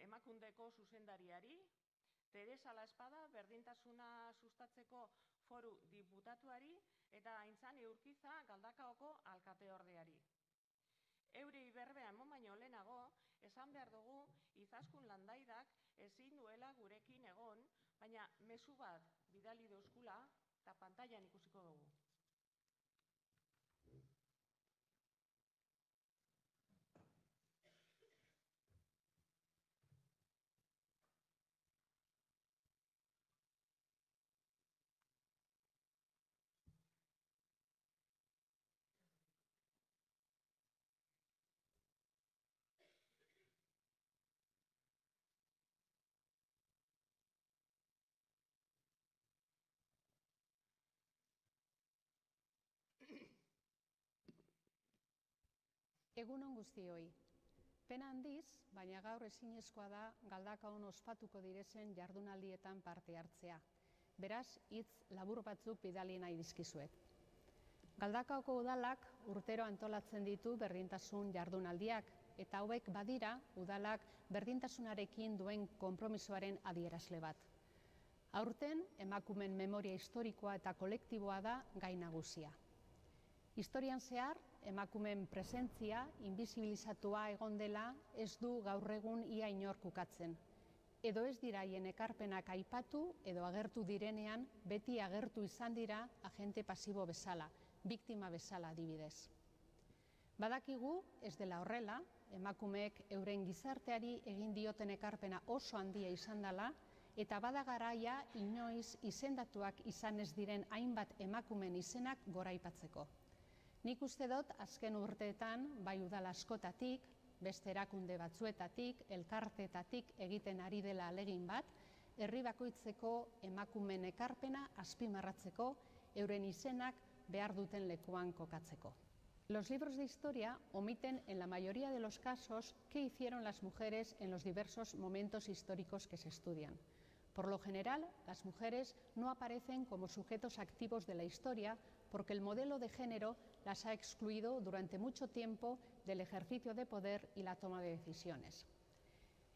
Emakundeko zuzendariari, Teresa Laespada berdintasuna sustatzeko foru diputatuari eta Aintzane Urkiza Galdakaoko alkateordeari. Eurei berbea emon baino lehenago, esan behar dugu Izaskun Landaidak ezin duela gurekin egon, baina mezu bat bidali deuskula eta pantailan ikusiko dugu. Egunon guztioi. Pena handiz, baina gaur ezinezkoa da Galdakaon ospatuko direzen jardunaldietan parte hartzea. Beraz, hitz labur batzuk bidali nahi dizkizuet. Galdakaoko udalak urtero antolatzen ditu berdintasun jardunaldiak, eta hauek badira udalak berdintasunarekin duen konpromisoaren adierazle bat. Aurten, emakumeen memoria historikoa eta kolektiboa da gai nagusia. Historian zehar, emakumeen presentzia, invisibilizatua egon dela, ez du gaur egun ia inork ukatzen. Edo ez dira haien ekarpenak aipatu edo agertu direnean, beti agertu izan dira agente pasibo bezala, biktima bezala adibidez. Badakigu, ez dela horrela, emakumeek euren gizarteari egin dioten ekarpena oso handia izan dela, eta bada garaia inoiz izendatuak izan ez diren hainbat emakumeen izenak goraipatzeko. Nik uste dut, azken urteetan, bai udal askotatik, beste erakunde batzuetatik, elkarteetatik egiten ari dela ahalegin bat, herri bakoitzeko emakumeen ekarpena azpimarratzeko, euren izenak behar duten lekuan kokatzeko. Los libros de historia omiten en la mayoría de los casos qué hicieron las mujeres en los diversos momentos históricos que se estudian. Por lo general, las mujeres no aparecen como sujetos activos de la historia porque el modelo de género las ha excluido durante mucho tiempo del ejercicio de poder y la toma de decisiones.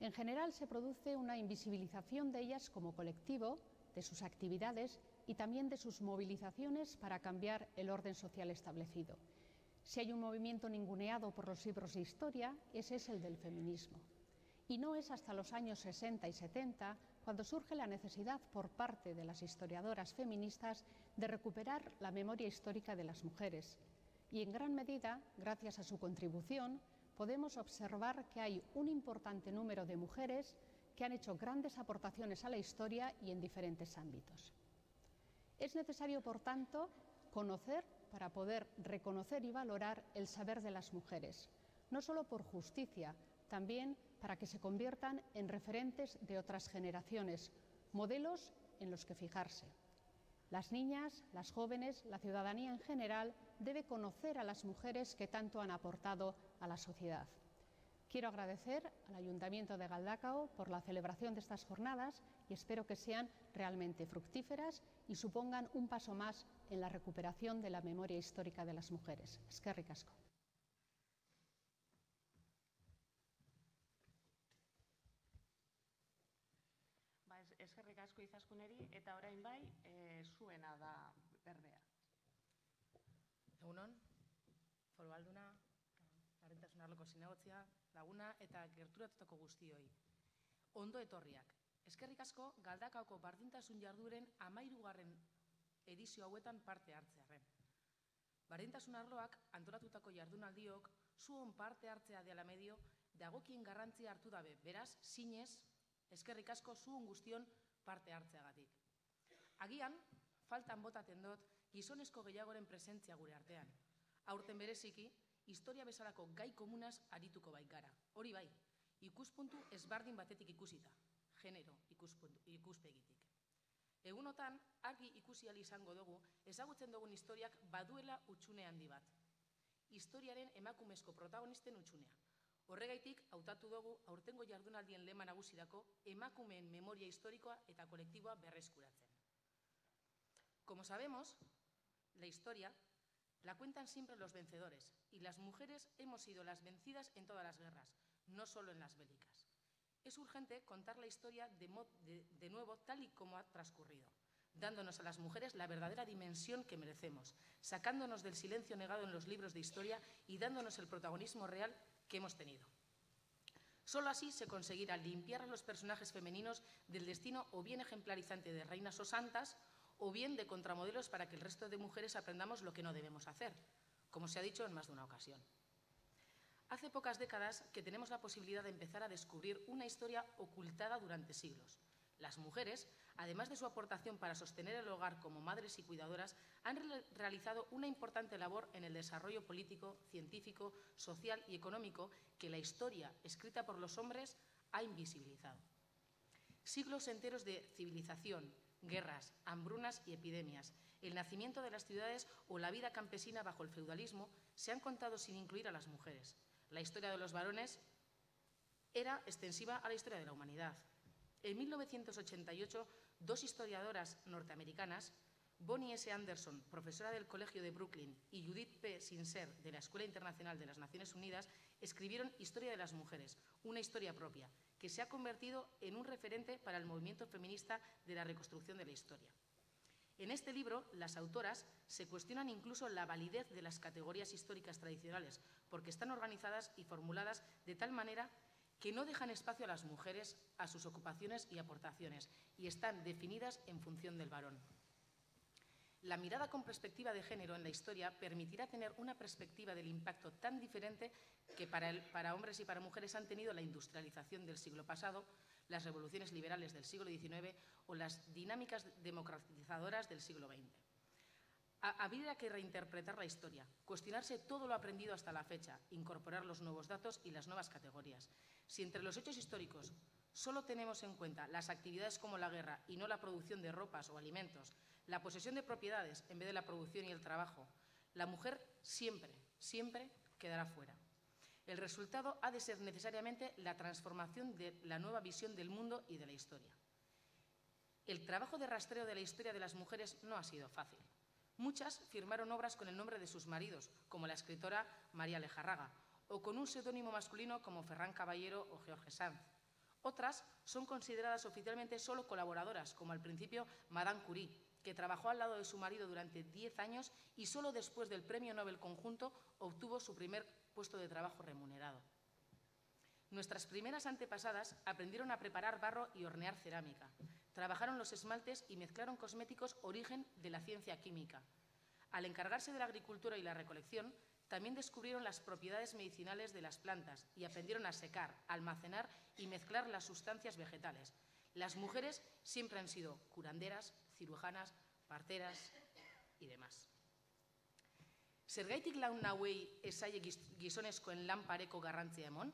En general, se produce una invisibilización de ellas como colectivo, de sus actividades y también de sus movilizaciones para cambiar el orden social establecido. Si hay un movimiento ninguneado por los libros de historia, ese es el del feminismo. Y no es hasta los años 60 y 70 cuando surge la necesidad por parte de las historiadoras feministas de recuperar la memoria histórica de las mujeres. Y en gran medida, gracias a su contribución, podemos observar que hay un importante número de mujeres que han hecho grandes aportaciones a la historia y en diferentes ámbitos. Es necesario, por tanto, conocer para poder reconocer y valorar el saber de las mujeres, no solo por justicia, también para que se conviertan en referentes de otras generaciones, modelos en los que fijarse. Las niñas, las jóvenes, la ciudadanía en general debe conocer a las mujeres que tanto han aportado a la sociedad. Quiero agradecer al Ayuntamiento de Galdakao por la celebración de estas jornadas y espero que sean realmente fructíferas y supongan un paso más en la recuperación de la memoria histórica de las mujeres. Eskerrik asko. Eskerrik asko Izaskuneri eta orain bai, zuena da berbea. Egunon, Foru Alduna, Berdintasun arloko zinegotzia, laguna eta gerturatutako guztioi. Ondo etorriak. Eskerrik asko Galdakaoko berdintasun jardueren 13. edizio hauetan parte hartzearren. Berdintasun arloak antolatutako jardunaldiok zuon parte hartzea dela medio dagokien garrantzia hartu dabe. Beraz, zinez, eskerrik asko zuon guztion parte hartzeagatik. Agian, faltan botaten dut gizonezko gehiagoren presentzia gure artean. Aurten bereziki, historia bezalako gai komunaz arituko baikara. Hori bai, ikuspuntu ezberdin batetik ikusita, genero ikuspegitik. Egunotan, argi ikusi ahal izango dugu, ezagutzen dugun historiak baduela hutsune handi bat. Historiaren emakumezko protagonisten hutsunea. Horregaitik, hautatu dugu aurtengo jardunaldien lema nagusirako emakumeen memoria historikoa eta kolektiboa berreskuratzen. Como sabemos, la historia la cuentan siempre los vencedores y las mujeres hemos sido las vencidas en todas las guerras, no solo en las bélicas. Es urgente contar la historia de nuevo tal y como ha transcurrido, dándonos a las mujeres la verdadera dimensión que merecemos, sacándonos del silencio negado en los libros de historia y dándonos el protagonismo real que hemos tenido. Solo así se conseguirá limpiar a los personajes femeninos del destino o bien ejemplarizante de reinas o santas, o bien de contramodelos para que el resto de mujeres aprendamos lo que no debemos hacer, como se ha dicho en más de una ocasión. Hace pocas décadas que tenemos la posibilidad de empezar a descubrir una historia ocultada durante siglos. Las mujeres, además de su aportación para sostener el hogar como madres y cuidadoras, han realizado una importante labor en el desarrollo político, científico, social y económico que la historia, escrita por los hombres, ha invisibilizado. Siglos enteros de civilización, guerras, hambrunas y epidemias, el nacimiento de las ciudades o la vida campesina bajo el feudalismo se han contado sin incluir a las mujeres. La historia de los varones era extensiva a la historia de la humanidad. En 1988, dos historiadoras norteamericanas, Bonnie S. Anderson, profesora del Colegio de Brooklyn, y Judith P. Sincer, de la Escuela Internacional de las Naciones Unidas, escribieron Historia de las mujeres, una historia propia, que se ha convertido en un referente para el movimiento feminista de la reconstrucción de la historia. En este libro, las autoras se cuestionan incluso la validez de las categorías históricas tradicionales, porque están organizadas y formuladas de tal manera que no dejan espacio a las mujeres, a sus ocupaciones y aportaciones, y están definidas en función del varón. La mirada con perspectiva de género en la historia permitirá tener una perspectiva del impacto tan diferente que para hombres y para mujeres han tenido la industrialización del siglo pasado, las revoluciones liberales del siglo XIX o las dinámicas democratizadoras del siglo XX. Habría que reinterpretar la historia, cuestionarse todo lo aprendido hasta la fecha, incorporar los nuevos datos y las nuevas categorías. Si entre los hechos históricos solo tenemos en cuenta las actividades como la guerra y no la producción de ropas o alimentos, la posesión de propiedades en vez de la producción y el trabajo, la mujer siempre, siempre quedará fuera. El resultado ha de ser necesariamente la transformación de la nueva visión del mundo y de la historia. El trabajo de rastreo de la historia de las mujeres no ha sido fácil. Muchas firmaron obras con el nombre de sus maridos, como la escritora María Lejarraga, o con un seudónimo masculino como Ferran Caballero o George Sand. Otras son consideradas oficialmente solo colaboradoras, como al principio Madame Curie, que trabajó al lado de su marido durante 10 años y solo después del Premio Nobel conjunto obtuvo su primer puesto de trabajo remunerado. Nuestras primeras antepasadas aprendieron a preparar barro y hornear cerámica. Trabajaron los esmaltes y mezclaron cosméticos, origen de la ciencia química. Al encargarse de la agricultura y la recolección, también descubrieron las propiedades medicinales de las plantas y aprendieron a secar, almacenar y mezclar las sustancias vegetales. Las mujeres siempre han sido curanderas, cirujanas, parteras y demás. Zergaitik laun hauei ez zaie gizonezkoen lan pareko garrantzia emon?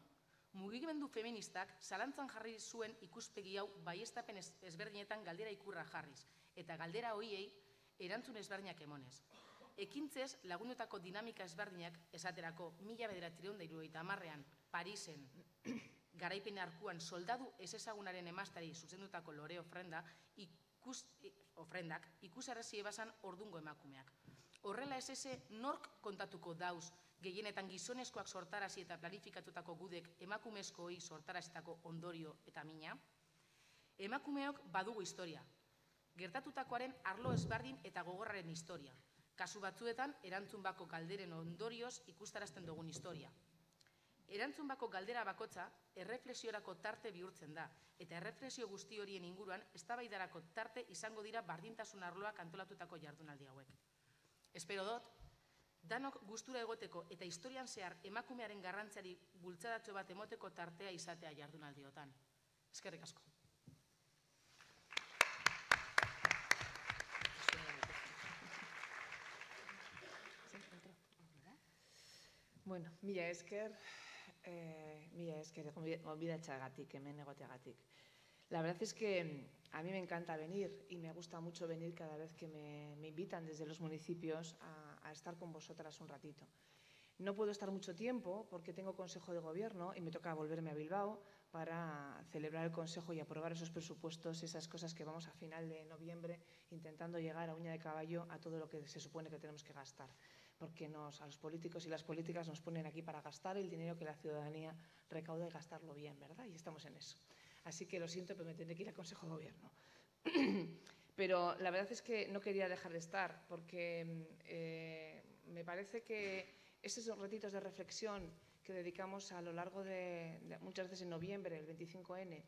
Mugimendu feministak zalantzan jarri zuen ikuspegi hau baieztapen ezberdinetan galdera ikurra jarriz, eta galdera horiei erantzun ezberdinak emonez. Ekintzez lagundutako dinamika ezberdinak, esaterako 1970ean Parisen garaipen arkuan soldadu ezezagunaren emazteari zuzendutako lore ofrendak ikusarazi ebazan ordungo emakumeak. Horrela ez nork kontatuko dauz gehienetan gizonezkoak sortarazi eta planifikatutako gudek emakumezkoei sortarazitako ondorio eta mina? Emakumeok badugu historia. Gertatutakoaren arlo ezberdin eta gogorraren historia. Kasu batzuetan, erantzun bako galderen ondorioz ikustarazten dugun historia. Erantzun bako galdera bakotza, erreflexiorako tarte bihurtzen da, eta erreflexio guzti horien inguruan eztabaidarako tarte izango dira bardintasun arloak antolatutako jardunaldi hauek. Espero dut, danok gustura egoteko eta historian zehar emakumearen garrantziari bultzadatxo bat emoteko tartea izatea jardunaldiotan. Eskerrik asko. Bueno, mila esker gonbidatzeagatik, hemen egoteagatik. La verdad es que a mí me encanta venir y me gusta mucho venir cada vez que me invitan desde los municipios a estar con vosotras un ratito. No puedo estar mucho tiempo porque tengo Consejo de Gobierno y me toca volverme a Bilbao para celebrar el Consejo y aprobar esos presupuestos, esas cosas que vamos a final de noviembre intentando llegar a uña de caballo a todo lo que se supone que tenemos que gastar. Porque a los políticos y las políticas nos ponen aquí para gastar el dinero que la ciudadanía recauda y gastarlo bien, ¿verdad? Y estamos en eso. Así que lo siento, pero me tendré que ir al Consejo de Gobierno. Pero la verdad es que no quería dejar de estar, porque me parece que esos ratitos de reflexión que dedicamos a lo largo muchas veces en noviembre, el 25N,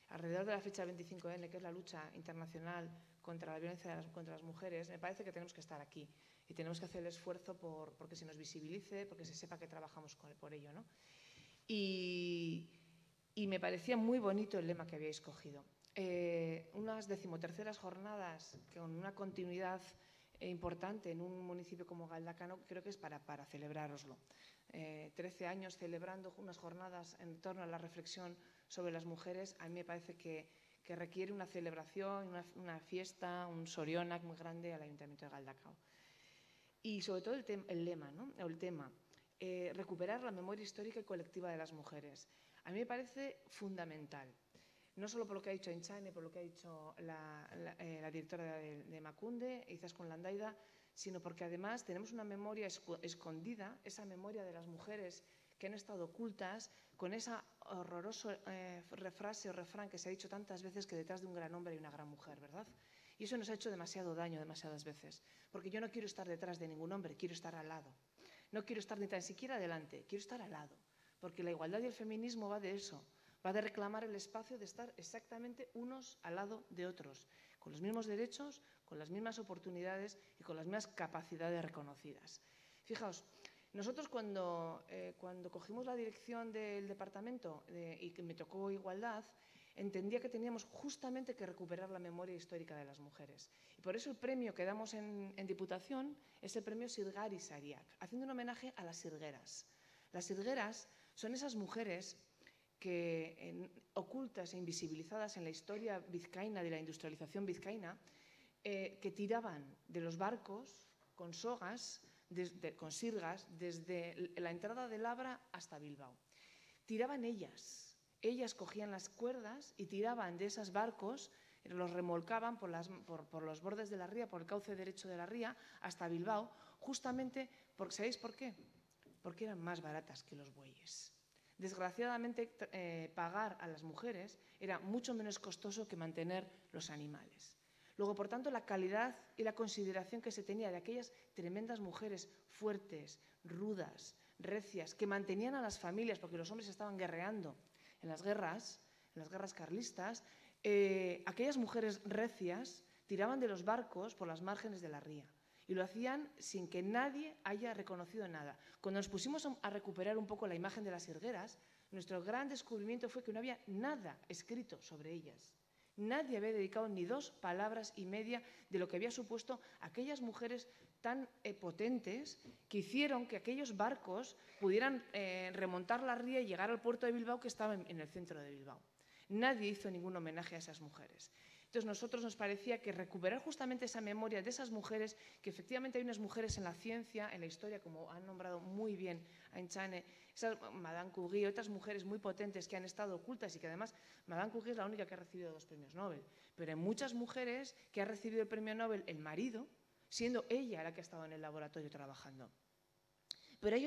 alrededor de la fecha del 25N, que es la lucha internacional contra la violencia contra las mujeres, me parece que tenemos que estar aquí y tenemos que hacer el esfuerzo porque se nos visibilice, porque se sepa que trabajamos por ello, ¿no? Y me parecía muy bonito el lema que habíais cogido. Unas 13º jornadas con una continuidad importante en un municipio como Galdacano, creo que es para celebrároslo. 13 años celebrando unas jornadas en torno a la reflexión sobre las mujeres, a mí me parece que requiere una celebración, una fiesta, un sorionak muy grande al Ayuntamiento de Galdacao. Y sobre todo el lema, ¿no? O el tema, recuperar la memoria histórica y colectiva de las mujeres. A mí me parece fundamental, no solo por lo que ha dicho Aintzane, por lo que ha dicho la directora de Emakunde, Izaskun Landaida, sino porque además tenemos una memoria escondida, esa memoria de las mujeres que han estado ocultas, con esa horrorosa frase o refrán que se ha dicho tantas veces que detrás de un gran hombre hay una gran mujer, ¿verdad? Y eso nos ha hecho demasiado daño demasiadas veces, porque yo no quiero estar detrás de ningún hombre, quiero estar al lado. No quiero estar ni tan siquiera delante, quiero estar al lado, porque la igualdad y el feminismo va de eso, va de reclamar el espacio de estar exactamente unos al lado de otros, con los mismos derechos, con las mismas oportunidades y con las mismas capacidades reconocidas. Fijaos, nosotros cuando cogimos la dirección del departamento y que me tocó igualdad, entendía que teníamos justamente que recuperar la memoria histórica de las mujeres. Y por eso el premio que damos en Diputación es el premio Sirgari Sariak, haciendo un homenaje a las sirgueras. Las sirgueras son esas mujeres que, ocultas e invisibilizadas en la historia vizcaína, de la industrialización vizcaína, que tiraban de los barcos con sogas, con sirgas, desde la entrada de Labra hasta Bilbao. Tiraban ellas cogían las cuerdas y tiraban de esos barcos, los remolcaban por los bordes de la ría, por el cauce derecho de la ría, hasta Bilbao, justamente porque, ¿sabéis por qué? Porque eran más baratas que los bueyes. Desgraciadamente, pagar a las mujeres era mucho menos costoso que mantener los animales. Luego, por tanto, la calidad y la consideración que se tenía de aquellas tremendas mujeres fuertes, rudas, recias, que mantenían a las familias, porque los hombres estaban guerreando en las guerras carlistas, aquellas mujeres recias tiraban de los barcos por las márgenes de la ría. Y lo hacían sin que nadie haya reconocido nada. Cuando nos pusimos a recuperar un poco la imagen de las sirgueras, nuestro gran descubrimiento fue que no había nada escrito sobre ellas. Nadie había dedicado ni 2 palabras y media de lo que había supuesto aquellas mujeres tan potentes que hicieron que aquellos barcos pudieran remontar la ría y llegar al puerto de Bilbao, que estaba en el centro de Bilbao. Nadie hizo ningún homenaje a esas mujeres. Entonces, a nosotros nos parecía que recuperar justamente esa memoria de esas mujeres, que efectivamente hay unas mujeres en la ciencia, en la historia, como han nombrado muy bien Aintzane, Madame Curie, otras mujeres muy potentes que han estado ocultas y que además Madame Curie es la única que ha recibido 2 premios Nobel, pero hay muchas mujeres que han recibido el premio Nobel el marido, siendo ella la que ha estado en el laboratorio trabajando. Pero hay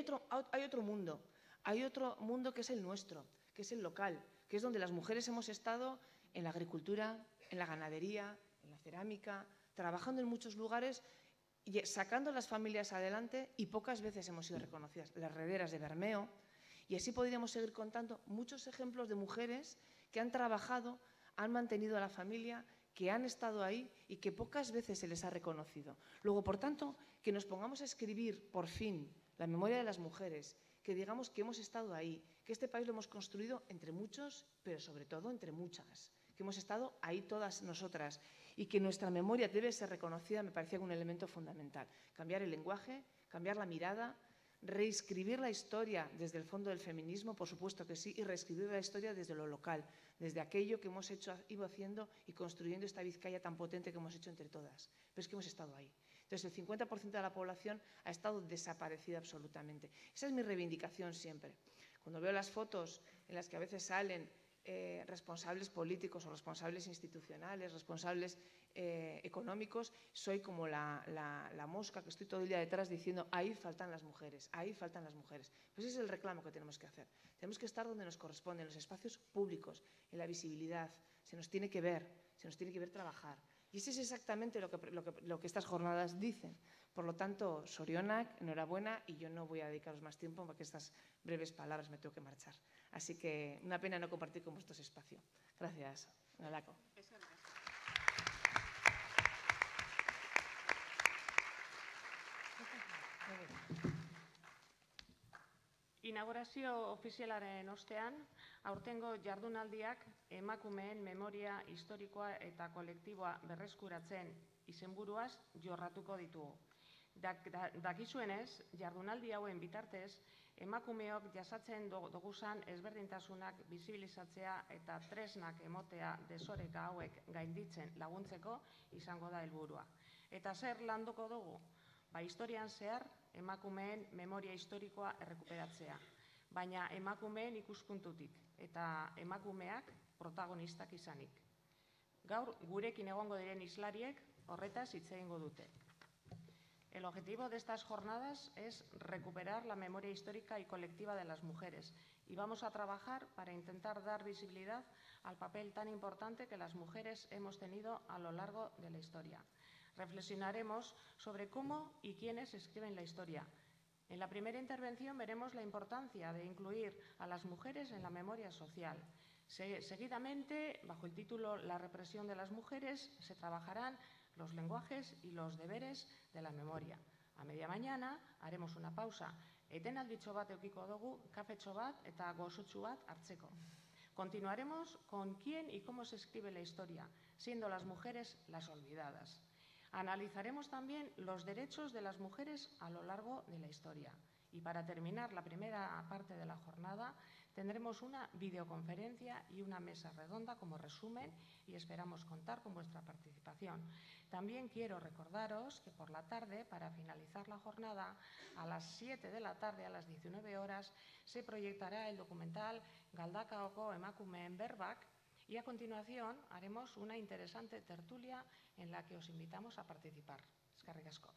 otro mundo que es el nuestro, que es el local, que es donde las mujeres hemos estado en la agricultura, en la ganadería, en la cerámica, trabajando en muchos lugares, sacando las familias adelante, y pocas veces hemos sido reconocidas. Las rederas de Bermeo, y así podríamos seguir contando muchos ejemplos de mujeres que han trabajado, han mantenido a la familia, que han estado ahí y que pocas veces se les ha reconocido. Luego, por tanto, que nos pongamos a escribir, por fin, la memoria de las mujeres, que digamos que hemos estado ahí, que este país lo hemos construido entre muchos, pero sobre todo entre muchas, que hemos estado ahí todas nosotras y que nuestra memoria debe ser reconocida, me parecía un elemento fundamental. Cambiar el lenguaje, cambiar la mirada, reescribir la historia desde el fondo del feminismo, por supuesto que sí, y reescribir la historia desde lo local, desde aquello que hemos ido haciendo y construyendo esta Vizcaya tan potente que hemos hecho entre todas. Pero es que hemos estado ahí. Entonces, el 50% de la población ha estado desaparecida absolutamente. Esa es mi reivindicación siempre. Cuando veo las fotos en las que a veces salen responsables políticos o responsables institucionales, responsables económicos, soy como la mosca que estoy todo el día detrás diciendo ahí faltan las mujeres, ahí faltan las mujeres. Pues ese es el reclamo que tenemos que hacer. Tenemos que estar donde nos corresponde, en los espacios públicos, en la visibilidad. Se nos tiene que ver trabajar. Y ese es exactamente lo que estas jornadas dicen. Por lo tanto, sorionak, enhorabuena, y yo no voy a dedicaros más tiempo porque estas breves palabras me tengo que marchar. Así que una pena no compartir con vosotros espacio. Gracias. Nolako. Inaugurazio ofizialaren ostean, aurtengo jardunaldiak emakumeen memoria historikoa eta kolektiboa berreskuratzen izenburuaz jorratuko ditugu. Dakizuenez, jardunaldi hauen bitartez, emakumeok jasatzen doguzan ezberdintasunak bizibilizatzea eta tresnak emotea desoreka hauek gainditzen laguntzeko izango da helburua. Eta zer landuko dugu? Historian zehar, emakumeen memoria historikoa errekuperatzea, baina emakumeen ikuspuntutik eta emakumeak protagonistak izanik. Gaur, gurekin egongo diren islariek horretaz hitz egingo dute. El objetivo de estas jornadas es recuperar la memoria histórica y colectiva de las mujeres y vamos a trabajar para intentar dar visibilidad al papel tan importante que las mujeres hemos tenido a lo largo de la historia. Reflexionaremos sobre cómo y quiénes escriben la historia. En la primera intervención veremos la importancia de incluir a las mujeres en la memoria social. Seguidamente, bajo el título La represión de las mujeres, se trabajarán los lenguajes y los deberes de la memoria. A media mañana haremos una pausa. Etenalditxo bat edukiko dugu, kafetxo bat eta gozotxu bat hartzeko. Continuaremos con quién y cómo se escribe la historia, siendo las mujeres las olvidadas. Analizaremos también los derechos de las mujeres a lo largo de la historia. Y para terminar la primera parte de la jornada, tendremos una videoconferencia y una mesa redonda como resumen y esperamos contar con vuestra participación. También quiero recordaros que por la tarde, para finalizar la jornada, a las 7 de la tarde, a las 19 horas, se proyectará el documental Galdakaoko Emakumeen Berbak, y a continuación haremos una interesante tertulia en la que os invitamos a participar. Eskerrik asko.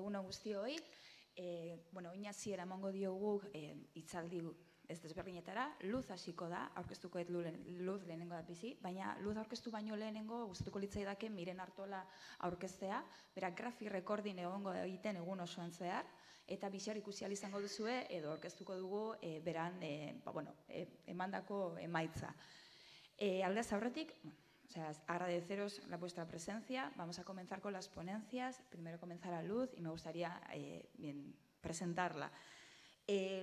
Egun on guztioi, oin hasiera emango diogu hitzaldi ez desberdinetara, Luz hasiko da, aurkeztuko Luz lehenengo da bizi, baina Luz aurkeztu baino lehenengo gustatuko litzaidake Miren Artola aurkeztea, berak graphic recording egongo egiten egun osoan zehar, eta bixar ikusi ahal izango duzue, edo aurkeztuko dugu beran emandako emaitza. Aldez aurretik, agradeceros vuestra presencia. Vamos a comenzar con las ponencias. Primero comenzará Luz y me gustaría presentarla.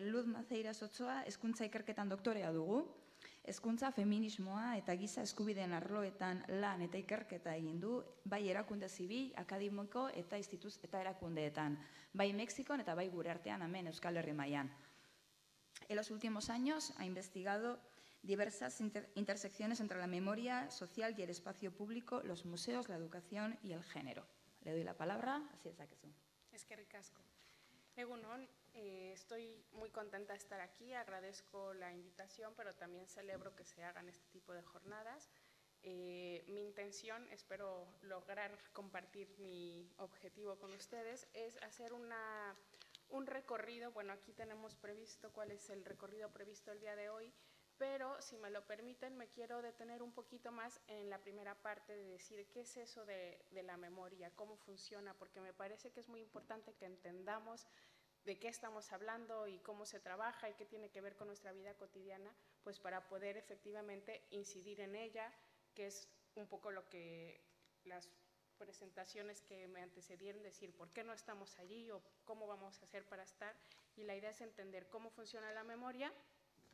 Luz Maceiras Otsoa, hezkuntza ikerketan doktorea dugu. Hezkuntza, feminismoa eta giza eskubideen arloetan lan eta ikerketa egin du, bai erakunde zibil, akademiko eta erakundeetan, bai Mexikon eta bai gure artean hemen Euskal Herri mailan. En los últimos años ha investigado diversas intersecciones entre la memoria social y el espacio público, los museos, la educación y el género. Le doy la palabra, así es que Eskerrik asko. Egunon, estoy muy contenta de estar aquí, agradezco la invitación, pero también celebro que se hagan este tipo de jornadas. Mi intención, espero lograr compartir mi objetivo con ustedes, es hacer un recorrido. Bueno, aquí tenemos previsto cuál es el recorrido previsto el día de hoy, pero si me lo permiten me quiero detener un poquito más en la primera parte de decir qué es eso de la memoria, cómo funciona, porque me parece que es muy importante que entendamos de qué estamos hablando y cómo se trabaja y qué tiene que ver con nuestra vida cotidiana, pues para poder efectivamente incidir en ella, que es un poco lo que las presentaciones que me antecedieron, decir por qué no estamos allí o cómo vamos a hacer para estar, y la idea es entender cómo funciona la memoria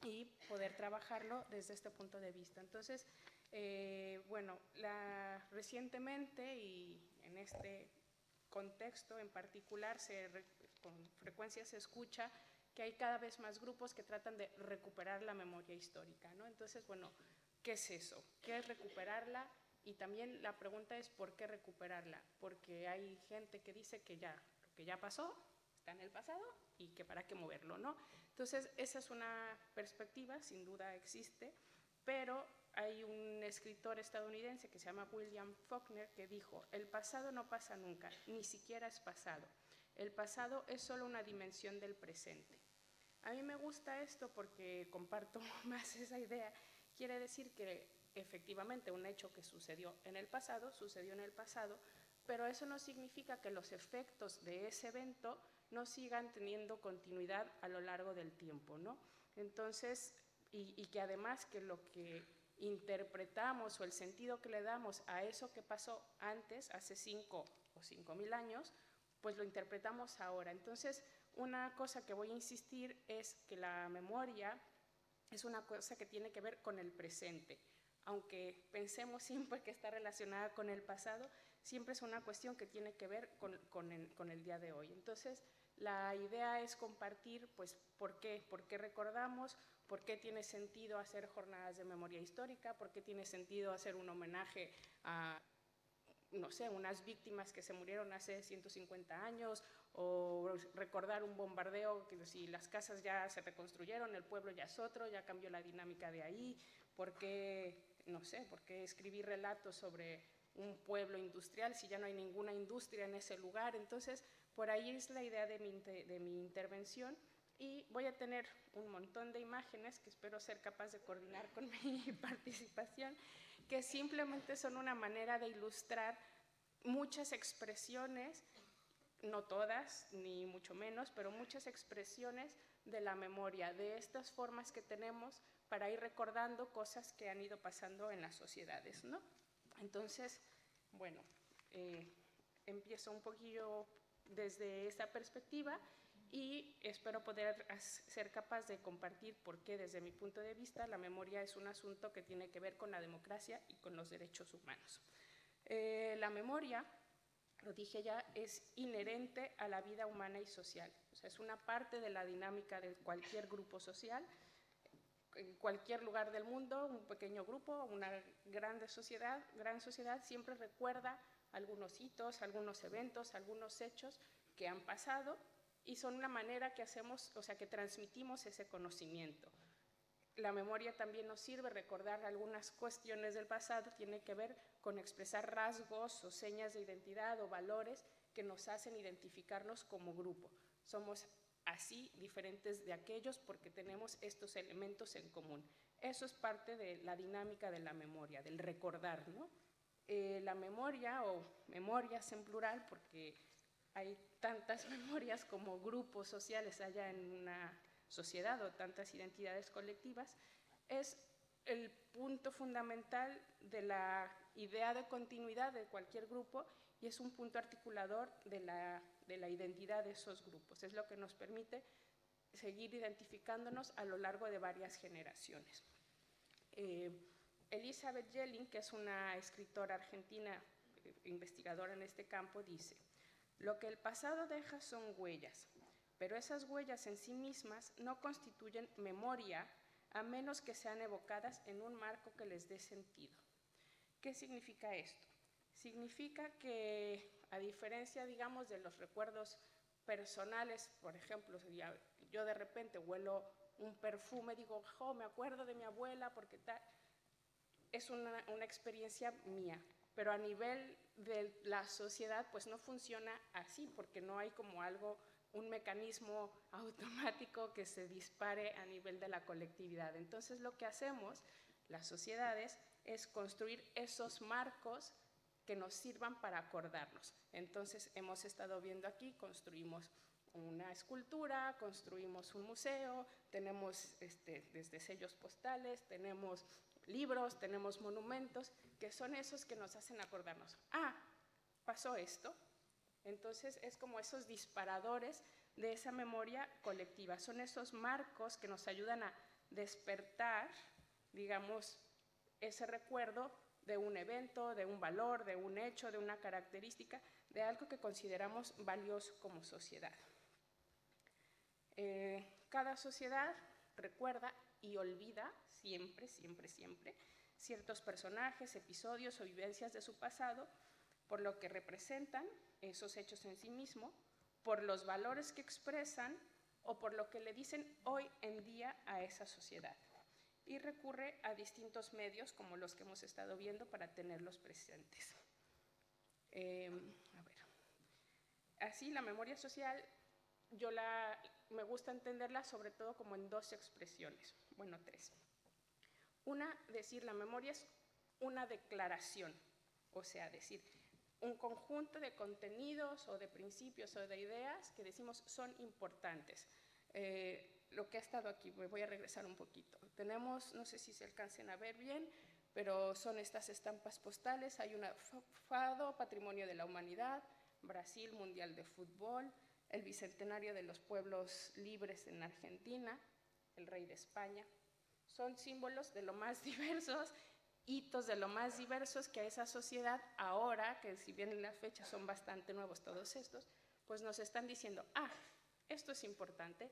y poder trabajarlo desde este punto de vista. Entonces, bueno, recientemente y en este contexto en particular con frecuencia se escucha que hay cada vez más grupos que tratan de recuperar la memoria histórica, ¿no? Entonces, bueno, ¿qué es eso? ¿Qué es recuperarla? Y también la pregunta es ¿por qué recuperarla? Porque hay gente que dice que ya lo que ya pasó está en el pasado y que para qué moverlo, ¿no? Entonces, esa es una perspectiva, sin duda existe, pero hay un escritor estadounidense que se llama William Faulkner que dijo: el pasado no pasa nunca, ni siquiera es pasado. El pasado es solo una dimensión del presente. A mí me gusta esto porque comparto más esa idea. Quiere decir que efectivamente un hecho que sucedió en el pasado, pero eso no significa que los efectos de ese evento no sigan teniendo continuidad a lo largo del tiempo, ¿no? Entonces, y que además que lo que interpretamos o el sentido que le damos a eso que pasó antes, hace 5 o 5.000 años, pues lo interpretamos ahora. Entonces, una cosa que voy a insistir es que la memoria es una cosa que tiene que ver con el presente. Aunque pensemos siempre que está relacionada con el pasado, siempre es una cuestión que tiene que ver con el día de hoy. Entonces, la idea es compartir, pues, ¿por qué recordamos? ¿Por qué tiene sentido hacer jornadas de memoria histórica? ¿Por qué tiene sentido hacer un homenaje a, no sé, unas víctimas que se murieron hace 150 años? O recordar un bombardeo, que si las casas ya se reconstruyeron, el pueblo ya es otro, ya cambió la dinámica de ahí. ¿Por qué, no sé, por qué escribir relatos sobre un pueblo industrial si ya no hay ninguna industria en ese lugar? Entonces, por ahí es la idea de mi intervención, y voy a tener un montón de imágenes que espero ser capaz de coordinar con mi participación, que simplemente son una manera de ilustrar muchas expresiones, no todas, ni mucho menos, pero muchas expresiones de la memoria, de estas formas que tenemos para ir recordando cosas que han ido pasando en las sociedades, ¿no? Entonces, bueno, empiezo un poquillo desde esa perspectiva y espero poder ser capaz de compartir por qué, desde mi punto de vista, la memoria es un asunto que tiene que ver con la democracia y con los derechos humanos. La memoria, lo dije ya, es inherente a la vida humana y social. O sea, es una parte de la dinámica de cualquier grupo social. En cualquier lugar del mundo, un pequeño grupo, una gran sociedad siempre recuerda algunos hitos, algunos eventos, algunos hechos que han pasado, y son una manera que hacemos, o sea, que transmitimos ese conocimiento. La memoria también nos sirve, recordar algunas cuestiones del pasado tiene que ver con expresar rasgos o señas de identidad o valores que nos hacen identificarnos como grupo. Somos así diferentes de aquellos porque tenemos estos elementos en común. Eso es parte de la dinámica de la memoria, del recordar, ¿no? La memoria, o memorias en plural, porque hay tantas memorias como grupos sociales allá en una sociedad o tantas identidades colectivas, es el punto fundamental de la idea de continuidad de cualquier grupo y es un punto articulador de la identidad de esos grupos. Es lo que nos permite seguir identificándonos a lo largo de varias generaciones. Elizabeth Jelling, que es una escritora argentina, investigadora en este campo, dice: lo que el pasado deja son huellas, pero esas huellas en sí mismas no constituyen memoria a menos que sean evocadas en un marco que les dé sentido. ¿Qué significa esto? Significa que, a diferencia, digamos, de los recuerdos personales, por ejemplo, yo de repente huelo un perfume, digo, oh, me acuerdo de mi abuela porque tal, es una experiencia mía, pero a nivel de la sociedad pues no funciona así, porque no hay como algo, un mecanismo automático que se dispare a nivel de la colectividad. Entonces lo que hacemos, las sociedades, es construir esos marcos que nos sirvan para acordarnos. Entonces hemos estado viendo aquí, construimos una escultura, construimos un museo, tenemos desde sellos postales, tenemos libros, tenemos monumentos, que son esos que nos hacen acordarnos. Ah, pasó esto. Entonces es como esos disparadores de esa memoria colectiva. Son esos marcos que nos ayudan a despertar, digamos, ese recuerdo de un evento, de un valor, de un hecho, de una característica, de algo que consideramos valioso como sociedad. Cada sociedad recuerda y olvida siempre, siempre, siempre ciertos personajes, episodios o vivencias de su pasado, por lo que representan esos hechos en sí mismo, por los valores que expresan o por lo que le dicen hoy en día a esa sociedad. Y recurre a distintos medios como los que hemos estado viendo para tenerlos presentes. Así, la memoria social, me gusta entenderla sobre todo como en dos expresiones, bueno, tres. Una, decir, la memoria es una declaración, o sea, decir, un conjunto de contenidos o de principios o de ideas que decimos son importantes. Lo que ha estado aquí, me voy a regresar un poquito. Tenemos, no sé si se alcancen a ver bien, pero son estas estampas postales. Hay una Fado, Patrimonio de la Humanidad, Brasil, Mundial de Fútbol, el Bicentenario de los Pueblos Libres en Argentina, el Rey de España. Son símbolos de lo más diversos, hitos de lo más diversos que a esa sociedad ahora, que si bien en la fecha son bastante nuevos todos estos, pues nos están diciendo, ah, esto es importante,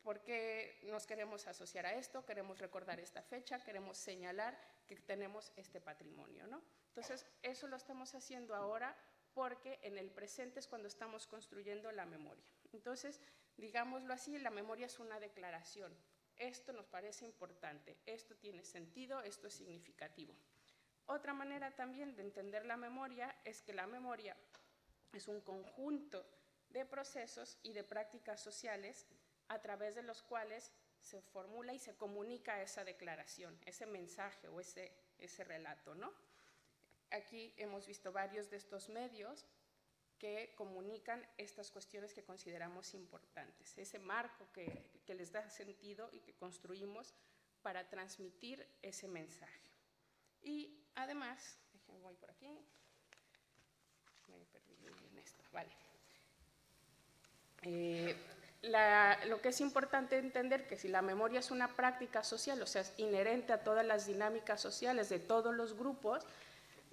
porque nos queremos asociar a esto, queremos recordar esta fecha, queremos señalar que tenemos este patrimonio, ¿no? Entonces, eso lo estamos haciendo ahora porque en el presente es cuando estamos construyendo la memoria. Entonces, digámoslo así, la memoria es una declaración. Esto nos parece importante, esto tiene sentido, esto es significativo. Otra manera también de entender la memoria es que la memoria es un conjunto de procesos y de prácticas sociales a través de los cuales se formula y se comunica esa declaración, ese mensaje o ese relato, ¿no? Aquí hemos visto varios de estos medios que comunican estas cuestiones que consideramos importantes, ese marco que les da sentido y que construimos para transmitir ese mensaje. Y además, voy por aquí, me perdí en esta, vale. Lo que es importante entender que si la memoria es una práctica social, o sea, es inherente a todas las dinámicas sociales de todos los grupos,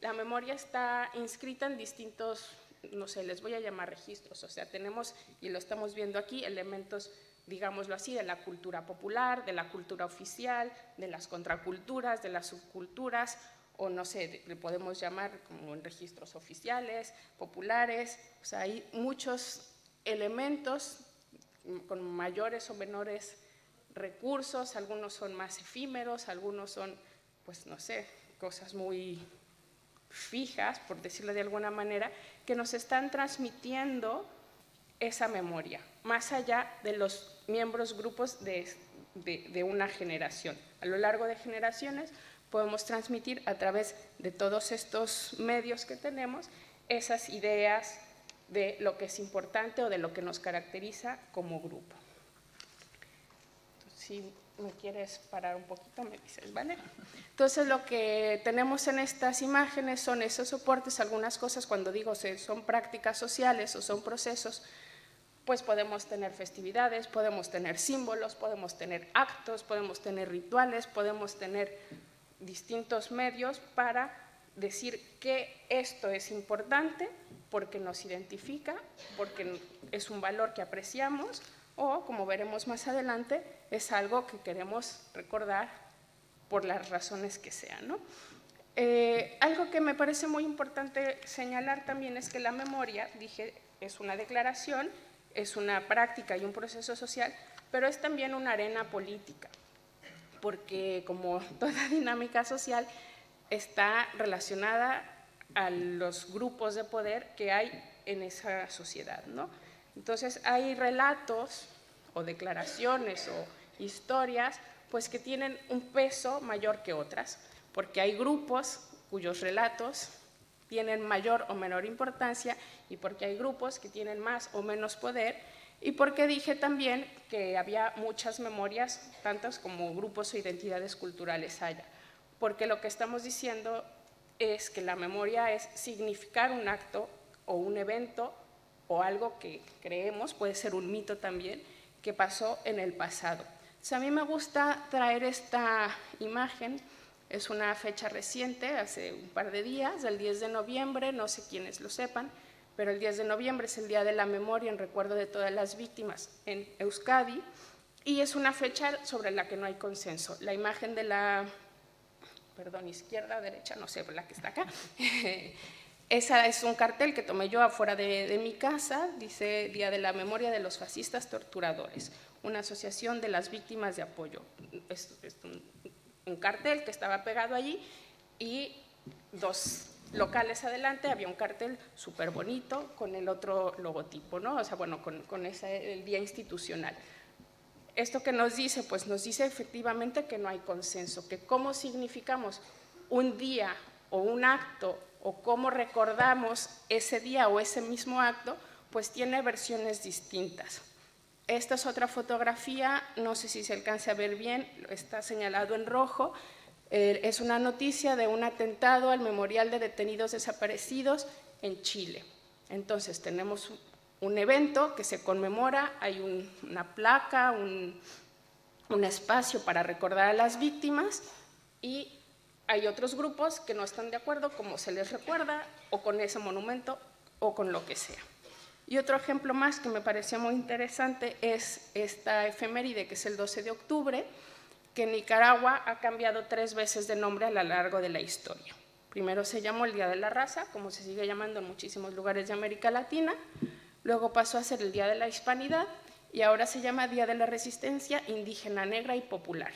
la memoria está inscrita en distintos, no sé, les voy a llamar registros, o sea, tenemos, y lo estamos viendo aquí, elementos, digámoslo así, de la cultura popular, de la cultura oficial, de las contraculturas, de las subculturas, o no sé, le podemos llamar como en registros oficiales, populares, o sea, hay muchos elementos con mayores o menores recursos, algunos son más efímeros, algunos son, pues no sé, cosas muy fijas, por decirlo de alguna manera, que nos están transmitiendo esa memoria. más allá de los miembros, grupos de una generación. A lo largo de generaciones podemos transmitir a través de todos estos medios que tenemos esas ideas de lo que es importante o de lo que nos caracteriza como grupo. Si me quieres parar un poquito, me dices, ¿vale? Entonces, lo que tenemos en estas imágenes son esos soportes. Algunas cosas, cuando digo son prácticas sociales o son procesos, pues podemos tener festividades, podemos tener símbolos, podemos tener actos, podemos tener rituales, podemos tener distintos medios para decir que esto es importante porque nos identifica, porque es un valor que apreciamos o, como veremos más adelante, es algo que queremos recordar por las razones que sean, ¿no? Algo que me parece muy importante señalar también es que la memoria, dije, es una declaración, es una práctica y un proceso social, pero es también una arena política, porque como toda dinámica social está relacionada a los grupos de poder que hay en esa sociedad, ¿no? Entonces hay relatos o declaraciones o historias pues que tienen un peso mayor que otras, porque hay grupos cuyos relatos tienen mayor o menor importancia y porque hay grupos que tienen más o menos poder, y porque dije también que había muchas memorias, tantas como grupos o identidades culturales haya, porque lo que estamos diciendo es que la memoria es significar un acto o un evento o algo que creemos, puede ser un mito también, que pasó en el pasado. Entonces, a mí me gusta traer esta imagen. Es una fecha reciente, hace un par de días, del 10 de noviembre, no sé quiénes lo sepan, pero el 10 de noviembre es el Día de la Memoria en recuerdo de todas las víctimas en Euskadi, y es una fecha sobre la que no hay consenso. La imagen de la, izquierda, derecha, no sé, la que está acá, esa es un cartel que tomé yo afuera de mi casa, dice Día de la Memoria de los Fascistas Torturadores, una asociación de las víctimas de apoyo. Es un cartel que estaba pegado allí, y 2 locales adelante había un cartel súper bonito con el otro logotipo, ¿no? O sea, bueno, con el día institucional. ¿Esto qué nos dice? Pues nos dice efectivamente que no hay consenso, que cómo significamos un día o un acto o cómo recordamos ese día o ese mismo acto, pues tiene versiones distintas. Esta es otra fotografía, no sé si se alcance a ver bien, está señalado en rojo. Es una noticia de un atentado al Memorial de Detenidos Desaparecidos en Chile. Entonces tenemos un evento que se conmemora, hay una placa, un espacio para recordar a las víctimas, y hay otros grupos que no están de acuerdo cómo se les recuerda, o con ese monumento, o con lo que sea. Y otro ejemplo más que me pareció muy interesante es esta efeméride, que es el 12 de octubre, que en Nicaragua ha cambiado 3 veces de nombre a lo largo de la historia. Primero se llamó el Día de la Raza, como se sigue llamando en muchísimos lugares de América Latina, luego pasó a ser el Día de la Hispanidad, y ahora se llama Día de la Resistencia Indígena, Negra y Popular.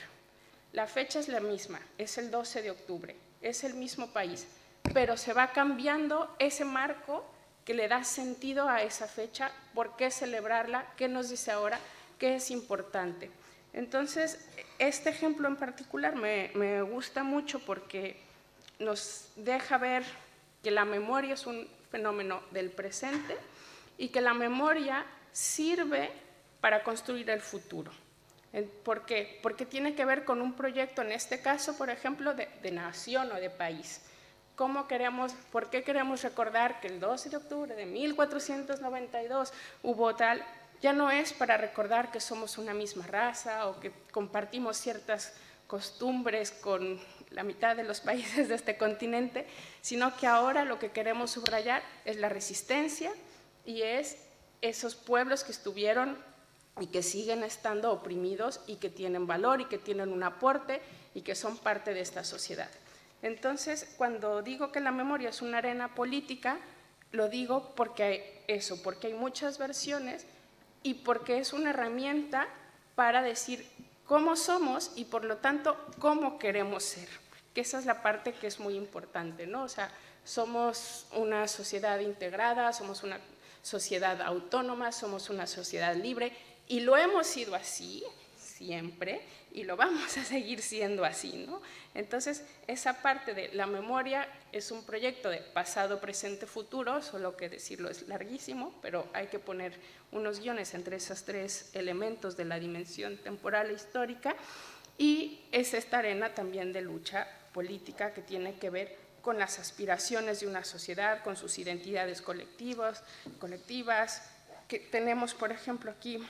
La fecha es la misma, es el 12 de octubre, es el mismo país, pero se va cambiando ese marco que le da sentido a esa fecha, por qué celebrarla, qué nos dice ahora, qué es importante. Entonces, este ejemplo en particular me gusta mucho porque nos deja ver que la memoria es un fenómeno del presente y que la memoria sirve para construir el futuro. ¿Por qué? Porque tiene que ver con un proyecto, en este caso, por ejemplo, de nación o de país. ¿Por qué queremos recordar que el 12 de octubre de 1492 hubo tal? Ya no es para recordar que somos una misma raza o que compartimos ciertas costumbres con la mitad de los países de este continente, sino que ahora lo que queremos subrayar es la resistencia y es esos pueblos que estuvieron y que siguen estando oprimidos y que tienen valor y que tienen un aporte y que son parte de esta sociedad. Entonces, cuando digo que la memoria es una arena política, lo digo porque hay muchas versiones y porque es una herramienta para decir cómo somos y por lo tanto cómo queremos ser, que esa es la parte que es muy importante, ¿no? O sea, somos una sociedad integrada, somos una sociedad autónoma, somos una sociedad libre y lo hemos sido así siempre y lo vamos a seguir siendo así, ¿no? Entonces, esa parte de la memoria es un proyecto de pasado, presente, futuro, solo que decirlo es larguísimo, pero hay que poner unos guiones entre esos tres elementos de la dimensión temporal e histórica, y es esta arena también de lucha política que tiene que ver con las aspiraciones de una sociedad, con sus identidades colectivas, que tenemos, por ejemplo, aquí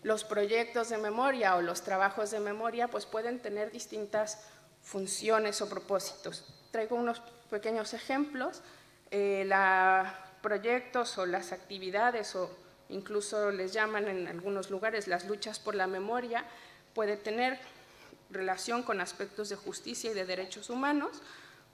los proyectos de memoria o los trabajos de memoria, pues pueden tener distintas funciones o propósitos. Traigo unos pequeños ejemplos. Proyectos o las actividades, o incluso les llaman en algunos lugares las luchas por la memoria, puede tener relación con aspectos de justicia y de derechos humanos,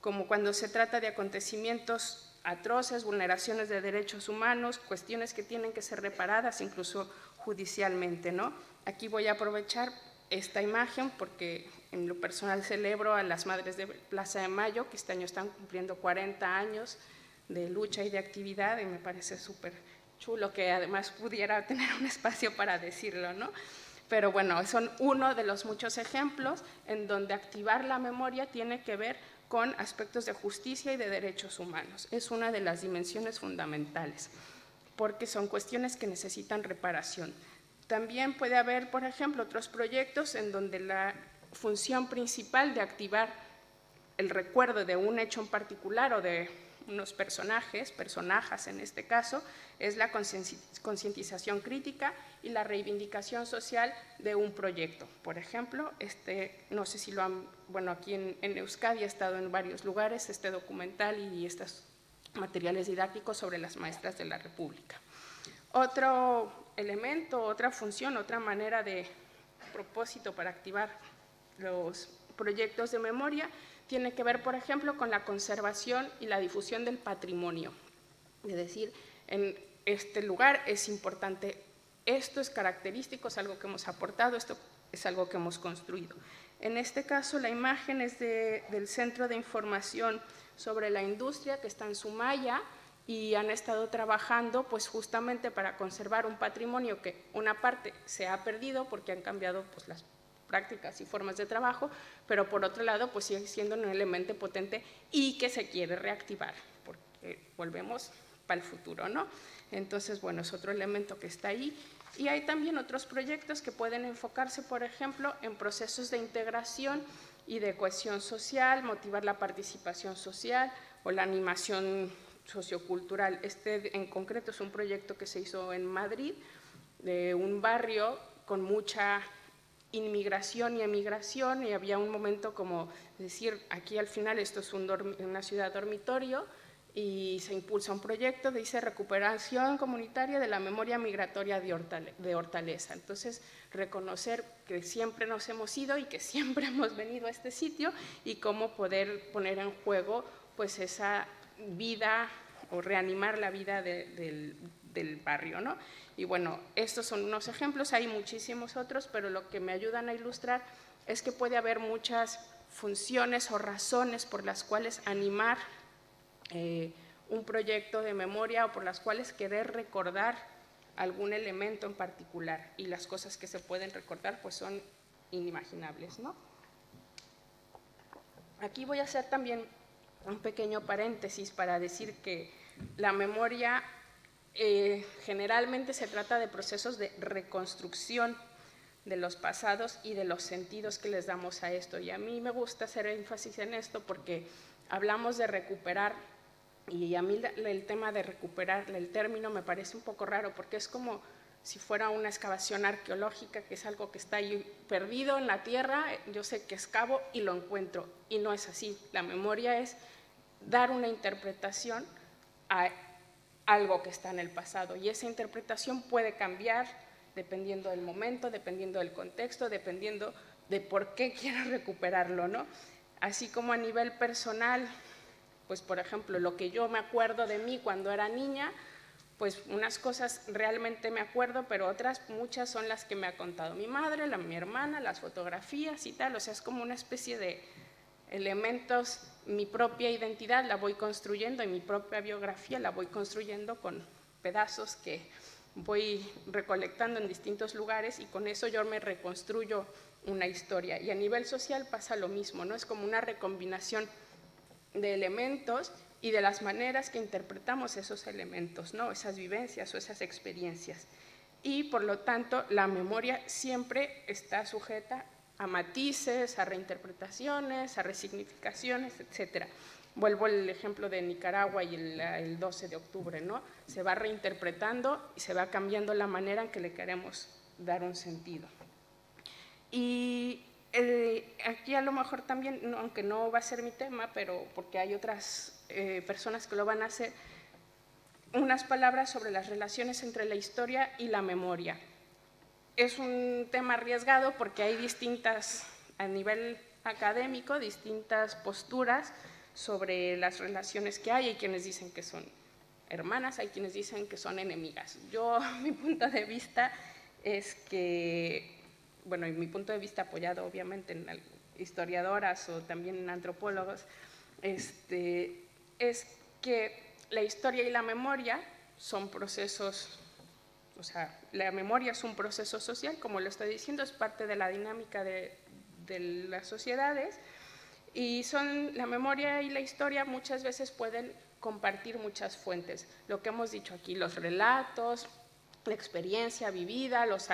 como cuando se trata de acontecimientos atroces, vulneraciones de derechos humanos, cuestiones que tienen que ser reparadas incluso judicialmente, ¿no? Aquí voy a aprovechar esta imagen porque en lo personal celebro a las Madres de Plaza de Mayo, que este año están cumpliendo 40 años de lucha y de actividad, y me parece súper chulo que además pudiera tener un espacio para decirlo, ¿no? Pero bueno, son uno de los muchos ejemplos en donde activar la memoria tiene que ver con aspectos de justicia y de derechos humanos. Es una de las dimensiones fundamentales, porque son cuestiones que necesitan reparación. También puede haber, por ejemplo, otros proyectos en donde la función principal de activar el recuerdo de un hecho en particular o de unos personajes en este caso, es la concientización crítica y la reivindicación social de un proyecto. Por ejemplo, no sé si lo han, bueno, aquí en Euskadi ha estado en varios lugares este documental y estos materiales didácticos sobre las maestras de la República. Otro elemento, otra función, otra manera de propósito para activar los proyectos de memoria tiene que ver, por ejemplo, con la conservación y la difusión del patrimonio. Es decir, en este lugar es importante, esto es característico, es algo que hemos aportado, esto es algo que hemos construido. En este caso, la imagen es del Centro de Información sobre la Industria, que está en Sumaya, y han estado trabajando pues justamente para conservar un patrimonio que una parte se ha perdido porque han cambiado pues las prácticas y formas de trabajo, pero por otro lado pues sigue siendo un elemento potente y que se quiere reactivar, porque volvemos para el futuro, ¿no? Entonces, bueno, es otro elemento que está ahí. Y hay también otros proyectos que pueden enfocarse, por ejemplo, en procesos de integración y de cohesión social, motivar la participación social o la animación sociocultural. Este en concreto es un proyecto que se hizo en Madrid, de un barrio con mucha inmigración y emigración, y había un momento como decir, aquí al final esto es una ciudad dormitorio, y se impulsa un proyecto, dice recuperación comunitaria de la memoria migratoria de Hortaleza. Entonces, reconocer que siempre nos hemos ido y que siempre hemos venido a este sitio, y cómo poder poner en juego pues esa vida o reanimar la vida del barrio, ¿no? Y bueno, estos son unos ejemplos, hay muchísimos otros, pero lo que me ayudan a ilustrar es que puede haber muchas funciones o razones por las cuales animar un proyecto de memoria o por las cuales querer recordar algún elemento en particular, y las cosas que se pueden recordar pues son inimaginables, ¿no? Aquí voy a hacer también un pequeño paréntesis para decir que la memoria generalmente se trata de procesos de reconstrucción de los pasados y de los sentidos que les damos a esto, y a mí me gusta hacer énfasis en esto porque hablamos de recuperar, y a mí el tema de recuperar, el término me parece un poco raro porque es como si fuera una excavación arqueológica, que es algo que está ahí perdido en la tierra, yo sé que excavo y lo encuentro, y no es así. La memoria es dar una interpretación a algo que está en el pasado, y esa interpretación puede cambiar dependiendo del momento, dependiendo del contexto, dependiendo de por qué quiero recuperarlo, ¿no? Así como a nivel personal, pues por ejemplo, lo que yo me acuerdo de mí cuando era niña, pues unas cosas realmente me acuerdo, pero otras muchas son las que me ha contado mi madre, mi hermana, las fotografías y tal, o sea, es como una especie elementos, mi propia identidad la voy construyendo y mi propia biografía la voy construyendo con pedazos que voy recolectando en distintos lugares y con eso yo me reconstruyo una historia. Y a nivel social pasa lo mismo, ¿no? Es como una recombinación de elementos y de las maneras que interpretamos esos elementos, ¿no? Esas vivencias o esas experiencias. Y por lo tanto, la memoria siempre está sujeta a matices, a reinterpretaciones, a resignificaciones, etc. Vuelvo al ejemplo de Nicaragua y el 12 de octubre, ¿no? Se va reinterpretando y se va cambiando la manera en que le queremos dar un sentido. Y aquí a lo mejor también, aunque no va a ser mi tema, pero porque hay otras personas que lo van a hacer, unas palabras sobre las relaciones entre la historia y la memoria. Es un tema arriesgado porque hay distintas, a nivel académico, distintas posturas sobre las relaciones que hay. Hay quienes dicen que son hermanas, hay quienes dicen que son enemigas. Yo, mi punto de vista es que, bueno, y mi punto de vista apoyado obviamente en historiadoras o también en antropólogos, es que la historia y la memoria son procesos, o sea, la memoria es un proceso social, como lo estoy diciendo, es parte de la dinámica de las sociedades, y la memoria y la historia muchas veces pueden compartir muchas fuentes. Lo que hemos dicho aquí, los relatos, la experiencia vivida, los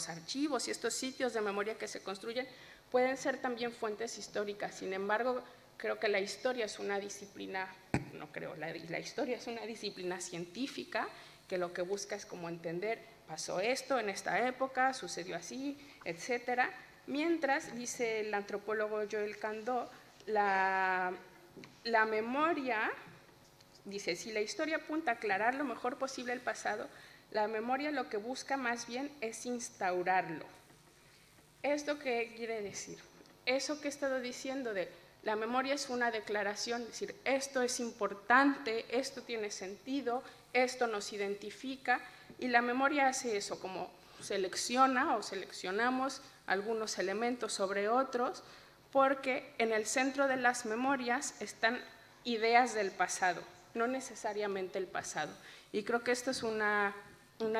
archivos y estos sitios de memoria que se construyen pueden ser también fuentes históricas. Sin embargo, creo que la historia es una disciplina, la historia es una disciplina científica que lo que busca es como entender, pasó esto en esta época, sucedió así, etc. Mientras, dice el antropólogo Joel Candó, la memoria, dice, si la historia apunta a aclarar lo mejor posible el pasado, la memoria lo que busca más bien es instaurarlo. ¿Esto qué quiere decir? Eso que he estado diciendo de la memoria es una declaración, es decir, esto es importante, esto tiene sentido, esto nos identifica, y la memoria hace eso, como selecciona o seleccionamos algunos elementos sobre otros, porque en el centro de las memorias están ideas del pasado, no necesariamente el pasado. Y creo que esto es una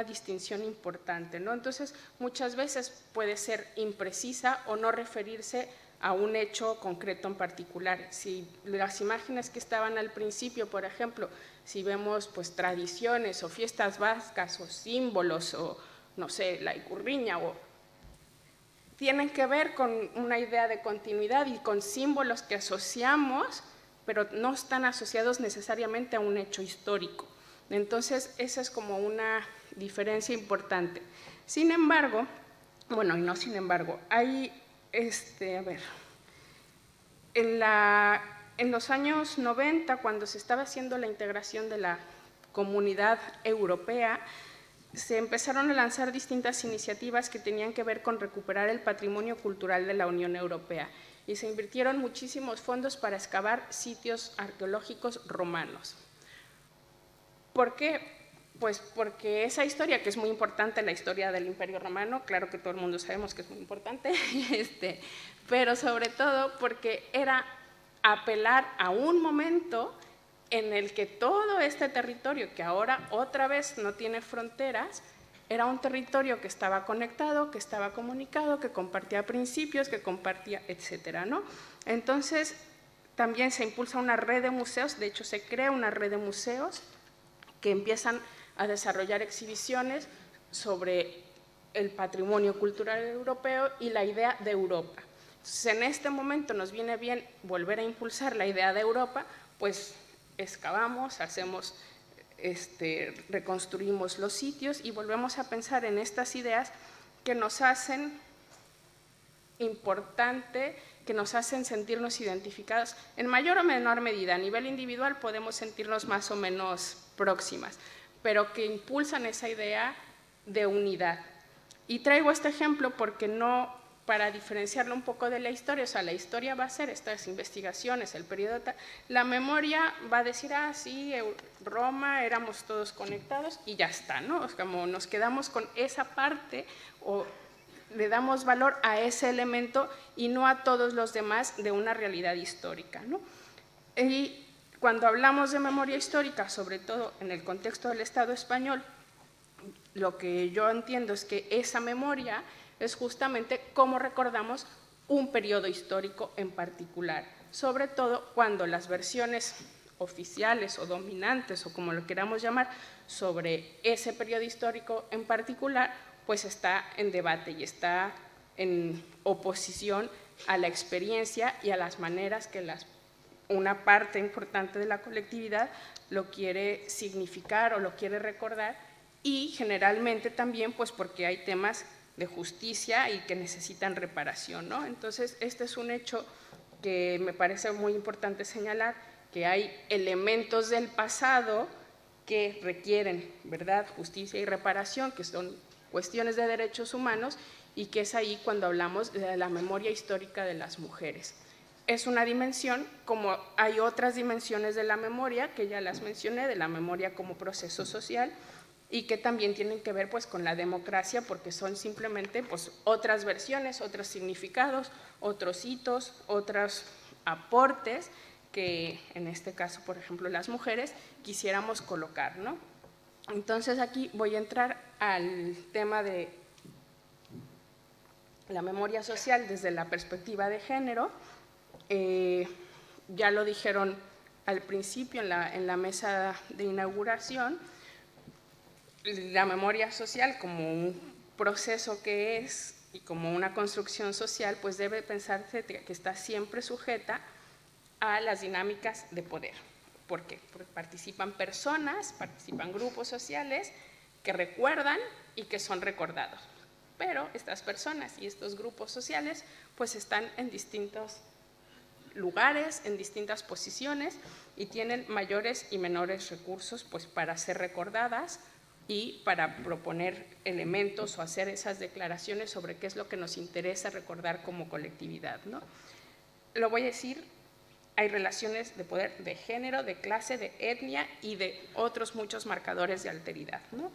distinción importante, ¿no? Entonces, muchas veces puede ser imprecisa o no referirse a un hecho concreto en particular. Si las imágenes que estaban al principio, por ejemplo, si vemos pues tradiciones o fiestas vascas o símbolos o, no sé, la ikurriña, tienen que ver con una idea de continuidad y con símbolos que asociamos, pero no están asociados necesariamente a un hecho histórico. Entonces, esa es como una diferencia importante. Sin embargo, bueno, y no sin embargo, hay, en los años 90, cuando se estaba haciendo la integración de la Comunidad Europea, se empezaron a lanzar distintas iniciativas que tenían que ver con recuperar el patrimonio cultural de la Unión Europea y se invirtieron muchísimos fondos para excavar sitios arqueológicos romanos. ¿Por qué? Pues porque esa historia, que es muy importante, la historia del Imperio Romano, claro que todo el mundo sabemos que es muy importante, pero sobre todo porque era apelar a un momento en el que todo este territorio, que ahora otra vez no tiene fronteras, era un territorio que estaba conectado, que estaba comunicado, que compartía principios, que compartía, etcétera, ¿no? Entonces, también se impulsa una red de museos, de hecho se crea una red de museos que empiezan a desarrollar exhibiciones sobre el patrimonio cultural europeo y la idea de Europa. Entonces, en este momento nos viene bien volver a impulsar la idea de Europa, pues excavamos, hacemos, reconstruimos los sitios y volvemos a pensar en estas ideas que nos hacen importante, que nos hacen sentirnos identificados en mayor o menor medida. A nivel individual podemos sentirnos más o menos próximas, pero que impulsan esa idea de unidad. Y traigo este ejemplo porque no, para diferenciarlo un poco de la historia, o sea, la historia va a ser estas investigaciones, el periodo, la memoria va a decir, ah, sí, Roma, éramos todos conectados y ya está, ¿no? Es como nos quedamos con esa parte le damos valor a ese elemento y no a todos los demás de una realidad histórica, ¿no? Y cuando hablamos de memoria histórica, sobre todo en el contexto del Estado español, lo que yo entiendo es que esa memoria es justamente cómo recordamos un periodo histórico en particular, sobre todo cuando las versiones oficiales o dominantes, o como lo queramos llamar, sobre ese periodo histórico en particular, pues está en debate y está en oposición a la experiencia y a las maneras que una parte importante de la colectividad lo quiere significar o lo quiere recordar, y generalmente también pues porque hay temas de justicia y que necesitan reparación, ¿no? Entonces, este es un hecho que me parece muy importante señalar, que hay elementos del pasado que requieren, ¿verdad?, justicia y reparación, que son cuestiones de derechos humanos, y que es ahí cuando hablamos de la memoria histórica de las mujeres. Es una dimensión, como hay otras dimensiones de la memoria, que ya las mencioné, de la memoria como proceso social, y que también tienen que ver pues con la democracia, porque son simplemente pues otras versiones, otros significados, otros hitos, otros aportes que en este caso, por ejemplo, las mujeres quisiéramos colocar, ¿no? Entonces aquí voy a entrar al tema de la memoria social desde la perspectiva de género. Ya lo dijeron al principio en la mesa de inauguración, la memoria social como un proceso que es y como una construcción social, pues debe pensarse que está siempre sujeta a las dinámicas de poder. ¿Por qué? Porque participan personas, participan grupos sociales que recuerdan y que son recordados. Pero estas personas y estos grupos sociales pues están en distintos lugares, en distintas posiciones, y tienen mayores y menores recursos pues para ser recordadas y para proponer elementos o hacer esas declaraciones sobre qué es lo que nos interesa recordar como colectividad, ¿no? Lo voy a decir, hay relaciones de poder de género, de clase, de etnia y de otros muchos marcadores de alteridad, ¿no?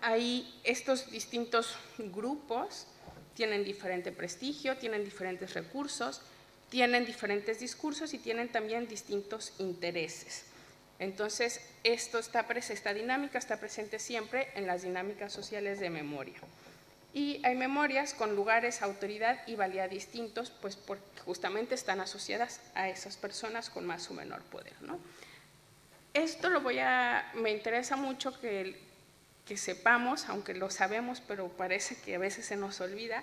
Hay estos distintos grupos, tienen diferente prestigio, tienen diferentes recursos, tienen diferentes discursos y tienen también distintos intereses. Entonces, esta dinámica está presente siempre en las dinámicas sociales de memoria. Y hay memorias con lugares, autoridad y valía distintos, pues porque justamente están asociadas a esas personas con más o menor poder, ¿no? Esto me interesa mucho que sepamos, aunque lo sabemos, pero parece que a veces se nos olvida.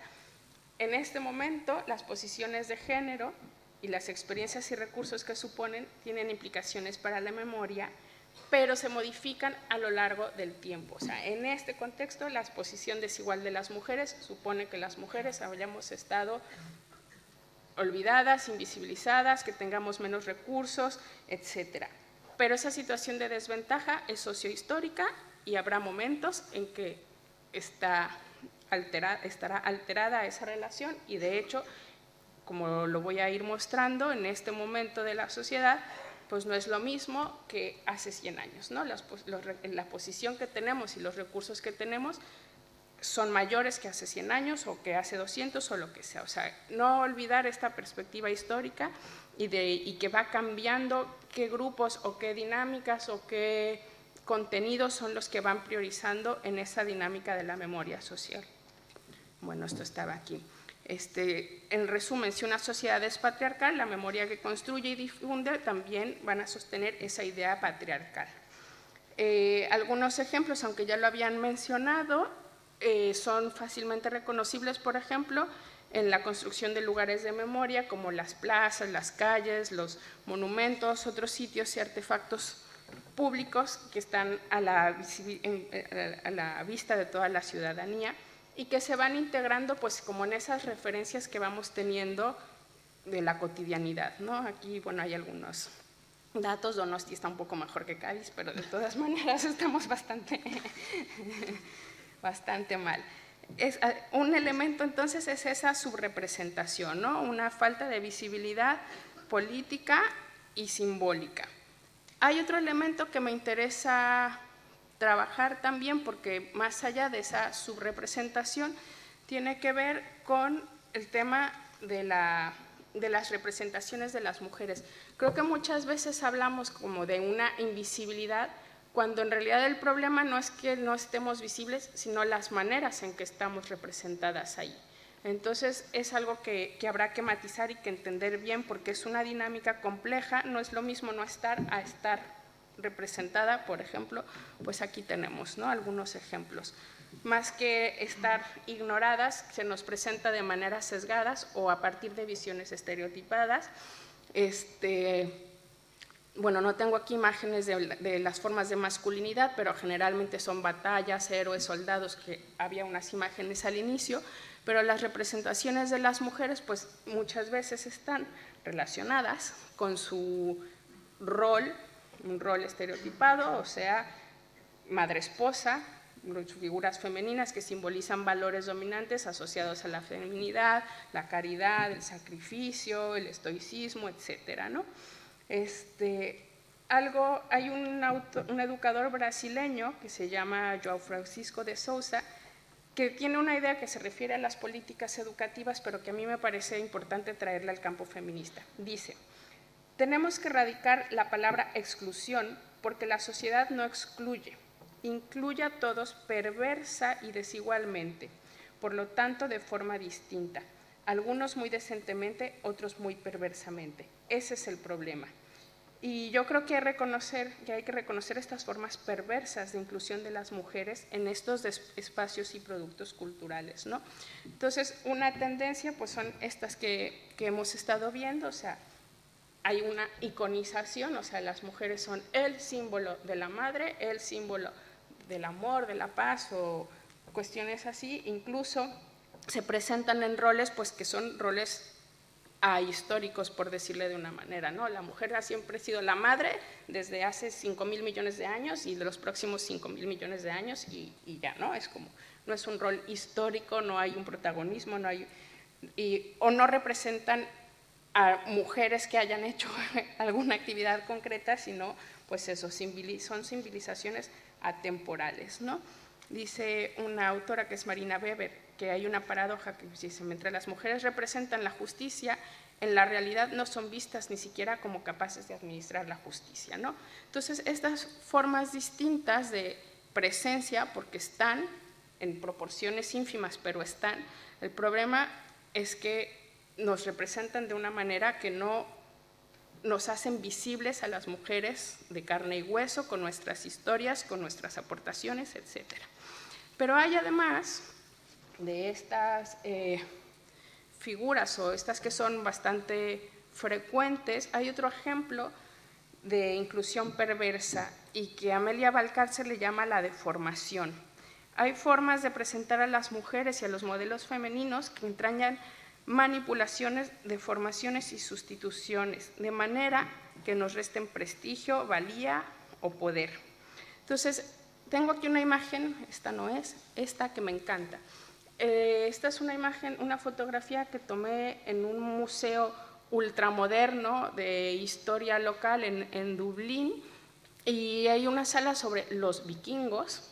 En este momento, las posiciones de género y las experiencias y recursos que suponen tienen implicaciones para la memoria, pero se modifican a lo largo del tiempo. O sea, en este contexto, la posición desigual de las mujeres supone que las mujeres hayamos estado olvidadas, invisibilizadas, que tengamos menos recursos, etc. Pero esa situación de desventaja es sociohistórica y habrá momentos en que estará alterada esa relación, y de hecho, como lo voy a ir mostrando, en este momento de la sociedad, pues no es lo mismo que hace 100 años, ¿no? La posición que tenemos y los recursos que tenemos son mayores que hace 100 años o que hace 200 o lo que sea. O sea, no olvidar esta perspectiva histórica y que va cambiando qué grupos o qué dinámicas o qué contenidos son los que van priorizando en esa dinámica de la memoria social. Bueno, esto estaba aquí. En resumen, si una sociedad es patriarcal, la memoria que construye y difunde también van a sostener esa idea patriarcal. Algunos ejemplos, aunque ya lo habían mencionado, son fácilmente reconocibles, por ejemplo, en la construcción de lugares de memoria como las plazas, las calles, los monumentos, otros sitios y artefactos públicos que están a la vista de toda la ciudadanía y que se van integrando pues como en esas referencias que vamos teniendo de la cotidianidad, ¿no? Aquí, bueno, hay algunos datos. Donosti está un poco mejor que Cádiz, pero de todas maneras estamos bastante mal. Un elemento entonces es esa subrepresentación, ¿no? Una falta de visibilidad política y simbólica. Hay otro elemento que me interesa trabajar también, porque más allá de esa subrepresentación, tiene que ver con el tema de las representaciones de las mujeres. Creo que muchas veces hablamos como de una invisibilidad, cuando en realidad el problema no es que no estemos visibles, sino las maneras en que estamos representadas ahí. Entonces es algo que habrá que matizar y que entender bien, porque es una dinámica compleja, no es lo mismo no estar a estar representada. Por ejemplo, pues aquí tenemos, ¿no?, algunos ejemplos. Más que estar ignoradas, se nos presenta de maneras sesgadas o a partir de visiones estereotipadas. Bueno, no tengo aquí imágenes de las formas de masculinidad, pero generalmente son batallas, héroes, soldados, que había unas imágenes al inicio, pero las representaciones de las mujeres pues muchas veces están relacionadas con su rol, un rol estereotipado, o sea, madre esposa, figuras femeninas que simbolizan valores dominantes asociados a la feminidad, la caridad, el sacrificio, el estoicismo, etcétera, ¿no? Hay un educador brasileño que se llama João Francisco de Souza, que tiene una idea que se refiere a las políticas educativas, pero que a mí me parece importante traerla al campo feminista. Dice: tenemos que erradicar la palabra exclusión, porque la sociedad no excluye, incluye a todos perversa y desigualmente, por lo tanto de forma distinta, algunos muy decentemente, otros muy perversamente. Ese es el problema. Y yo creo que hay que reconocer estas formas perversas de inclusión de las mujeres en estos espacios y productos culturales, ¿no? Entonces, una tendencia pues son estas que hemos estado viendo, o sea, hay una iconización, o sea, las mujeres son el símbolo de la madre, el símbolo del amor, de la paz o cuestiones así. Incluso se presentan en roles pues que son roles ahistóricos, por decirle de una manera, ¿no? La mujer ha siempre sido la madre desde hace 5.000 millones de años y de los próximos 5.000 millones de años y ya, ¿no? Es como, no es un rol histórico, no hay un protagonismo, o no representan a mujeres que hayan hecho alguna actividad concreta, sino pues eso, son civilizaciones atemporales, ¿no? Dice una autora que es Marina Weber que hay una paradoja que dice: mientras las mujeres representan la justicia, en la realidad no son vistas ni siquiera como capaces de administrar la justicia, ¿no? Entonces, estas formas distintas de presencia, porque están en proporciones ínfimas, pero están, el problema es que nos representan de una manera que no nos hacen visibles a las mujeres de carne y hueso, con nuestras historias, con nuestras aportaciones, etc. Pero hay además de estas figuras, o estas que son bastante frecuentes, hay otro ejemplo de inclusión perversa y que Amelia Valcárcel le llama la deformación. Hay formas de presentar a las mujeres y a los modelos femeninos que entrañan manipulaciones, deformaciones y sustituciones, de manera que nos resten prestigio, valía o poder. Entonces, tengo aquí una imagen, esta no es, esta que me encanta. Esta es una imagen, una fotografía que tomé en un museo ultramoderno de historia local en Dublín, y hay una sala sobre los vikingos.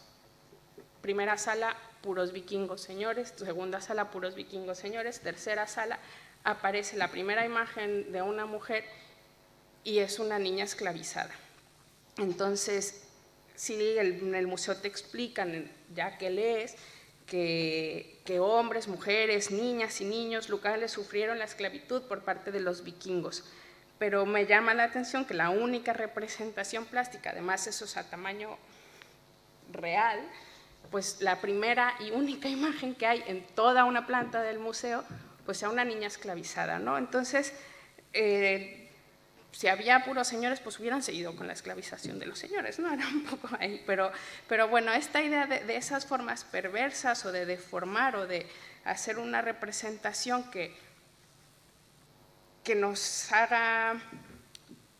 Primera sala, puros vikingos señores; segunda sala, puros vikingos señores; tercera sala, aparece la primera imagen de una mujer y es una niña esclavizada. Entonces, sí, en el museo te explican, ya que lees, que hombres, mujeres, niñas y niños locales sufrieron la esclavitud por parte de los vikingos. Pero me llama la atención que la única representación plástica, además eso es a tamaño real, pues la primera y única imagen que hay en toda una planta del museo, pues sea una niña esclavizada, ¿no? Entonces, si había puros señores, pues hubieran seguido con la esclavización de los señores, ¿no? Era un poco ahí, pero bueno, esta idea de esas formas perversas o de deformar o de hacer una representación que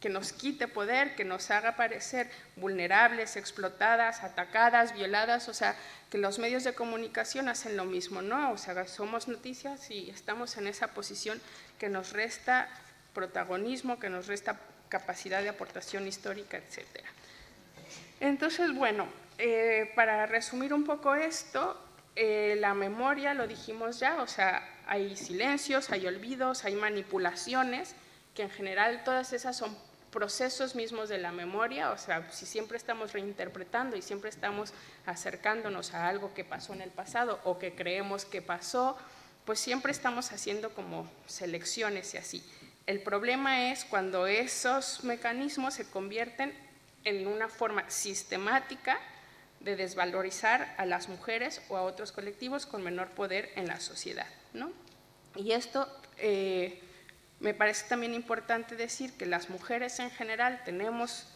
nos quite poder, que nos haga parecer vulnerables, explotadas, atacadas, violadas, o sea, que los medios de comunicación hacen lo mismo, ¿no? O sea, somos noticias y estamos en esa posición que nos resta protagonismo, que nos resta capacidad de aportación histórica, etc. Entonces, bueno, para resumir un poco esto, la memoria, lo dijimos ya, o sea, hay silencios, hay olvidos, hay manipulaciones, que en general todas esas son procesos mismos de la memoria, o sea, si siempre estamos reinterpretando y siempre estamos acercándonos a algo que pasó en el pasado o que creemos que pasó, pues siempre estamos haciendo como selecciones y así. El problema es cuando esos mecanismos se convierten en una forma sistemática de desvalorizar a las mujeres o a otros colectivos con menor poder en la sociedad, ¿no? Y esto me parece también importante decir que las mujeres en general tenemos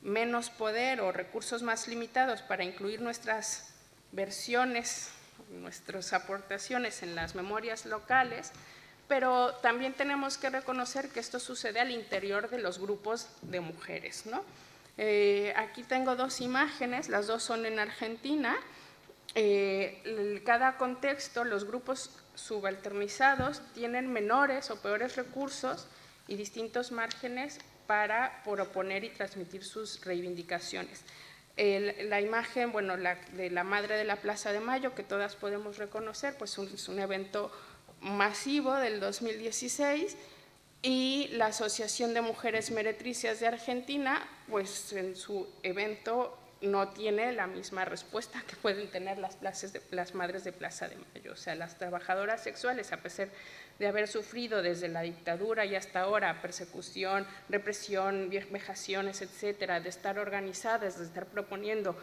menos poder o recursos más limitados para incluir nuestras versiones, nuestras aportaciones en las memorias locales, pero también tenemos que reconocer que esto sucede al interior de los grupos de mujeres, ¿no? Aquí tengo dos imágenes, las dos son en Argentina. Cada contexto, los grupos subalternizados tienen menores o peores recursos y distintos márgenes para proponer y transmitir sus reivindicaciones. La imagen, bueno, de la Madre de la Plaza de Mayo, que todas podemos reconocer, pues es un evento masivo del 2016, y la Asociación de Mujeres Meretricias de Argentina, pues en su evento no tiene la misma respuesta que pueden tener las madres de Plaza de Mayo. O sea, las trabajadoras sexuales, a pesar de haber sufrido desde la dictadura y hasta ahora persecución, represión, vejaciones, etcétera, de estar organizadas, de estar proponiendo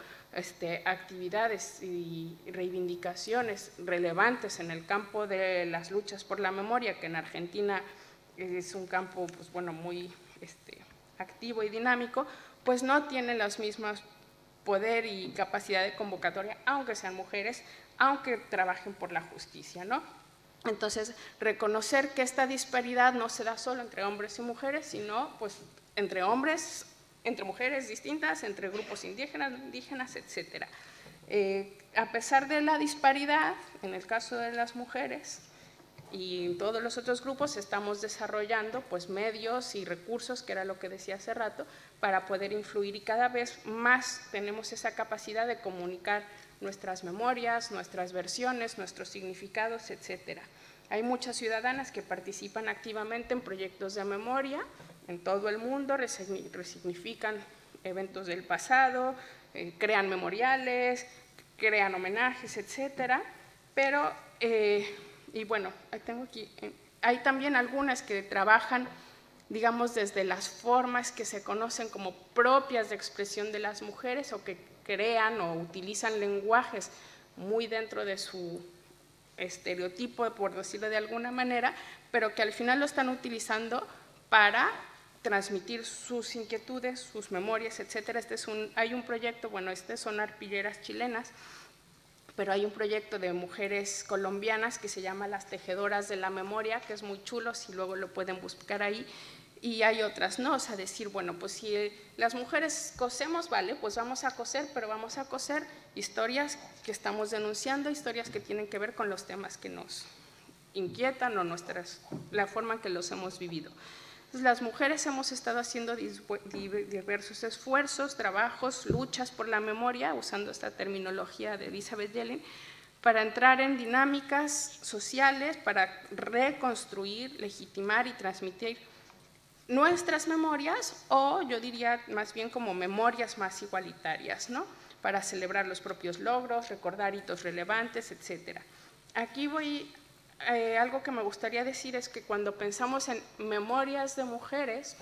actividades y reivindicaciones relevantes en el campo de las luchas por la memoria, que en Argentina es un campo, pues bueno, muy activo y dinámico, pues no tienen los mismos poder y capacidad de convocatoria, aunque sean mujeres, aunque trabajen por la justicia, ¿no? Entonces, reconocer que esta disparidad no se da solo entre hombres y mujeres, sino pues entre hombres, entre mujeres distintas, entre grupos indígenas, etcétera. A pesar de la disparidad, en el caso de las mujeres y en todos los otros grupos, estamos desarrollando pues medios y recursos, que era lo que decía hace rato, para poder influir, y cada vez más tenemos esa capacidad de comunicar nuestras memorias, nuestras versiones, nuestros significados, etcétera. Hay muchas ciudadanas que participan activamente en proyectos de memoria en todo el mundo, resignifican eventos del pasado, crean memoriales, crean homenajes, etcétera. Pero, y bueno, tengo aquí, hay también algunas que trabajan, digamos, desde las formas que se conocen como propias de expresión de las mujeres, o que crean o utilizan lenguajes muy dentro de su estereotipo, por decirlo de alguna manera, pero que al final lo están utilizando para transmitir sus inquietudes, sus memorias, etcétera. Hay un proyecto, bueno, son arpilleras chilenas, pero hay un proyecto de mujeres colombianas que se llama Las Tejedoras de la Memoria, que es muy chulo, si luego lo pueden buscar ahí. Y hay otras, ¿no? O sea, decir, bueno, pues si las mujeres cosemos, vale, pues vamos a coser, pero vamos a coser historias que estamos denunciando, historias que tienen que ver con los temas que nos inquietan o la forma en que los hemos vivido. Entonces, las mujeres hemos estado haciendo diversos esfuerzos, trabajos, luchas por la memoria, usando esta terminología de Elizabeth Yellin, para entrar en dinámicas sociales, para reconstruir, legitimar y transmitir nuestras memorias, o yo diría más bien como memorias más igualitarias, ¿no? Para celebrar los propios logros, recordar hitos relevantes, etc. Aquí algo que me gustaría decir es que cuando pensamos en memorias de mujeres,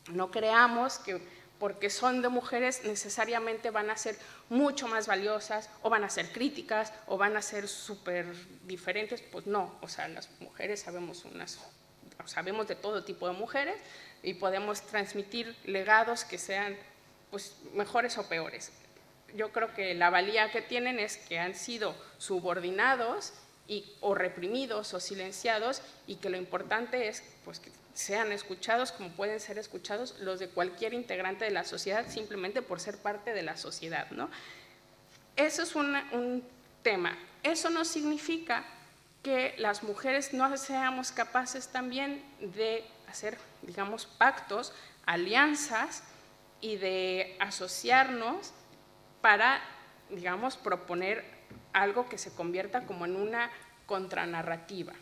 no creamos que porque son de mujeres necesariamente van a ser mucho más valiosas, o van a ser críticas, o van a ser súper diferentes. Pues no, o sea, las mujeres sabemos de todo tipo de mujeres y podemos transmitir legados que sean pues mejores o peores. Yo creo que la valía que tienen es que han sido subordinados o reprimidos o silenciados, y que lo importante es pues que sean escuchados como pueden ser escuchados los de cualquier integrante de la sociedad, simplemente por ser parte de la sociedad, ¿no? Eso es un tema. Eso no significa que las mujeres no seamos capaces también de hacer, digamos, pactos, alianzas, y de asociarnos para digamos, proponer algo que se convierta como en una contranarrativa.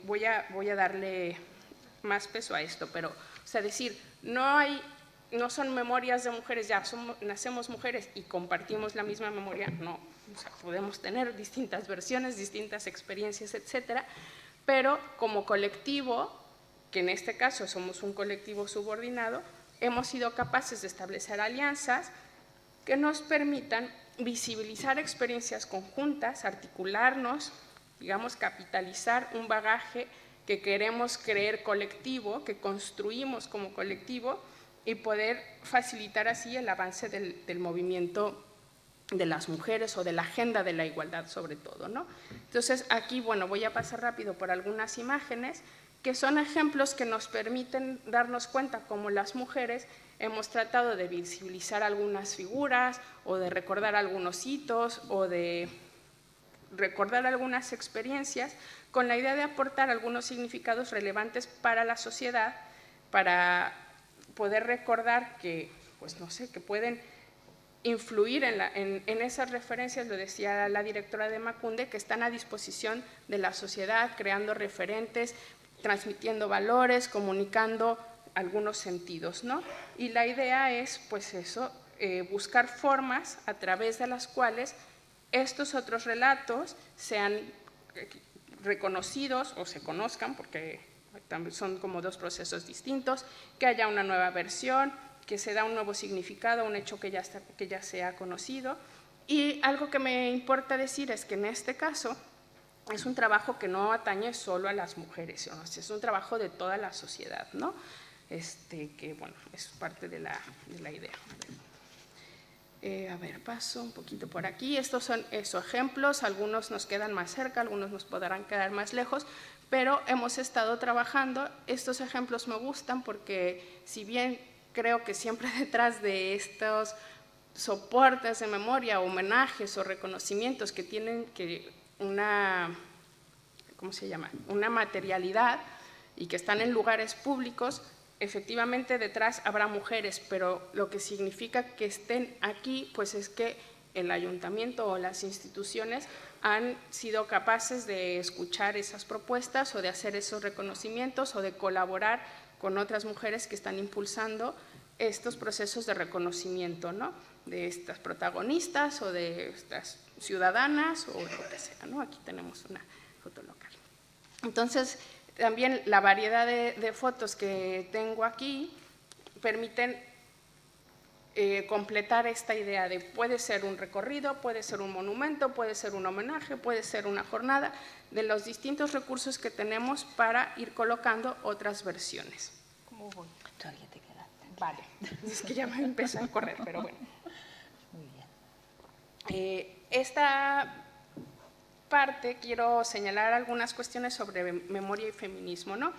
Voy a darle más peso a esto, pero, o sea, decir, no son memorias de mujeres, ya nacemos mujeres y compartimos la misma memoria, no, o sea, podemos tener distintas versiones, distintas experiencias, etcétera, pero como colectivo, que en este caso somos un colectivo subordinado, hemos sido capaces de establecer alianzas que nos permitan visibilizar experiencias conjuntas, articularnos, digamos, capitalizar un bagaje que queremos creer colectivo, que construimos como colectivo, y poder facilitar así el avance del movimiento de las mujeres o de la agenda de la igualdad sobre todo, ¿no? Entonces aquí, bueno, voy a pasar rápido por algunas imágenes que son ejemplos que nos permiten darnos cuenta cómo las mujeres hemos tratado de visibilizar algunas figuras o de recordar algunos hitos o de recordar algunas experiencias con la idea de aportar algunos significados relevantes para la sociedad, para poder recordar que, pues no sé, que pueden influir en esas referencias, lo decía la directora de Emakunde, que están a disposición de la sociedad, creando referentes, transmitiendo valores, comunicando algunos sentidos, ¿no? Y la idea es, pues eso, buscar formas a través de las cuales estos otros relatos sean reconocidos o se conozcan, porque son como dos procesos distintos, que haya una nueva versión, que se da un nuevo significado, un hecho que ya se ha conocido. Y algo que me importa decir es que en este caso es un trabajo que no atañe solo a las mujeres, ¿no? Es un trabajo de toda la sociedad, ¿no? Que bueno, es parte de la idea. A ver, paso un poquito por aquí. Estos son esos ejemplos, algunos nos quedan más cerca, algunos nos podrán quedar más lejos, pero hemos estado trabajando. Estos ejemplos me gustan porque, si bien creo que siempre detrás de estos soportes de memoria, homenajes o reconocimientos que tienen una, ¿cómo se llama?, una materialidad y que están en lugares públicos, efectivamente detrás habrá mujeres, pero lo que significa que estén aquí, pues es que el ayuntamiento o las instituciones han sido capaces de escuchar esas propuestas o de hacer esos reconocimientos o de colaborar con otras mujeres que están impulsando estos procesos de reconocimiento, ¿no?, de estas protagonistas o de estas ciudadanas o lo que sea, ¿no? Aquí tenemos una foto local. Entonces, también la variedad de fotos que tengo aquí permiten completar esta idea de puede ser un recorrido, puede ser un monumento, puede ser un homenaje, puede ser una jornada, de los distintos recursos que tenemos para ir colocando otras versiones. ¿Cómo voy? Todavía te quedaste. Vale, es que ya me empezó a correr, pero bueno. Muy bien. Esta parte quiero señalar algunas cuestiones sobre memoria y feminismo, ¿no?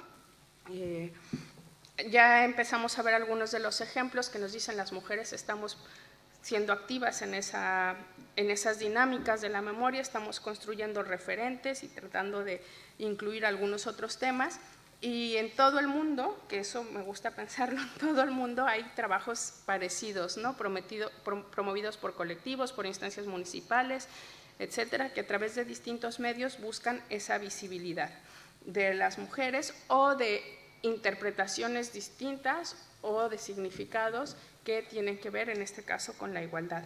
Ya empezamos a ver algunos de los ejemplos que nos dicen las mujeres estamos siendo activas en esas dinámicas de la memoria, estamos construyendo referentes y tratando de incluir algunos otros temas. Y en todo el mundo, que eso me gusta pensarlo, en todo el mundo hay trabajos parecidos, ¿no?, promovidos por colectivos, por instancias municipales, etcétera, que a través de distintos medios buscan esa visibilidad de las mujeres o de interpretaciones distintas o de significados que tienen que ver, en este caso, con la igualdad.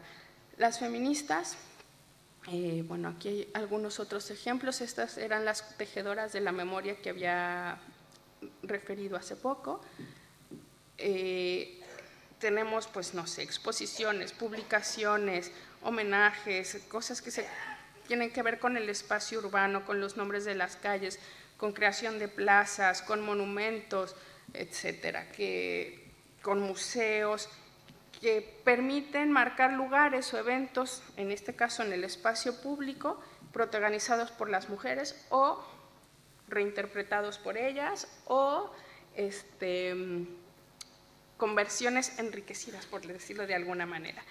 Las feministas, bueno, aquí hay algunos otros ejemplos. Estas eran las tejedoras de la memoria que había referido hace poco. Tenemos, pues, no sé, exposiciones, publicaciones, homenajes, cosas que se tienen que ver con el espacio urbano, con los nombres de las calles, con creación de plazas, con monumentos, etcétera, con museos, que permiten marcar lugares o eventos, en este caso en el espacio público, protagonizados por las mujeres o reinterpretados por ellas o con versiones enriquecidas, por decirlo de alguna manera.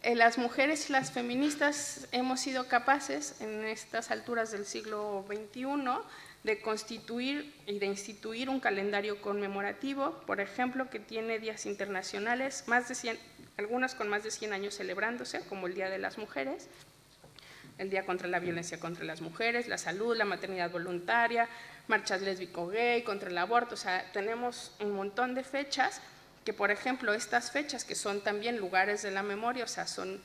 las mujeres y las feministas hemos sido capaces en estas alturas del siglo XXI de constituir y de instituir un calendario conmemorativo, por ejemplo, que tiene días internacionales, algunas con más de 100 años celebrándose, como el Día de las Mujeres, el Día contra la Violencia contra las Mujeres, la salud, la maternidad voluntaria, marchas lésbico-gay, contra el aborto. O sea, tenemos un montón de fechas que, por ejemplo, estas fechas que son también lugares de la memoria, o sea, son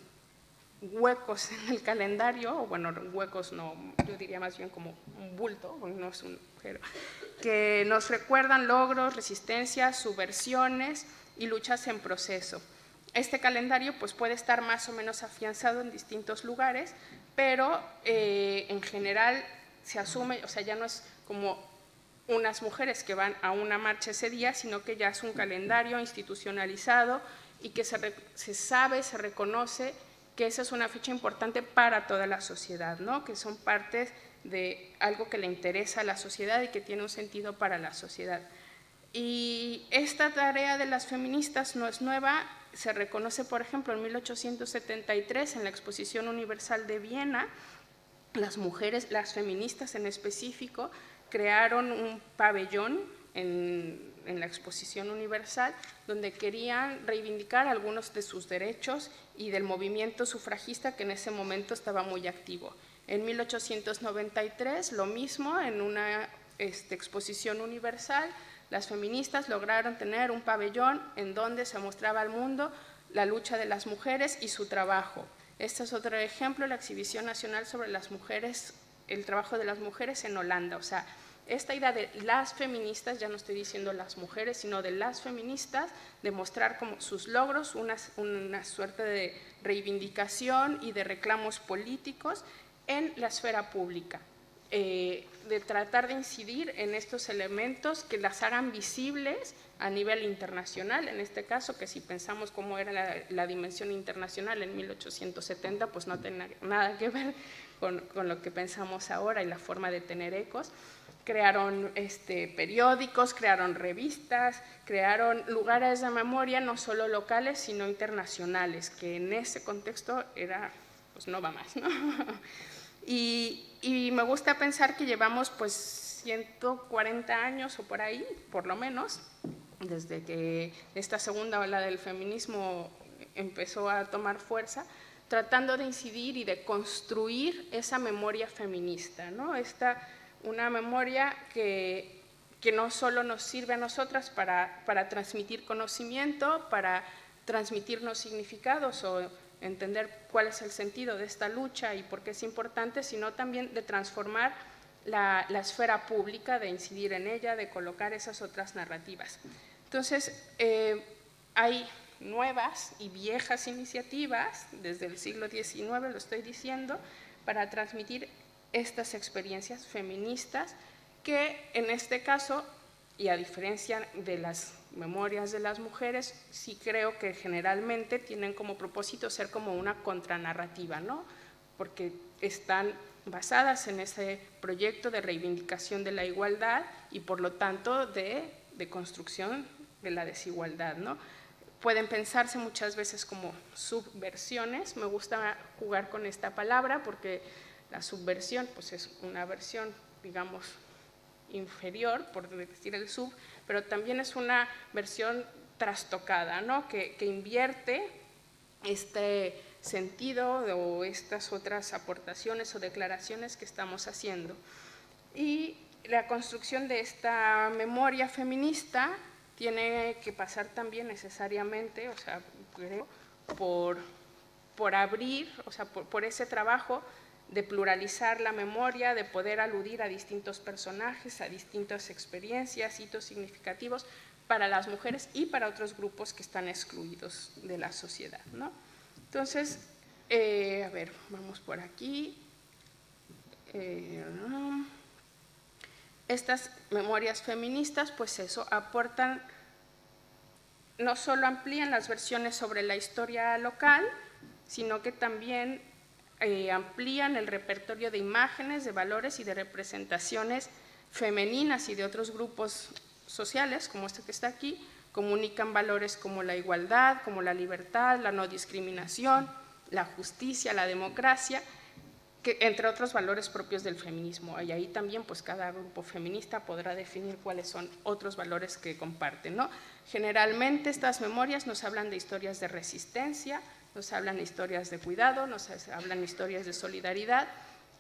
huecos en el calendario, o bueno, huecos no, yo diría más bien como un bulto, no es un agujero, que nos recuerdan logros, resistencias, subversiones y luchas en proceso. Este calendario pues puede estar más o menos afianzado en distintos lugares, pero en general se asume, o sea, ya no es como unas mujeres que van a una marcha ese día, sino que ya es un calendario institucionalizado y que se sabe, se reconoce que esa es una fecha importante para toda la sociedad, ¿no? Que son partes de algo que le interesa a la sociedad y que tiene un sentido para la sociedad. Y esta tarea de las feministas no es nueva, se reconoce, por ejemplo, en 1873 en la Exposición Universal de Viena. Las mujeres, las feministas en específico, crearon un pabellón en la Exposición Universal donde querían reivindicar algunos de sus derechos y del movimiento sufragista que en ese momento estaba muy activo. En 1893, lo mismo, en una Exposición Universal, las feministas lograron tener un pabellón en donde se mostraba al mundo la lucha de las mujeres y su trabajo. Este es otro ejemplo, la Exhibición Nacional sobre las Mujeres, el trabajo de las mujeres en Holanda. O sea, esta idea de las feministas, ya no estoy diciendo las mujeres, sino de las feministas, de mostrar como sus logros, una suerte de reivindicación y de reclamos políticos en la esfera pública, de tratar de incidir en estos elementos que las hagan visibles a nivel internacional, en este caso, que si pensamos cómo era la dimensión internacional en 1870, pues no tiene nada que ver con lo que pensamos ahora y la forma de tener ecos. Crearon periódicos, crearon revistas, crearon lugares de memoria no solo locales, sino internacionales, que en ese contexto era, pues no va más, ¿no? Y me gusta pensar que llevamos pues 140 años o por ahí, por lo menos, desde que esta segunda ola del feminismo empezó a tomar fuerza, tratando de incidir y de construir esa memoria feminista, ¿no? Una memoria que no solo nos sirve a nosotras para transmitir conocimiento, para transmitirnos significados o entender cuál es el sentido de esta lucha y por qué es importante, sino también de transformar la esfera pública, de incidir en ella, de colocar esas otras narrativas. Entonces, hay nuevas y viejas iniciativas, desde el siglo XIX lo estoy diciendo, para transmitir estas experiencias feministas que en este caso, y a diferencia de las memorias de las mujeres, sí creo que generalmente tienen como propósito ser como una contranarrativa, ¿no? Porque están basadas en ese proyecto de reivindicación de la igualdad y por lo tanto de construcción de la desigualdad, ¿no? Pueden pensarse muchas veces como subversiones. Me gusta jugar con esta palabra porque la subversión pues es una versión, digamos, inferior, por decir el sub, pero también es una versión trastocada, ¿no? Que invierte este sentido o estas otras aportaciones o declaraciones que estamos haciendo. Y la construcción de esta memoria feminista tiene que pasar también necesariamente, o sea, creo, por abrir, o sea, por ese trabajo de pluralizar la memoria, de poder aludir a distintos personajes, a distintas experiencias, hitos significativos para las mujeres y para otros grupos que están excluidos de la sociedad, ¿no? Entonces, a ver, vamos por aquí. Estas memorias feministas, pues eso, aportan, no solo amplían las versiones sobre la historia local, sino que también amplían el repertorio de imágenes, de valores y de representaciones femeninas y de otros grupos sociales, como este que está aquí, comunican valores como la igualdad, como la libertad, la no discriminación, la justicia, la democracia, que, entre otros valores propios del feminismo. Y ahí también pues cada grupo feminista podrá definir cuáles son otros valores que comparten, ¿no? Generalmente estas memorias nos hablan de historias de resistencia, nos hablan de historias de cuidado, nos hablan de historias de solidaridad,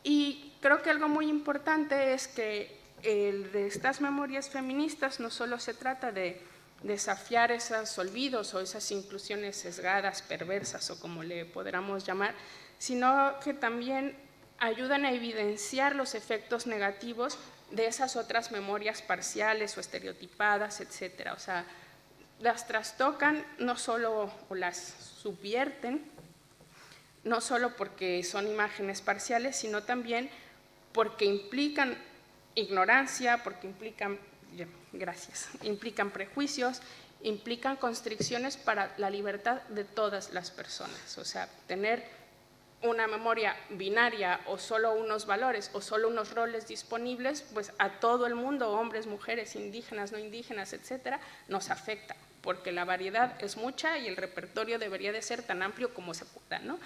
y creo que algo muy importante es que de estas memorias feministas no solo se trata de desafiar esos olvidos o esas inclusiones sesgadas, perversas o como le podamos llamar, sino que también ayudan a evidenciar los efectos negativos de esas otras memorias parciales o estereotipadas, etcétera. O sea, las trastocan no solo o las subvierten, no solo porque son imágenes parciales, sino también porque implican ignorancia, porque implican prejuicios, implican constricciones para la libertad de todas las personas. O sea, tener una memoria binaria o solo unos valores o solo unos roles disponibles, pues a todo el mundo, hombres, mujeres, indígenas, no indígenas, etcétera, nos afecta, porque la variedad es mucha y el repertorio debería de ser tan amplio como se pueda, ¿no?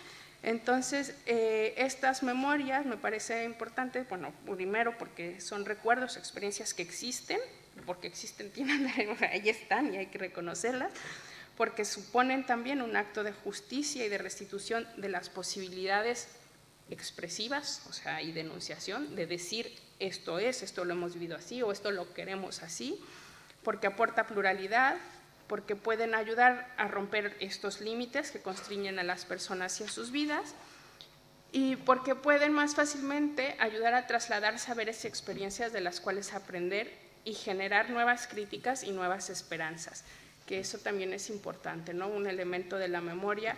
Entonces, estas memorias me parece importante, bueno, primero porque son recuerdos, experiencias que existen, porque existen, ahí están y hay que reconocerlas, porque suponen también un acto de justicia y de restitución de las posibilidades expresivas, o sea, y denunciación, de decir esto es, esto lo hemos vivido así o esto lo queremos así, porque aporta pluralidad, porque pueden ayudar a romper estos límites que constriñen a las personas y a sus vidas, y porque pueden más fácilmente ayudar a trasladar saberes y experiencias de las cuales aprender y generar nuevas críticas y nuevas esperanzas, que eso también es importante, ¿no? Un elemento de la memoria,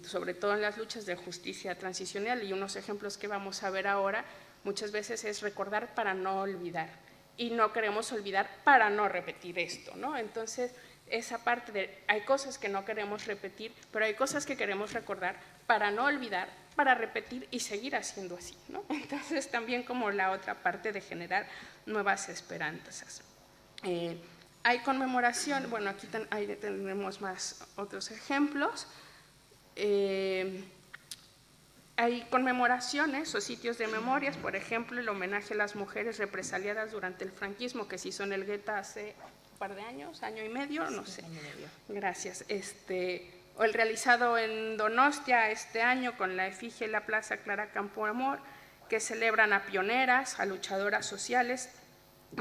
sobre todo en las luchas de justicia transicional, y unos ejemplos que vamos a ver ahora, muchas veces es recordar para no olvidar, y no queremos olvidar para no repetir esto, ¿no? Entonces, esa parte de, hay cosas que no queremos repetir, pero hay cosas que queremos recordar para no olvidar, para repetir y seguir haciendo así, ¿no? Entonces, también como la otra parte de generar nuevas esperanzas. Hay conmemoración, bueno, aquí ahí tenemos más otros ejemplos. Hay conmemoraciones o sitios de memorias, por ejemplo, el homenaje a las mujeres represaliadas durante el franquismo que se hizo en Elgueta hace un par de años, año y medio, no sé. Año y medio. Gracias. O el realizado en Donostia este año con la efigie en la Plaza Clara Campoamor, que celebran a pioneras, a luchadoras sociales,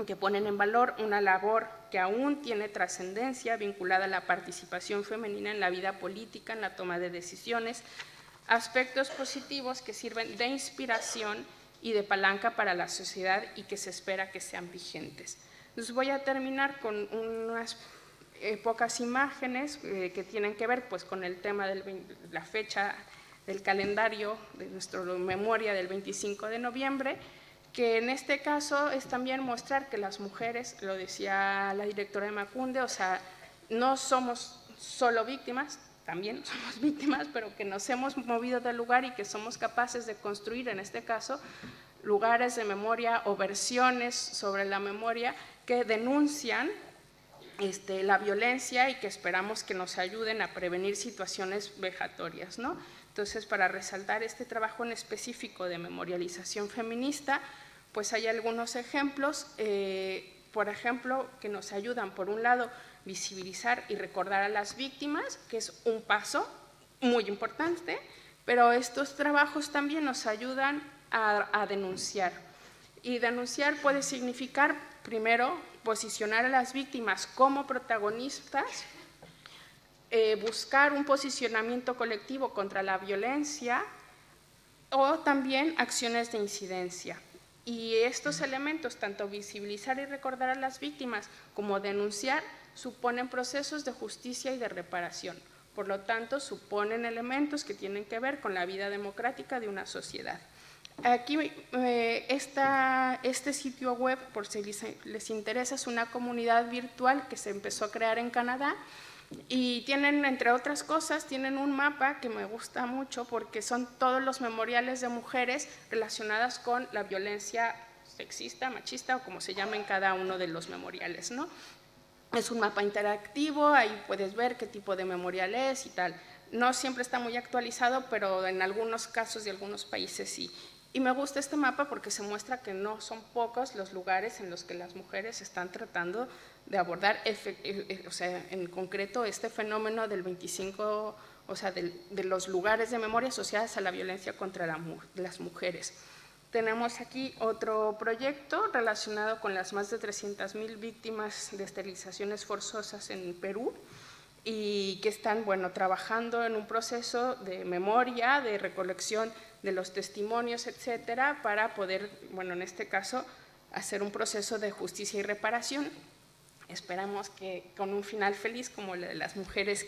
que ponen en valor una labor que aún tiene trascendencia vinculada a la participación femenina en la vida política, en la toma de decisiones, aspectos positivos que sirven de inspiración y de palanca para la sociedad y que se espera que sean vigentes. Entonces voy a terminar con unas pocas imágenes que tienen que ver pues, con el tema de la fecha del calendario de nuestra memoria del 25 de noviembre, que en este caso es también mostrar que las mujeres, lo decía la directora de Emakunde, o sea, no somos solo víctimas, también somos víctimas, pero que nos hemos movido del lugar y que somos capaces de construir, en este caso, lugares de memoria o versiones sobre la memoria que denuncian la violencia y que esperamos que nos ayuden a prevenir situaciones vejatorias, ¿no? Entonces, para resaltar este trabajo en específico de memorialización feminista, pues hay algunos ejemplos, por ejemplo, que nos ayudan, por un lado, visibilizar y recordar a las víctimas, que es un paso muy importante, pero estos trabajos también nos ayudan a denunciar. Y denunciar puede significar, primero, posicionar a las víctimas como protagonistas, buscar un posicionamiento colectivo contra la violencia o también acciones de incidencia. Y estos elementos, tanto visibilizar y recordar a las víctimas como denunciar, suponen procesos de justicia y de reparación. Por lo tanto, suponen elementos que tienen que ver con la vida democrática de una sociedad. Aquí este sitio web, por si les interesa, es una comunidad virtual que se empezó a crear en Canadá y tienen, entre otras cosas, tienen un mapa que me gusta mucho porque son todos los memoriales de mujeres relacionadas con la violencia sexista, machista o como se llama en cada uno de los memoriales, ¿no? Es un mapa interactivo, ahí puedes ver qué tipo de memorial es y tal. No siempre está muy actualizado, pero en algunos casos de algunos países sí. Y me gusta este mapa porque se muestra que no son pocos los lugares en los que las mujeres están tratando de abordar, o sea, en concreto este fenómeno del 25, o sea, de los lugares de memoria asociadas a la violencia contra las mujeres. Tenemos aquí otro proyecto relacionado con las más de 300.000 víctimas de esterilizaciones forzosas en Perú, y que están, bueno, trabajando en un proceso de memoria, de recolección de los testimonios, etcétera, para poder, bueno, en este caso, hacer un proceso de justicia y reparación. Esperamos que con un final feliz, como el de las mujeres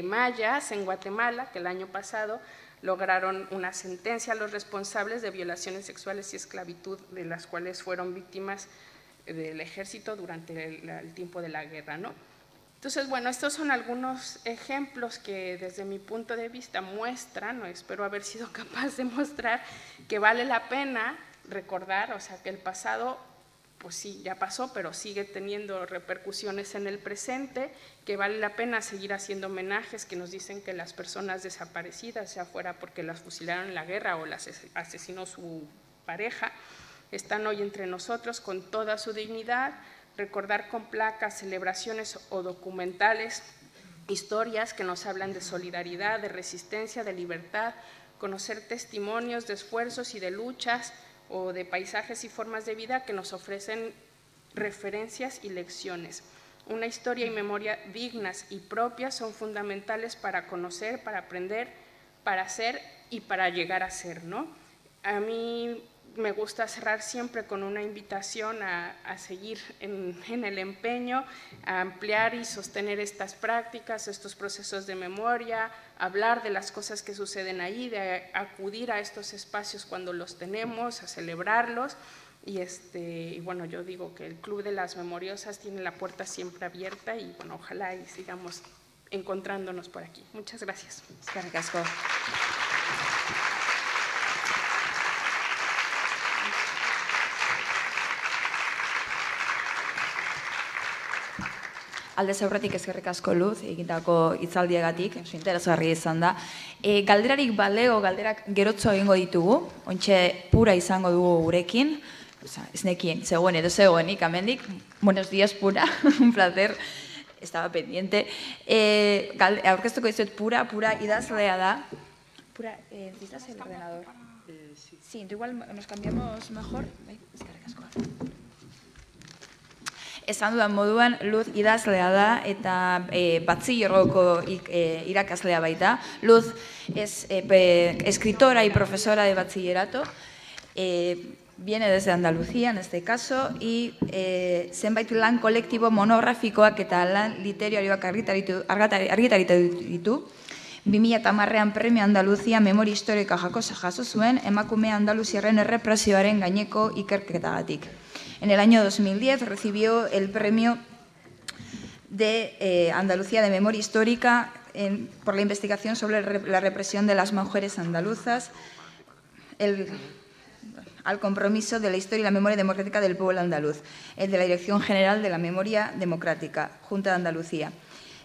mayas en Guatemala, que el año pasado lograron una sentencia a los responsables de violaciones sexuales y esclavitud, de las cuales fueron víctimas del ejército durante el tiempo de la guerra, ¿no? Entonces, bueno, estos son algunos ejemplos que desde mi punto de vista muestran, o espero haber sido capaz de mostrar, que vale la pena recordar, o sea, que el pasado, pues sí, ya pasó, pero sigue teniendo repercusiones en el presente, que vale la pena seguir haciendo homenajes que nos dicen que las personas desaparecidas, sea fuera porque las fusilaron en la guerra o las asesinó su pareja, están hoy entre nosotros con toda su dignidad. Recordar con placas, celebraciones o documentales historias que nos hablan de solidaridad, de resistencia, de libertad, conocer testimonios de esfuerzos y de luchas o de paisajes y formas de vida que nos ofrecen referencias y lecciones. Una historia y memoria dignas y propias son fundamentales para conocer, para aprender, para ser y para llegar a ser, ¿no? A mí me gusta cerrar siempre con una invitación a seguir en el empeño, a ampliar y sostener estas prácticas, estos procesos de memoria, hablar de las cosas que suceden ahí, de acudir a estos espacios cuando los tenemos, a celebrarlos. Y bueno, yo digo que el Club de las Memoriosas tiene la puerta siempre abierta y bueno, ojalá y sigamos encontrándonos por aquí. Muchas gracias. Eskerrik asko. Aldez aurretik eskerrik asko Luz, egindako hitzaldiagatik, oso interesgarria izan da. Galderarik balego, galderak gerotzo egingo ditugu, ontxe Pura izango dugu gurekin, ez nekien, zegoen edo zegoenik, amendik. Buenos días, Pura, un placer, estaba pendiente. Aurkeztuko dizuet Pura idazlea da. Pura, ¿necesitas el ordenador? Sí, igual nos cambiamos mejor. Eskerrik asko. Esan dudan moduan, Luz idazlea da eta batxilergoko irakaslea baita. Luz es escritora y profesora de bachillerato. Viene desde Andalucía, en este caso, y zenbait lan kolektibo monografikoak eta lan literarioak argitaritu ditu. 2010an Premio Andaluzia Memoria Historika jaso zuen emakume andaluziarren errepresioaren gaineko ikerketagatik. En el año 2010 recibió el Premio de Andalucía de Memoria Histórica por la investigación sobre la represión de las mujeres andaluzas, al compromiso de la historia y la memoria democrática del pueblo andaluz, el de la Dirección General de la Memoria Democrática, Junta de Andalucía.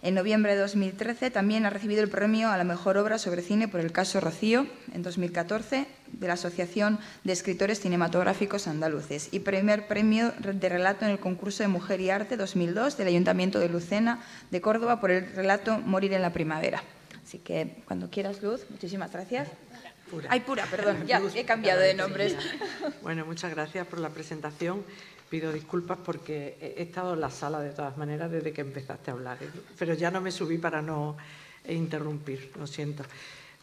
En noviembre de 2013 también ha recibido el premio a la mejor obra sobre cine por el caso Rocío, en 2014, de la Asociación de Escritores Cinematográficos Andaluces, y primer premio de relato en el concurso de Mujer y Arte 2002 del Ayuntamiento de Lucena de Córdoba por el relato Morir en la primavera. Así que cuando quieras, Luz, muchísimas gracias. Pura. Ay, Pura, perdón, ya he cambiado de nombres. Bueno, muchas gracias por la presentación. Pido disculpas porque he estado en la sala de todas maneras desde que empezaste a hablar, pero ya no me subí para no interrumpir, lo siento.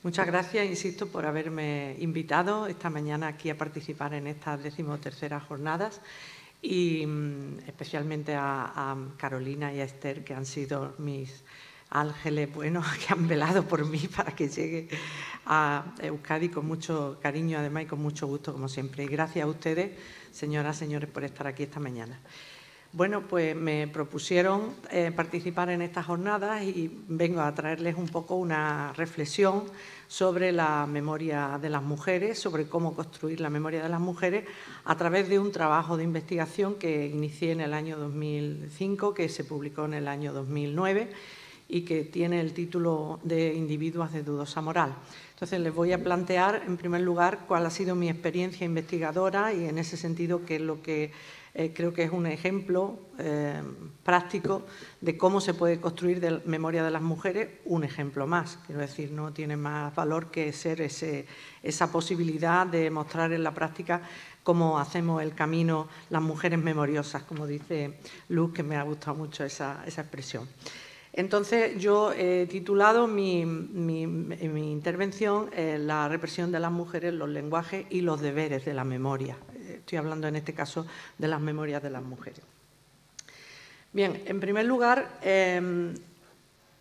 Muchas gracias, insisto, por haberme invitado esta mañana aquí a participar en estas 13ª jornadas y especialmente a Carolina y a Esther, que han sido mis ángeles buenos, que han velado por mí para que llegue a Euskadi con mucho cariño, además, y con mucho gusto, como siempre. Y gracias a ustedes, señoras, señores, por estar aquí esta mañana. Bueno, pues me propusieron participar en estas jornadas y vengo a traerles un poco una reflexión sobre la memoria de las mujeres, sobre cómo construir la memoria de las mujeres a través de un trabajo de investigación que inicié en el año 2005, que se publicó en el año 2009 y que tiene el título de Individuas de dudosa moral. Entonces, les voy a plantear, en primer lugar, cuál ha sido mi experiencia investigadora y, en ese sentido, qué es lo que creo que es un ejemplo práctico de cómo se puede construir de memoria de las mujeres un ejemplo más. Quiero decir, no tiene más valor que ser esa posibilidad de mostrar en la práctica cómo hacemos el camino las mujeres memoriosas, como dice Luz, que me ha gustado mucho esa expresión. Entonces, yo he titulado mi intervención La represión de las mujeres, los lenguajes y los deberes de la memoria. Estoy hablando en este caso de las memorias de las mujeres. Bien, en primer lugar,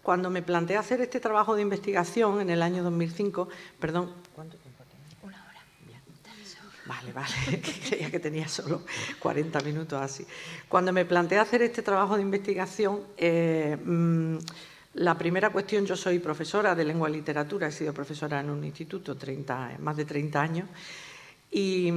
cuando me planteé hacer este trabajo de investigación en el año 2005, perdón, ¿cuánto tiempo tenía? 1 hora. Bien. Vale, creía que tenía solo 40 minutos así. Cuando me planteé hacer este trabajo de investigación, la primera cuestión, yo soy profesora de lengua y literatura, he sido profesora en un instituto más de 30 años, y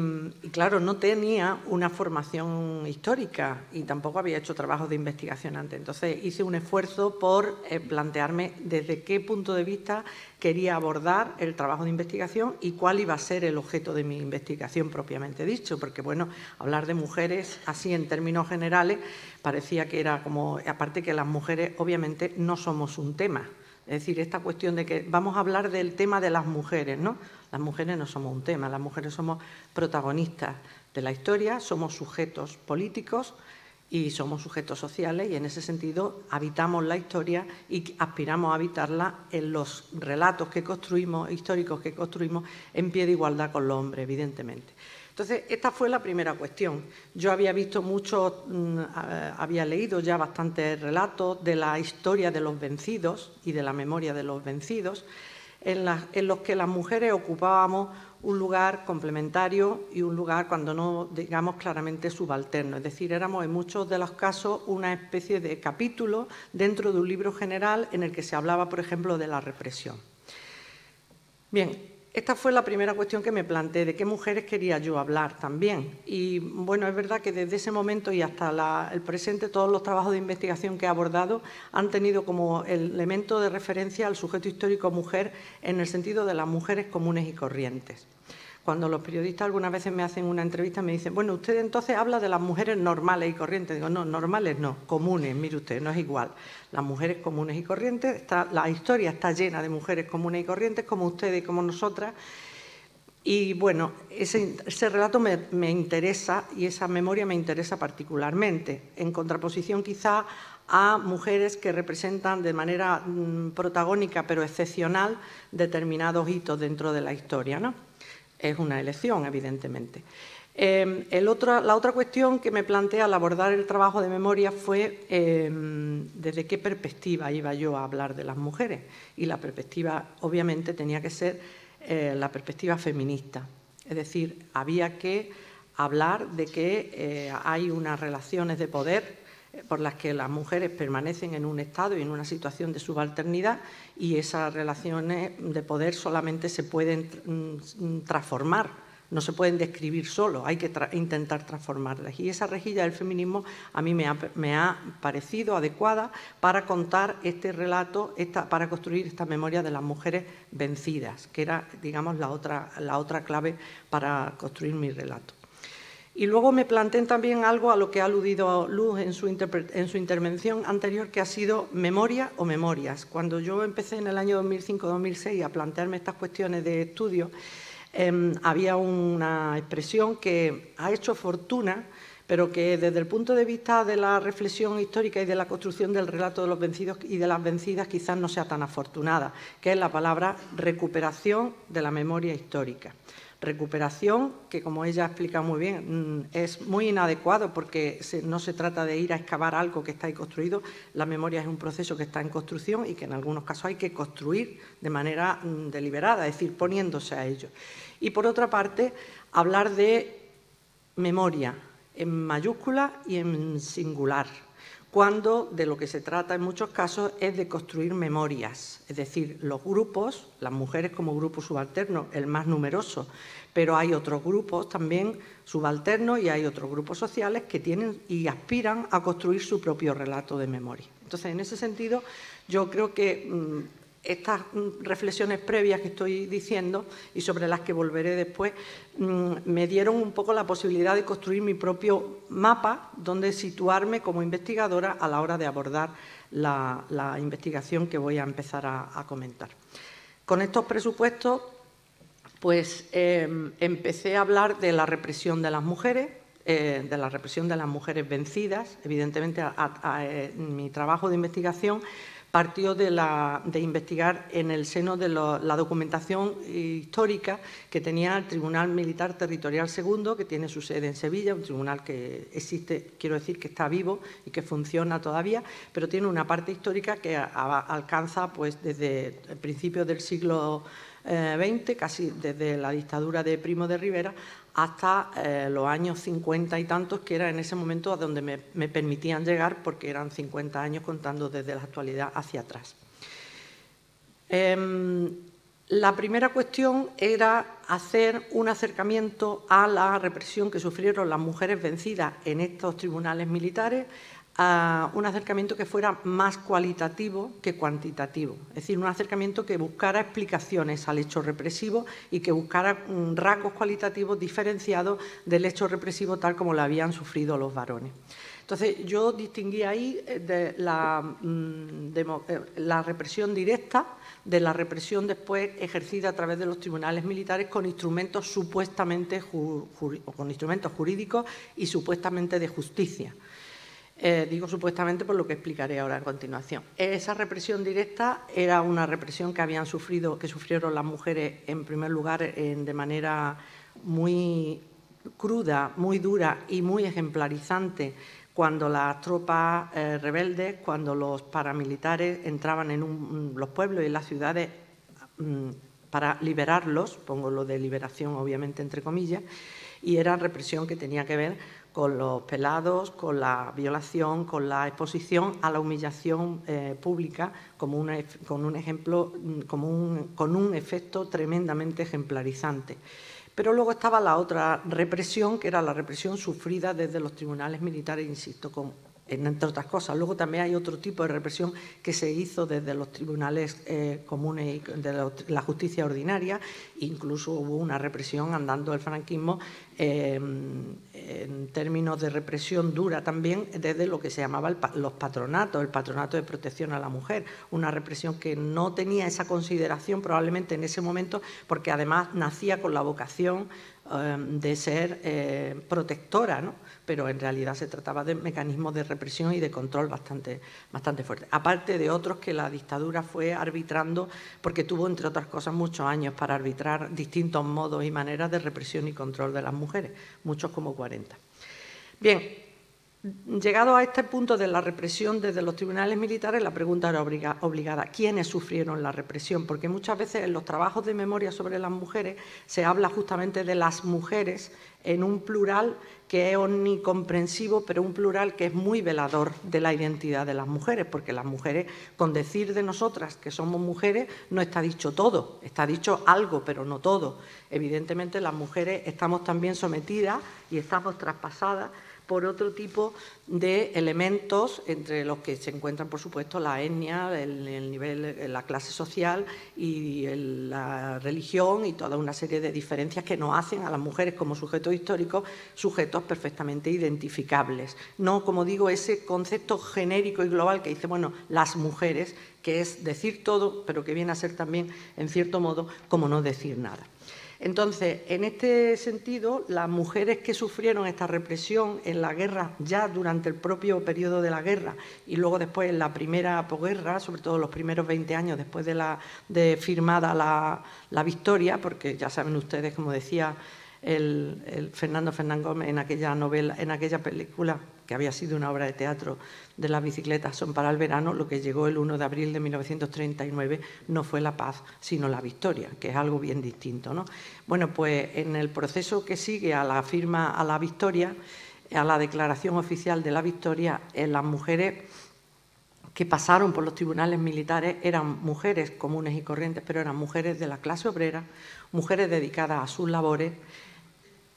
claro, no tenía una formación histórica y tampoco había hecho trabajos de investigación antes. Entonces hice un esfuerzo por plantearme desde qué punto de vista quería abordar el trabajo de investigación y cuál iba a ser el objeto de mi investigación propiamente dicho, porque bueno, hablar de mujeres así en términos generales parecía que era como, aparte que las mujeres obviamente no somos un tema. Es decir, esta cuestión de que vamos a hablar del tema de las mujeres, ¿no? Las mujeres no somos un tema, las mujeres somos protagonistas de la historia, somos sujetos políticos y somos sujetos sociales y en ese sentido habitamos la historia y aspiramos a habitarla en los relatos que construimos, históricos que construimos, en pie de igualdad con los hombres, evidentemente. Entonces, esta fue la primera cuestión. Yo había visto mucho, había leído ya bastantes relatos de la historia de los vencidos y de la memoria de los vencidos, en los que las mujeres ocupábamos un lugar complementario y un lugar, cuando no digamos claramente, subalterno. Es decir, éramos en muchos de los casos una especie de capítulo dentro de un libro general en el que se hablaba, por ejemplo, de la represión. Bien, esta fue la primera cuestión que me planteé, de qué mujeres quería yo hablar también. Y bueno, es verdad que desde ese momento y hasta el presente, todos los trabajos de investigación que he abordado han tenido como elemento de referencia al sujeto histórico mujer en el sentido de las mujeres comunes y corrientes. Cuando los periodistas algunas veces me hacen una entrevista me dicen, bueno, usted entonces habla de las mujeres normales y corrientes. Digo, no, normales no, comunes, mire usted, no es igual. Las mujeres comunes y corrientes, la historia está llena de mujeres comunes y corrientes, como ustedes y como nosotras. Y bueno, ese relato me interesa y esa memoria me interesa particularmente, en contraposición quizá a mujeres que representan de manera protagónica pero excepcional determinados hitos dentro de la historia, ¿no? Es una elección, evidentemente. La otra cuestión que me planteé al abordar el trabajo de memoria fue desde qué perspectiva iba yo a hablar de las mujeres. Y la perspectiva, obviamente, tenía que ser la perspectiva feminista. Es decir, había que hablar de que hay unas relaciones de poder por las que las mujeres permanecen en un estado y en una situación de subalternidad y esas relaciones de poder solamente se pueden transformar, no se pueden describir solo, hay que intentar transformarlas. Y esa rejilla del feminismo a mí me ha parecido adecuada para contar este relato, para construir esta memoria de las mujeres vencidas, que era, digamos, la otra clave para construir mi relato. Y luego me planteé también algo a lo que ha aludido Luz en su intervención anterior, que ha sido memoria o memorias. Cuando yo empecé en el año 2005-2006 a plantearme estas cuestiones de estudio, había una expresión que ha hecho fortuna, pero que desde el punto de vista de la reflexión histórica y de la construcción del relato de los vencidos y de las vencidas quizás no sea tan afortunada, que es la palabra recuperación de la memoria histórica. Recuperación, que como ella explica muy bien, es muy inadecuado porque no se trata de ir a excavar algo que está ahí construido. La memoria es un proceso que está en construcción y que en algunos casos hay que construir de manera deliberada, es decir, poniéndose a ello. Y por otra parte, hablar de memoria en mayúscula y en singular, cuando de lo que se trata en muchos casos es de construir memorias, es decir, los grupos, las mujeres como grupo subalterno, el más numeroso, pero hay otros grupos también subalternos y hay otros grupos sociales que tienen y aspiran a construir su propio relato de memoria. Entonces, en ese sentido, yo creo que estas reflexiones previas que estoy diciendo y sobre las que volveré después, me dieron un poco la posibilidad de construir mi propio mapa donde situarme como investigadora a la hora de abordar la investigación que voy a empezar a comentar. Con estos presupuestos, pues empecé a hablar de la represión de las mujeres, vencidas. Evidentemente, mi trabajo de investigación partió de investigar en el seno de la documentación histórica que tenía el Tribunal Militar Territorial II, que tiene su sede en Sevilla, un tribunal que existe, quiero decir, que está vivo y que funciona todavía, pero tiene una parte histórica que alcanza pues, desde el principio del siglo XX, casi desde la dictadura de Primo de Rivera, hasta los años 50 y tantos, que era en ese momento a donde me permitían llegar, porque eran 50 años contando desde la actualidad hacia atrás. La primera cuestión era hacer un acercamiento a la represión que sufrieron las mujeres vencidas en estos tribunales militares, a un acercamiento que fuera más cualitativo que cuantitativo, es decir, un acercamiento que buscara explicaciones al hecho represivo y que buscara rasgos cualitativos diferenciados del hecho represivo tal como lo habían sufrido los varones. Entonces, yo distinguí ahí de la represión directa de la represión después ejercida a través de los tribunales militares con instrumentos supuestamente con instrumentos jurídicos y supuestamente de justicia. Digo supuestamente por lo que explicaré ahora a continuación. Esa represión directa era una represión que sufrieron las mujeres en primer lugar de manera muy cruda, muy dura y muy ejemplarizante cuando las tropas rebeldes, cuando los paramilitares entraban en los pueblos y en las ciudades para liberarlos, pongo lo de liberación obviamente entre comillas, y era represión que tenía que ver con los pelados, con la violación, con la exposición a la humillación pública con un efecto tremendamente ejemplarizante. Pero luego estaba la otra represión, que era la represión sufrida desde los tribunales militares, insisto, entre otras cosas. Luego también hay otro tipo de represión que se hizo desde los tribunales comunes y de la justicia ordinaria. Incluso hubo una represión andando el franquismo en términos de represión dura también desde lo que se llamaba los patronatos, el patronato de protección a la mujer. Una represión que no tenía esa consideración probablemente en ese momento porque además nacía con la vocación de ser protectora, ¿no? Pero en realidad se trataba de mecanismos de represión y de control bastante fuertes. Aparte de otros que la dictadura fue arbitrando, porque tuvo, entre otras cosas, muchos años para arbitrar distintos modos y maneras de represión y control de las mujeres, muchos como 40. Bien, llegado a este punto de la represión desde los tribunales militares, la pregunta era obligada: ¿quiénes sufrieron la represión? Porque muchas veces en los trabajos de memoria sobre las mujeres se habla justamente de las mujeres en un plural que es omnicomprensivo, pero un plural que es muy velador de la identidad de las mujeres, porque las mujeres, con decir de nosotras que somos mujeres, no está dicho todo, está dicho algo, pero no todo. Evidentemente, las mujeres estamos también sometidas y estamos traspasadas por otro tipo de elementos, entre los que se encuentran, por supuesto, la etnia, el nivel, la clase social y la religión y toda una serie de diferencias que nos hacen a las mujeres como sujetos históricos, sujetos perfectamente identificables. No, como digo, ese concepto genérico y global que dice, bueno, las mujeres, que es decir todo, pero que viene a ser también, en cierto modo, como no decir nada. Entonces, en este sentido, las mujeres que sufrieron esta represión en la guerra, ya durante el propio periodo de la guerra y luego después en la primera posguerra, sobre todo los primeros 20 años después de firmada la victoria, porque ya saben ustedes, como decía el Fernando Gómez en aquella novela, en aquella película que había sido una obra de teatro de Las bicicletas son para el verano, lo que llegó el 1 de abril de 1939 no fue la paz, sino la victoria, que es algo bien distinto, ¿no? Bueno, pues en el proceso que sigue a la firma, a la victoria, a la declaración oficial de la victoria, las mujeres que pasaron por los tribunales militares eran mujeres comunes y corrientes, pero eran mujeres de la clase obrera, mujeres dedicadas a sus labores,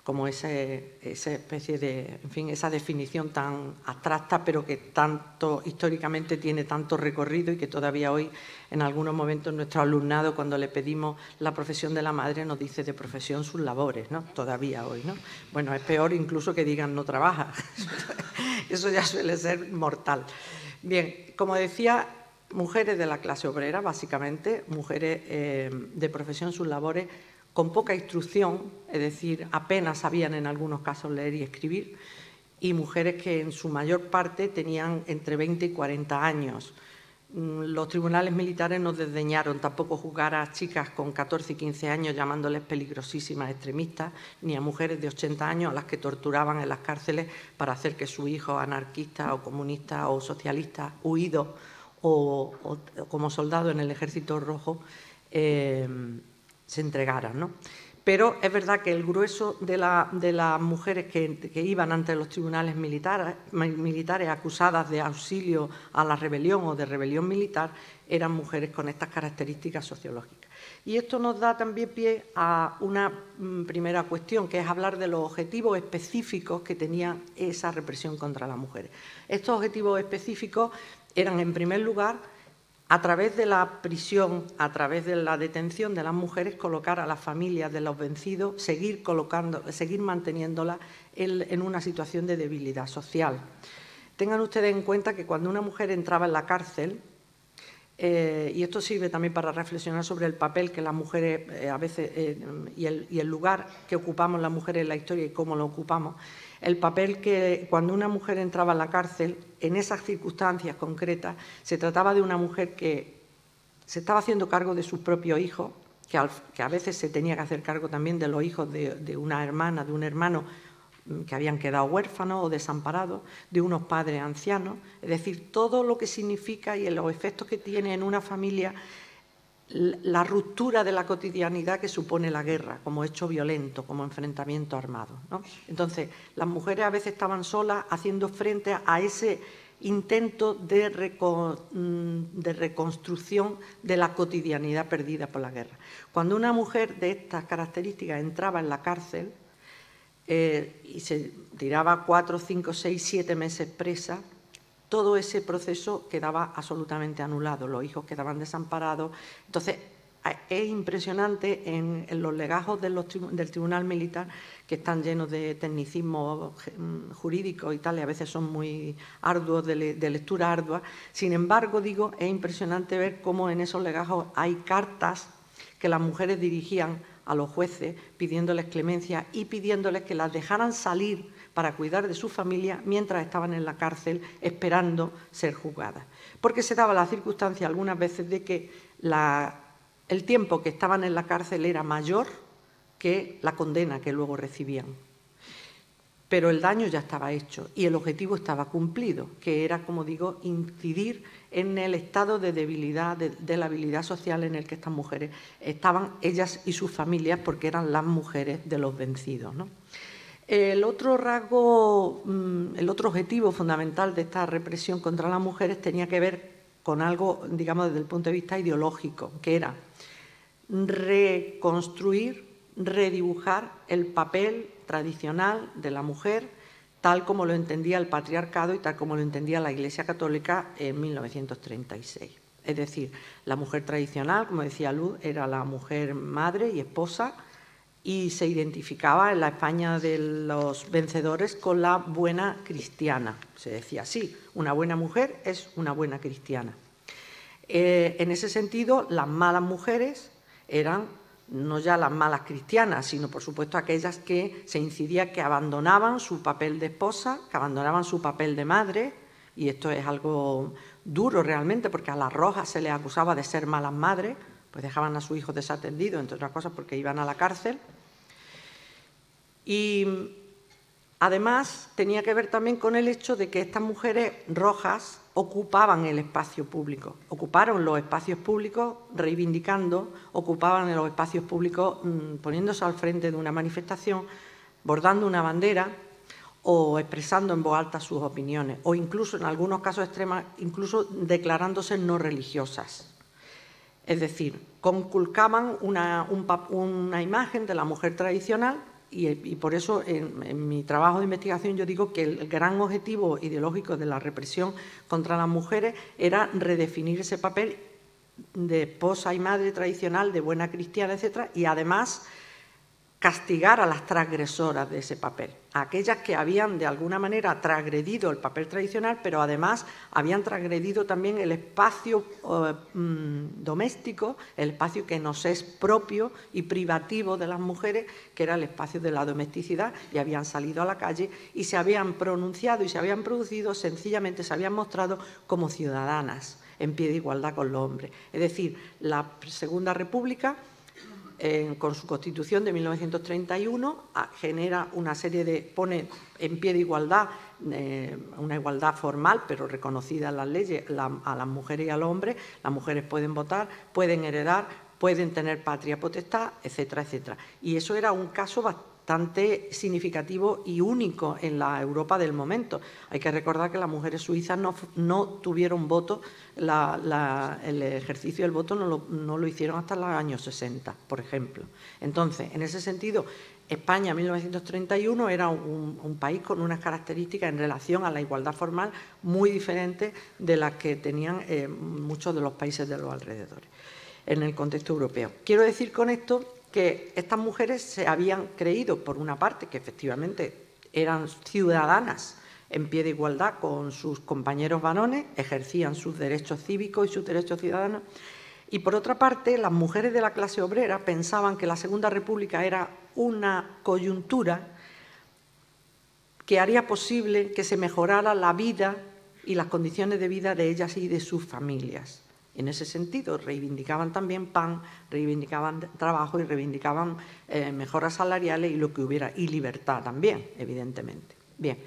como esa especie de, en fin, esa definición tan abstracta, pero que tanto históricamente tiene tanto recorrido y que todavía hoy, en algunos momentos, nuestro alumnado, cuando le pedimos la profesión de la madre, nos dice de profesión sus labores, ¿no? Todavía hoy, ¿no? Bueno, es peor incluso que digan no trabaja. Eso ya suele ser mortal. Bien, como decía, mujeres de la clase obrera, básicamente, mujeres de profesión sus labores, con poca instrucción, es decir, apenas sabían en algunos casos leer y escribir, y mujeres que en su mayor parte tenían entre 20 y 40 años. Los tribunales militares no desdeñaron tampoco juzgar a chicas con 14 y 15 años llamándoles peligrosísimas extremistas, ni a mujeres de 80 años a las que torturaban en las cárceles para hacer que su hijo anarquista o comunista o socialista, huido o como soldado en el Ejército Rojo, se entregaran, ¿no? Pero es verdad que el grueso de las mujeres que iban ante los tribunales militares acusadas de auxilio a la rebelión o de rebelión militar eran mujeres con estas características sociológicas. Y esto nos da también pie a una primera cuestión, que es hablar de los objetivos específicos que tenía esa represión contra las mujeres. Estos objetivos específicos eran, en primer lugar, a través de la prisión, a través de la detención de las mujeres, colocar a las familias de los vencidos, seguir manteniéndolas en una situación de debilidad social. Tengan ustedes en cuenta que cuando una mujer entraba en la cárcel, y esto sirve también para reflexionar sobre el papel que las mujeres a veces y el lugar que ocupamos las mujeres en la historia y cómo lo ocupamos, el papel que cuando una mujer entraba en la cárcel, en esas circunstancias concretas, se trataba de una mujer que se estaba haciendo cargo de sus propios hijos, que a veces se tenía que hacer cargo también de los hijos de una hermana, de un hermano que habían quedado huérfanos o desamparados, de unos padres ancianos, es decir, todo lo que significa y los efectos que tiene en una familia la ruptura de la cotidianidad que supone la guerra, como hecho violento, como enfrentamiento armado, ¿no? Entonces, las mujeres a veces estaban solas haciendo frente a ese intento de reconstrucción de la cotidianidad perdida por la guerra. Cuando una mujer de estas características entraba en la cárcel y se tiraba 4, 5, 6, 7 meses presa, todo ese proceso quedaba absolutamente anulado, los hijos quedaban desamparados. Entonces, es impresionante en los legajos del Tribunal Militar, que están llenos de tecnicismos jurídicos y tal, y a veces son muy arduos, de lectura ardua. Sin embargo, digo, es impresionante ver cómo en esos legajos hay cartas que las mujeres dirigían a los jueces pidiéndoles clemencia y pidiéndoles que las dejaran salir para cuidar de su familia mientras estaban en la cárcel esperando ser juzgadas. Porque se daba la circunstancia algunas veces de que el tiempo que estaban en la cárcel era mayor que la condena que luego recibían. Pero el daño ya estaba hecho y el objetivo estaba cumplido, que era, como digo, incidir en el estado de debilidad, de la habilidad social en el que estas mujeres estaban, ellas y sus familias, porque eran las mujeres de los vencidos, ¿no? El otro rasgo, el otro objetivo fundamental de esta represión contra las mujeres tenía que ver con algo, digamos, desde el punto de vista ideológico, que era reconstruir, redibujar el papel tradicional de la mujer tal como lo entendía el patriarcado y tal como lo entendía la Iglesia Católica en 1936. Es decir, la mujer tradicional, como decía Luz, era la mujer madre y esposa, y se identificaba en la España de los vencedores con la buena cristiana. Se decía así, una buena mujer es una buena cristiana. En ese sentido, las malas mujeres eran no ya las malas cristianas, sino por supuesto aquellas que se incidía que abandonaban su papel de esposa, que abandonaban su papel de madre, y esto es algo duro realmente, porque a las rojas se les acusaba de ser malas madres, pues dejaban a sus hijos desatendidos, entre otras cosas porque iban a la cárcel. Y además tenía que ver también con el hecho de que estas mujeres rojas ocupaban el espacio público, ocuparon los espacios públicos reivindicando, ocupaban los espacios públicos poniéndose al frente de una manifestación, bordando una bandera o expresando en voz alta sus opiniones, o incluso en algunos casos extremos, incluso declarándose no religiosas. Es decir, conculcaban una imagen de la mujer tradicional y por eso en mi trabajo de investigación yo digo que el gran objetivo ideológico de la represión contra las mujeres era redefinir ese papel de esposa y madre tradicional, de buena cristiana, etcétera, y además castigar a las transgresoras de ese papel, a aquellas que habían de alguna manera transgredido el papel tradicional, pero además habían transgredido también el espacio doméstico, el espacio que nos es propio y privativo de las mujeres, que era el espacio de la domesticidad, y habían salido a la calle y se habían pronunciado y se habían producido, sencillamente se habían mostrado como ciudadanas, en pie de igualdad con los hombres. Es decir, la Segunda República, con su Constitución de 1931, genera una serie de, pone en pie de igualdad, una igualdad formal, pero reconocida en las leyes, a las mujeres y a los hombres. Las mujeres pueden votar, pueden heredar, pueden tener patria potestad, etcétera, etcétera. Y eso era un caso bastante significativo y único en la Europa del momento. Hay que recordar que las mujeres suizas no tuvieron voto, el ejercicio del voto no lo hicieron hasta los años 60, por ejemplo. Entonces, en ese sentido, España en 1931 era un país con unas características en relación a la igualdad formal muy diferentes de las que tenían muchos de los países de los alrededores en el contexto europeo. Quiero decir con esto que estas mujeres se habían creído, por una parte, que efectivamente eran ciudadanas en pie de igualdad con sus compañeros varones, ejercían sus derechos cívicos y sus derechos ciudadanos, y por otra parte, las mujeres de la clase obrera pensaban que la Segunda República era una coyuntura que haría posible que se mejorara la vida y las condiciones de vida de ellas y de sus familias. En ese sentido, reivindicaban también pan, reivindicaban trabajo y reivindicaban mejoras salariales y lo que hubiera, y libertad también, evidentemente. Bien,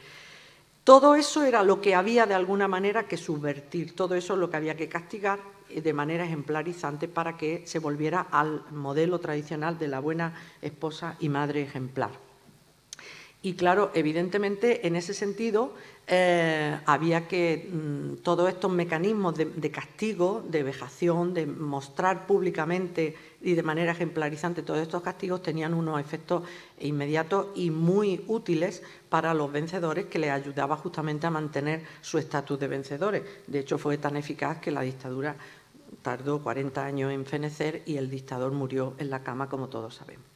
todo eso era lo que había de alguna manera que subvertir, todo eso es lo que había que castigar de manera ejemplarizante para que se volviera al modelo tradicional de la buena esposa y madre ejemplar. Y claro, evidentemente, en ese sentido, había que todos estos mecanismos de castigo, de vejación, de mostrar públicamente y de manera ejemplarizante todos estos castigos, tenían unos efectos inmediatos y muy útiles para los vencedores, que les ayudaba justamente a mantener su estatus de vencedores. De hecho, fue tan eficaz que la dictadura tardó 40 años en fenecer y el dictador murió en la cama, como todos sabemos.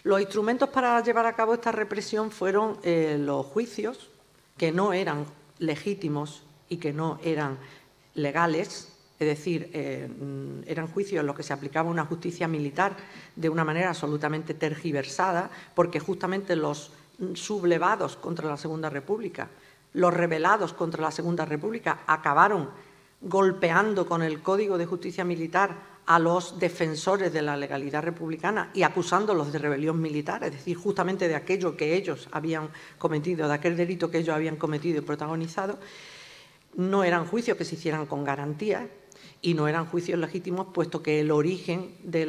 Los instrumentos para llevar a cabo esta represión fueron los juicios, que no eran legítimos y que no eran legales, es decir, eran juicios en los que se aplicaba una justicia militar de una manera absolutamente tergiversada, porque justamente los sublevados contra la Segunda República, los rebelados contra la Segunda República, acabaron golpeando con el Código de Justicia Militar a los defensores de la legalidad republicana y acusándolos de rebelión militar, es decir, justamente de aquello que ellos habían cometido, de aquel delito que ellos habían cometido y protagonizado. No eran juicios que se hicieran con garantías y no eran juicios legítimos, puesto que el origen de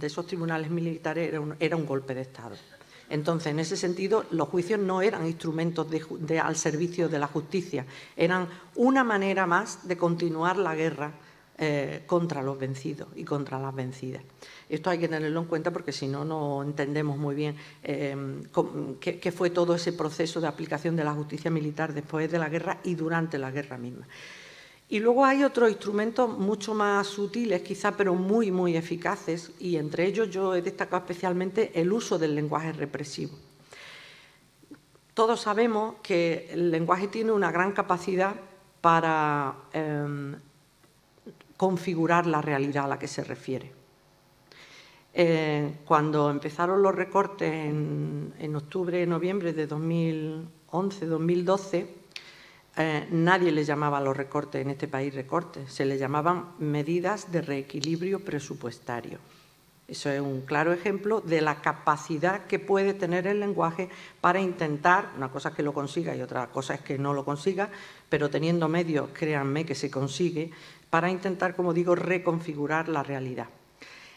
esos tribunales militares era un golpe de Estado. Entonces, en ese sentido, los juicios no eran instrumentos al servicio de la justicia, eran una manera más de continuar la guerra contra los vencidos y contra las vencidas. Esto hay que tenerlo en cuenta porque si no, no entendemos muy bien qué fue todo ese proceso de aplicación de la justicia militar después de la guerra y durante la guerra misma. Y luego hay otros instrumentos mucho más sutiles, quizá, pero muy, muy eficaces, y entre ellos yo he destacado especialmente el uso del lenguaje represivo. Todos sabemos que el lenguaje tiene una gran capacidad para configurar la realidad a la que se refiere. Cuando empezaron los recortes en octubre y noviembre de 2011-2012, nadie les llamaba a los recortes en este país recortes, se les llamaban medidas de reequilibrio presupuestario. Eso es un claro ejemplo de la capacidad que puede tener el lenguaje para intentar, una cosa es que lo consiga y otra cosa es que no lo consiga, pero teniendo medios, créanme que se consigue, para intentar, como digo, reconfigurar la realidad.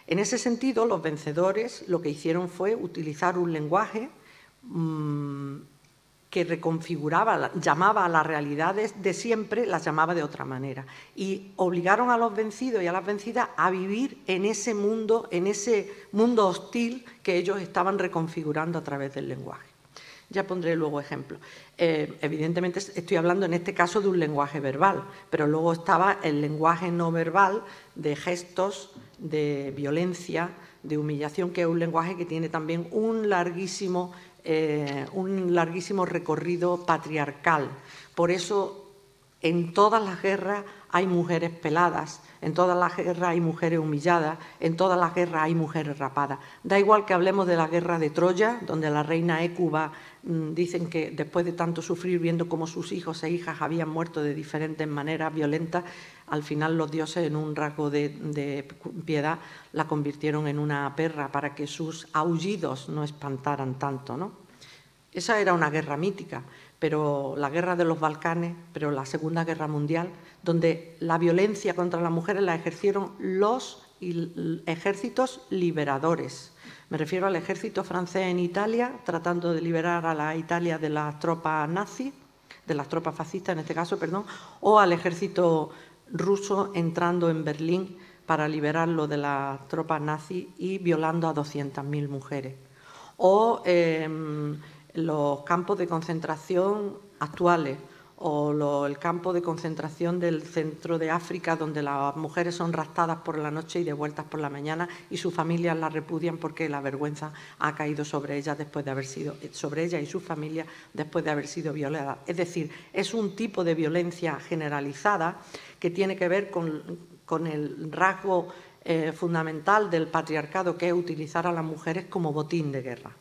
En ese sentido, los vencedores lo que hicieron fue utilizar un lenguaje que reconfiguraba, llamaba a las realidades de siempre, las llamaba de otra manera. Y obligaron a los vencidos y a las vencidas a vivir en ese mundo hostil que ellos estaban reconfigurando a través del lenguaje. Ya pondré luego ejemplos. Evidentemente estoy hablando en este caso de un lenguaje verbal, pero luego estaba el lenguaje no verbal de gestos, de violencia, de humillación, que es un lenguaje que tiene también un larguísimo recorrido patriarcal. Por eso en todas las guerras hay mujeres peladas, en todas las guerras hay mujeres humilladas, en todas las guerras hay mujeres rapadas. Da igual que hablemos de la guerra de Troya, donde la reina Hécuba dicen que después de tanto sufrir viendo cómo sus hijos e hijas habían muerto de diferentes maneras violentas, al final los dioses, en un rasgo de piedad, la convirtieron en una perra para que sus aullidos no espantaran tanto, ¿no? Esa era una guerra mítica, pero la guerra de los Balcanes, pero la Segunda Guerra Mundial, donde la violencia contra las mujeres la ejercieron los ejércitos liberadores. Me refiero al ejército francés en Italia, tratando de liberar a la Italia de las tropas nazis, de las tropas fascistas en este caso, perdón, o al ejército ruso entrando en Berlín para liberarlo de las tropas nazis y violando a 200.000 mujeres. O los campos de concentración actuales, o el campo de concentración del centro de África, donde las mujeres son raptadas por la noche y devueltas por la mañana, y sus familias las repudian porque la vergüenza ha caído sobre ellas sobre ella y su familia después de haber sido violadas. Es decir, es un tipo de violencia generalizada que tiene que ver con el rasgo fundamental del patriarcado, que es utilizar a las mujeres como botín de guerra.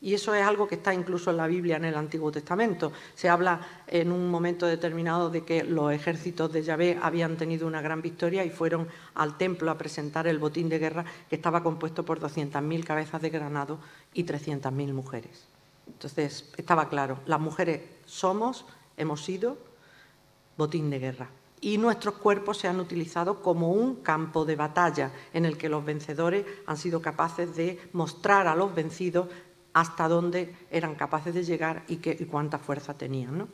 Y eso es algo que está incluso en la Biblia, en el Antiguo Testamento. Se habla en un momento determinado de que los ejércitos de Yahvé habían tenido una gran victoria y fueron al templo a presentar el botín de guerra, que estaba compuesto por 200.000 cabezas de ganado y 300.000 mujeres. Entonces, estaba claro, las mujeres hemos sido botín de guerra. Y nuestros cuerpos se han utilizado como un campo de batalla en el que los vencedores han sido capaces de mostrar a los vencidos hasta dónde eran capaces de llegar y cuánta fuerza tenían, ¿no?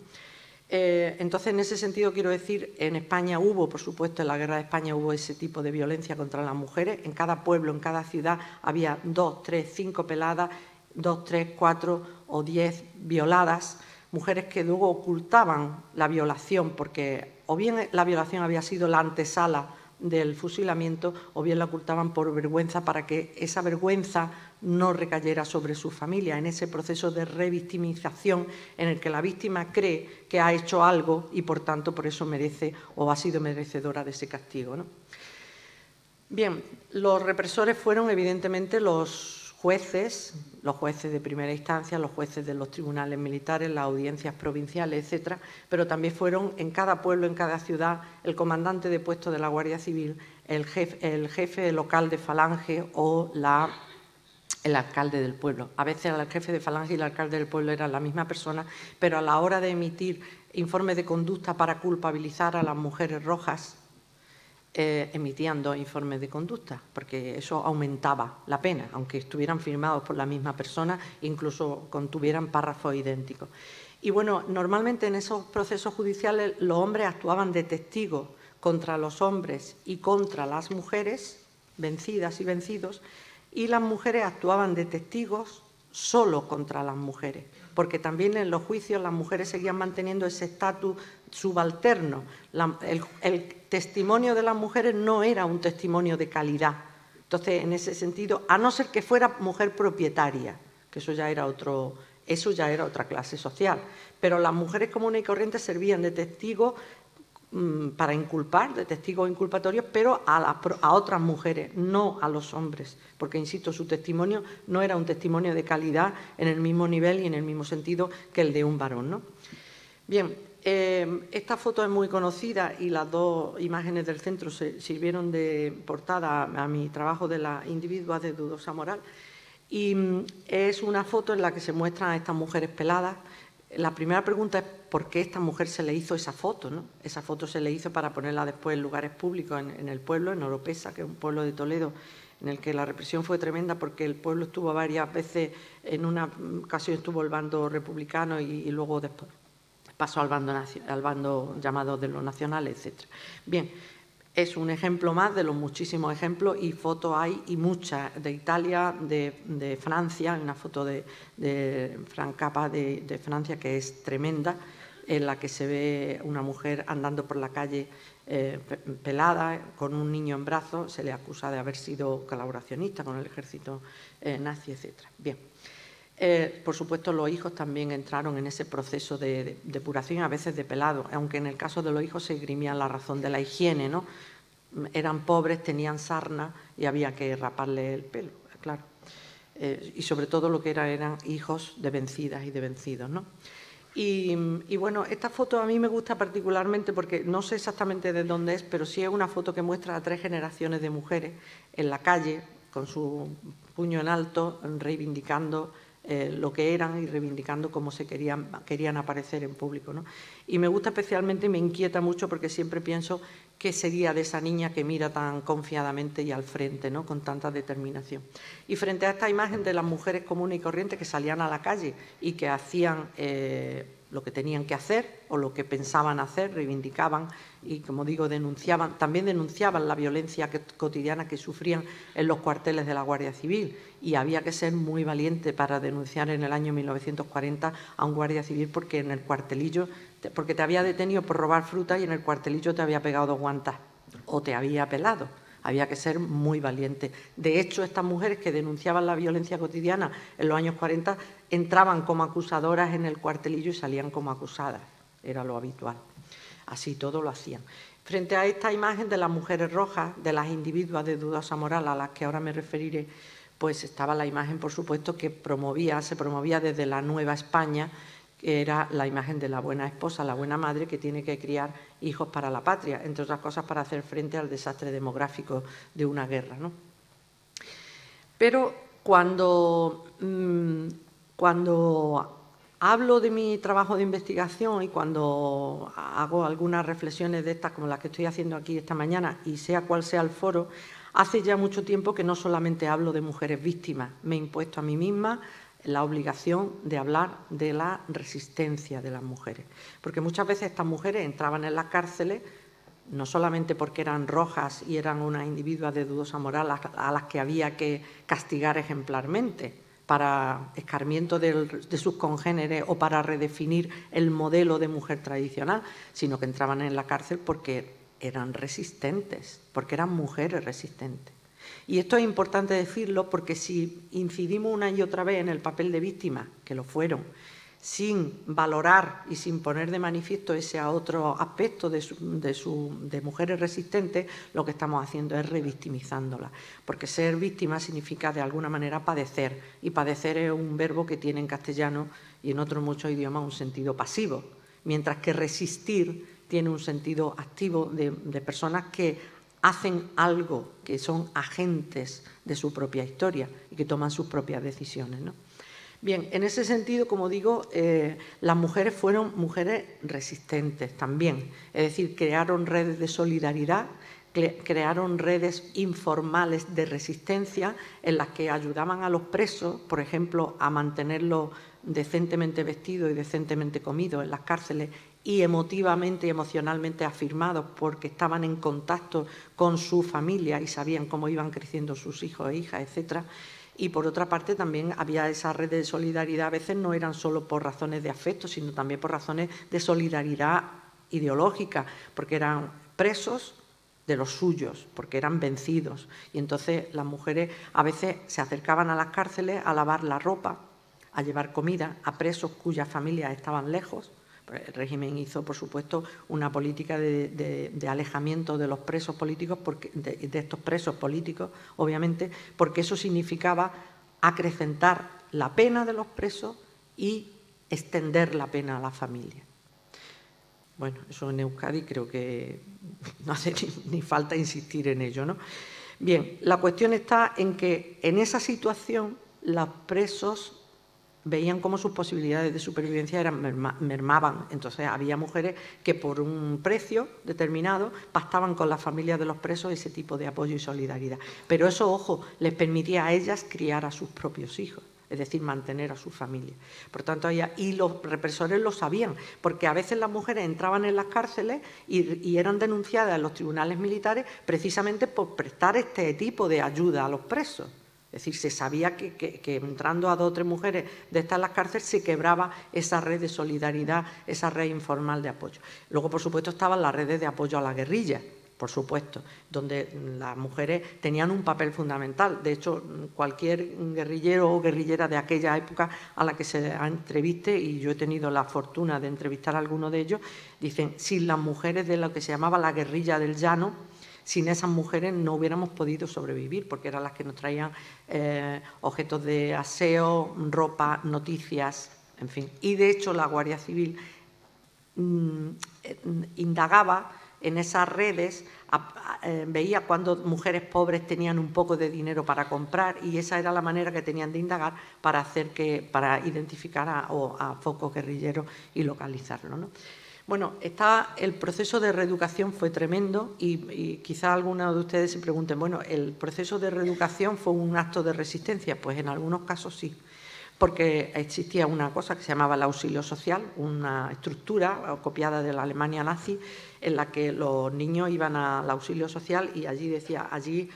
Entonces, en ese sentido, quiero decir, en España hubo, por supuesto, en la Guerra de España hubo ese tipo de violencia contra las mujeres. En cada pueblo, en cada ciudad, había 2, 3, 5 peladas, 2, 3, 4 o 10 violadas, mujeres que luego ocultaban la violación, porque o bien la violación había sido la antesala del fusilamiento, o bien la ocultaban por vergüenza, para que esa vergüenza no recayera sobre su familia, en ese proceso de revictimización en el que la víctima cree que ha hecho algo y, por tanto, por eso merece o ha sido merecedora de ese castigo, ¿no? Bien, los represores fueron evidentemente los jueces de primera instancia, los jueces de los tribunales militares, las audiencias provinciales, etcétera, pero también fueron en cada pueblo, en cada ciudad, el comandante de puesto de la Guardia Civil, el jefe local de falange o el alcalde del pueblo. A veces el jefe de falange y el alcalde del pueblo eran la misma persona, pero a la hora de emitir informes de conducta para culpabilizar a las mujeres rojas, emitían 2 informes de conducta, porque eso aumentaba la pena, aunque estuvieran firmados por la misma persona, incluso contuvieran párrafos idénticos. Y bueno, normalmente en esos procesos judiciales los hombres actuaban de testigos contra los hombres y contra las mujeres, vencidas y vencidos, y las mujeres actuaban de testigos solo contra las mujeres, porque también en los juicios las mujeres seguían manteniendo ese estatus subalterno. El testimonio de las mujeres no era un testimonio de calidad. Entonces, en ese sentido, a no ser que fuera mujer propietaria, que eso ya era otra clase social, pero las mujeres comunes y corrientes servían de testigos para inculpar, de testigos inculpatorios, pero a otras mujeres, no a los hombres, porque, insisto, su testimonio no era un testimonio de calidad en el mismo nivel y en el mismo sentido que el de un varón, ¿no? Bien, esta foto es muy conocida y las 2 imágenes del centro sirvieron de portada a mi trabajo de las individuas de dudosa moral, y es una foto en la que se muestran a estas mujeres peladas. La primera pregunta es ¿por qué a esta mujer se le hizo esa foto, ¿no? Esa foto se le hizo para ponerla después en lugares públicos en el pueblo, en Oropesa, que es un pueblo de Toledo, en el que la represión fue tremenda porque el pueblo estuvo varias veces, en una ocasión estuvo el bando republicano y luego después pasó al bando llamado de los nacionales, etc. Bien, es un ejemplo más de los muchísimos ejemplos y fotos hay y muchas de Italia, de Francia, una foto de Frank Capra de Francia que es tremenda, en la que se ve una mujer andando por la calle pelada, con un niño en brazos, se le acusa de haber sido colaboracionista con el ejército nazi, etc. Bien. Por supuesto, los hijos también entraron en ese proceso de depuración, a veces de pelado, aunque en el caso de los hijos se esgrimía la razón de la higiene, ¿no? Eran pobres, tenían sarna y había que raparle el pelo, claro. Y sobre todo lo que eran hijos de vencidas y de vencidos, ¿no? Y bueno, esta foto a mí me gusta particularmente porque no sé exactamente de dónde es, pero sí es una foto que muestra a 3 generaciones de mujeres en la calle, con su puño en alto, reivindicando lo que eran y reivindicando cómo se querían aparecer en público, ¿no? Y me gusta especialmente y me inquieta mucho porque siempre pienso qué sería de esa niña que mira tan confiadamente y al frente, ¿no? Con tanta determinación. Y frente a esta imagen de las mujeres comunes y corrientes que salían a la calle y que hacían lo que tenían que hacer o lo que pensaban hacer, reivindicaban y, como digo, también denunciaban la violencia cotidiana que sufrían en los cuarteles de la Guardia Civil, y había que ser muy valiente para denunciar en el año 1940 a un guardia civil porque en el cuartelillo, porque te había detenido por robar fruta y en el cuartelillo te había pegado 2 guantas o te había pelado. Había que ser muy valiente. De hecho, estas mujeres que denunciaban la violencia cotidiana en los años 40 entraban como acusadoras en el cuartelillo y salían como acusadas. Era lo habitual. Así todo lo hacían. Frente a esta imagen de las mujeres rojas, de las individuas de dudosa moral a las que ahora me referiré, pues estaba la imagen, por supuesto, que se promovía desde la Nueva España, que era la imagen de la buena esposa, la buena madre que tiene que criar hijos para la patria, entre otras cosas para hacer frente al desastre demográfico de una guerra, ¿no? Pero cuando hablo de mi trabajo de investigación y cuando hago algunas reflexiones de estas como las que estoy haciendo aquí esta mañana, y sea cual sea el foro, hace ya mucho tiempo que no solamente hablo de mujeres víctimas, me he impuesto a mí misma la obligación de hablar de la resistencia de las mujeres. Porque muchas veces estas mujeres entraban en las cárceles no solamente porque eran rojas y eran unas individuas de dudosa moral a las que había que castigar ejemplarmente para escarmiento de sus congéneres o para redefinir el modelo de mujer tradicional, sino que entraban en la cárcel porque eran resistentes, porque eran mujeres resistentes. Y esto es importante decirlo porque si incidimos una y otra vez en el papel de víctima, que lo fueron, sin valorar y sin poner de manifiesto ese otro aspecto de mujeres resistentes, lo que estamos haciendo es revictimizándolas. Porque ser víctima significa de alguna manera padecer, y padecer es un verbo que tiene en castellano y en otros muchos idiomas un sentido pasivo, mientras que resistir tiene un sentido activo de personas que hacen algo, que son agentes de su propia historia y que toman sus propias decisiones, ¿no? Bien, en ese sentido, como digo, las mujeres fueron mujeres resistentes también, es decir, crearon redes de solidaridad, crearon redes informales de resistencia en las que ayudaban a los presos, por ejemplo, a mantenerlos decentemente vestidos y decentemente comidos en las cárceles y emotivamente y emocionalmente afirmados porque estaban en contacto con su familia y sabían cómo iban creciendo sus hijos e hijas, etcétera. Y por otra parte también había esa red de solidaridad, a veces no eran solo por razones de afecto, sino también por razones de solidaridad ideológica, porque eran presos de los suyos, porque eran vencidos. Y entonces las mujeres a veces se acercaban a las cárceles a lavar la ropa, a llevar comida a presos cuyas familias estaban lejos. El régimen hizo, por supuesto, una política de alejamiento de los presos políticos, de estos presos políticos, obviamente, porque eso significaba acrecentar la pena de los presos y extender la pena a la familia. Bueno, eso en Euskadi creo que no hace ni falta insistir en ello, ¿no? Bien, la cuestión está en que en esa situación los presos veían cómo sus posibilidades de supervivencia mermaban. Entonces había mujeres que por un precio determinado pactaban con las familias de los presos ese tipo de apoyo y solidaridad. Pero eso, ojo, les permitía a ellas criar a sus propios hijos, es decir, mantener a su familia. Por tanto, y los represores lo sabían, porque a veces las mujeres entraban en las cárceles y eran denunciadas en los tribunales militares precisamente por prestar este tipo de ayuda a los presos. Es decir, se sabía que entrando a 2 o 3 mujeres de estas en las cárceles se quebraba esa red de solidaridad, esa red informal de apoyo. Luego, por supuesto, estaban las redes de apoyo a la guerrilla, por supuesto, donde las mujeres tenían un papel fundamental. De hecho, cualquier guerrillero o guerrillera de aquella época a la que se entreviste, y yo he tenido la fortuna de entrevistar a alguno de ellos, dicen, sin las mujeres de lo que se llamaba la guerrilla del llano, sin esas mujeres no hubiéramos podido sobrevivir, porque eran las que nos traían objetos de aseo, ropa, noticias, en fin. Y de hecho la Guardia Civil indagaba en esas redes, veía cuando mujeres pobres tenían un poco de dinero para comprar, y esa era la manera que tenían de indagar para identificar a focos guerrilleros y localizarlo, ¿no? Bueno, el proceso de reeducación fue tremendo y quizá algunos de ustedes se pregunten, bueno, ¿el proceso de reeducación fue un acto de resistencia? Pues en algunos casos sí, porque existía una cosa que se llamaba el auxilio social, una estructura copiada de la Alemania nazi, en la que los niños iban al auxilio social y allí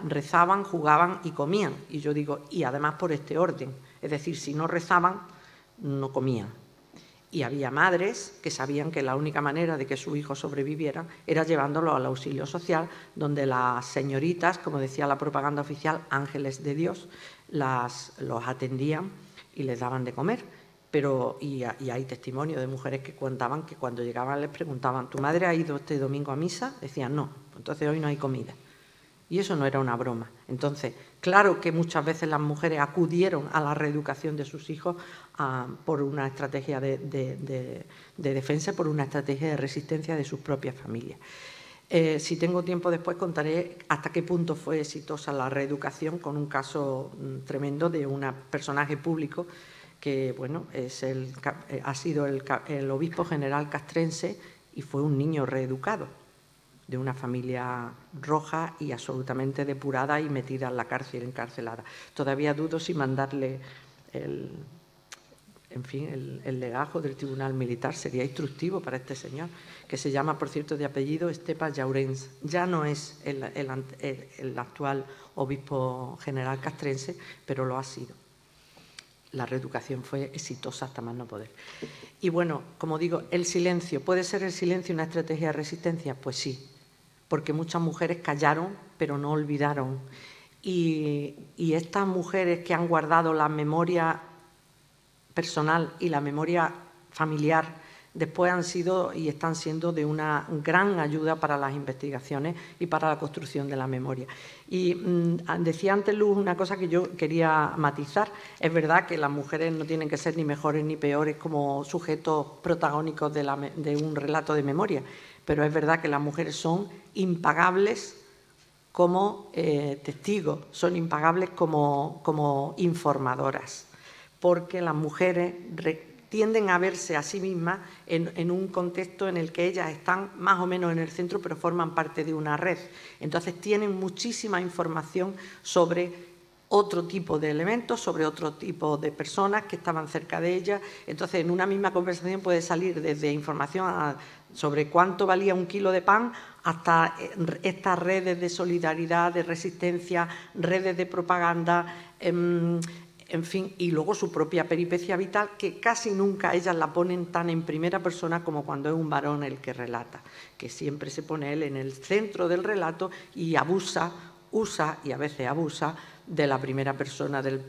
rezaban, jugaban y comían. Y yo digo, y además por este orden, es decir, si no rezaban, no comían. Y había madres que sabían que la única manera de que sus hijos sobrevivieran era llevándolo al auxilio social, donde las señoritas, como decía la propaganda oficial, ángeles de Dios, los atendían y les daban de comer. Y hay testimonio de mujeres que contaban que cuando llegaban les preguntaban, ¿tu madre ha ido este domingo a misa? Decían, no, entonces hoy no hay comida. Y eso no era una broma. Entonces, claro que muchas veces las mujeres acudieron a la reeducación de sus hijos por una estrategia de defensa, por una estrategia de resistencia de sus propias familias. Si tengo tiempo después contaré hasta qué punto fue exitosa la reeducación con un caso tremendo de un personaje público que, bueno, ha sido el obispo general castrense y fue un niño reeducado, de una familia roja y absolutamente depurada y metida en la cárcel, encarcelada. Todavía dudo si mandarle el legajo del Tribunal Militar sería instructivo para este señor, que se llama, por cierto, de apellido Estepa Llaurens. Ya no es el actual obispo general castrense, pero lo ha sido. La reeducación fue exitosa hasta más no poder. Y bueno, como digo, el silencio. ¿Puede ser el silencio una estrategia de resistencia? Pues sí, porque muchas mujeres callaron, pero no olvidaron. Y estas mujeres que han guardado la memoria personal y la memoria familiar, después han sido y están siendo de una gran ayuda para las investigaciones y para la construcción de la memoria. Y decía antes Luz una cosa que yo quería matizar. Es verdad que las mujeres no tienen que ser ni mejores ni peores como sujetos protagónicos de un relato de memoria, pero es verdad que las mujeres son impagables como testigos, son impagables como informadoras, porque las mujeres tienden a verse a sí mismas en un contexto en el que ellas están más o menos en el centro, pero forman parte de una red. Entonces tienen muchísima información sobre otro tipo de elementos, sobre otro tipo de personas que estaban cerca de ellas. Entonces, en una misma conversación puede salir desde información sobre cuánto valía un kilo de pan hasta estas redes de solidaridad, de resistencia, redes de propaganda, en fin, y luego su propia peripecia vital, que casi nunca ellas la ponen tan en primera persona como cuando es un varón el que relata, que siempre se pone él en el centro del relato y usa y a veces abusa de la primera persona del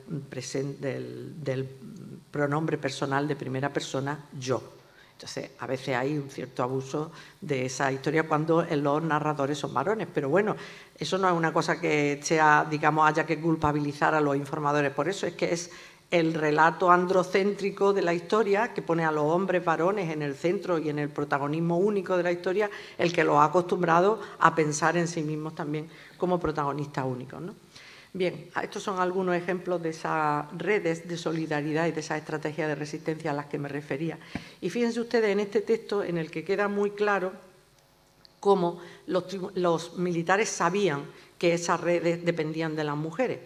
pronombre personal de primera persona, yo. Entonces, a veces hay un cierto abuso de esa historia cuando los narradores son varones, pero bueno, eso no es una cosa que haya que culpabilizar a los informadores por eso, es que es el relato androcéntrico de la historia que pone a los hombres varones en el centro y en el protagonismo único de la historia, el que los ha acostumbrado a pensar en sí mismos también como protagonistas únicos, ¿no? Bien, estos son algunos ejemplos de esas redes de solidaridad y de esas estrategias de resistencia a las que me refería. Y fíjense ustedes en este texto en el que queda muy claro cómo los militares sabían que esas redes dependían de las mujeres.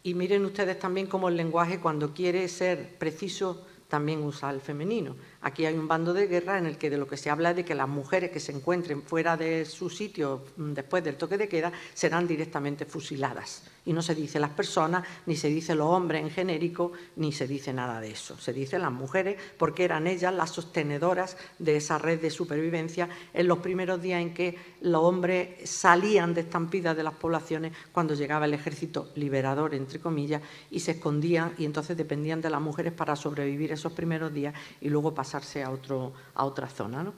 Y miren ustedes también cómo el lenguaje, cuando quiere ser preciso, también usa el femenino. Aquí hay un bando de guerra en el que de lo que se habla es de que las mujeres que se encuentren fuera de su sitio después del toque de queda serán directamente fusiladas. Y no se dice las personas, ni se dice los hombres en genérico, ni se dice nada de eso. Se dice las mujeres porque eran ellas las sostenedoras de esa red de supervivencia en los primeros días en que los hombres salían de estampidas de las poblaciones cuando llegaba el ejército liberador, entre comillas, y se escondían y entonces dependían de las mujeres para sobrevivir esos primeros días y luego pasarse a otra zona, ¿no?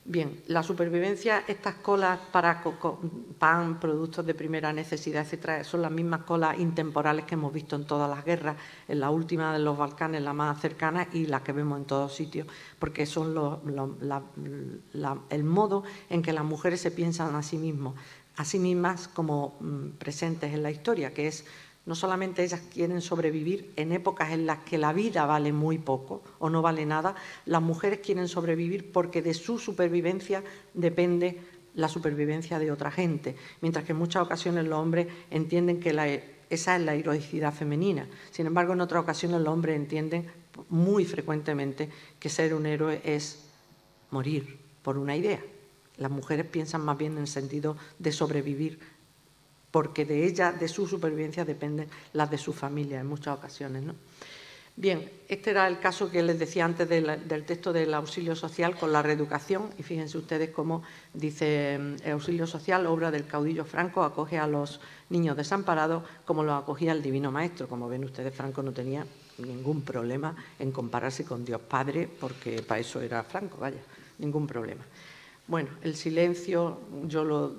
Bien, la supervivencia, estas colas para pan, productos de primera necesidad, etcétera, son las mismas colas intemporales que hemos visto en todas las guerras, en la última de los Balcanes, la más cercana, y las que vemos en todos sitios, porque son el modo en que las mujeres se piensan a sí mismas como presentes en la historia, que es no solamente ellas quieren sobrevivir en épocas en las que la vida vale muy poco o no vale nada, las mujeres quieren sobrevivir porque de su supervivencia depende la supervivencia de otra gente, mientras que en muchas ocasiones los hombres entienden que esa es la heroicidad femenina. Sin embargo, en otras ocasiones los hombres entienden muy frecuentemente que ser un héroe es morir por una idea. Las mujeres piensan más bien en el sentido de sobrevivir, porque de ella, de su supervivencia, dependen las de su familia en muchas ocasiones, ¿no? Bien, este era el caso que les decía antes del texto del auxilio social con la reeducación, y fíjense ustedes cómo dice el auxilio social, obra del caudillo Franco, acoge a los niños desamparados como los acogía el Divino Maestro. Como ven ustedes, Franco no tenía ningún problema en compararse con Dios Padre, porque para eso era Franco, vaya, ningún problema. Bueno, el silencio, yo lo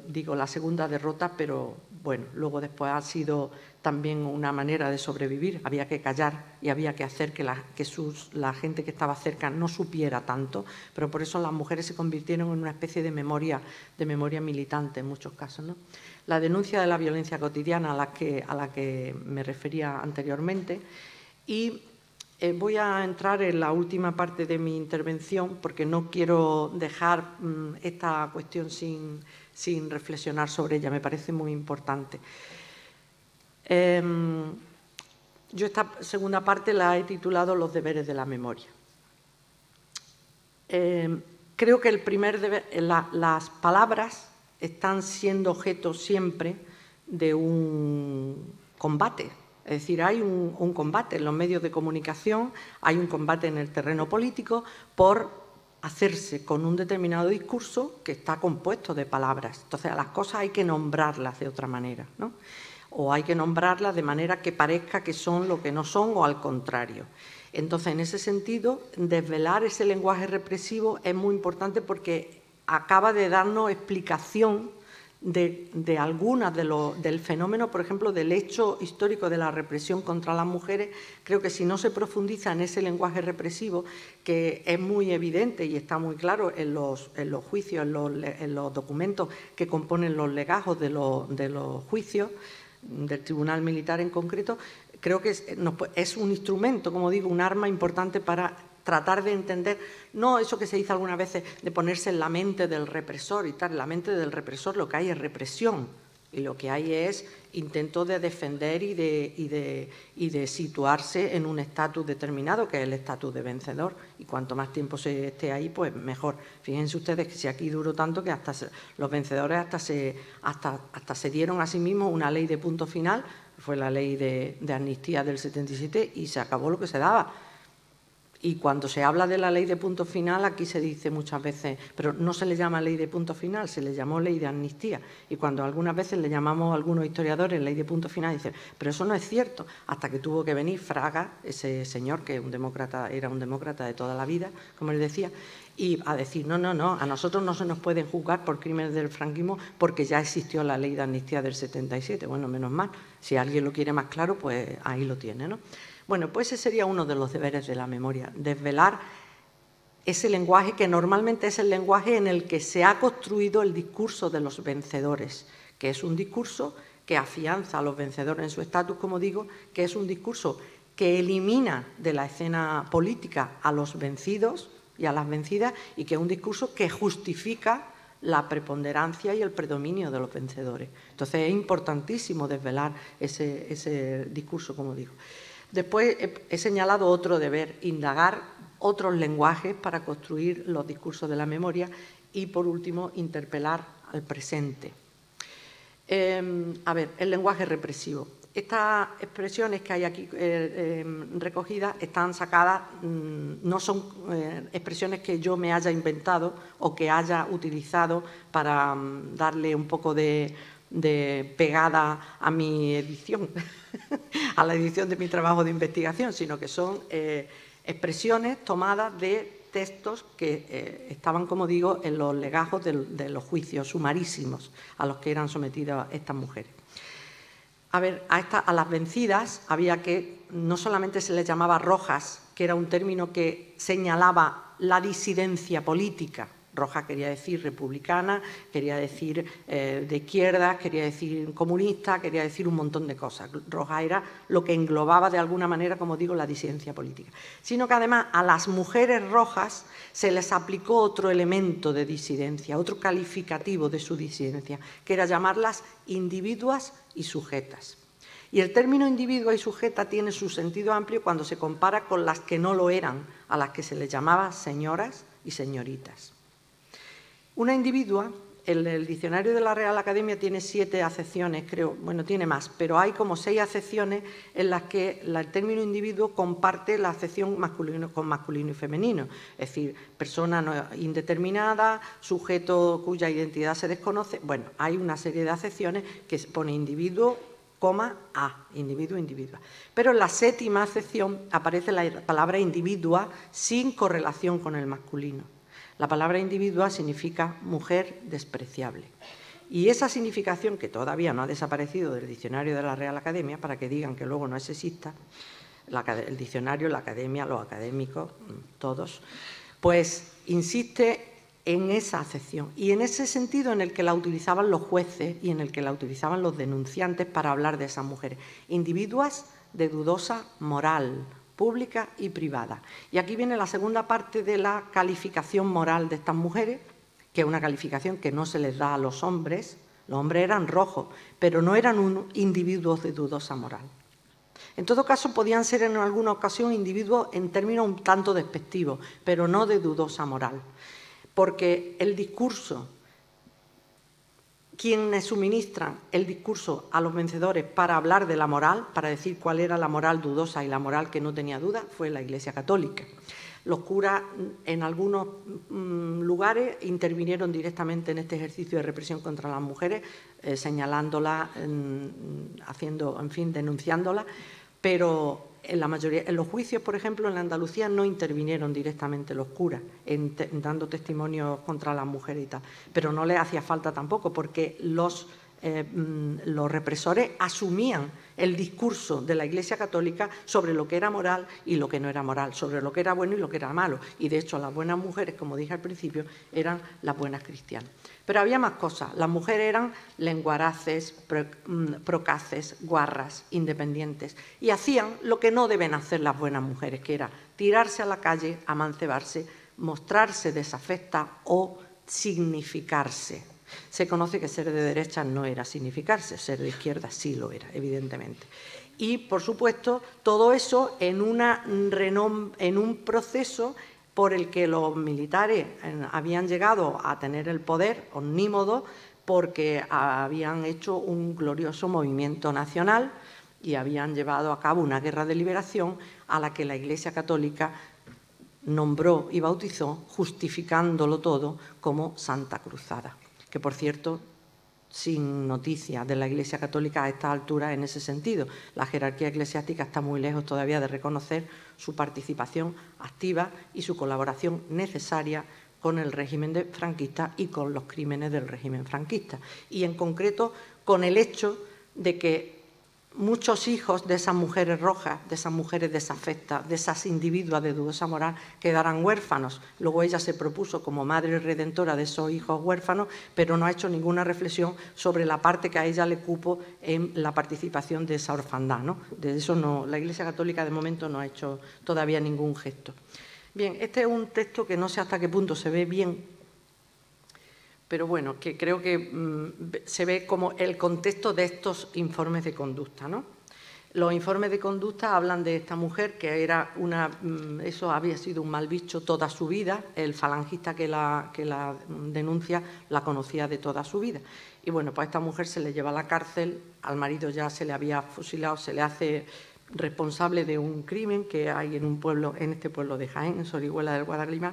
digo, la segunda derrota, pero bueno, luego después ha sido también una manera de sobrevivir. Había que callar y había que hacer que la gente que estaba cerca no supiera tanto, pero por eso las mujeres se convirtieron en una especie de memoria militante en muchos casos, ¿no? La denuncia de la violencia cotidiana a la que me refería anteriormente, y voy a entrar en la última parte de mi intervención porque no quiero dejar esta cuestión sin reflexionar sobre ella, me parece muy importante. Yo esta segunda parte la he titulado Los deberes de la memoria. Creo que el primer deber, las palabras están siendo objeto siempre de un combate. Es decir, hay un combate en los medios de comunicación, hay un combate en el terreno político por hacerse con un determinado discurso que está compuesto de palabras. Entonces, a las cosas hay que nombrarlas de otra manera, ¿no? O hay que nombrarlas de manera que parezca que son lo que no son o al contrario. Entonces, en ese sentido, desvelar ese lenguaje represivo es muy importante porque acaba de darnos explicación de algunas del fenómeno, por ejemplo, del hecho histórico de la represión contra las mujeres. Creo que si no se profundiza en ese lenguaje represivo, que es muy evidente y está muy claro en los juicios, en los documentos que componen los legajos de los juicios, del Tribunal Militar en concreto, creo que es un instrumento, como digo, un arma importante para tratar de entender, no eso que se dice algunas veces de ponerse en la mente del represor y tal. En la mente del represor lo que hay es represión y lo que hay es intento de defender y de situarse en un estatus determinado, que es el estatus de vencedor, y cuanto más tiempo se esté ahí, pues mejor. Fíjense ustedes que si aquí duró tanto que hasta los vencedores hasta se dieron a sí mismos una ley de punto final, fue la ley de amnistía del 77, y se acabó lo que se daba. Y cuando se habla de la ley de punto final, aquí se dice muchas veces, pero no se le llama ley de punto final, se le llamó ley de amnistía. Y cuando algunas veces le llamamos a algunos historiadores ley de punto final, dicen, pero eso no es cierto, hasta que tuvo que venir Fraga, ese señor que era un demócrata de toda la vida, como les decía, y a decir, no, a nosotros no se nos pueden juzgar por crímenes del franquismo porque ya existió la ley de amnistía del 77. Bueno, menos mal, si alguien lo quiere más claro, pues ahí lo tiene, ¿no? Bueno, pues ese sería uno de los deberes de la memoria, desvelar ese lenguaje que normalmente es el lenguaje en el que se ha construido el discurso de los vencedores, que es un discurso que afianza a los vencedores en su estatus, como digo, que es un discurso que elimina de la escena política a los vencidos y a las vencidas, y que es un discurso que justifica la preponderancia y el predominio de los vencedores. Entonces es importantísimo desvelar ese discurso, como digo. Después he señalado otro deber, indagar otros lenguajes para construir los discursos de la memoria y, por último, interpelar al presente. A ver, el lenguaje represivo. Estas expresiones que hay aquí recogidas están sacadas, no son expresiones que yo me haya inventado o que haya utilizado para darle un poco de pegada a mi edición, a la edición de mi trabajo de investigación, sino que son expresiones tomadas de textos que estaban, como digo, en los legajos de los juicios sumarísimos a los que eran sometidas estas mujeres. A ver, a las vencidas había que, no solamente se les llamaba rojas, que era un término que señalaba la disidencia política. Roja quería decir republicana, quería decir de izquierda, quería decir comunista, quería decir un montón de cosas. Roja era lo que englobaba de alguna manera, como digo, la disidencia política. Sino que además a las mujeres rojas se les aplicó otro elemento de disidencia, otro calificativo de su disidencia, que era llamarlas individuas y sujetas. Y el término individua y sujeta tiene su sentido amplio cuando se compara con las que no lo eran, a las que se les llamaba señoras y señoritas. Una individua, el diccionario de la Real Academia tiene 7 acepciones, creo, bueno, tiene más, pero hay como 6 acepciones en las que el término individuo comparte la acepción masculino con masculino y femenino, es decir, persona no indeterminada, sujeto cuya identidad se desconoce. Bueno, hay una serie de acepciones que pone individuo, a, individuo, individua. Pero en la 7ª acepción aparece la palabra individua sin correlación con el masculino. La palabra individua significa mujer despreciable. Y esa significación, que todavía no ha desaparecido del diccionario de la Real Academia, para que digan que luego no es sexista, el diccionario, la academia, los académicos, todos, pues insiste en esa acepción y en ese sentido en el que la utilizaban los jueces y en el que la utilizaban los denunciantes para hablar de esas mujeres. Individuas de dudosa moral, pública y privada. Y aquí viene la segunda parte de la calificación moral de estas mujeres, que es una calificación que no se les da a los hombres. Los hombres eran rojos, pero no eran individuos de dudosa moral. En todo caso, podían ser en alguna ocasión individuos en términos un tanto despectivos, pero no de dudosa moral. Porque el discurso, quienes suministran el discurso a los vencedores para hablar de la moral, para decir cuál era la moral dudosa y la moral que no tenía duda, fue la Iglesia Católica. Los curas en algunos lugares intervinieron directamente en este ejercicio de represión contra las mujeres, señalándolas, denunciándolas, pero en la mayoría, en los juicios, por ejemplo, en la Andalucía no intervinieron directamente los curas dando testimonios contra las mujeres y tal, pero no les hacía falta tampoco porque los represores asumían el discurso de la Iglesia Católica sobre lo que era moral y lo que no era moral, sobre lo que era bueno y lo que era malo. Y de hecho las buenas mujeres, como dije al principio, eran las buenas cristianas. Pero había más cosas. Las mujeres eran lenguaraces, procaces, guarras, independientes. Y hacían lo que no deben hacer las buenas mujeres, que era tirarse a la calle, amancebarse, mostrarse desafecta o significarse. Se conoce que ser de derecha no era significarse, ser de izquierda sí lo era, evidentemente. Y, por supuesto, todo eso en un proceso por el que los militares habían llegado a tener el poder omnímodo porque habían hecho un glorioso movimiento nacional y habían llevado a cabo una guerra de liberación a la que la Iglesia Católica nombró y bautizó, justificándolo todo como Santa Cruzada, que, por cierto, sin noticia de la Iglesia Católica a esta altura en ese sentido. La jerarquía eclesiástica está muy lejos todavía de reconocer su participación activa y su colaboración necesaria con el régimen franquista y con los crímenes del régimen franquista. Y en concreto con el hecho de que muchos hijos de esas mujeres rojas, de esas mujeres desafectas, de esas individuas de dudosa moral, quedaran huérfanos. Luego ella se propuso como madre redentora de esos hijos huérfanos, pero no ha hecho ninguna reflexión sobre la parte que a ella le cupo en la participación de esa orfandad, ¿no? De eso no, la Iglesia Católica de momento no ha hecho todavía ningún gesto. Bien, este es un texto que no sé hasta qué punto se ve bien, pero bueno, que creo que se ve como el contexto de estos informes de conducta, ¿no? Los informes de conducta hablan de esta mujer que era eso había sido un mal bicho toda su vida. El falangista que la denuncia la conocía de toda su vida. Y bueno, pues a esta mujer se le lleva a la cárcel, al marido ya se le había fusilado, se le hace responsable de un crimen que hay en un pueblo, en este pueblo de Jaén, en Sorihuela del Guadalquivir,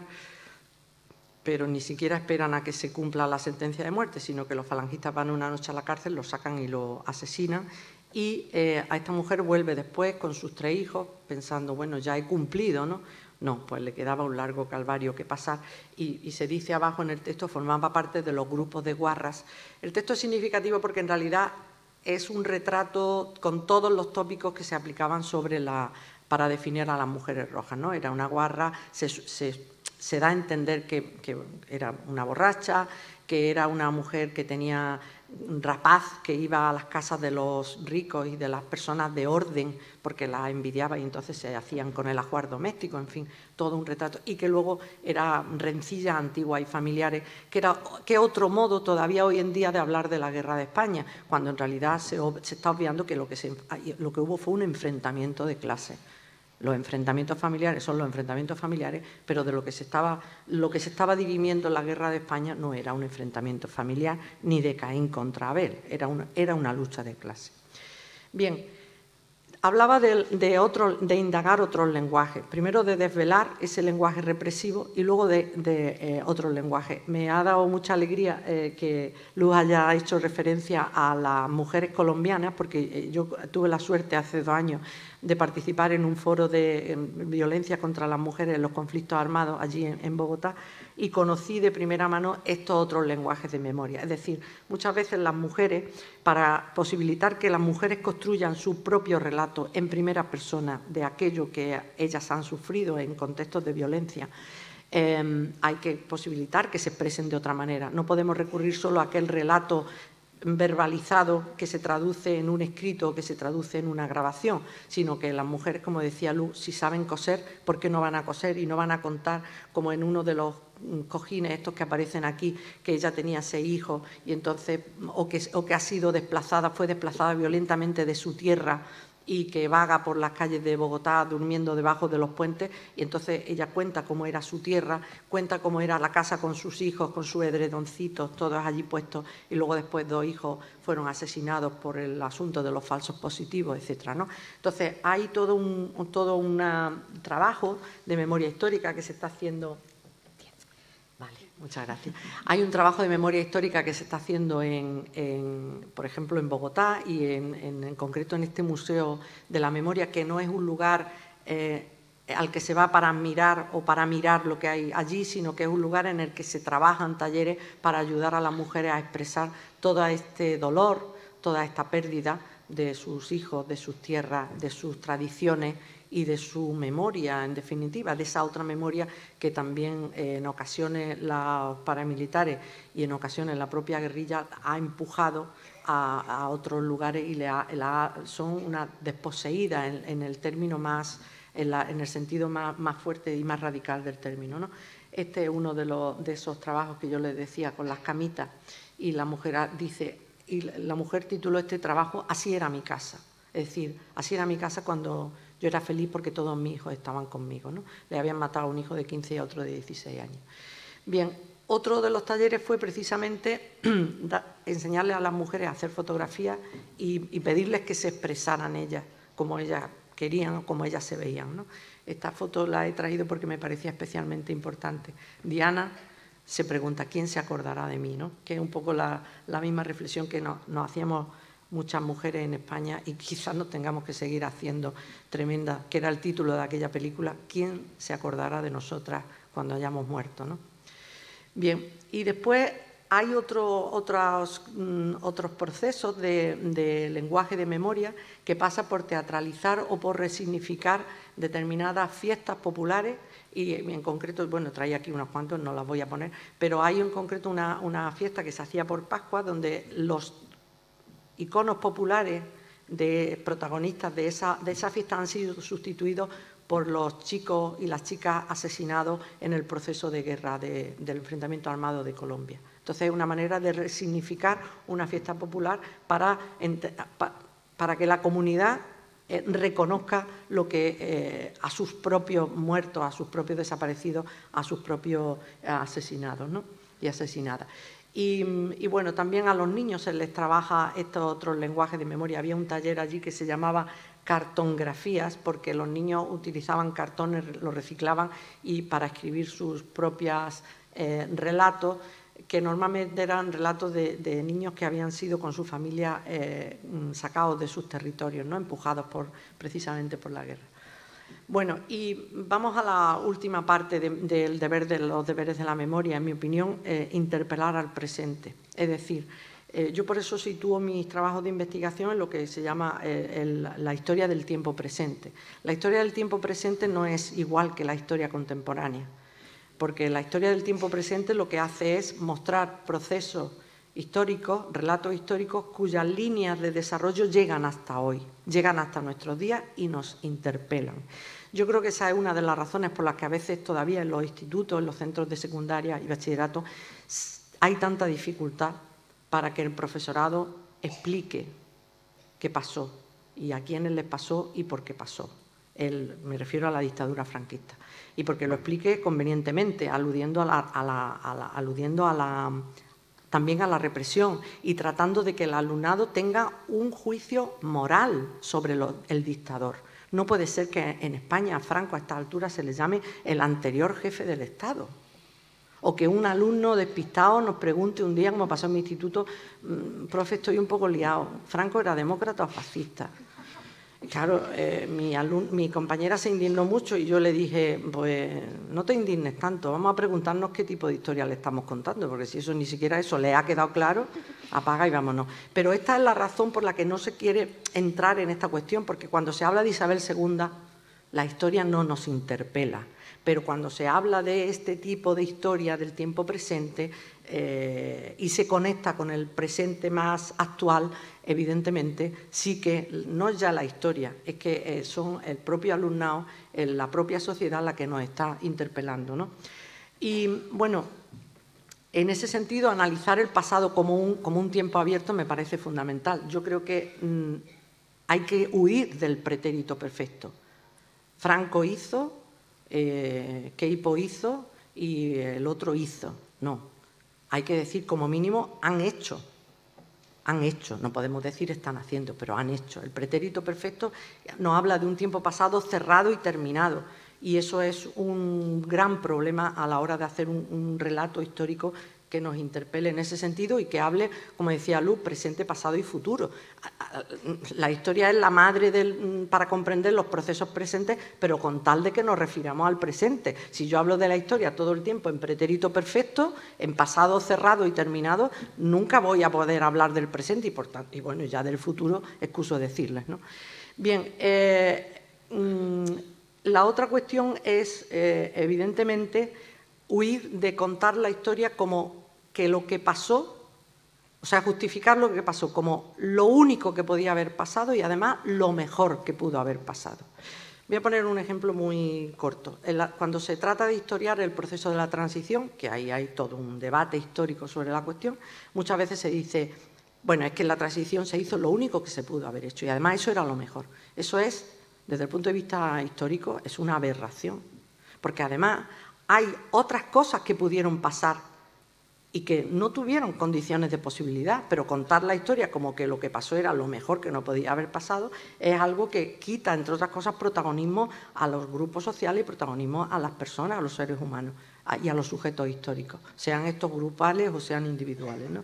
pero ni siquiera esperan a que se cumpla la sentencia de muerte, sino que los falangistas van una noche a la cárcel, lo sacan y lo asesinan. Y a esta mujer vuelve después con sus 3 hijos, pensando, bueno, ya he cumplido, ¿no? No, pues le quedaba un largo calvario que pasar. Y se dice abajo en el texto, formaba parte de los grupos de guarras. El texto es significativo porque en realidad es un retrato con todos los tópicos que se aplicaban para definir a las mujeres rojas, ¿no? Era una guarra, se da a entender que era una borracha, que era una mujer que tenía rapaz, que iba a las casas de los ricos y de las personas de orden porque la envidiaba y entonces se hacían con el ajuar doméstico, en fin, todo un retrato. Y que luego era rencillas antiguas y familiares, que otro modo todavía hoy en día de hablar de la guerra de España, cuando en realidad se está obviando que lo que hubo fue un enfrentamiento de clases. Los enfrentamientos familiares son los enfrentamientos familiares, pero de lo que se estaba dirimiendo en la guerra de España no era un enfrentamiento familiar ni de Caín contra Abel, era una lucha de clase. Bien, hablaba de indagar otros lenguajes, primero de desvelar ese lenguaje represivo y luego de otros lenguajes. Me ha dado mucha alegría que Luz haya hecho referencia a las mujeres colombianas, porque yo tuve la suerte hace 2 años de participar en un foro de violencia contra las mujeres en los conflictos armados allí en Bogotá y conocí de primera mano estos otros lenguajes de memoria. Es decir, muchas veces las mujeres, para posibilitar que las mujeres construyan su propio relato en primera persona de aquello que ellas han sufrido en contextos de violencia, hay que posibilitar que se expresen de otra manera. No podemos recurrir solo a aquel relato verbalizado que se traduce en un escrito o que se traduce en una grabación, sino que las mujeres, como decía Luz, si saben coser, ¿por qué no van a coser y no van a contar como en uno de los cojines estos que aparecen aquí, que ella tenía 6 hijos y entonces, o que ha sido desplazada, fue desplazada violentamente de su tierra y que vaga por las calles de Bogotá durmiendo debajo de los puentes, y entonces ella cuenta cómo era su tierra, cuenta cómo era la casa con sus hijos, con sus edredoncitos, todos allí puestos, y luego después 2 hijos fueron asesinados por el asunto de los falsos positivos, etcétera, ¿no? Entonces hay todo un trabajo de memoria histórica que se está haciendo. Muchas gracias. Hay un trabajo de memoria histórica que se está haciendo, por ejemplo, en Bogotá y en concreto en este Museo de la Memoria, que no es un lugar al que se va para mirar o para mirar lo que hay allí, sino que es un lugar en el que se trabajan talleres para ayudar a las mujeres a expresar todo este dolor, toda esta pérdida de sus hijos, de sus tierras, de sus tradiciones y de su memoria, en definitiva, de esa otra memoria que también en ocasiones los paramilitares y en ocasiones la propia guerrilla ha empujado a otros lugares y son una desposeída en el término más, en el sentido más fuerte y más radical del término, ¿no? Este es uno de esos trabajos que yo les decía con las camitas, y la mujer dice, y la mujer tituló este trabajo "Así era mi casa", es decir, así era mi casa cuando yo era feliz porque todos mis hijos estaban conmigo, ¿no? Le habían matado a un hijo de 15 y a otro de 16 años. Bien, otro de los talleres fue precisamente enseñarles a las mujeres a hacer fotografías y pedirles que se expresaran ellas, como ellas querían o como ellas se veían, ¿no? Esta foto la he traído porque me parecía especialmente importante. Diana se pregunta, ¿quién se acordará de mí?, ¿no? Que es un poco la misma reflexión que nos hacíamos muchas mujeres en España y quizás nos tengamos que seguir haciendo, tremenda, que era el título de aquella película, ¿quién se acordará de nosotras cuando hayamos muerto?, ¿no? Bien, y después hay otros procesos de lenguaje de memoria que pasa por teatralizar o por resignificar determinadas fiestas populares y en concreto, bueno, traía aquí unos cuantos, no las voy a poner, pero hay en concreto una fiesta que se hacía por Pascua donde los iconos populares de protagonistas de esa fiesta han sido sustituidos por los chicos y las chicas asesinados en el proceso de guerra del enfrentamiento armado de Colombia. Entonces, es una manera de resignificar una fiesta popular para que la comunidad reconozca lo que a sus propios muertos, a sus propios desaparecidos, a sus propios asesinados, ¿no? Y asesinadas. Y bueno, también a los niños se les trabaja estos otros lenguajes de memoria. Había un taller allí que se llamaba cartografías, porque los niños utilizaban cartones, los reciclaban y para escribir sus propios relatos, que normalmente eran relatos de niños que habían sido con su familia sacados de sus territorios, ¿no? Empujados precisamente por la guerra. Bueno, y vamos a la última parte del deber de los deberes de la memoria, en mi opinión, interpelar al presente. Es decir, yo por eso sitúo mis trabajos de investigación en lo que se llama la historia del tiempo presente. La historia del tiempo presente no es igual que la historia contemporánea, porque la historia del tiempo presente lo que hace es mostrar procesos históricos, relatos históricos cuyas líneas de desarrollo llegan hasta hoy, llegan hasta nuestros días y nos interpelan. Yo creo que esa es una de las razones por las que a veces todavía en los institutos, en los centros de secundaria y bachillerato, hay tanta dificultad para que el profesorado explique qué pasó y a quiénes les pasó y por qué pasó. Me refiero a la dictadura franquista. Y porque lo explique convenientemente, aludiendo también a la represión y tratando de que el alumnado tenga un juicio moral sobre el dictador. No puede ser que en España a Franco a esta altura se le llame el anterior jefe del Estado. O que un alumno despistado nos pregunte un día, como pasó en mi instituto, profe, estoy un poco liado, ¿Franco era demócrata o fascista? Claro, mi compañera se indignó mucho y yo le dije, pues no te indignes tanto, vamos a preguntarnos qué tipo de historia le estamos contando, porque si eso ni siquiera eso le ha quedado claro, apaga y vámonos. Pero esta es la razón por la que no se quiere entrar en esta cuestión, porque cuando se habla de Isabel II, la historia no nos interpela. Pero cuando se habla de este tipo de historia del tiempo presente y se conecta con el presente más actual, evidentemente sí que no es ya la historia, es que son el propio alumnado, la propia sociedad la que nos está interpelando, ¿no? Y bueno, en ese sentido, analizar el pasado como un tiempo abierto me parece fundamental. Yo creo que hay que huir del pretérito perfecto. Franco hizo, Queipo hizo y el otro hizo. No, hay que decir como mínimo han hecho, no podemos decir están haciendo, pero han hecho. El pretérito perfecto nos habla de un tiempo pasado cerrado y terminado y eso es un gran problema a la hora de hacer un relato histórico que nos interpele en ese sentido y que hable, como decía Luz, presente, pasado y futuro. La historia es la madre para comprender los procesos presentes, pero con tal de que nos refiramos al presente. Si yo hablo de la historia todo el tiempo en pretérito perfecto, en pasado cerrado y terminado, nunca voy a poder hablar del presente y bueno, ya del futuro, excuso decirles, ¿no? Bien, la otra cuestión es, evidentemente, huir de contar la historia como que lo que pasó, o sea, justificar lo que pasó como lo único que podía haber pasado y además lo mejor que pudo haber pasado. Voy a poner un ejemplo muy corto. Cuando se trata de historiar el proceso de la transición, que ahí hay todo un debate histórico sobre la cuestión, muchas veces se dice, bueno, es que en la transición se hizo lo único que se pudo haber hecho y además eso era lo mejor. Eso es, desde el punto de vista histórico, es una aberración, porque además hay otras cosas que pudieron pasar y que no tuvieron condiciones de posibilidad, pero contar la historia como que lo que pasó era lo mejor que no podía haber pasado es algo que quita, entre otras cosas, protagonismo a los grupos sociales y protagonismo a las personas, a los seres humanos y a los sujetos históricos, sean estos grupales o sean individuales, ¿no?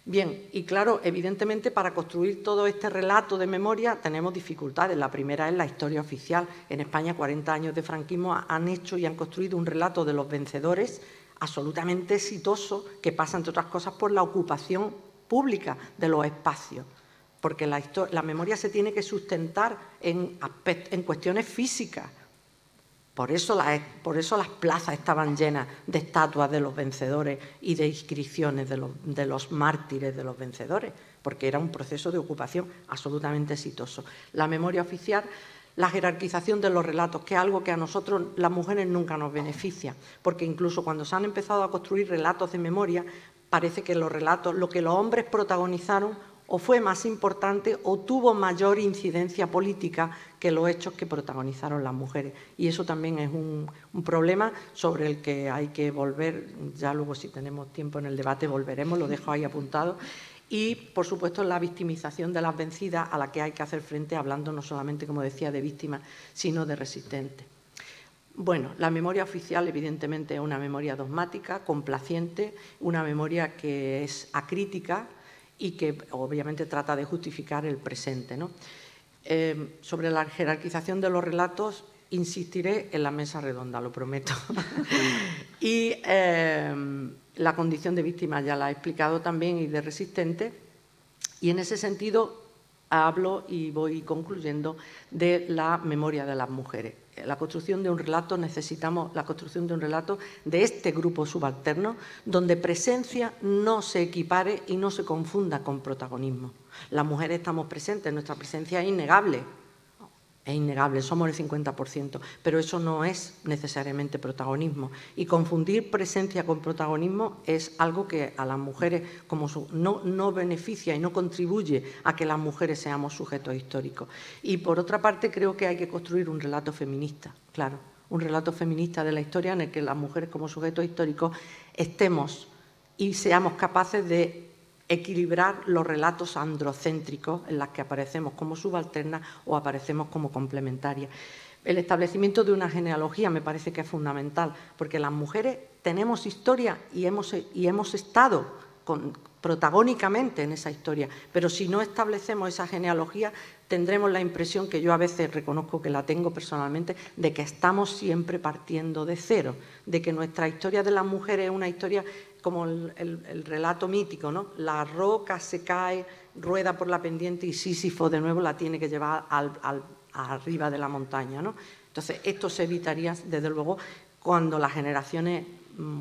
Bien, y claro, evidentemente para construir todo este relato de memoria tenemos dificultades. La primera es la historia oficial. En España, 40 años de franquismo han hecho y han construido un relato de los vencedores absolutamente exitoso que pasa, entre otras cosas, por la ocupación pública de los espacios, porque la memoria se tiene que sustentar en cuestiones físicas. Por eso las plazas estaban llenas de estatuas de los vencedores y de inscripciones de los mártires de los vencedores, porque era un proceso de ocupación absolutamente exitoso. La memoria oficial, la jerarquización de los relatos, que es algo que a nosotros, las mujeres, nunca nos beneficia, porque incluso cuando se han empezado a construir relatos de memoria, parece que los relatos, lo que los hombres protagonizaron, o fue más importante o tuvo mayor incidencia política que los hechos que protagonizaron las mujeres. Y eso también es un problema sobre el que hay que volver, ya luego si tenemos tiempo en el debate volveremos, lo dejo ahí apuntado. Y, por supuesto, la victimización de las vencidas a la que hay que hacer frente, hablando no solamente, como decía, de víctimas, sino de resistentes. Bueno, la memoria oficial, evidentemente, es una memoria dogmática, complaciente, una memoria que es acrítica, y que obviamente trata de justificar el presente, ¿no? Sobre la jerarquización de los relatos insistiré en la mesa redonda, lo prometo. Y la condición de víctima ya la he explicado también y de resistente, y en ese sentido hablo y voy concluyendo de la memoria de las mujeres. La construcción de un relato, necesitamos la construcción de un relato de este grupo subalterno, donde presencia no se equipare y no se confunda con protagonismo. Las mujeres estamos presentes, nuestra presencia es innegable, somos el 50%, pero eso no es necesariamente protagonismo. Y confundir presencia con protagonismo es algo que a las mujeres no beneficia y no contribuye a que las mujeres seamos sujetos históricos. Y por otra parte, creo que hay que construir un relato feminista, claro, un relato feminista de la historia en el que las mujeres como sujetos históricos estemos y seamos capaces de equilibrar los relatos androcéntricos en los que aparecemos como subalternas o aparecemos como complementarias. El establecimiento de una genealogía me parece que es fundamental, porque las mujeres tenemos historia y hemos estado protagónicamente en esa historia, pero si no establecemos esa genealogía tendremos la impresión, que yo a veces reconozco que la tengo personalmente, de que estamos siempre partiendo de cero, de que nuestra historia de las mujeres es una historia como el relato mítico, ¿no? La roca se cae, rueda por la pendiente y Sísifo de nuevo la tiene que llevar arriba de la montaña, ¿no? Entonces, esto se evitaría, desde luego, cuando las generaciones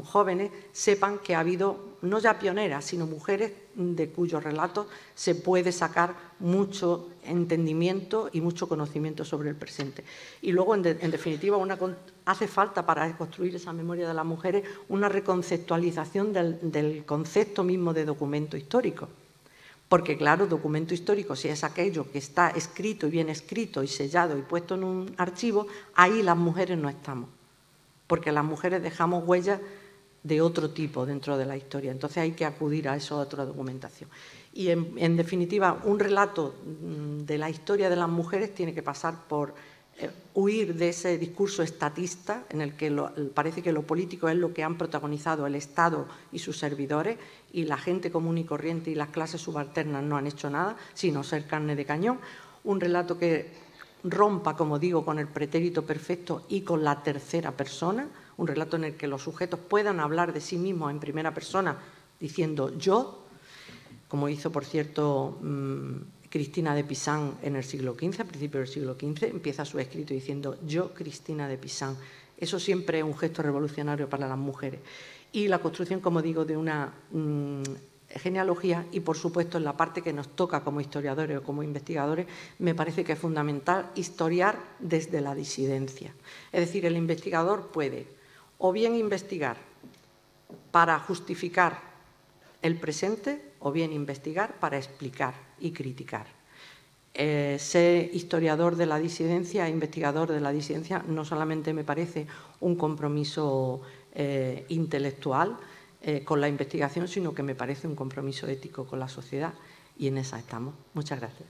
jóvenes sepan que ha habido, no ya pioneras, sino mujeres de cuyos relatos se puede sacar mucho entendimiento y mucho conocimiento sobre el presente. Y luego, en definitiva, hace falta para construir esa memoria de las mujeres una reconceptualización del concepto mismo de documento histórico. Porque, claro, documento histórico, si es aquello que está escrito y bien escrito y sellado y puesto en un archivo, ahí las mujeres no estamos. Porque las mujeres dejamos huellas de otro tipo dentro de la historia. Entonces hay que acudir a esa otra documentación. Y en definitiva, un relato de la historia de las mujeres tiene que pasar por huir de ese discurso estatista en el que parece que lo político es lo que han protagonizado el Estado y sus servidores y la gente común y corriente y las clases subalternas no han hecho nada, sino ser carne de cañón. Un relato que rompa, como digo, con el pretérito perfecto y con la tercera persona, un relato en el que los sujetos puedan hablar de sí mismos en primera persona diciendo yo, como hizo, por cierto, Cristina de Pizan en el siglo XV, a principios del siglo XV, empieza su escrito diciendo yo, Cristina de Pizan. Eso siempre es un gesto revolucionario para las mujeres. Y la construcción, como digo, de una genealogía y, por supuesto, en la parte que nos toca como historiadores o como investigadores, me parece que es fundamental historiar desde la disidencia. Es decir, el investigador puede o bien investigar para justificar el presente o bien investigar para explicar y criticar. Ser historiador de la disidencia, investigador de la disidencia, no solamente me parece un compromiso intelectual con la investigación, sino que me parece un compromiso ético con la sociedad y en esa estamos. Muchas gracias.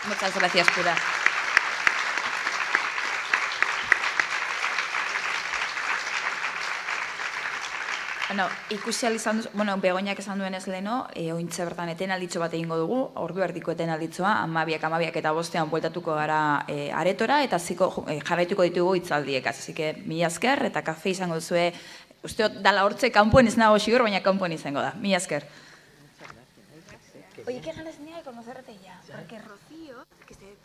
Muchas gracias, Pilar. Bueno, ikusi izan duzu, Begoñak esan duenez leheno, ointxe bertan etenalditxo bat egingo dugu, ordu erdiko etenalditxoa, 12 eta 5 bueltatuko gara aretora, eta jarraituko ditugu hitzaldiek. Así que, mila esker, eta kafe izango duzue Uste dala hortze kanpoen ez nago sigur, baina kanpoen izango da. Mila esker. Oye, qué ganas tenía de conocerte ya, porque Rocío, que se ve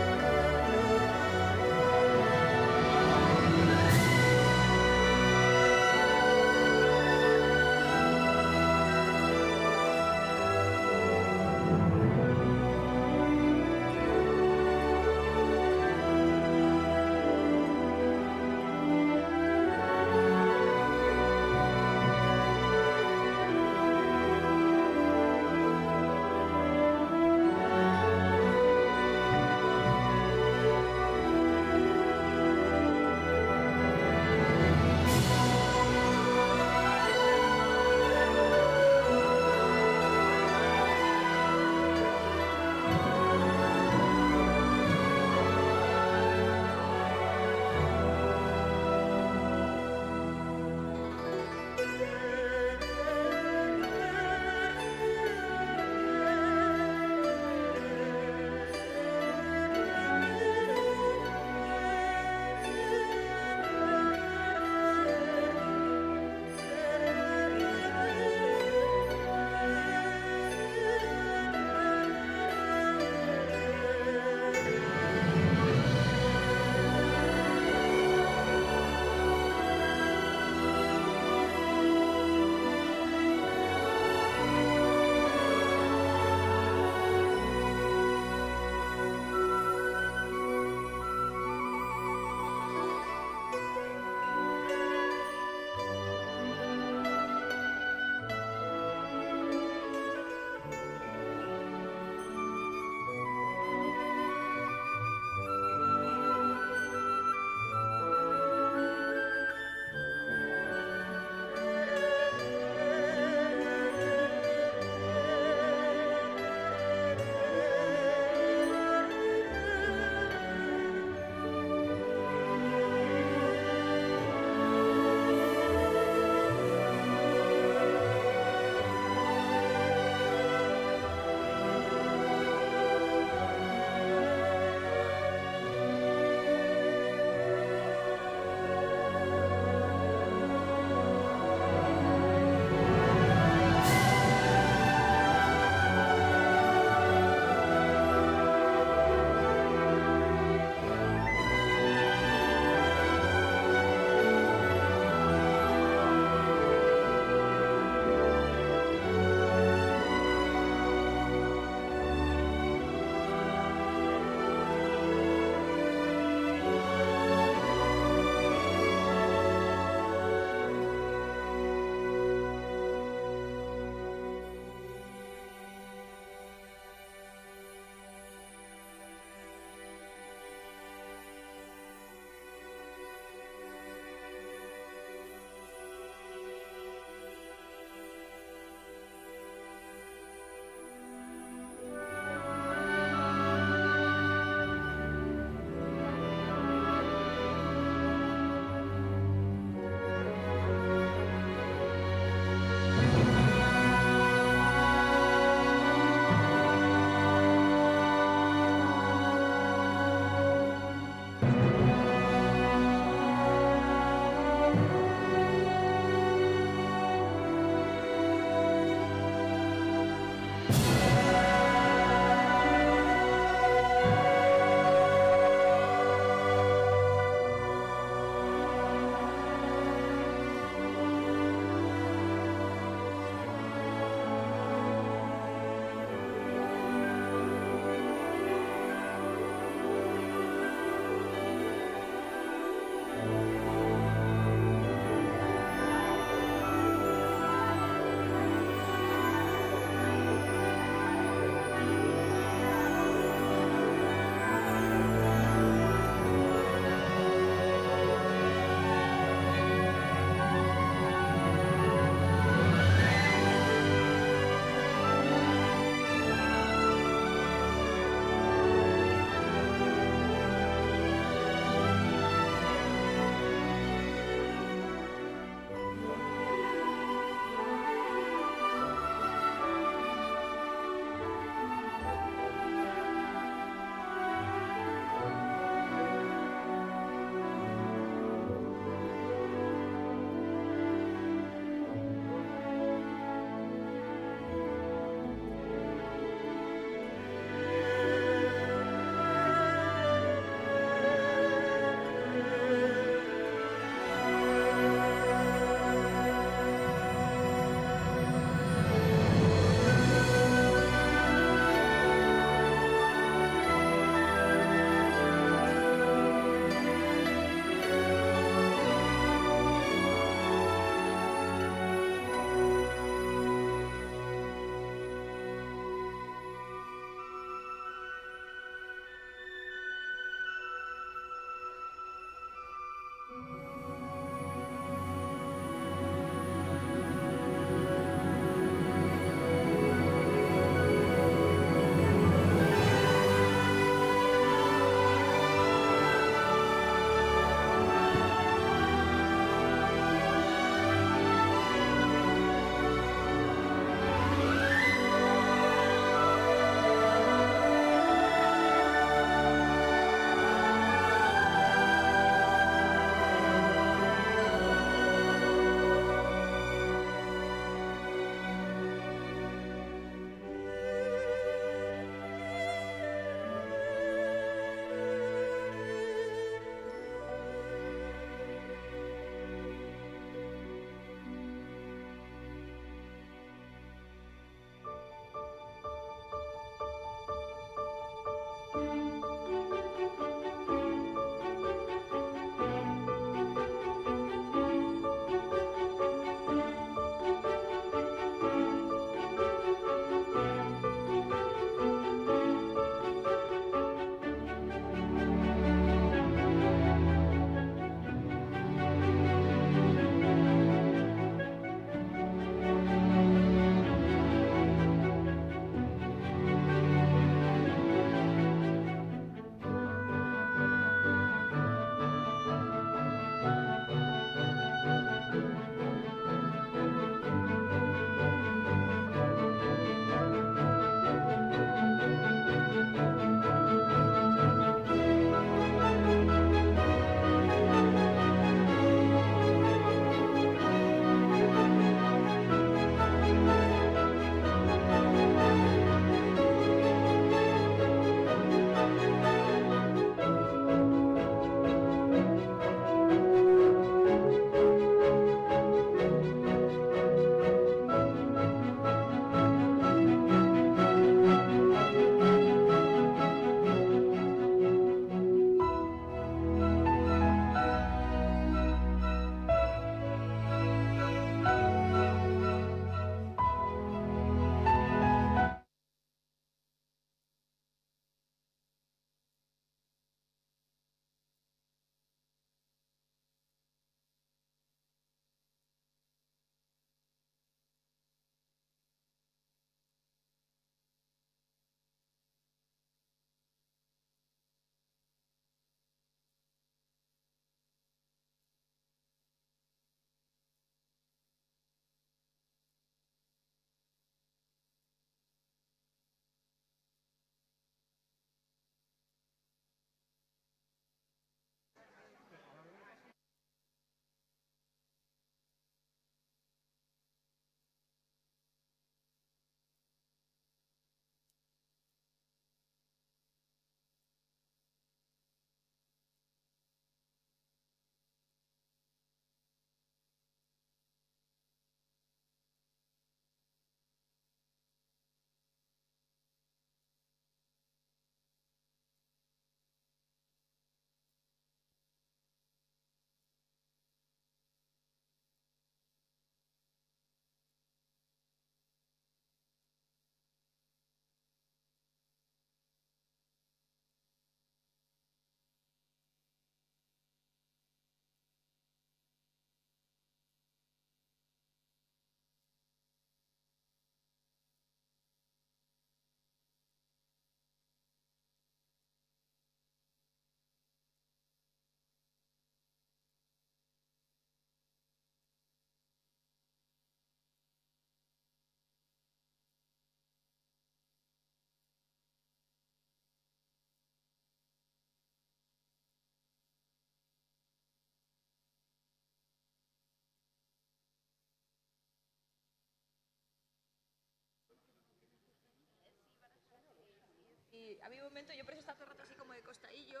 ha habido un momento, yo por eso está todo el rato así como de costadillo,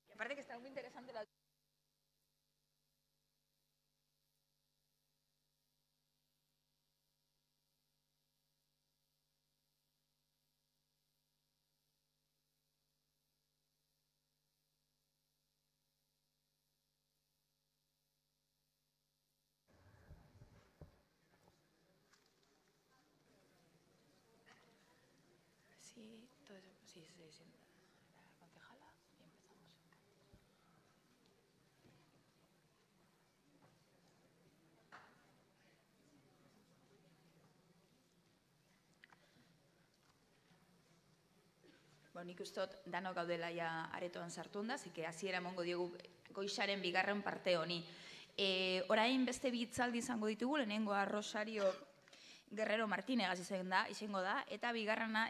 y aparte que está muy interesante la... Sí, todo eso, sí, la concejala y empezamos. Bueno, nik uste dut danok gaudela ja aretoan sartunda, así que hasiera emango diogu goizaren bigarren parte honi. Orain beste bi hitzaldi izango ditugu, lehenengoa Rosario Guerrero Martínez izango da, eta bigarrena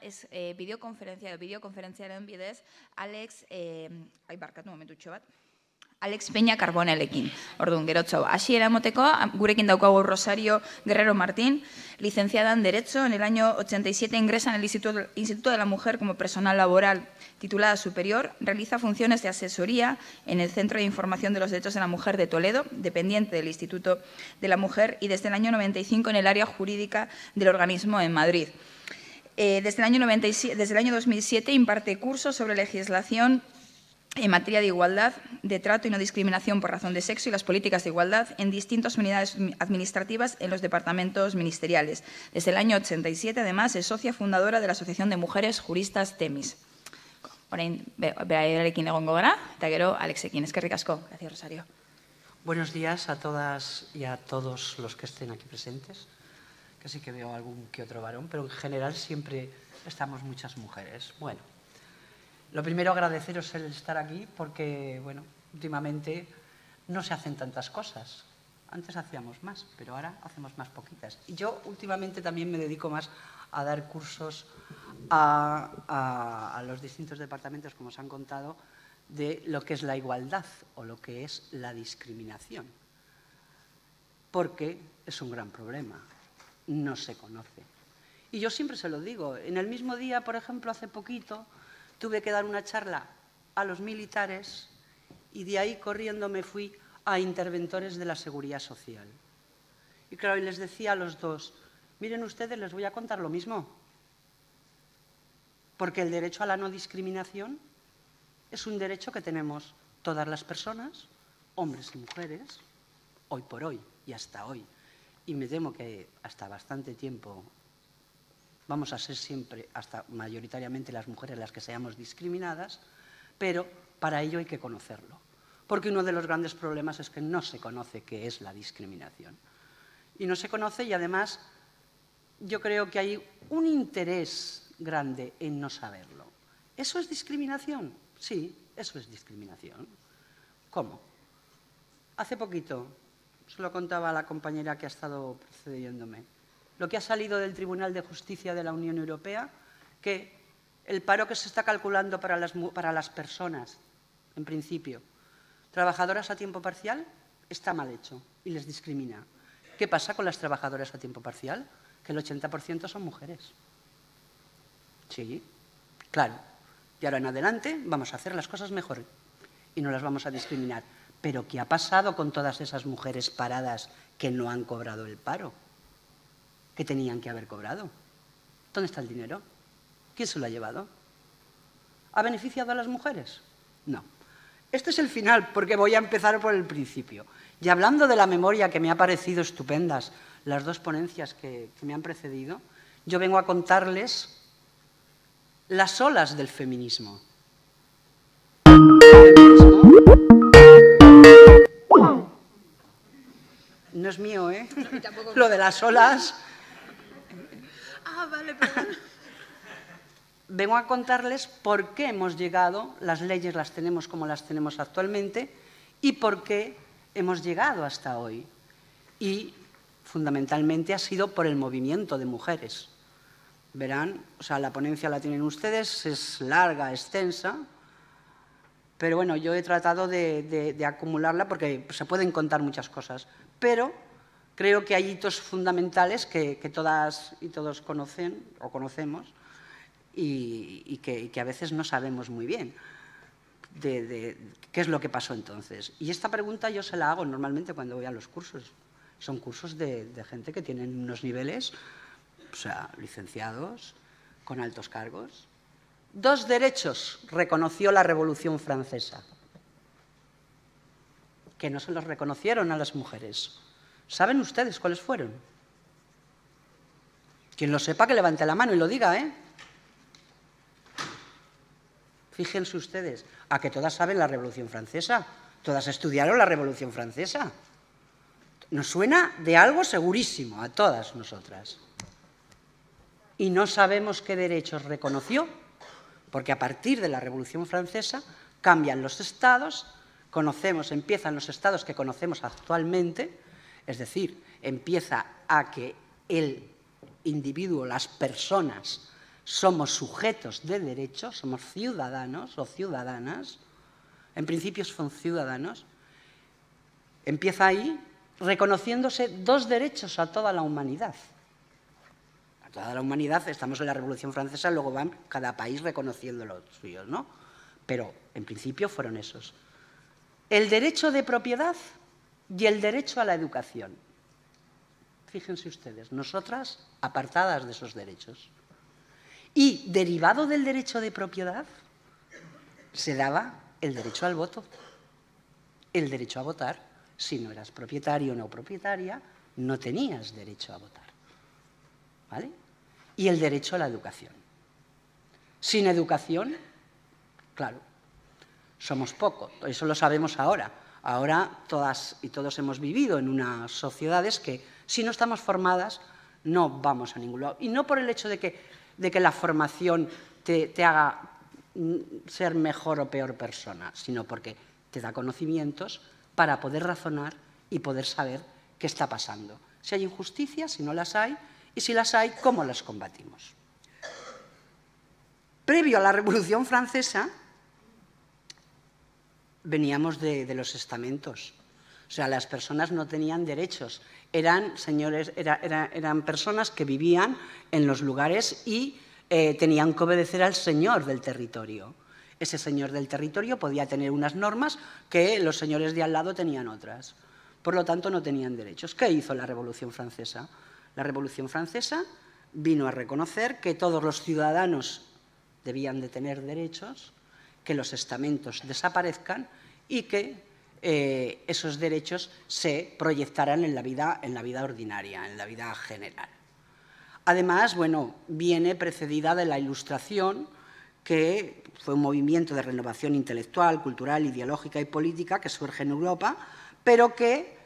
bideokonferentziaren bidez Alex, barkatu momentutxo bat, Alex Peña Carbonelekin. Orduan, gerotxo, hasiera emoteko, gurekin daukagu Rosario Guerrero Martín, licenciada en Derecho, en el año 87 ingresa en el Instituto de la Mujer como personal laboral titulada superior, realiza funciones de asesoría en el Centro de Información de los Derechos de la Mujer de Toledo, dependiente del Instituto de la Mujer, y desde el año 95 en el área jurídica del organismo en Madrid. Desde el año 2007 imparte cursos sobre legislación en materia de igualdad, de trato y no discriminación por razón de sexo y las políticas de igualdad en distintas unidades administrativas en los departamentos ministeriales. Desde el año 87, además, es socia fundadora de la Asociación de Mujeres Juristas Temis. Orain, berarekin egongo gara, eta gero Alexekin. Eskerrik asko. Gracias, Rosario. Buenos días a todas y a todos los que estén aquí presentes. Casi que veo algún que otro varón, pero en general siempre estamos muchas mujeres. Bueno. Lo primero, agradeceros el estar aquí porque, bueno, últimamente no se hacen tantas cosas. Antes hacíamos más, pero ahora hacemos más poquitas. Y yo últimamente también me dedico más a dar cursos a los distintos departamentos, como os han contado, de lo que es la igualdad o lo que es la discriminación. Porque es un gran problema, no se conoce. Y yo siempre se lo digo, en el mismo día, por ejemplo, hace poquito, tuve que dar una charla a los militares y de ahí corriendo me fui a interventores de la Seguridad Social. Y claro, y les decía a los dos, miren ustedes, les voy a contar lo mismo. Porque el derecho a la no discriminación es un derecho que tenemos todas las personas, hombres y mujeres, hoy por hoy y hasta hoy. Y me temo que hasta bastante tiempo vamos a ser siempre, hasta mayoritariamente las mujeres las que seamos discriminadas, pero para ello hay que conocerlo. Porque uno de los grandes problemas es que no se conoce qué es la discriminación. Y no se conoce y además yo creo que hay un interés grande en no saberlo. ¿Eso es discriminación? Sí, eso es discriminación. ¿Cómo? Hace poquito, se lo contaba a la compañera que ha estado precediéndome, lo que ha salido del Tribunal de Justicia de la Unión Europea, que el paro que se está calculando para las personas, en principio, trabajadoras a tiempo parcial, está mal hecho y les discrimina. ¿Qué pasa con las trabajadoras a tiempo parcial? Que el 80% son mujeres. Sí, claro. Y ahora en adelante vamos a hacer las cosas mejor y no las vamos a discriminar. Pero ¿qué ha pasado con todas esas mujeres paradas que no han cobrado el paro? Que tenían que haber cobrado. ¿Dónde está el dinero? ¿Quién se lo ha llevado? ¿Ha beneficiado a las mujeres? No. Este es el final, porque voy a empezar por el principio. Y hablando de la memoria, que me ha parecido estupendas las dos ponencias que me han precedido, yo vengo a contarles las olas del feminismo. No es mío, ¿eh? Lo de las olas... Vale, perdón. Vengo a contarles por qué hemos llegado, las leyes las tenemos como las tenemos actualmente, y por qué hemos llegado hasta hoy. Y fundamentalmente ha sido por el movimiento de mujeres. Verán, o sea, la ponencia la tienen ustedes, es larga, extensa, pero bueno, yo he tratado de acumularla porque se pueden contar muchas cosas, pero creo que hay hitos fundamentales que todas y todos conocen o conocemos y que a veces no sabemos muy bien de qué es lo que pasó entonces. Y esta pregunta yo se la hago normalmente cuando voy a los cursos. Son cursos de gente que tienen unos niveles, o sea, licenciados, con altos cargos. 2 derechos reconoció la Revolución Francesa, que no se los reconocieron a las mujeres. ¿Saben ustedes cuáles fueron? Quien lo sepa que levante la mano y lo diga, ¿eh? Fíjense ustedes, a que todas saben la Revolución Francesa, todas estudiaron la Revolución Francesa. Nos suena de algo segurísimo a todas nosotras. Y no sabemos qué derechos reconoció, porque a partir de la Revolución Francesa cambian los estados, empiezan los estados que conocemos actualmente, es decir, empieza a que el individuo, las personas, somos sujetos de derechos, somos ciudadanos o ciudadanas, en principio son ciudadanos, empieza ahí reconociéndose 2 derechos a toda la humanidad. A toda la humanidad, estamos en la Revolución Francesa, luego van cada país reconociendo los suyos, ¿no? Pero en principio fueron esos. El derecho de propiedad y el derecho a la educación. Fíjense ustedes, nosotras apartadas de esos derechos. Y derivado del derecho de propiedad se daba el derecho al voto, el derecho a votar. Si no eras propietario o no propietaria, no tenías derecho a votar. ¿Vale? Y el derecho a la educación. Sin educación, claro, somos pocos, eso lo sabemos ahora. Ahora todas y todos hemos vivido en unas sociedades que, si no estamos formadas, no vamos a ningún lado. Y no por el hecho de que la formación te haga ser mejor o peor persona, sino porque te da conocimientos para poder razonar y poder saber qué está pasando. Si hay injusticias, si no las hay, y si las hay, cómo las combatimos. Previo a la Revolución Francesa, veníamos de los estamentos. O sea, las personas no tenían derechos. Eran personas que vivían en los lugares y tenían que obedecer al señor del territorio. Ese señor del territorio podía tener unas normas que los señores de al lado tenían otras. Por lo tanto, no tenían derechos. ¿Qué hizo la Revolución Francesa? La Revolución Francesa vino a reconocer que todos los ciudadanos debían de tener derechos, que los estamentos desaparezcan y que esos derechos se proyectaran en la vida ordinaria, en la vida general. Además, bueno, viene precedida de la Ilustración, que fue un movimiento de renovación intelectual, cultural, ideológica y política que surge en Europa, pero que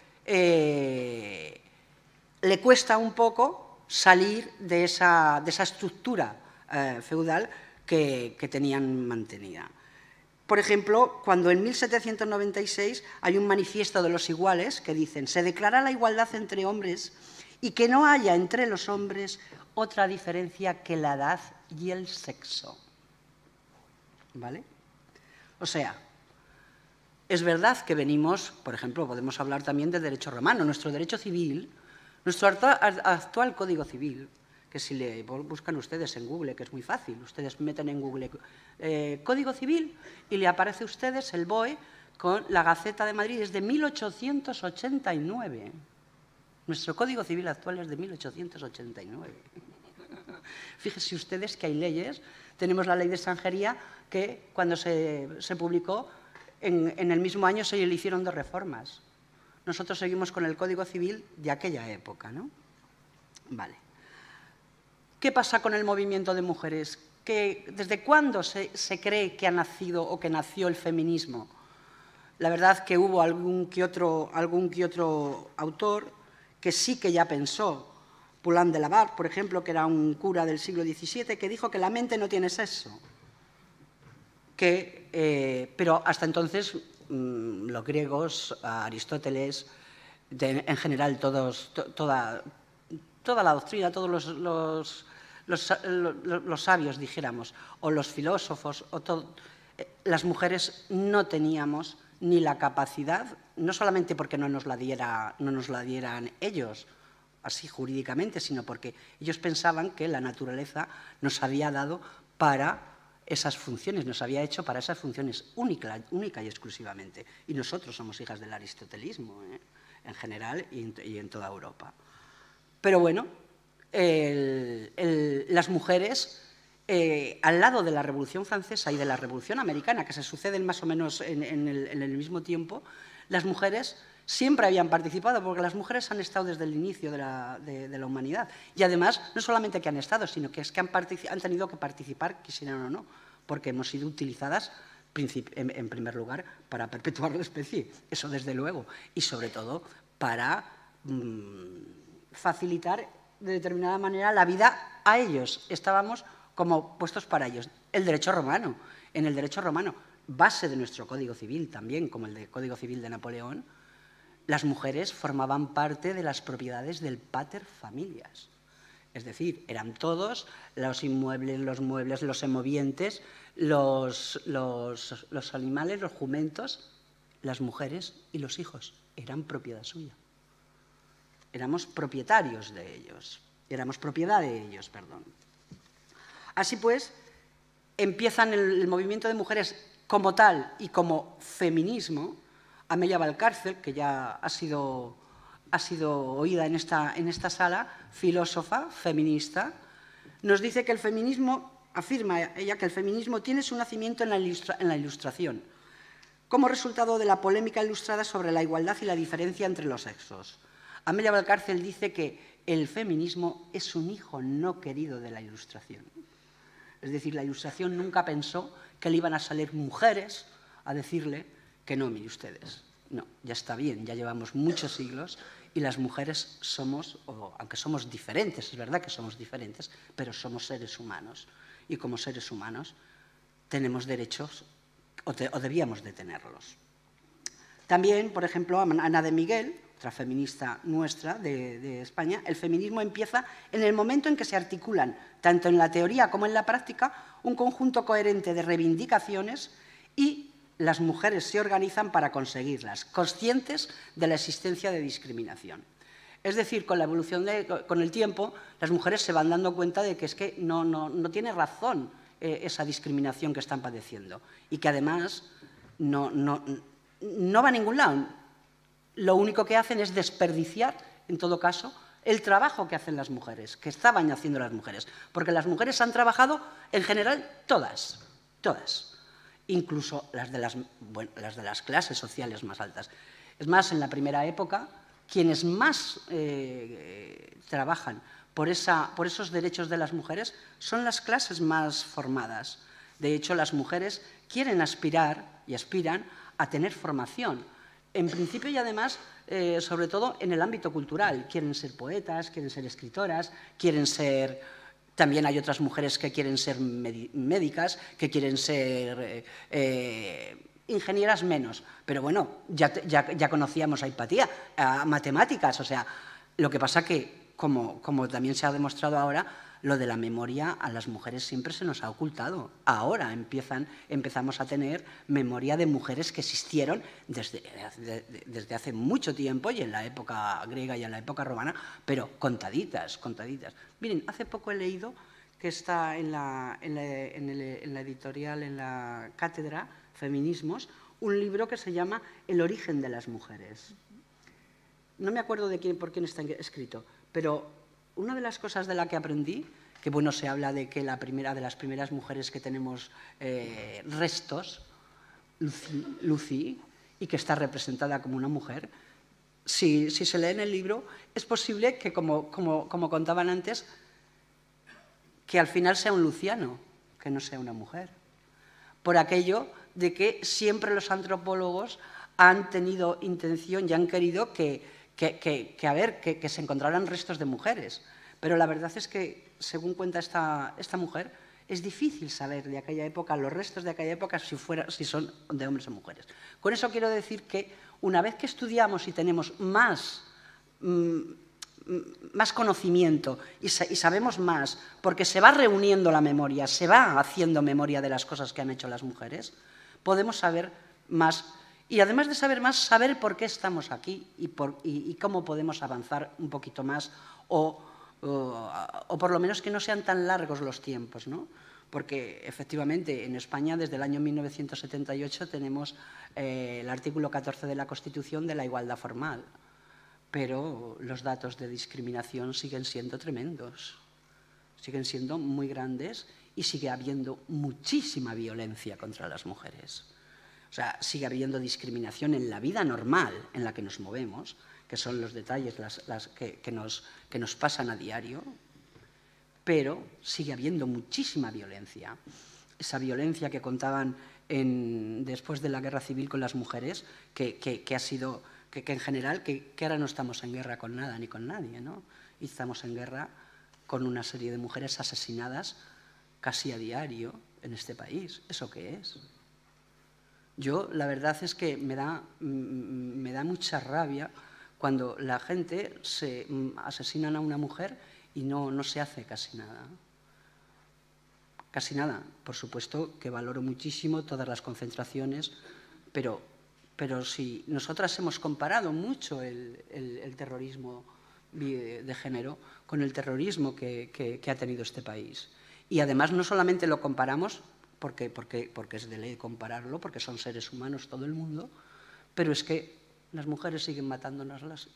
le cuesta un poco salir de esa estructura feudal que tenían mantenida. Por ejemplo, cuando en 1796 hay un manifiesto de los iguales que dicen: se declara la igualdad entre hombres y que no haya entre los hombres otra diferencia que la edad y el sexo. ¿Vale? O sea, es verdad que venimos, por ejemplo, podemos hablar también de derecho romano. Nuestro derecho civil, nuestro actual Código Civil, que si le buscan ustedes en Google, que es muy fácil, ustedes meten en Google Código Civil y le aparece a ustedes el BOE con la Gaceta de Madrid, es de 1889. Nuestro Código Civil actual es de 1889. Fíjense ustedes que hay leyes. Tenemos la Ley de Extranjería que cuando se publicó, en el mismo año se le hicieron 2 reformas. Nosotros seguimos con el Código Civil de aquella época, ¿no? Vale. ¿Qué pasa con el movimiento de mujeres? ¿Desde cuándo se cree que ha nacido o que nació el feminismo? La verdad que hubo algún que otro autor que sí que ya pensó. Poulain de la Barre, por ejemplo, que era un cura del siglo XVII, que dijo que la mente no tiene sexo. Pero hasta entonces los griegos, Aristóteles, en general toda la doctrina, todos los sabios, dijéramos, o los filósofos, las mujeres no teníamos ni la capacidad, no solamente porque no nos la dieran ellos, así jurídicamente, sino porque ellos pensaban que la naturaleza nos había dado para esas funciones, nos había hecho para esas funciones única y exclusivamente. Y nosotros somos hijas del aristotelismo, en general y en toda Europa. Pero bueno, las mujeres, al lado de la Revolución Francesa y de la Revolución Americana, que se suceden más o menos en el mismo tiempo, las mujeres siempre habían participado, porque las mujeres han estado desde el inicio de la humanidad. Y además, no solamente que han estado, sino que es que han tenido que participar, quisieran o no, porque hemos sido utilizadas en primer lugar para perpetuar la especie, eso desde luego, y sobre todo para facilitar de determinada manera la vida a ellos. Estábamos como puestos para ellos. El derecho romano, en el derecho romano, base de nuestro Código Civil también, como el Código Civil de Napoleón, las mujeres formaban parte de las propiedades del pater familias. Es decir, eran todos los inmuebles, los muebles, los semovientes, los animales, los jumentos, las mujeres y los hijos. Eran propiedad suya. Éramos propietarios de ellos. Éramos propiedad de ellos, perdón. Así pues, empiezan el movimiento de mujeres como tal y como feminismo. Amelia Valcárcel, que ya ha sido oída en esta sala, filósofa, feminista, nos dice que el feminismo, afirma ella, que el feminismo tiene su nacimiento en la Ilustración, como resultado de la polémica ilustrada sobre la igualdad y la diferencia entre los sexos. Amelia Valcárcel dice que el feminismo es un hijo no querido de la Ilustración. Es decir, la Ilustración nunca pensó que le iban a salir mujeres a decirle que no, mire ustedes, no, ya está bien, ya llevamos muchos siglos y las mujeres somos, aunque somos diferentes, es verdad que somos diferentes, pero somos seres humanos. Y como seres humanos tenemos derechos o debíamos de tenerlos. También, por ejemplo, Ana de Miguel, otra feminista nuestra de España, el feminismo empieza en el momento en que se articulan, tanto en la teoría como en la práctica, un conjunto coherente de reivindicaciones y las mujeres se organizan para conseguirlas, conscientes de la existencia de discriminación. Es decir, con la evolución, con el tiempo, las mujeres se van dando cuenta de que es que no tiene razón esa discriminación que están padeciendo y que además no va a ningún lado. Lo único que hacen es desperdiciar, en todo caso, el trabajo que hacen las mujeres, que estaban haciendo las mujeres, porque las mujeres han trabajado, en general, todas, incluso las de las clases sociales más altas. Es más, en la primera época, quienes más trabajan por esos derechos de las mujeres son las clases más formadas. De hecho, las mujeres quieren aspirar y aspiran a tener formación. En principio y además, sobre todo en el ámbito cultural. Quieren ser poetas, quieren ser escritoras, quieren ser... También hay otras mujeres que quieren ser médicas, que quieren ser ingenieras menos. Pero bueno, ya conocíamos a Hipatia, a matemáticas. O sea, lo que pasa que, como también se ha demostrado ahora, lo de la memoria a las mujeres siempre se nos ha ocultado. Ahora empezamos a tener memoria de mujeres que existieron desde hace mucho tiempo, y en la época griega y en la época romana, pero contaditas. Miren, hace poco he leído que está en la editorial, en la cátedra Feminismos, un libro que se llama El origen de las mujeres. No me acuerdo por quién está escrito, pero una de las cosas de la que aprendí, que bueno, se habla de que de las primeras mujeres que tenemos restos, Lucy, y que está representada como una mujer, si se lee en el libro, es posible que, como contaban antes, que al final sea un luciano, que no sea una mujer. Por aquello de que siempre los antropólogos han tenido intención y han querido que se encontraran restos de mujeres. Pero la verdad es que, según cuenta esta mujer, es difícil saber de aquella época, los restos de aquella época, si son de hombres o mujeres. Con eso quiero decir que una vez que estudiamos y tenemos más conocimiento y sabemos más, porque se va reuniendo la memoria, se va haciendo memoria de las cosas que han hecho las mujeres, podemos saber más. Y además de saber más, saber por qué estamos aquí y cómo podemos avanzar un poquito más o por lo menos que no sean tan largos los tiempos, ¿no? porque efectivamente en España desde el año 1978 tenemos el artículo 14 de la Constitución de la igualdad formal, pero los datos de discriminación siguen siendo tremendos, siguen siendo muy grandes y sigue habiendo muchísima violencia contra las mujeres. O sea, sigue habiendo discriminación en la vida normal en la que nos movemos, que son los detalles que nos pasan a diario, pero sigue habiendo muchísima violencia. Esa violencia que contaban después de la guerra civil con las mujeres, que ha sido, que en general, que ahora no estamos en guerra con nada ni con nadie, ¿no? Y estamos en guerra con una serie de mujeres asesinadas casi a diario en este país. ¿Eso qué es? Yo, la verdad es que me da mucha rabia cuando la gente asesinan a una mujer y no se hace casi nada. Casi nada. Por supuesto que valoro muchísimo todas las concentraciones, pero si nosotras hemos comparado mucho el terrorismo de género con el terrorismo que ha tenido este país. Y además no solamente lo comparamos porque es de ley compararlo, porque son seres humanos todo el mundo, pero es que las mujeres siguen matándonoslas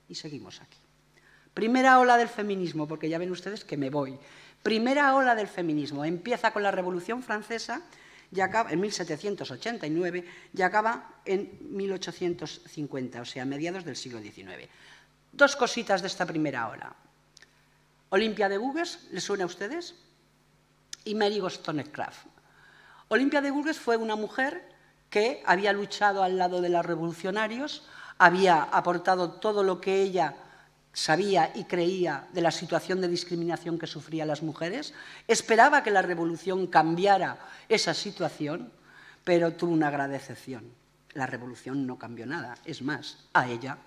y seguimos aquí. Primera ola del feminismo, porque ya ven ustedes que me voy. Primera ola del feminismo. Empieza con la Revolución Francesa y acaba en 1789 y acaba en 1850, o sea, a mediados del siglo XIX. Dos cositas de esta primera ola. Olympia de Gouges, ¿les suena a ustedes? Y Mary Wollstonecraft. Olympia de Gouges fue una mujer que había luchado al lado de los revolucionarios, había aportado todo lo que ella sabía y creía de la situación de discriminación que sufrían las mujeres, esperaba que la revolución cambiara esa situación, pero tuvo una gran decepción. La revolución no cambió nada, es más, a ella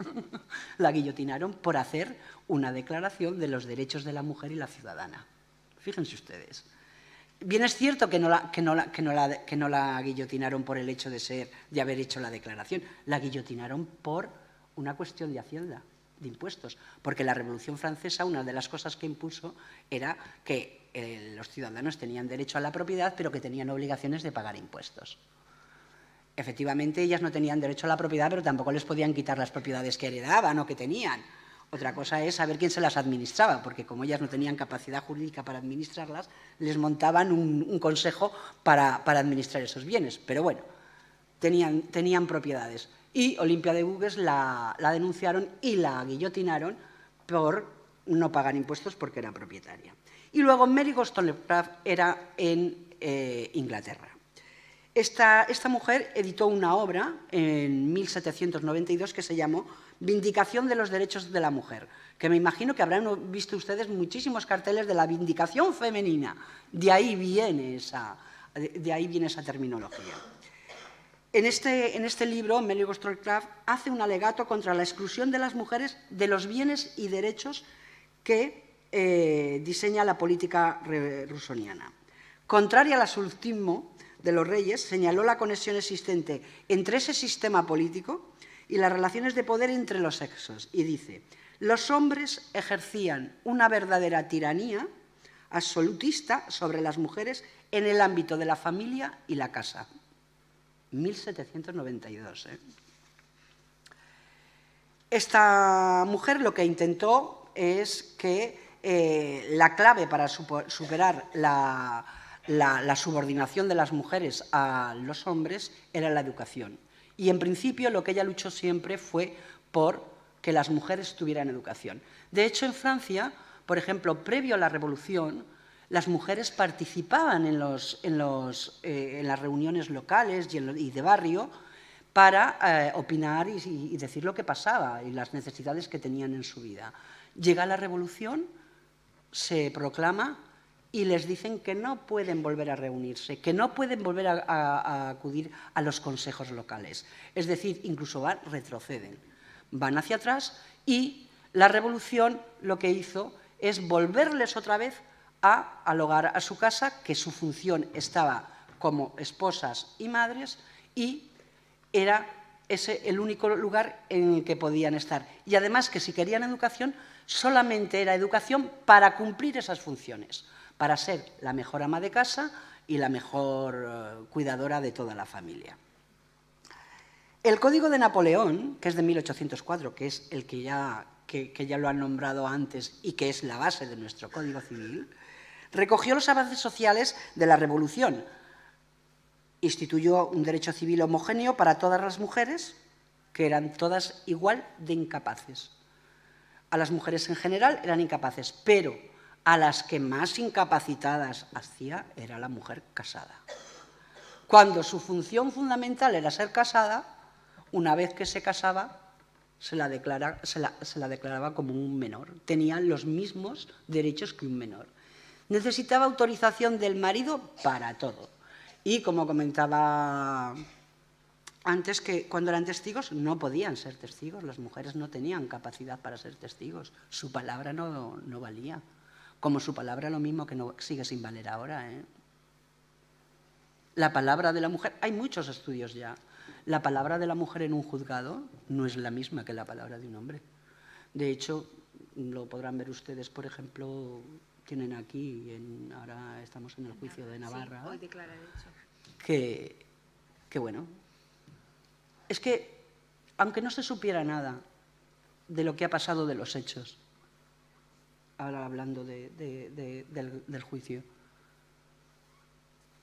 la guillotinaron por hacer una declaración de los derechos de la mujer y la ciudadana. Fíjense ustedes. Bien es cierto que no la guillotinaron por el hecho de haber hecho la declaración, la guillotinaron por una cuestión de Hacienda, de impuestos, porque la Revolución Francesa, una de las cosas que impuso era que los ciudadanos tenían derecho a la propiedad, pero que tenían obligaciones de pagar impuestos. Efectivamente, ellas no tenían derecho a la propiedad, pero tampoco les podían quitar las propiedades que heredaban o que tenían. Otra cosa es saber quién se las administraba, porque como ellas no tenían capacidad jurídica para administrarlas, les montaban un consejo para administrar esos bienes. Pero bueno, tenían propiedades. Y Olympia de Gouges la denunciaron y la guillotinaron por no pagar impuestos porque era propietaria. Y luego Mary Wollstonecraft era en Inglaterra. Esta mujer editó una obra en 1792 que se llamó Vindicación de los derechos de la mujer, que me imagino que habrán visto ustedes muchísimos carteles de la vindicación femenina. De ahí viene esa terminología. En este libro, Mary Wollstonecraft hace un alegato contra la exclusión de las mujeres de los bienes y derechos que diseña la política rusoniana. Contraria al absolutismo de los reyes, señaló la conexión existente entre ese sistema político y las relaciones de poder entre los sexos. Y dice, los hombres ejercían una verdadera tiranía absolutista sobre las mujeres en el ámbito de la familia y la casa. 1792. Esta mujer lo que intentó es que la clave para superar la subordinación de las mujeres a los hombres era la educación. Y en principio lo que ella luchó siempre fue por que las mujeres tuvieran educación. De hecho, en Francia, por ejemplo, previo a la Revolución, las mujeres participaban en las reuniones locales y de barrio para opinar y decir lo que pasaba y las necesidades que tenían en su vida. Llega la Revolución, se proclama y les dicen que no pueden volver a reunirse, que no pueden volver a acudir a los consejos locales. Es decir, incluso retroceden, van hacia atrás y la Revolución lo que hizo es volverles otra vez al hogar, a su casa, que su función estaba como esposas y madres y era ese el único lugar en el que podían estar. Y además que si querían educación, solamente era educación para cumplir esas funciones, para ser la mejor ama de casa y la mejor cuidadora de toda la familia. El Código de Napoleón, que es de 1804, que es el que ya lo han nombrado antes y que es la base de nuestro Código Civil, recogió los avances sociales de la Revolución. Instituyó un derecho civil homogéneo para todas las mujeres, que eran todas igual de incapaces. A las mujeres en general eran incapaces, pero a las que más incapacitadas hacía era la mujer casada. Cuando su función fundamental era ser casada, una vez que se casaba, se la declaraba como un menor. Tenía los mismos derechos que un menor. Necesitaba autorización del marido para todo. Y como comentaba antes, que cuando eran testigos no podían ser testigos, las mujeres no tenían capacidad para ser testigos, su palabra no valía, como su palabra lo mismo que no sigue sin valer ahora, ¿eh? La palabra de la mujer, hay muchos estudios ya, la palabra de la mujer en un juzgado no es la misma que la palabra de un hombre. De hecho, lo podrán ver ustedes, por ejemplo, tienen aquí, ahora estamos en el juicio de Navarra, sí, hoy declara, de hecho. Que bueno, es que aunque no se supiera nada de lo que ha pasado de los hechos, ahora hablando del juicio,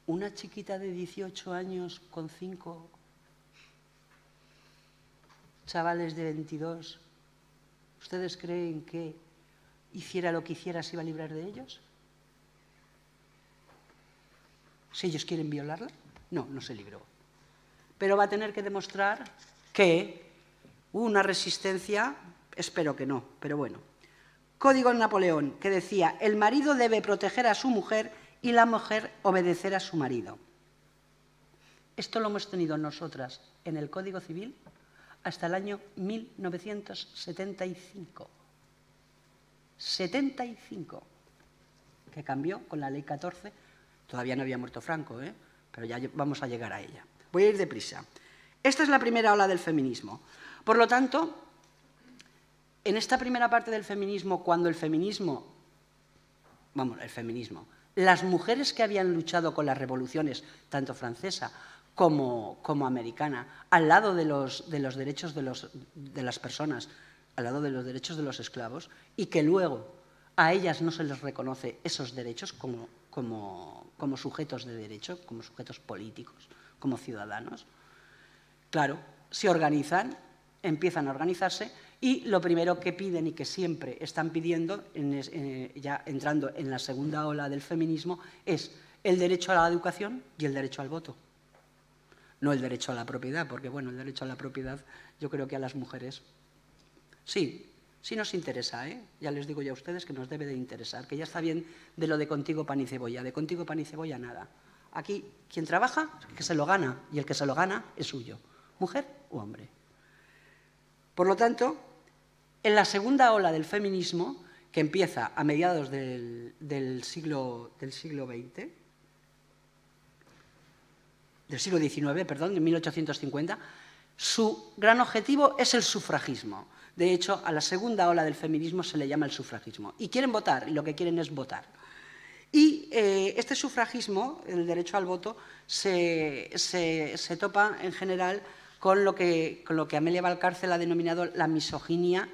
una chiquita de 18 años con 5 chavales de 22, ¿ustedes creen que hiciera lo que hiciera se iba a librar de ellos? Si ellos quieren violarla, no se libró. Pero va a tener que demostrar que hubo una resistencia, espero que no, pero bueno. Código de Napoleón, que decía, el marido debe proteger a su mujer y la mujer obedecer a su marido. Esto lo hemos tenido nosotras en el Código Civil hasta el año 1975. 75, que cambió con la Ley 14. Todavía no había muerto Franco, pero ya vamos a llegar a ella. Voy a ir deprisa. Esta es la primera ola del feminismo. Por lo tanto, en esta primera parte del feminismo, cuando las mujeres que habían luchado con las revoluciones, tanto francesa como americana, al lado de los derechos de las personas, al lado de los derechos de los esclavos, y que luego a ellas no se les reconoce esos derechos como sujetos de derecho, como sujetos políticos, como ciudadanos. Claro, se organizan, empiezan a organizarse, y lo primero que piden y que siempre están pidiendo, ya entrando en la segunda ola del feminismo, es el derecho a la educación y el derecho al voto. No el derecho a la propiedad, porque bueno, el derecho a la propiedad yo creo que a las mujeres sí nos interesa, ya les digo yo a ustedes que nos debe de interesar, que ya está bien de lo de contigo pan y cebolla, de contigo pan y cebolla nada. Aquí quien trabaja, que se lo gana, y el que se lo gana es suyo, mujer u hombre. Por lo tanto, en la segunda ola del feminismo, que empieza a mediados del siglo XIX, del siglo XIX, perdón, de 1850, su gran objetivo es el sufragismo. De hecho, a la segunda ola del feminismo se le llama el sufragismo. Y quieren votar, y lo que quieren es votar. Y este sufragismo, el derecho al voto, se topa en general con lo que Amelia Valcárcel ha denominado la misoginia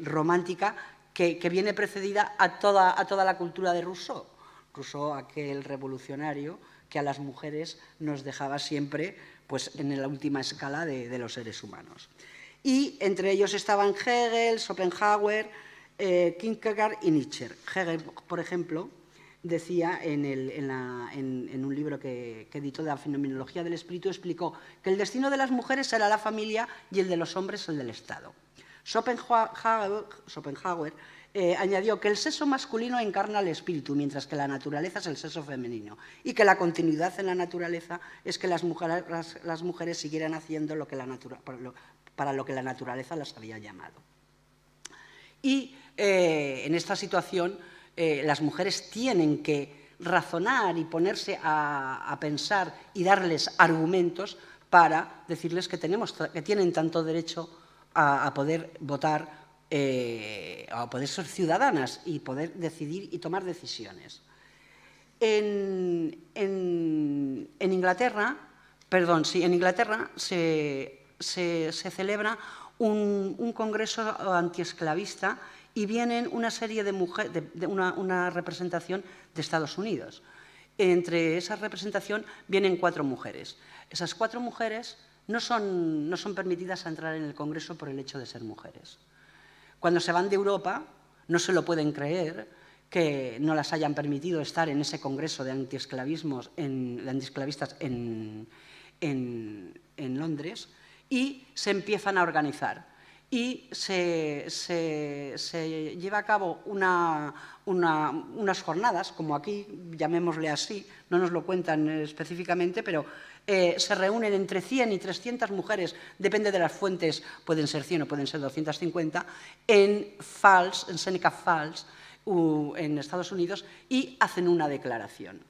romántica, que viene precedida a toda la cultura de Rousseau. Rousseau, aquel revolucionario que a las mujeres nos dejaba siempre pues, en la última escala de los seres humanos. Y entre ellos estaban Hegel, Schopenhauer, Kierkegaard y Nietzsche. Hegel, por ejemplo, decía en un libro que editó de la Fenomenología del Espíritu, explicó que el destino de las mujeres era la familia y el de los hombres el del Estado. Schopenhauer añadió que el sexo masculino encarna el espíritu, mientras que la naturaleza es el sexo femenino, y que la continuidad en la naturaleza es que las mujeres siguieran haciendo para lo que la naturaleza las había llamado. Y en esta situación las mujeres tienen que razonar y ponerse a pensar y darles argumentos para decirles que tienen tanto derecho a poder votar a poder ser ciudadanas y poder decidir y tomar decisiones. En Inglaterra se celebra un congreso antiesclavista y vienen una serie de mujeres, una representación de Estados Unidos. Entre esa representación vienen 4 mujeres. Esas 4 mujeres no son permitidas a entrar en el congreso por el hecho de ser mujeres. Cuando se van de Europa, no se lo pueden creer que no las hayan permitido estar en ese congreso de antiesclavistas en Londres, y se empiezan a organizar. Y se lleva a cabo unas jornadas, como aquí, llamémosle así, no nos lo cuentan específicamente, pero se reúnen entre 100 y 300 mujeres, depende de las fuentes, pueden ser 100 o pueden ser 250, en Seneca Falls, en Estados Unidos, y hacen una declaración.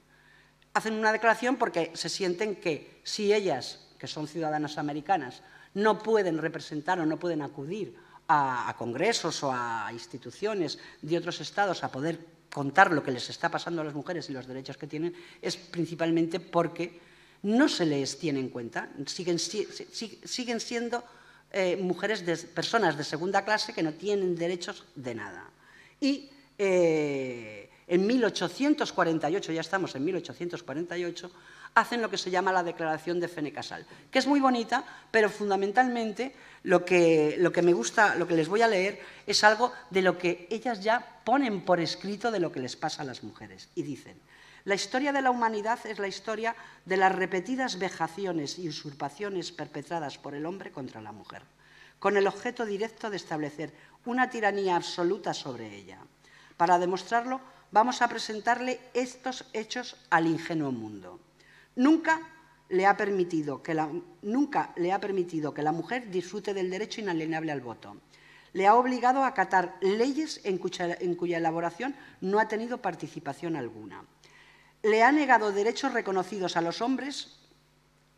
Hacen una declaración porque se sienten que si ellas, que son ciudadanas americanas, no pueden representar o no pueden acudir a congresos o a instituciones de otros estados a poder contar lo que les está pasando a las mujeres y los derechos que tienen, es principalmente porque no se les tiene en cuenta. Siguen siendo personas de segunda clase que no tienen derechos de nada. Y en 1848, ya estamos en 1848, hacen lo que se llama la Declaración de Fenecasal, que es muy bonita, pero fundamentalmente lo que me gusta, lo que les voy a leer, es algo de lo que ellas ya ponen por escrito de lo que les pasa a las mujeres. Y dicen: la historia de la humanidad es la historia de las repetidas vejaciones y usurpaciones perpetradas por el hombre contra la mujer, con el objeto directo de establecer una tiranía absoluta sobre ella. Para demostrarlo, vamos a presentarle estos hechos al ingenuo mundo. Nunca le ha permitido que la mujer disfrute del derecho inalienable al voto. Le ha obligado a acatar leyes en cuya elaboración no ha tenido participación alguna. Le ha negado derechos reconocidos a los hombres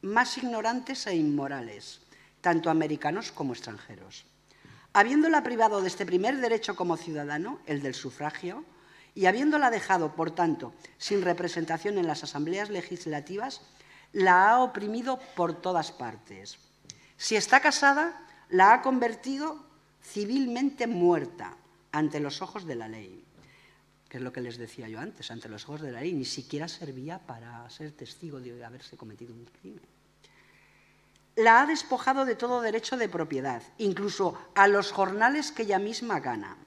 más ignorantes e inmorales, tanto americanos como extranjeros. Habiéndola privado de este primer derecho como ciudadano, el del sufragio, y habiéndola dejado, por tanto, sin representación en las asambleas legislativas, la ha oprimido por todas partes. Si está casada, la ha convertido civilmente muerta ante los ojos de la ley, que es lo que les decía yo antes, ante los ojos de la ley, ni siquiera servía para ser testigo de haberse cometido un crimen. La ha despojado de todo derecho de propiedad, incluso a los jornales que ella misma gana.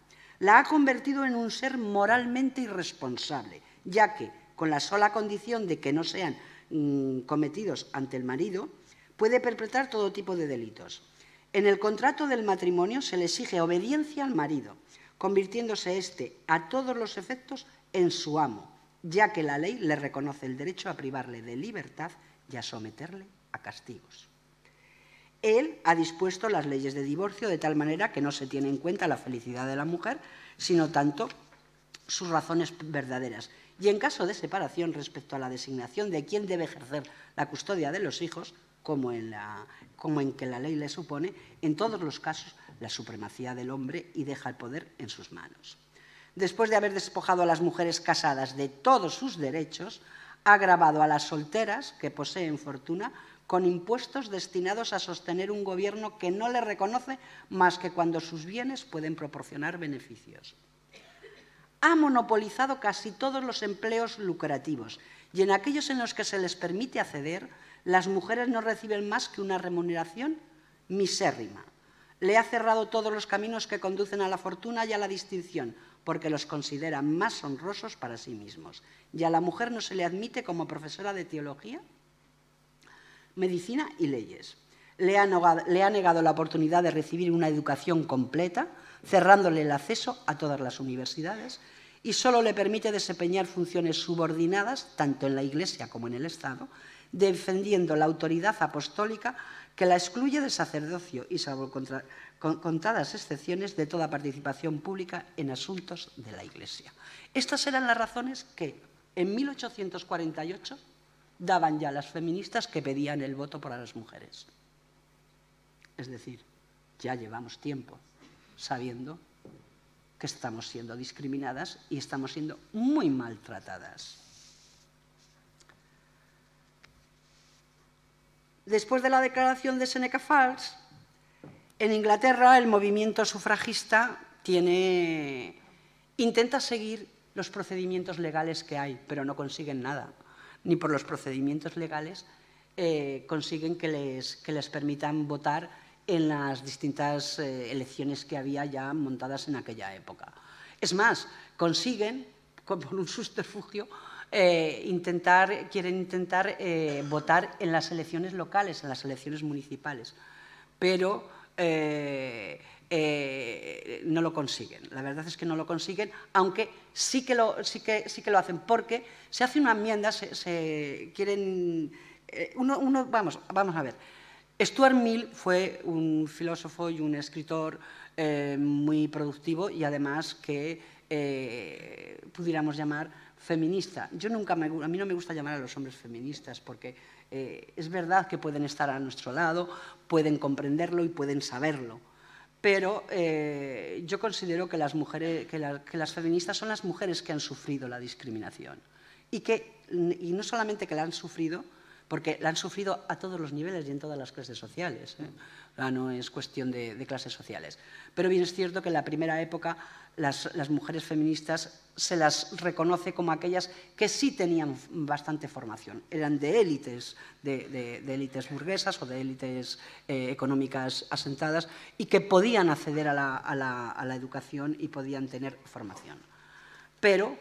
La ha convertido en un ser moralmente irresponsable, ya que, con la sola condición de que no sean cometidos ante el marido, puede perpetrar todo tipo de delitos. En el contrato del matrimonio se le exige obediencia al marido, convirtiéndose éste a todos los efectos en su amo, ya que la ley le reconoce el derecho a privarle de libertad y a someterle a castigos. Él ha dispuesto las leyes de divorcio de tal manera que no se tiene en cuenta la felicidad de la mujer, sino tanto sus razones verdaderas. Y en caso de separación respecto a la designación de quién debe ejercer la custodia de los hijos, como en que la ley le supone, en todos los casos la supremacía del hombre y deja el poder en sus manos. Después de haber despojado a las mujeres casadas de todos sus derechos, ha gravado a las solteras que poseen fortuna con impuestos destinados a sostener un gobierno que no le reconoce más que cuando sus bienes pueden proporcionar beneficios. Ha monopolizado casi todos los empleos lucrativos y en aquellos en los que se les permite acceder, las mujeres no reciben más que una remuneración misérrima. Le ha cerrado todos los caminos que conducen a la fortuna y a la distinción, porque los considera más honrosos para sí mismos. Y a la mujer no se le admite como profesora de teología, medicina y leyes. Le ha negado la oportunidad de recibir una educación completa, cerrándole el acceso a todas las universidades, y solo le permite desempeñar funciones subordinadas, tanto en la Iglesia como en el Estado, defendiendo la autoridad apostólica que la excluye del sacerdocio y, salvo contadas excepciones, de toda participación pública en asuntos de la Iglesia. Estas eran las razones que en 1848 daban ya las feministas que pedían el voto para las mujeres. Es decir, ya llevamos tiempo sabiendo que estamos siendo discriminadas y estamos siendo muy maltratadas. Después de la declaración de Seneca Falls, en Inglaterra el movimiento sufragista intenta seguir los procedimientos legales que hay, pero no consiguen nada. Ni por los procedimientos legales consiguen que les permitan votar en las distintas elecciones que había ya montadas en aquella época. Es más, consiguen, por un subterfugio, quieren intentar votar en las elecciones locales, en las elecciones municipales, pero no lo consiguen. La verdad es que no lo consiguen, aunque sí que lo hacen, porque se hace una enmienda, vamos a ver. Stuart Mill fue un filósofo y un escritor muy productivo y además que pudiéramos llamar feminista. A mí no me gusta llamar a los hombres feministas porque es verdad que pueden estar a nuestro lado, pueden comprenderlo y pueden saberlo, pero yo considero que las feministas son las mujeres que han sufrido la discriminación y no solamente que la han sufrido, porque la han sufrido a todos los niveles y en todas las clases sociales. No es cuestión de clases sociales. Pero bien es cierto que en la primera época las mujeres feministas se las reconoce como aquellas que sí tenían bastante formación. Eran de élites, de élites burguesas o de élites económicas asentadas y que podían acceder a la educación y podían tener formación. Pero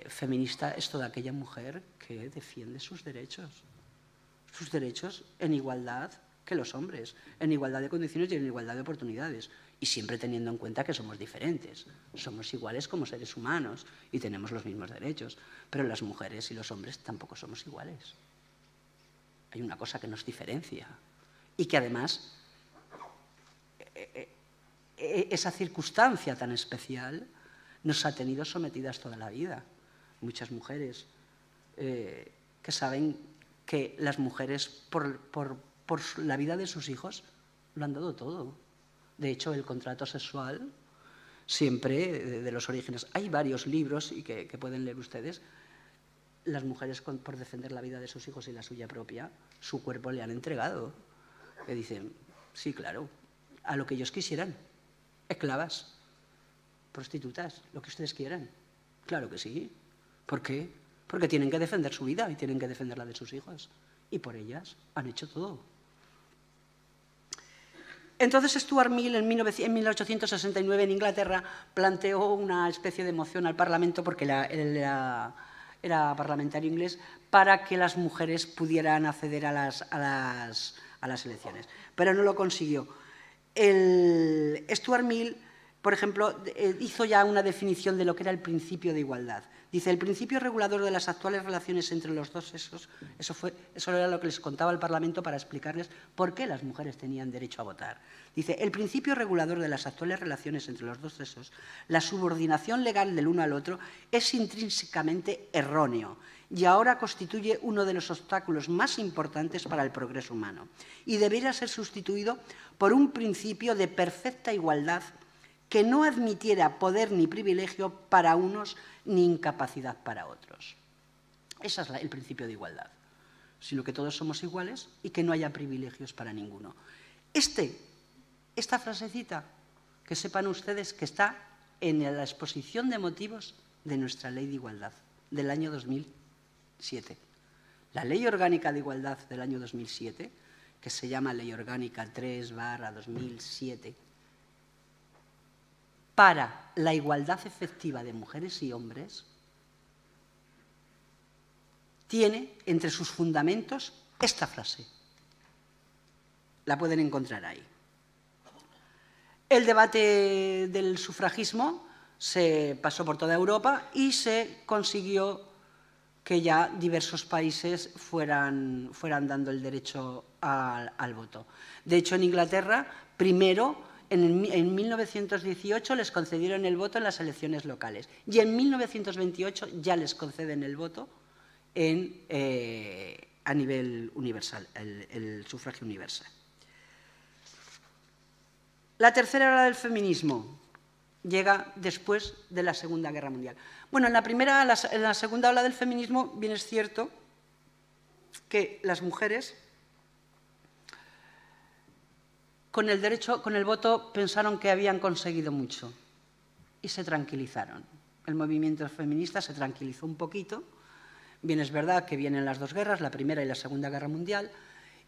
feminista es toda aquella mujer que defiende sus derechos en igualdad que los hombres, en igualdad de condiciones y en igualdad de oportunidades, y siempre teniendo en cuenta que somos diferentes, somos iguales como seres humanos y tenemos los mismos derechos, pero las mujeres y los hombres tampoco somos iguales. Hay una cosa que nos diferencia y que además esa circunstancia tan especial nos ha tenido sometidas toda la vida. Muchas mujeres que saben que las mujeres por la vida de sus hijos lo han dado todo. De hecho, el contrato sexual siempre de los orígenes. Hay varios libros y que pueden leer ustedes. Las mujeres por defender la vida de sus hijos y la suya propia, su cuerpo le han entregado. Que dicen, sí, claro, a lo que ellos quisieran. Esclavas, prostitutas, lo que ustedes quieran. Claro que sí. ¿Por qué? Porque tienen que defender su vida y tienen que defender la de sus hijos. Y por ellas han hecho todo. Entonces Stuart Mill en 1869 en Inglaterra planteó una especie de moción al Parlamento, porque él era parlamentario inglés, para que las mujeres pudieran acceder a las elecciones. Pero no lo consiguió. Stuart Mill, por ejemplo, hizo ya una definición de lo que era el principio de igualdad. Dice, el principio regulador de las actuales relaciones entre los dos sexos, eso era lo que les contaba el Parlamento para explicarles por qué las mujeres tenían derecho a votar. Dice, el principio regulador de las actuales relaciones entre los dos sexos, la subordinación legal del uno al otro, es intrínsecamente erróneo y ahora constituye uno de los obstáculos más importantes para el progreso humano y debería ser sustituido por un principio de perfecta igualdad que no admitiera poder ni privilegio para unos ni incapacidad para otros. Ese es el principio de igualdad, sino que todos somos iguales y que no haya privilegios para ninguno. Esta frasecita, que sepan ustedes que está en la exposición de motivos de nuestra Ley de Igualdad del año 2007. La Ley Orgánica de Igualdad del año 2007, que se llama Ley Orgánica 3/2007, para la igualdad efectiva de mujeres y hombres, tiene entre sus fundamentos esta frase. La pueden encontrar ahí. El debate del sufragismo se pasó por toda Europa y se consiguió que ya diversos países fueran dando el derecho al voto. De hecho, en Inglaterra, primero, en 1918 les concedieron el voto en las elecciones locales y en 1928 ya les conceden el voto a nivel universal, el sufragio universal. La tercera ola del feminismo llega después de la Segunda Guerra Mundial. Bueno, en la segunda ola del feminismo, bien es cierto que las mujeres con el voto pensaron que habían conseguido mucho y se tranquilizaron. El movimiento feminista se tranquilizó un poquito. Bien es verdad que vienen las dos guerras, la Primera y la Segunda Guerra Mundial,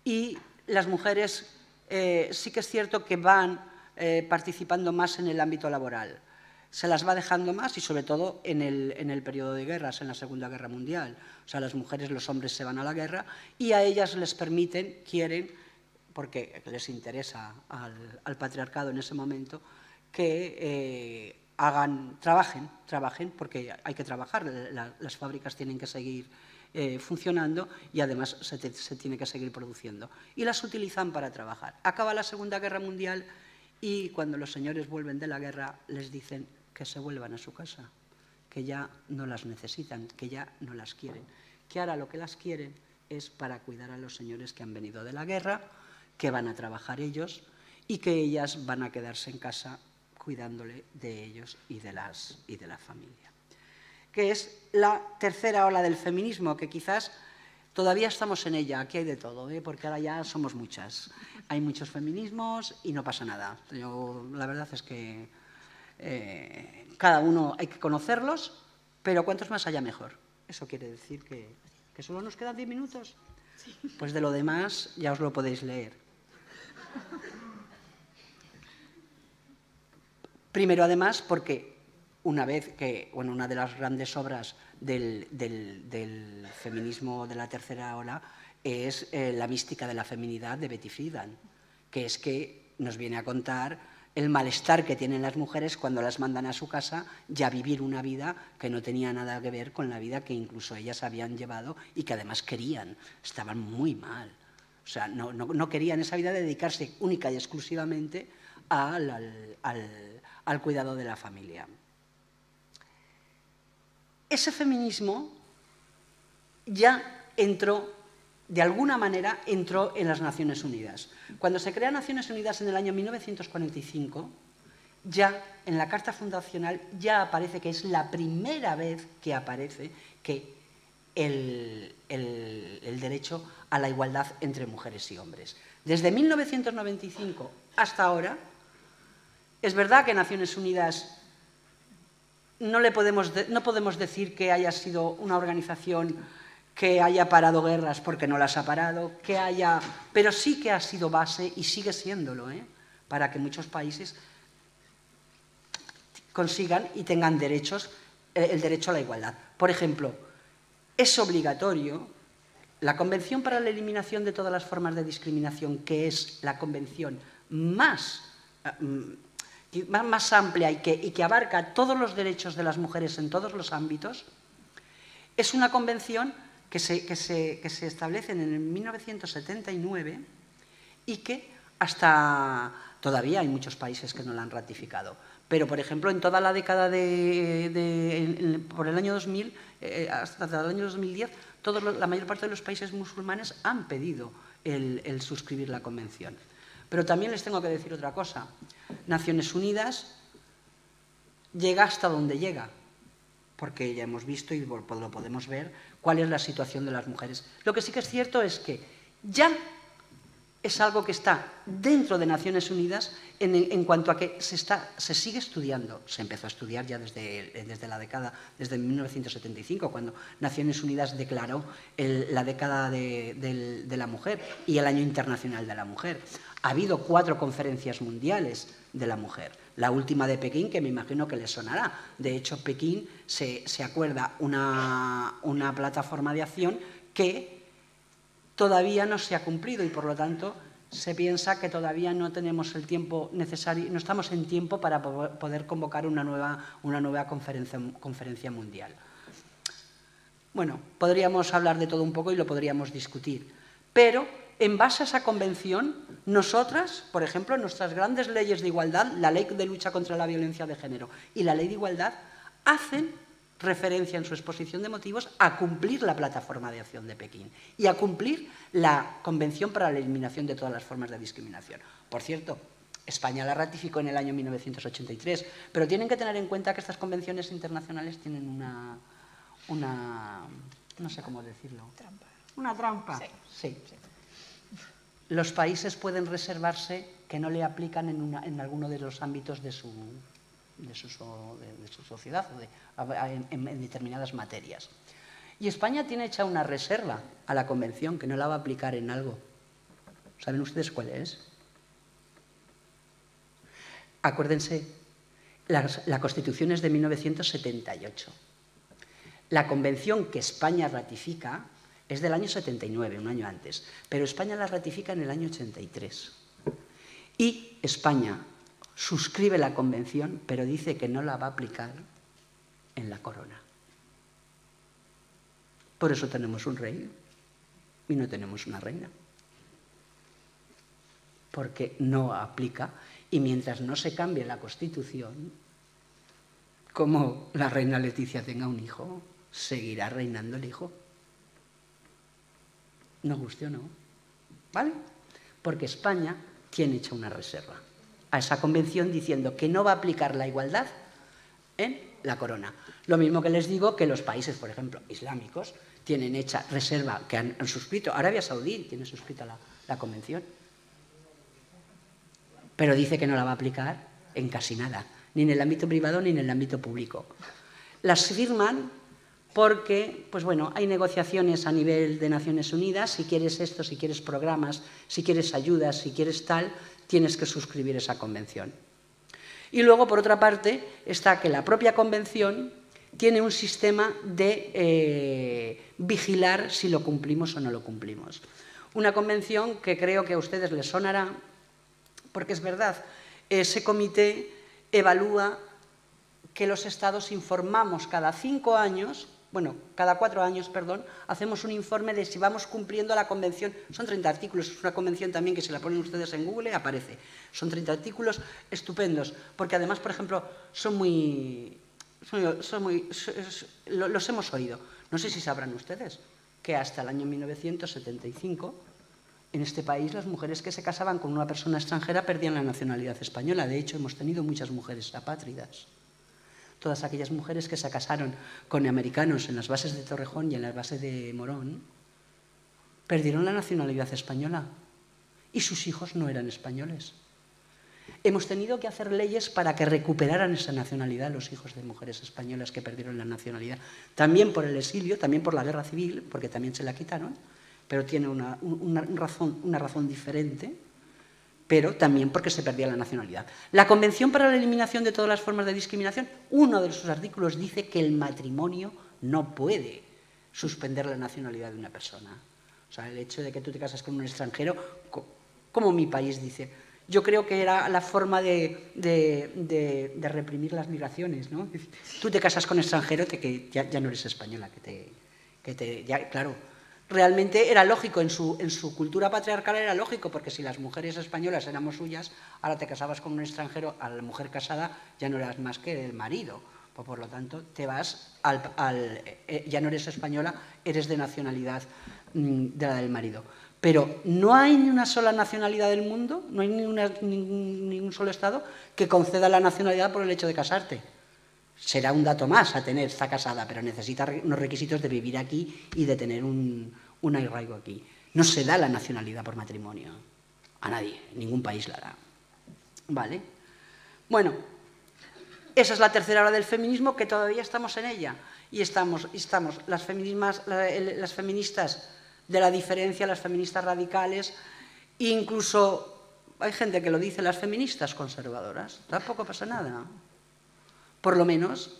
y las mujeres sí que es cierto que van participando más en el ámbito laboral. Se las va dejando más y sobre todo en el periodo de guerras, en la Segunda Guerra Mundial. O sea, las mujeres, los hombres se van a la guerra y a ellas les permiten, quieren, porque les interesa al patriarcado en ese momento, que trabajen, porque hay que trabajar, las fábricas tienen que seguir funcionando y además se tiene que seguir produciendo. Y las utilizan para trabajar. Acaba la Segunda Guerra Mundial y cuando los señores vuelven de la guerra les dicen que se vuelvan a su casa, que ya no las necesitan, que ya no las quieren, que ahora lo que las quieren es para cuidar a los señores que han venido de la guerra, que van a trabajar ellos y que ellas van a quedarse en casa cuidándole de ellos y de la familia. Que es la tercera ola del feminismo, que quizás todavía estamos en ella, aquí hay de todo, porque ahora ya somos muchas. Hay muchos feminismos y no pasa nada. La verdad es que cada uno hay que conocerlos, pero cuantos más haya mejor. Eso quiere decir que solo nos quedan 10 minutos. Pues de lo demás ya os lo podéis leer. Primero, además, porque una de las grandes obras del feminismo de la tercera ola es La mística de la feminidad de Betty Friedan, que es que nos viene a contar el malestar que tienen las mujeres cuando las mandan a su casa ya a vivir una vida que no tenía nada que ver con la vida que incluso ellas habían llevado y que además querían, estaban muy mal. O sea, no querían esa vida de dedicarse única y exclusivamente al cuidado de la familia. Ese feminismo ya de alguna manera entró en las Naciones Unidas. Cuando se crea Naciones Unidas en el año 1945, ya en la Carta Fundacional ya aparece, que es la primera vez que aparece que el derecho a la igualdad entre mujeres y hombres. Desde 1995 hasta ahora, es verdad que Naciones Unidas no podemos decir que haya sido una organización que haya parado guerras, porque no las ha parado, pero sí que ha sido base y sigue siéndolo, para que muchos países consigan y tengan el derecho a la igualdad. Por ejemplo, es obligatorio la Convención para la Eliminación de todas las formas de discriminación, que es la convención más amplia y que abarca todos los derechos de las mujeres en todos los ámbitos, es una convención que se establece en el 1979 y que todavía hay muchos países que no la han ratificado. Pero, por ejemplo, en toda la década por el año 2000, hasta el año 2010, la mayor parte de los países musulmanes han pedido el suscribir la convención. Pero también les tengo que decir otra cosa. Naciones Unidas llega hasta donde llega, porque ya hemos visto y lo podemos ver cuál es la situación de las mujeres. Lo que sí que es cierto es que ya es algo que está dentro de Naciones Unidas en cuanto a que se sigue estudiando. Se empezó a estudiar ya desde 1975, cuando Naciones Unidas declaró la década de la mujer y el Año Internacional de la Mujer. Ha habido 4 conferencias mundiales de la mujer. La última de Pekín, que me imagino que les sonará. De hecho, Pekín se acuerda una plataforma de acción que todavía no se ha cumplido y, por lo tanto, se piensa que todavía no tenemos el tiempo necesario, no estamos en tiempo para poder convocar una nueva conferencia mundial. Bueno, podríamos hablar de todo un poco y lo podríamos discutir, pero en base a esa convención, nosotras, por ejemplo, nuestras grandes leyes de igualdad, la Ley de Lucha contra la Violencia de Género y la Ley de Igualdad, hacen referencia en su exposición de motivos a cumplir la Plataforma de Acción de Pekín y a cumplir la Convención para la Eliminación de todas las formas de discriminación. Por cierto, España la ratificó en el año 1983, pero tienen que tener en cuenta que estas convenciones internacionales tienen una no sé cómo decirlo. Trampa. ¿Una trampa? Sí. Los países pueden reservarse que no le aplican en alguno de los ámbitos de su sociedad o en determinadas materias. Y España tiene hecha una reserva a la Convención que no la va a aplicar en algo. ¿Saben ustedes cuál es? Acuérdense, la Constitución es de 1978. La Convención que España ratifica es del año 79, un año antes, pero España la ratifica en el año 83. Y España suscribe la Convención, pero dice que no la va a aplicar en la corona. Por eso tenemos un rey y no tenemos una reina. Porque no aplica, y mientras no se cambie la Constitución, como la reina Leticia tenga un hijo, seguirá reinando el hijo. No guste o no, ¿vale? Porque España tiene hecha una reserva a esa convención diciendo que no va a aplicar la igualdad en la corona. Lo mismo que les digo que los países, por ejemplo, islámicos, tienen hecha reserva, que han suscrito, Arabia Saudí tiene suscrita la convención, pero dice que no la va a aplicar en casi nada, ni en el ámbito privado ni en el ámbito público. Las firman porque, pues bueno, hay negociaciones a nivel de Naciones Unidas, si quieres esto, si quieres programas, si quieres ayudas, si quieres tal, tienes que suscribir esa convención. Y luego, por otra parte, está que la propia convención tiene un sistema de vigilar si lo cumplimos o no lo cumplimos. Una convención que creo que a ustedes les sonará, porque es verdad, ese comité evalúa que los estados informamos cada 5 años, bueno, cada 4 años, perdón, hacemos un informe de si vamos cumpliendo la convención. Son 30 artículos, es una convención también que si la ponen ustedes en Google aparece. Son 30 artículos estupendos, porque además, por ejemplo, los hemos oído. No sé si sabrán ustedes que hasta el año 1975, en este país, las mujeres que se casaban con una persona extranjera perdían la nacionalidad española. De hecho, hemos tenido muchas mujeres apátridas. Todas aquellas mujeres que se casaron con americanos en las bases de Torrejón y en las bases de Morón, perdieron la nacionalidad española y sus hijos no eran españoles. Hemos tenido que hacer leyes para que recuperaran esa nacionalidad los hijos de mujeres españolas que perdieron la nacionalidad. También por el exilio, también por la guerra civil, porque también se la quitaron, pero tiene una razón diferente, pero también porque se perdía la nacionalidad. La Convención para la Eliminación de todas las formas de discriminación, uno de sus artículos dice que el matrimonio no puede suspender la nacionalidad de una persona. O sea, el hecho de que tú te casas con un extranjero, como mi país dice, yo creo que era la forma de reprimir las migraciones, ¿no? Tú te casas con extranjero, que ya no eres española, claro. Realmente era lógico, en su cultura patriarcal era lógico, porque si las mujeres españolas éramos suyas, ahora te casabas con un extranjero, a la mujer casada ya no eras más que el marido. Pues por lo tanto, te vas ya no eres española, eres de nacionalidad de la del marido. Pero no hay ni una sola nacionalidad del mundo, no hay ni un solo Estado que conceda la nacionalidad por el hecho de casarte. Será un dato más a tener, está casada, pero necesita unos requisitos de vivir aquí y de tener un arraigo aquí. No se da la nacionalidad por matrimonio. A nadie, ningún país la da. ¿Vale? Bueno, esa es la tercera ola del feminismo, que todavía estamos en ella. Y estamos las feministas de la diferencia, las feministas radicales, incluso hay gente que lo dice, las feministas conservadoras. Tampoco pasa nada. Por lo menos,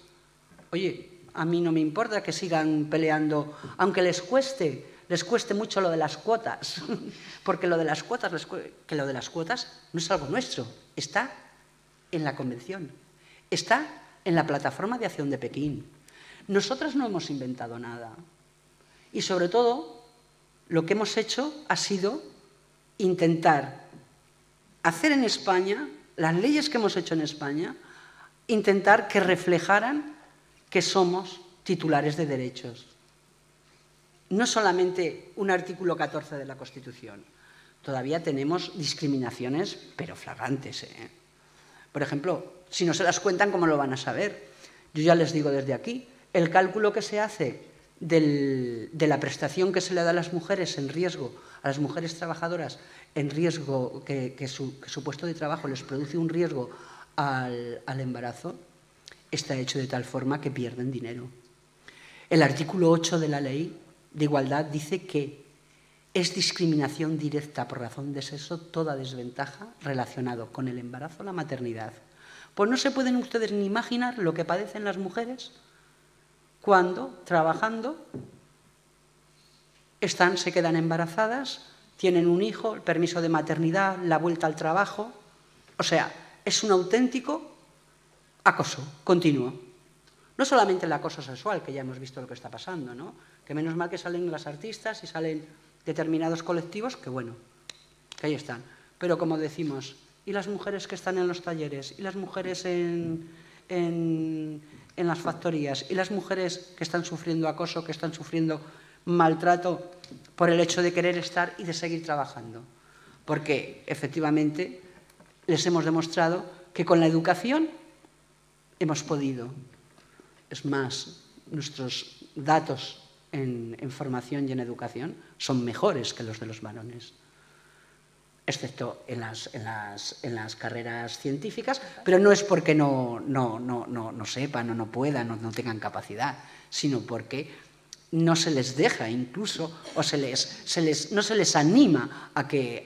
oye, a mí no me importa que sigan peleando, aunque les cueste mucho lo de las cuotas, porque lo de las cuotas no es algo nuestro, está en la Convención, está en la Plataforma de Acción de Pekín. Nosotras no hemos inventado nada. Y sobre todo, lo que hemos hecho ha sido intentar hacer en España, las leyes que hemos hecho en España, intentar que reflejaran que somos titulares de derechos. No solamente un artículo 14 de la Constitución, todavía tenemos discriminaciones, pero flagrantes. Por ejemplo, si no se las cuentan, ¿cómo lo van a saber? Yo ya les digo desde aquí, el cálculo que se hace de la prestación que se le da a las mujeres en riesgo, a las mujeres trabajadoras en riesgo, que su puesto de trabajo les produce un riesgo al embarazo, está hecho de tal forma que pierden dinero. El artículo 8 de la Ley de Igualdad dice que es discriminación directa por razón de sexo toda desventaja relacionado con el embarazo o la maternidad. Pues no se pueden ustedes ni imaginar lo que padecen las mujeres cuando, trabajando, se quedan embarazadas, tienen un hijo, el permiso de maternidad, la vuelta al trabajo. O sea, es un auténtico acoso continuo. No solamente el acoso sexual, que ya hemos visto lo que está pasando, ¿no? Que menos mal que salen las artistas y salen determinados colectivos, que bueno, que ahí están. Pero como decimos, ¿y las mujeres que están en los talleres? ¿Y las mujeres en las factorías? ¿Y las mujeres que están sufriendo acoso, que están sufriendo maltrato por el hecho de querer estar y de seguir trabajando? Porque efectivamente les hemos demostrado que con la educación hemos podido. Es más, nuestros datos en formación y en educación son mejores que los de los varones, excepto en las carreras científicas, pero no es porque no sepan o no puedan o no tengan capacidad, sino porque no se les deja incluso o no se les anima a que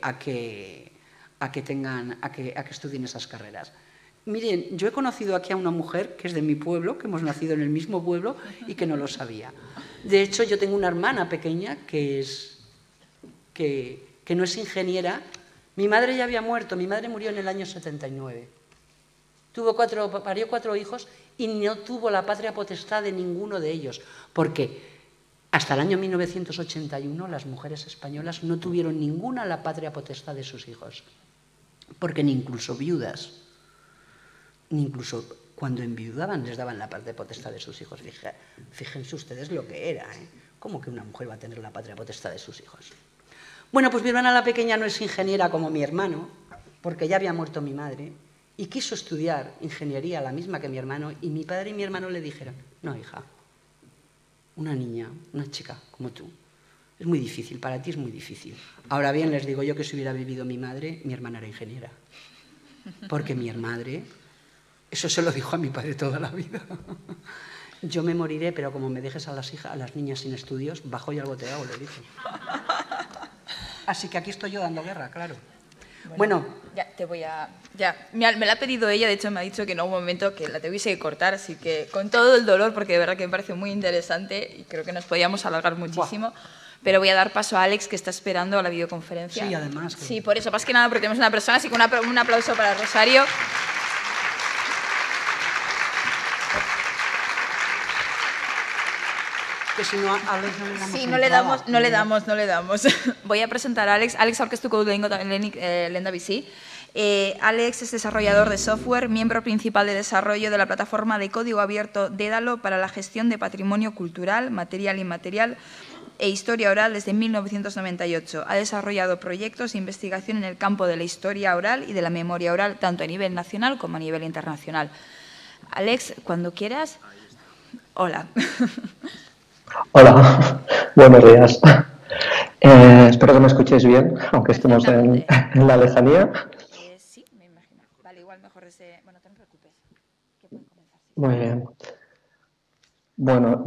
estudien esas carreras. Miren, yo he conocido aquí a una mujer que es de mi pueblo, que hemos nacido en el mismo pueblo y que no lo sabía. De hecho, yo tengo una hermana pequeña que no es ingeniera. Mi madre ya había muerto, mi madre murió en el año 79. Parió 4 hijos y no tuvo la patria potestad de ninguno de ellos, porque hasta el año 1981 las mujeres españolas no tuvieron ninguna la patria potestad de sus hijos, porque ni incluso viudas, ni incluso cuando enviudaban les daban la patria potestad de sus hijos. Fíjense ustedes lo que era, ¿eh? ¿Cómo que una mujer va a tener la patria potestad de sus hijos? Bueno, pues mi hermana la pequeña no es ingeniera como mi hermano, porque ya había muerto mi madre, y quiso estudiar ingeniería la misma que mi hermano, y mi padre y mi hermano le dijeron, no, hija, una niña, una chica como tú, es muy difícil, para ti es muy difícil. Ahora bien, les digo yo que si hubiera vivido mi madre, mi hermana era ingeniera, porque mi madre, eso se lo dijo a mi padre toda la vida. Yo me moriré, pero como me dejes a las niñas sin estudios, bajo y algo te hago, le dije. Así que aquí estoy yo dando guerra, claro. Bueno. Ya, me la ha pedido ella, de hecho me ha dicho que no hubo un momento que la tuviese que cortar, así que con todo el dolor, porque de verdad que me parece muy interesante y creo que nos podíamos alargar muchísimo. Buah. Pero voy a dar paso a Alex, que está esperando a la videoconferencia. Sí, además. Sí, por eso, más que nada porque tenemos una persona, así que un aplauso para Rosario. Que si no, a Alex no le damos. Sí, no le damos. Voy a presentar a Alex. Alex aurkeztuko du lehendabizi. Alex es desarrollador de software, miembro principal de desarrollo de la plataforma de código abierto Dédalo para la gestión de patrimonio cultural, material e inmaterial e historia oral desde 1998. Ha desarrollado proyectos de investigación en el campo de la historia oral y de la memoria oral, tanto a nivel nacional como a nivel internacional. Alex, cuando quieras. Hola. Hola, buenos días. Espero que me escuchéis bien, aunque estemos en la lejanía. Sí, me imagino. Vale, igual mejor desde... Bueno, no te preocupes. ¿Qué pueden comenzar? Muy bien. Bueno,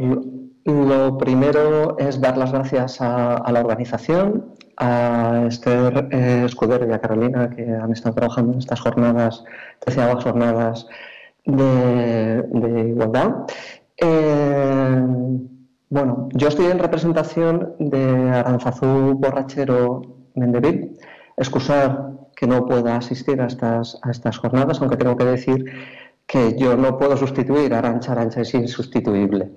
lo primero es dar las gracias a la organización, a Esther Escudero y a Carolina, que han estado trabajando en estas jornadas, 13ª jornadas de igualdad. Bueno, yo estoy en representación de Aranzazú Borrachero Mendevil. Excusar que no pueda asistir a estas jornadas, aunque tengo que decir que yo no puedo sustituir a Arantxa. Arantxa es insustituible.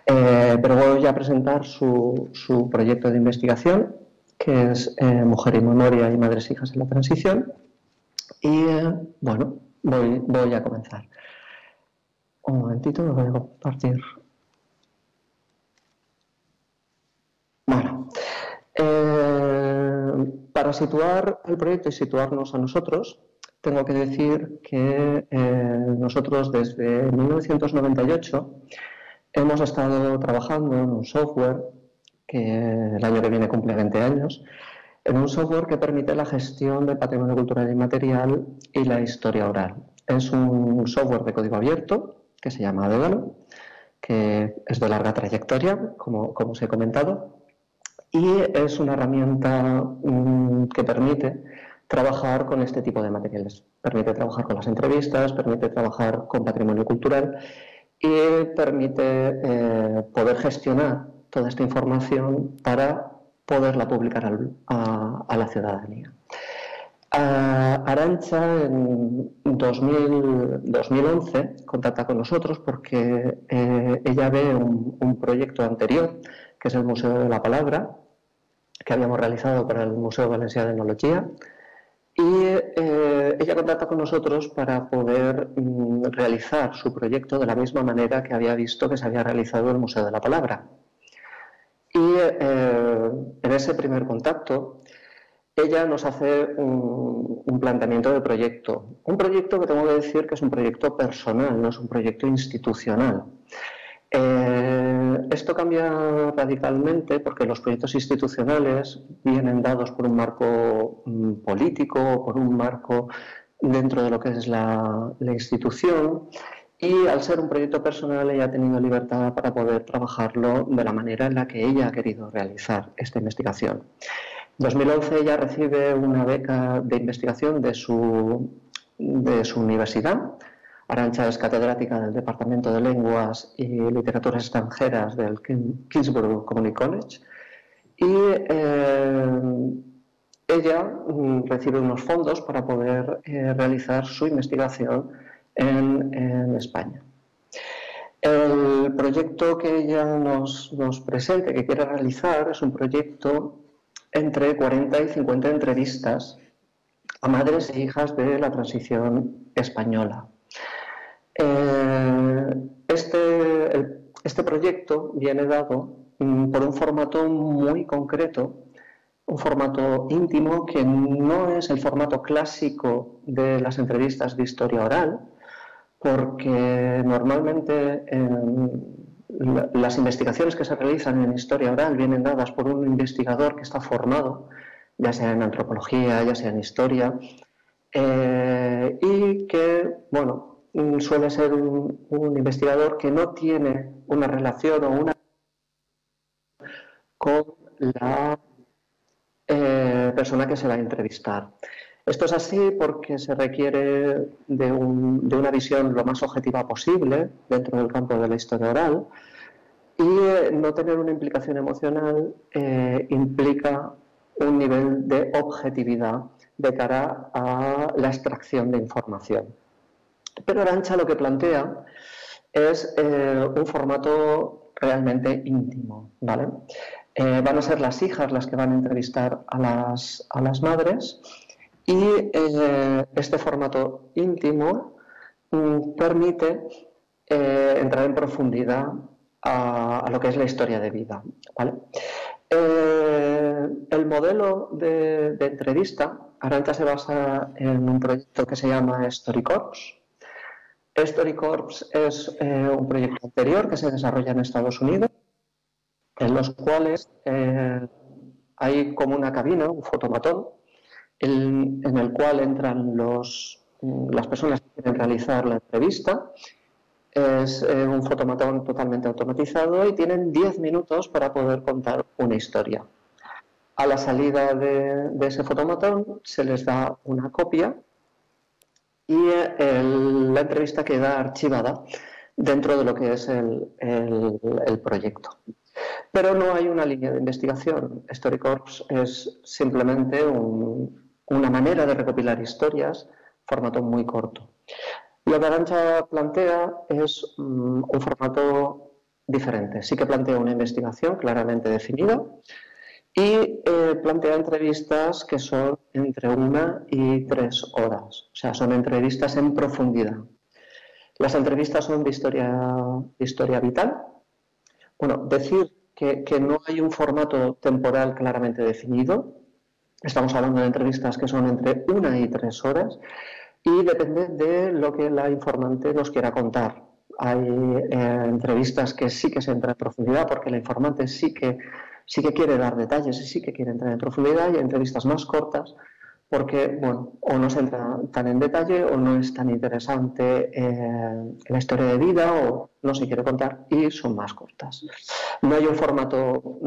Pero voy a presentar su proyecto de investigación, que es Mujer y Memoria y Madres e Hijas en la Transición. Y bueno, voy a comenzar. Un momentito, me voy a compartir. Bueno, Para situar el proyecto y situarnos a nosotros, tengo que decir que nosotros desde 1998 hemos estado trabajando en un software que el año que viene cumple 20 años, en un software que permite la gestión del patrimonio cultural inmaterial y la historia oral. Es un software de código abierto que se llama Dédalo, que es de larga trayectoria, como os he comentado, y es una herramienta que permite trabajar con este tipo de materiales. Permite trabajar con las entrevistas, permite trabajar con patrimonio cultural y permite poder gestionar toda esta información para poderla publicar a la ciudadanía. Arantxa en 2011 contacta con nosotros porque ella ve un proyecto anterior, que es el Museo de la Palabra, que habíamos realizado para el Museo Valencià d'Etnologia, y ella contacta con nosotros para poder realizar su proyecto de la misma manera que había visto que se había realizado el Museo de la Palabra. Y en ese primer contacto, ella nos hace un planteamiento de proyecto. Un proyecto que tengo que decir que es un proyecto personal, no es un proyecto institucional. Esto cambia radicalmente porque los proyectos institucionales vienen dados por un marco político, por un marco dentro de lo que es la institución. Y al ser un proyecto personal, ella ha tenido libertad para poder trabajarlo de la manera en la que ella ha querido realizar esta investigación. En 2011 ella recibe una beca de investigación de su universidad. Arantxa es catedrática del Departamento de Lenguas y Literaturas Extranjeras del Kingsborough Community College. Y ella recibe unos fondos para poder realizar su investigación en España. El proyecto que ella nos presenta, que quiere realizar, es un proyecto entre 40 y 50 entrevistas a madres e hijas de la transición española. Este proyecto viene dado por un formato muy concreto, un formato íntimo que no es el formato clásico de las entrevistas de historia oral, porque normalmente las investigaciones que se realizan en historia oral vienen dadas por un investigador que está formado, ya sea en antropología, ya sea en historia, y que, bueno, suele ser un investigador que no tiene una relación o una con la persona que se va a entrevistar. Esto es así porque se requiere de una visión lo más objetiva posible dentro del campo de la historia oral, y no tener una implicación emocional implica un nivel de objetividad de cara a la extracción de información. Pero Arantxa lo que plantea es un formato realmente íntimo, ¿vale? Van a ser las hijas las que van a entrevistar a las madres, y este formato íntimo permite entrar en profundidad a lo que es la historia de vida, ¿vale? El modelo de entrevista, Arantxa se basa en un proyecto que se llama StoryCorps. StoryCorps es un proyecto anterior que se desarrolla en Estados Unidos, en los cuales hay como una cabina, un fotomatón, en el cual entran las personas que quieren realizar la entrevista. Es un fotomatón totalmente automatizado y tienen 10 minutos para poder contar una historia. A la salida de ese fotomatón se les da una copia y la entrevista queda archivada dentro de lo que es el proyecto. Pero no hay una línea de investigación. StoryCorps es simplemente una manera de recopilar historias, formato muy corto. Lo que Arantxa plantea es un formato diferente. Sí que plantea una investigación claramente definida y plantea entrevistas que son entre 1 y 3 horas. O sea, son entrevistas en profundidad. Las entrevistas son de historia vital. Bueno, decir que no hay un formato temporal claramente definido, Estamos hablando de entrevistas que son entre 1 y 3 horas y depende de lo que la informante nos quiera contar. Hay entrevistas que sí que se entra en profundidad porque la informante sí que quiere dar detalles y sí que quiere entrar en profundidad, y hay entrevistas más cortas porque, bueno, o no se entra tan en detalle o no es tan interesante la historia de vida o no se quiere contar y son más cortas. No hay un formato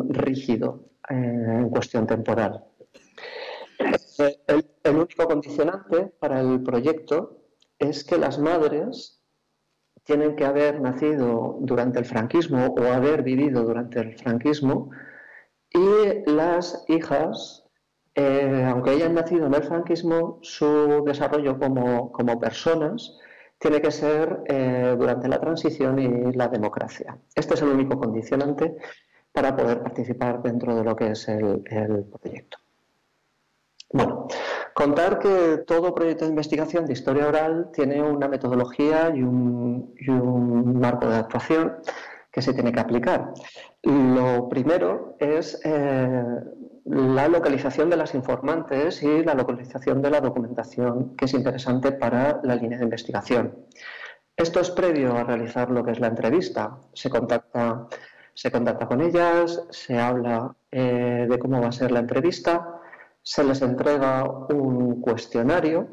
rígido en cuestión temporal. El único condicionante para el proyecto es que las madres tienen que haber nacido durante el franquismo o haber vivido durante el franquismo, y las hijas, aunque hayan nacido en el franquismo, su desarrollo como personas tiene que ser durante la transición y la democracia. Este es el único condicionante para poder participar dentro de lo que es el proyecto. Bueno, contar que todo proyecto de investigación de historia oral tiene una metodología y un marco de actuación que se tiene que aplicar. Lo primero es la localización de las informantes y la localización de la documentación que es interesante para la línea de investigación. Esto es previo a realizar lo que es la entrevista. Se contacta con ellas, se habla de cómo va a ser la entrevista. Se les entrega un cuestionario,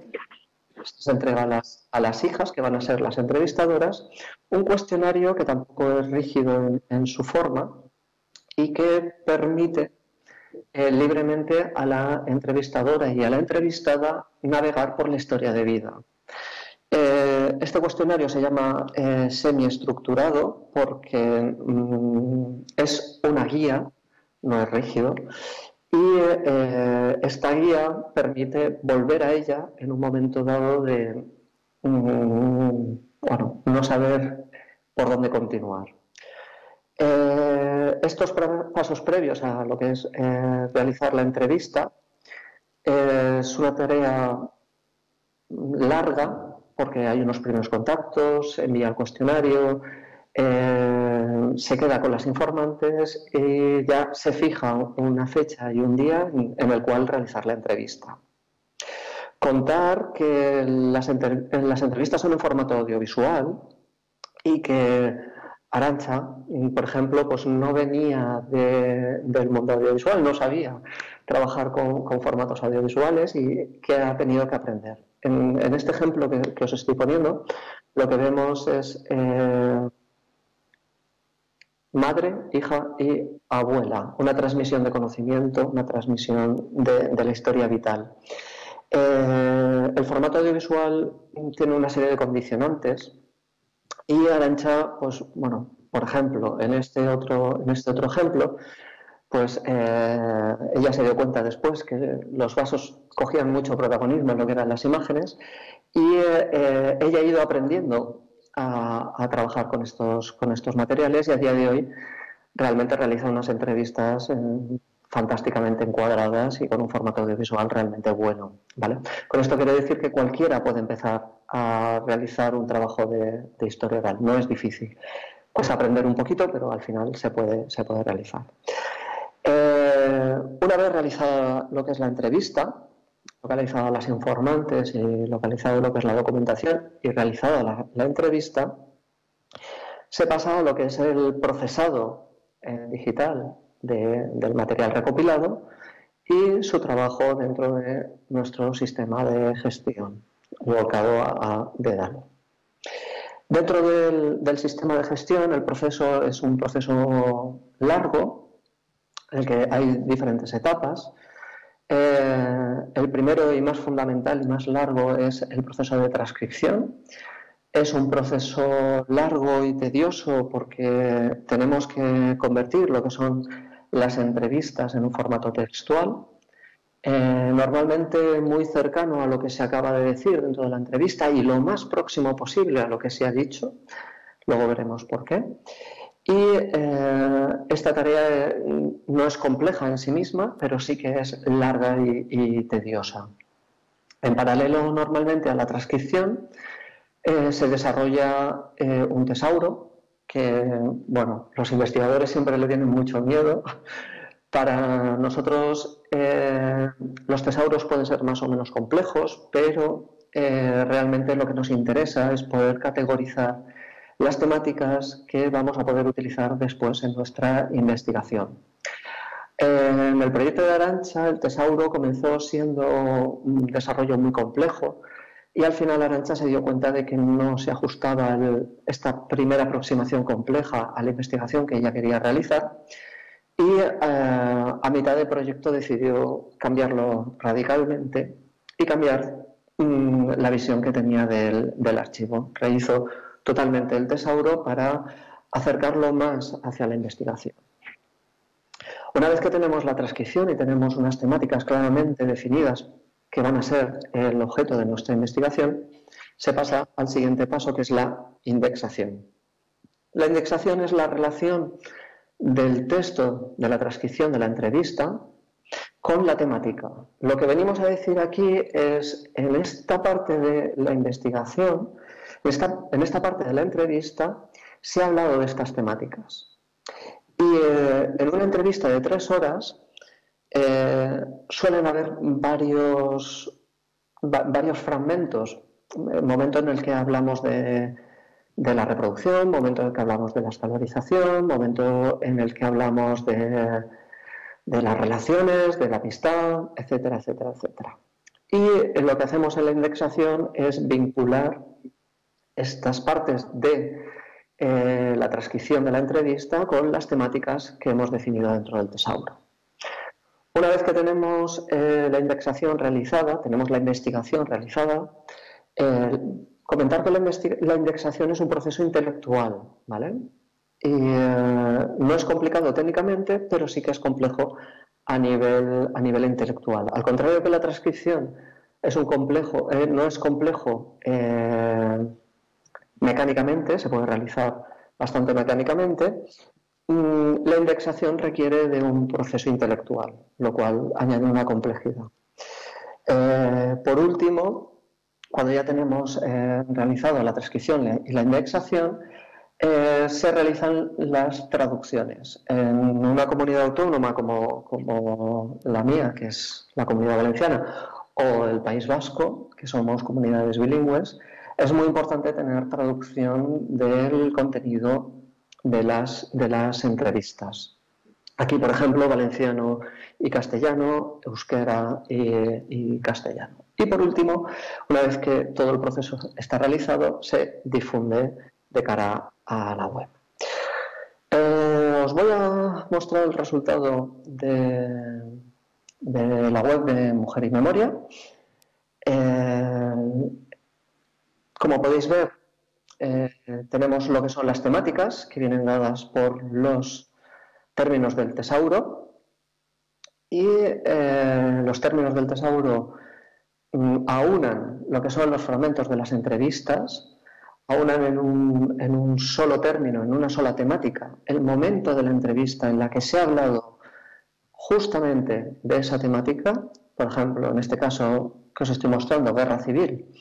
se entrega a las hijas, que van a ser las entrevistadoras, un cuestionario que tampoco es rígido en su forma y que permite libremente a la entrevistadora y a la entrevistada navegar por la historia de vida. Este cuestionario se llama semiestructurado porque es una guía, no es rígido. Y esta guía permite volver a ella en un momento dado de no saber por dónde continuar. Estos pasos previos a lo que es realizar la entrevista es una tarea larga porque hay unos primeros contactos, se envía el cuestionario, se queda con las informantes y ya se fija una fecha y un día en el cual realizar la entrevista. Contar que las entrevistas son en formato audiovisual y que Arantxa, por ejemplo, pues no venía del mundo audiovisual, no sabía trabajar con formatos audiovisuales y que ha tenido que aprender. En este ejemplo que os estoy poniendo, lo que vemos es madre, hija y abuela, una transmisión de conocimiento, una transmisión de la historia vital. El formato audiovisual tiene una serie de condicionantes y Arantxa, pues bueno, por ejemplo, en este otro ejemplo, pues ella se dio cuenta después que los vasos cogían mucho protagonismo en lo que eran las imágenes y ella ha ido aprendiendo a trabajar con estos materiales y a día de hoy realmente realiza unas entrevistas fantásticamente encuadradas y con un formato audiovisual realmente bueno, ¿vale? Con esto quiero decir que cualquiera puede empezar a realizar un trabajo de historia oral, no es difícil. Pues aprender un poquito, pero al final se puede realizar. Una vez realizada lo que es la entrevista, localizado las informantes y localizado lo que es la documentación y realizada la entrevista, se pasa a lo que es el procesado digital del material recopilado y su trabajo dentro de nuestro sistema de gestión volcado a Dédalo. Dentro del sistema de gestión, el proceso es un proceso largo, en el que hay diferentes etapas. El primero y más fundamental y más largo es el proceso de transcripción. Es un proceso largo y tedioso porque tenemos que convertir lo que son las entrevistas en un formato textual, normalmente muy cercano a lo que se acaba de decir dentro de la entrevista y lo más próximo posible a lo que se ha dicho. Luego veremos por qué. Y esta tarea no es compleja en sí misma, pero sí que es larga y tediosa. En paralelo, normalmente, a la transcripción, se desarrolla un tesauro que, bueno, los investigadores siempre le tienen mucho miedo. Para nosotros Los tesauros pueden ser más o menos complejos, pero realmente lo que nos interesa es poder categorizar las temáticas que vamos a poder utilizar después en nuestra investigación. En el proyecto de Arantxa, el tesauro comenzó siendo un desarrollo muy complejo y al final Arantxa se dio cuenta de que no se ajustaba esta primera aproximación compleja a la investigación que ella quería realizar y a mitad del proyecto decidió cambiarlo radicalmente y cambiar la visión que tenía del archivo. Rehizo totalmente el tesauro para acercarlo más hacia la investigación. Una vez que tenemos la transcripción y tenemos unas temáticas claramente definidas que van a ser el objeto de nuestra investigación, se pasa al siguiente paso, que es la indexación. La indexación es la relación del texto de la transcripción de la entrevista con la temática. Lo que venimos a decir aquí es, en esta parte de la investigación, en esta parte de la entrevista, se ha hablado de estas temáticas. Y en una entrevista de 3 horas suelen haber varios fragmentos. Momento en el que hablamos de la reproducción, momento en el que hablamos de la escalarización, momento en el que hablamos de las relaciones, de la amistad, etcétera, etcétera, etcétera. Y lo que hacemos en la indexación es vincular estas partes de la transcripción de la entrevista con las temáticas que hemos definido dentro del tesauro. Una vez que tenemos la indexación realizada, tenemos la investigación realizada, comentar que la indexación es un proceso intelectual, ¿vale? Y no es complicado técnicamente, pero sí que es complejo a nivel intelectual. Al contrario que la transcripción no es complejo mecánicamente, se puede realizar bastante mecánicamente, la indexación requiere de un proceso intelectual, lo cual añade una complejidad. Por último, cuando ya tenemos realizado la transcripción y la indexación, se realizan las traducciones. En una comunidad autónoma como la mía, que es la Comunidad Valenciana, o el País Vasco, que somos comunidades bilingües, es muy importante tener traducción del contenido de las entrevistas. Aquí, por ejemplo, valenciano y castellano, euskera y castellano. Y por último, una vez que todo el proceso está realizado, se difunde de cara a la web. Os voy a mostrar el resultado de la web de Mujer y Memoria. Como podéis ver, tenemos lo que son las temáticas que vienen dadas por los términos del tesauro y los términos del tesauro aunan lo que son los fragmentos de las entrevistas, aunan en un solo término, en una sola temática, el momento de la entrevista en la que se ha hablado justamente de esa temática. Por ejemplo, en este caso que os estoy mostrando, guerra civil,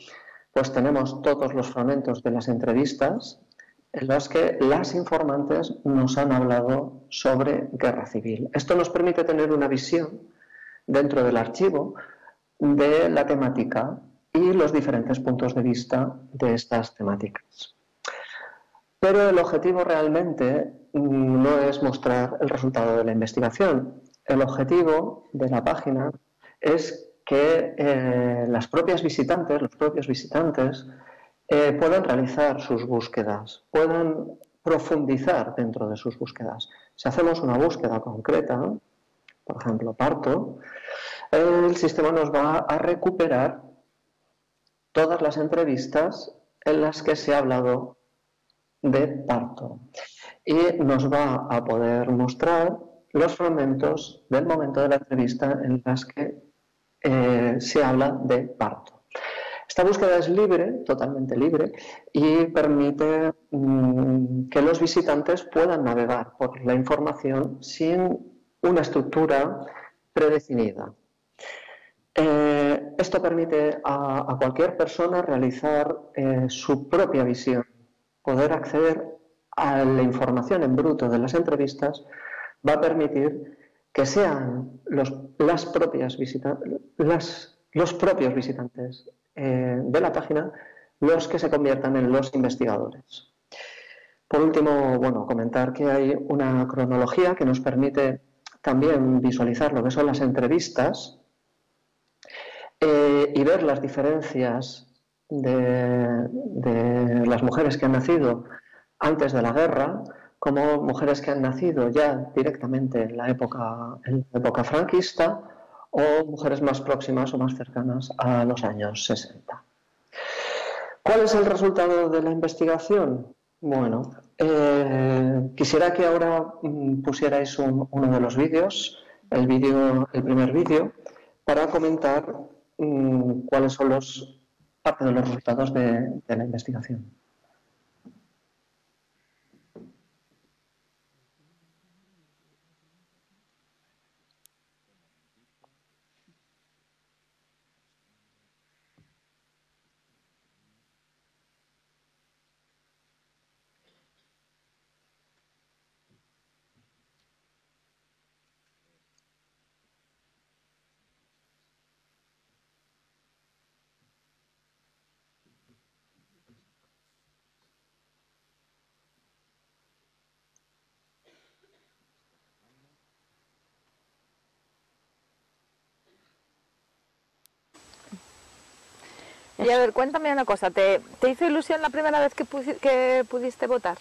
pues tenemos todos los fragmentos de las entrevistas en las que las informantes nos han hablado sobre guerra civil. Esto nos permite tener una visión dentro del archivo de la temática y los diferentes puntos de vista de estas temáticas. Pero el objetivo realmente no es mostrar el resultado de la investigación. El objetivo de la página es que los propios visitantes puedan realizar sus búsquedas, puedan profundizar dentro de sus búsquedas. Si hacemos una búsqueda concreta, por ejemplo, parto, el sistema nos va a recuperar todas las entrevistas en las que se ha hablado de parto y nos va a poder mostrar los fragmentos del momento de la entrevista en las que se habla de parto. Esta búsqueda es libre, totalmente libre, y permite que los visitantes puedan navegar por la información sin una estructura predefinida. Esto permite a cualquier persona realizar su propia visión, poder acceder a la información en bruto de las entrevistas. Va a permitir que sean los propios visitantes de la página los que se conviertan en los investigadores. Por último, bueno, comentar que hay una cronología que nos permite también visualizar lo que son las entrevistas y ver las diferencias de las mujeres que han nacido antes de la guerra, como mujeres que han nacido ya directamente en la época franquista o mujeres más próximas o más cercanas a los años 60. ¿Cuál es el resultado de la investigación? Bueno, quisiera que ahora pusierais uno de los vídeos, el primer vídeo, para comentar cuáles son parte de los resultados de la investigación. Y a ver, cuéntame una cosa, ¿te hizo ilusión la primera vez que pudiste votar?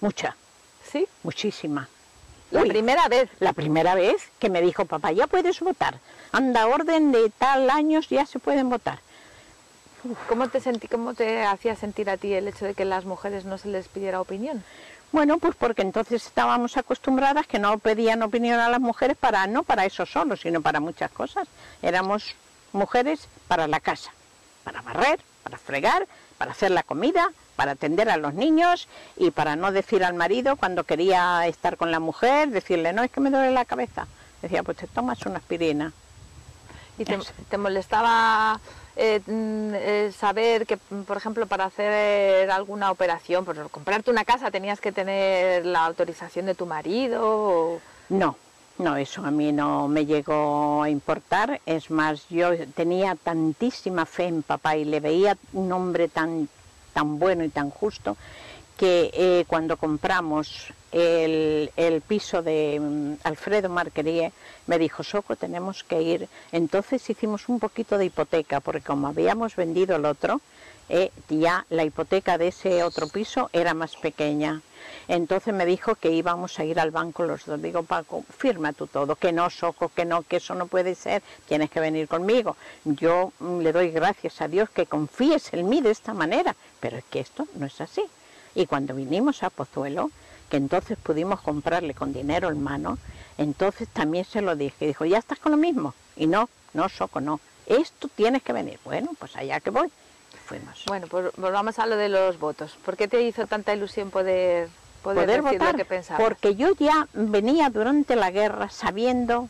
Mucha. ¿Sí? Muchísima. ¿La primera vez? La primera vez que me dijo papá, ya puedes votar, anda, orden de tal años ya se pueden votar. ¿Cómo te hacía sentir a ti el hecho de que a las mujeres no se les pidiera opinión? Bueno, pues porque entonces estábamos acostumbradas que no pedían opinión a las mujeres no para eso solo, sino para muchas cosas. Éramos mujeres para la casa. Para barrer, para fregar, para hacer la comida, para atender a los niños y para no decir al marido cuando quería estar con la mujer, decirle, no, es que me duele la cabeza. Decía, pues te tomas una aspirina. ¿Y te molestaba saber que, por ejemplo, para hacer alguna operación, por comprarte una casa, tenías que tener la autorización de tu marido? ¿O? No, eso a mí no me llegó a importar. Es más, yo tenía tantísima fe en papá y le veía un hombre tan bueno y tan justo que cuando compramos el piso de Alfredo Marquerie, me dijo, Soco, tenemos que ir. Entonces hicimos un poquito de hipoteca, porque como habíamos vendido el otro, ya la hipoteca de ese otro piso era más pequeña. Entonces me dijo que íbamos a ir al banco los dos. Digo, Paco, firma tú todo, que no, Soco, que no, que eso no puede ser, tienes que venir conmigo. Yo le doy gracias a Dios que confíes en mí de esta manera, pero es que esto no es así. Y cuando vinimos a Pozuelo, que entonces pudimos comprarle con dinero en mano, entonces también se lo dije. Dijo, ¿ya estás con lo mismo? Y no, Soco, no, esto tienes que venir. Bueno, pues allá que voy. Fuimos. Bueno, pues volvamos a lo de los votos. ¿Por qué te hizo tanta ilusión poder decir votar? Lo que pensabas? Porque yo ya venía durante la guerra sabiendo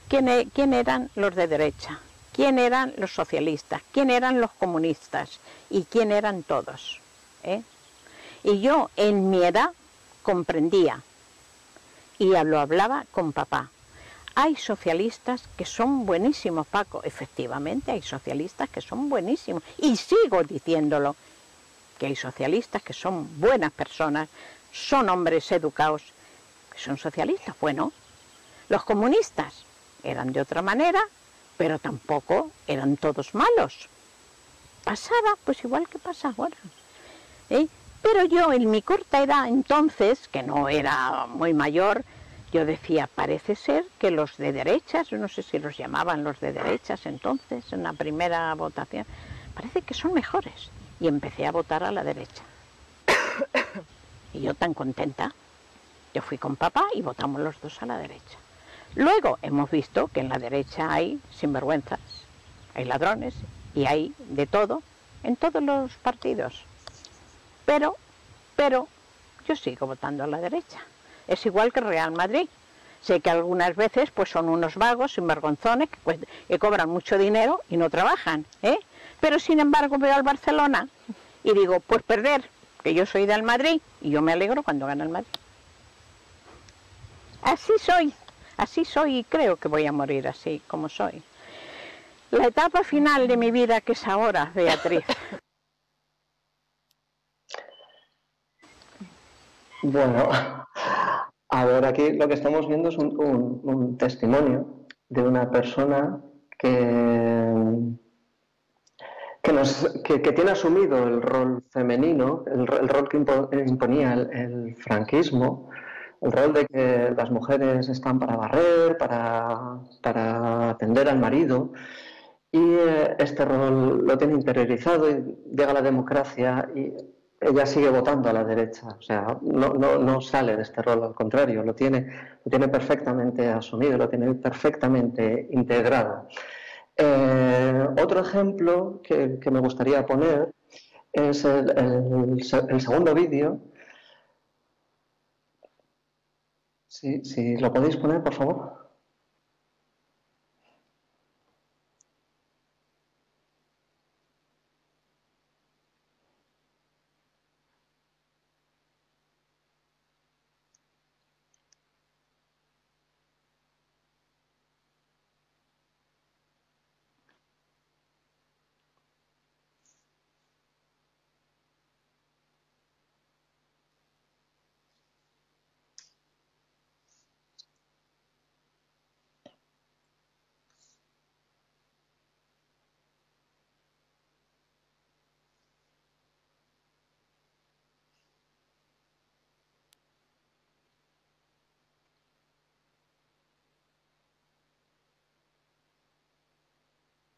quién eran los de derecha, quién eran los socialistas, quién eran los comunistas y quién eran todos. Y yo en mi edad comprendía y lo hablaba con papá. Hay socialistas que son buenísimos, Paco, efectivamente hay socialistas que son buenísimos y sigo diciéndolo, que hay socialistas que son buenas personas, son hombres educados, que son socialistas. Bueno, los comunistas eran de otra manera, pero tampoco eran todos malos. Pasaba pues igual que pasa ahora. Pero yo en mi corta edad entonces, que no era muy mayor, yo decía, parece ser que los de derechas, no sé si los llamaban los de derechas entonces, en la primera votación, parece que son mejores. Y empecé a votar a la derecha. Y yo tan contenta, yo fui con papá y votamos los dos a la derecha. Luego hemos visto que en la derecha hay sinvergüenzas, hay ladrones y hay de todo en todos los partidos. Pero yo sigo votando a la derecha. Es igual que Real Madrid. Sé que algunas veces pues son unos vagos, sinvergonzones, que cobran mucho dinero y no trabajan, Pero sin embargo veo al Barcelona y digo, pues perder, que yo soy del Madrid y yo me alegro cuando gana el Madrid. Así soy. Así soy y creo que voy a morir así como soy. La etapa final de mi vida, que es ahora, Beatriz. Bueno, a ver, aquí lo que estamos viendo es un testimonio de una persona que tiene asumido el rol femenino, el rol que imponía el franquismo, el rol de que las mujeres están para barrer, para atender al marido, y este rol lo tiene interiorizado y llega la democracia y ella sigue votando a la derecha, o sea, no sale de este rol, al contrario, lo tiene perfectamente asumido, lo tiene perfectamente integrado. Otro ejemplo que me gustaría poner es el segundo vídeo. Si lo podéis poner, por favor.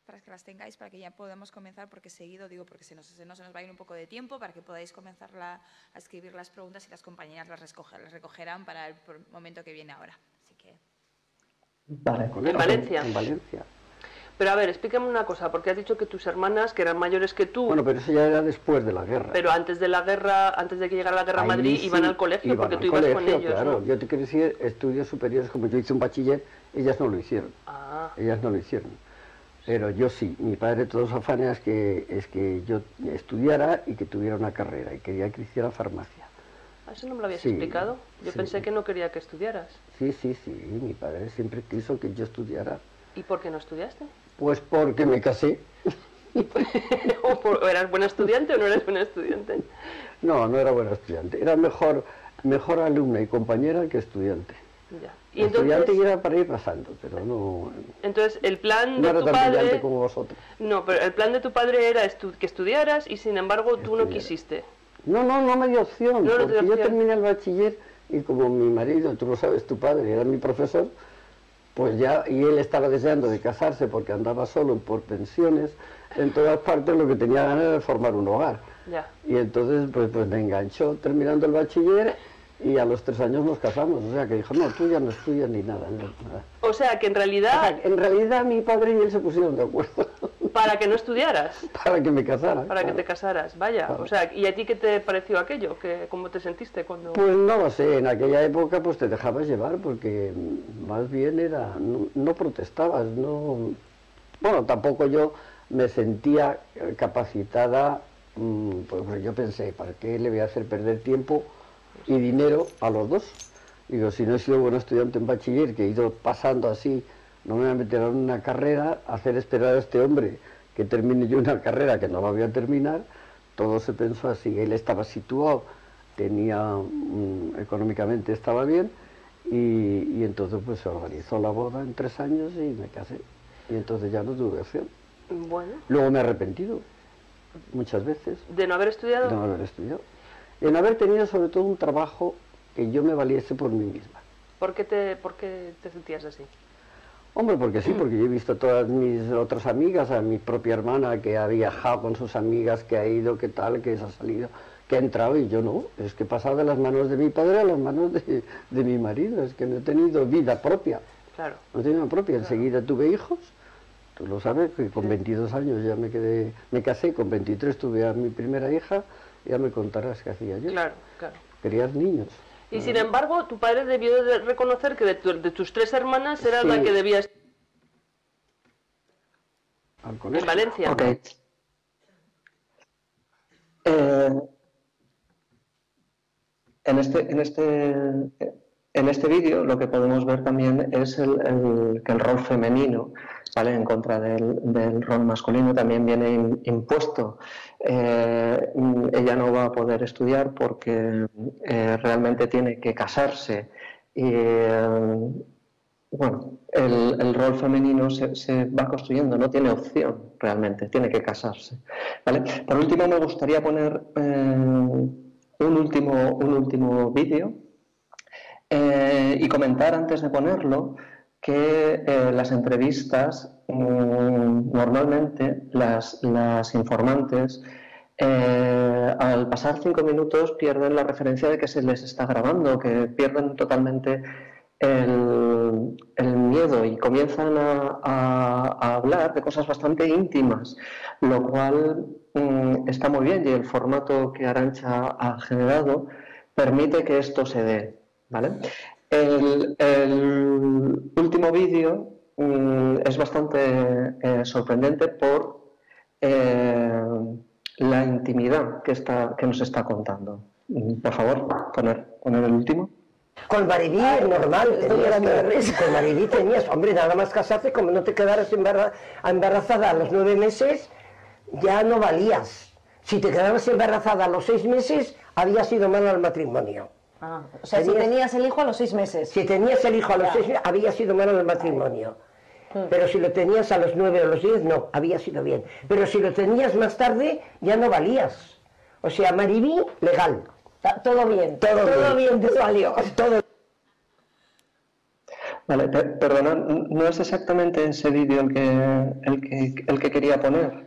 Para que las tengáis, para que ya podamos comenzar, porque seguido, digo, porque se nos va a ir un poco de tiempo, para que podáis comenzar a escribir las preguntas y las compañeras las recogerán para el momento que viene ahora. Así que... Vale. ¿En Valencia? En Valencia. Pero a ver, explícame una cosa, porque has dicho que tus hermanas, que eran mayores que tú... Bueno, pero eso ya era después de la guerra. Pero antes de la guerra, antes de que llegara la guerra a Madrid, sí, iban al colegio, porque tú ibas con ellos, claro. ¿no? Yo te quiero decir, estudios superiores, como yo hice un bachiller, ellas no lo hicieron. Ah. Ellas no lo hicieron. Pero yo sí, mi padre todos los afanes es que yo estudiara y que tuviera una carrera, y quería que hiciera farmacia. ¿Eso no me lo habías Sí, explicado? Yo sí. pensé que no quería que estudiaras. Sí, mi padre siempre quiso que yo estudiara. ¿Y por qué no estudiaste? Pues porque me casé. ¿O eras buena estudiante o no eras buena estudiante? No, no era buena estudiante, era mejor alumna y compañera que estudiante. Ya. ¿Y estudiante entonces, era para ir pasando, pero no... Entonces, el plan no de era tu tan padre... brillante como vosotros. No, pero el plan de tu padre era que estudiaras y, sin embargo, tú no quisiste. No me dio opción, No, porque yo terminé el bachiller y como mi marido, tú lo sabes, tu padre era mi profesor, pues ya, y él estaba deseando de casarse porque andaba solo por pensiones, en todas partes lo que tenía ganas era de formar un hogar. Ya. Y entonces pues me enganchó terminando el bachiller y a los 3 años nos casamos, o sea que dijo, no, tú ya no estudias ni nada. Nada. O sea, que en realidad... En realidad mi padre y él se pusieron de acuerdo. Para que no estudiaras. Para que me casara. Para que te casaras, vaya. Claro. O sea, ¿y a ti qué te pareció aquello? ¿Cómo te sentiste cuando...? Pues no lo sé, en aquella época pues te dejabas llevar porque más bien era, no protestabas, no... Bueno, tampoco yo me sentía capacitada, pues yo pensé, ¿para qué le voy a hacer perder tiempo y dinero a los dos? Digo, si no he sido buen estudiante en bachiller, que he ido pasando así, no me voy a meter en una carrera, hacer esperar a este hombre que termine yo una carrera que no la voy a terminar. Todo se pensó así, él estaba situado, tenía, económicamente estaba bien, y entonces pues se organizó la boda en 3 años y me casé, y entonces ya no tuve opción. Bueno. Luego me he arrepentido, muchas veces. ¿De no haber estudiado? De no haber estudiado. De no haber tenido sobre todo un trabajo que yo me valiese por mí misma. ¿Por qué te sentías así? Hombre, porque sí, porque yo he visto a todas mis otras amigas, a mi propia hermana que ha viajado con sus amigas, que ha ido, que tal, que se ha salido, que ha entrado, y yo no, es que he pasado de las manos de mi padre a las manos de mi marido, es que no he tenido vida propia. Claro. No he tenido vida propia, Claro. Enseguida tuve hijos, tú lo sabes, que con 22 años ya me casé, con 23 tuve a mi primera hija, ya me contarás qué hacía yo. Claro, claro. Criar niños. Y sin embargo, tu padre debió de reconocer que de tus 3 hermanas eras Sí. la que debías... Al colegio. En Valencia. Ok. En este vídeo lo que podemos ver también es que el rol femenino, ¿vale?, en contra del rol masculino también viene impuesto. Ella no va a poder estudiar porque realmente tiene que casarse y bueno, el rol femenino se va construyendo, no tiene opción realmente, tiene que casarse, ¿vale? Por último, me gustaría poner un último vídeo y comentar antes de ponerlo que las entrevistas, normalmente las informantes, al pasar 5 minutos pierden la referencia de que se les está grabando, que pierden totalmente el miedo y comienzan a hablar de cosas bastante íntimas, lo cual está muy bien, y el formato que Arantxa ha generado permite que esto se dé, ¿vale? El último vídeo es bastante sorprendente por la intimidad que nos está contando. Por favor, poner el último. Con Maribí, normal, con Maribí tenías, hombre, nada más casarse, como no te quedaras embarazada a los 9 meses, ya no valías. Si te quedabas embarazada a los 6 meses, había sido malo el matrimonio. Ah, o sea, si tenías el hijo a los 6 meses. Si tenías el hijo a los 6 meses, había sido malo el matrimonio. Pero si lo tenías a los 9 o los 10, no, había sido bien. Pero si lo tenías más tarde, ya no valías. O sea, Maribí, legal. Todo bien, todo bien te salió. Todo. Vale, perdona, no es exactamente ese vídeo el que quería poner.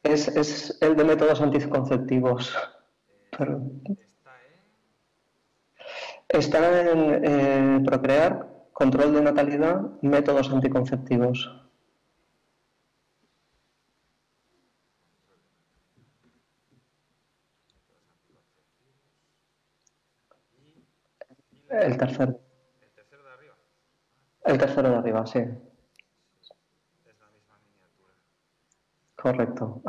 Es el de métodos anticonceptivos. Pero está en Procrear, control de natalidad, métodos anticonceptivos. El tercero. El tercero de arriba, sí. Correcto.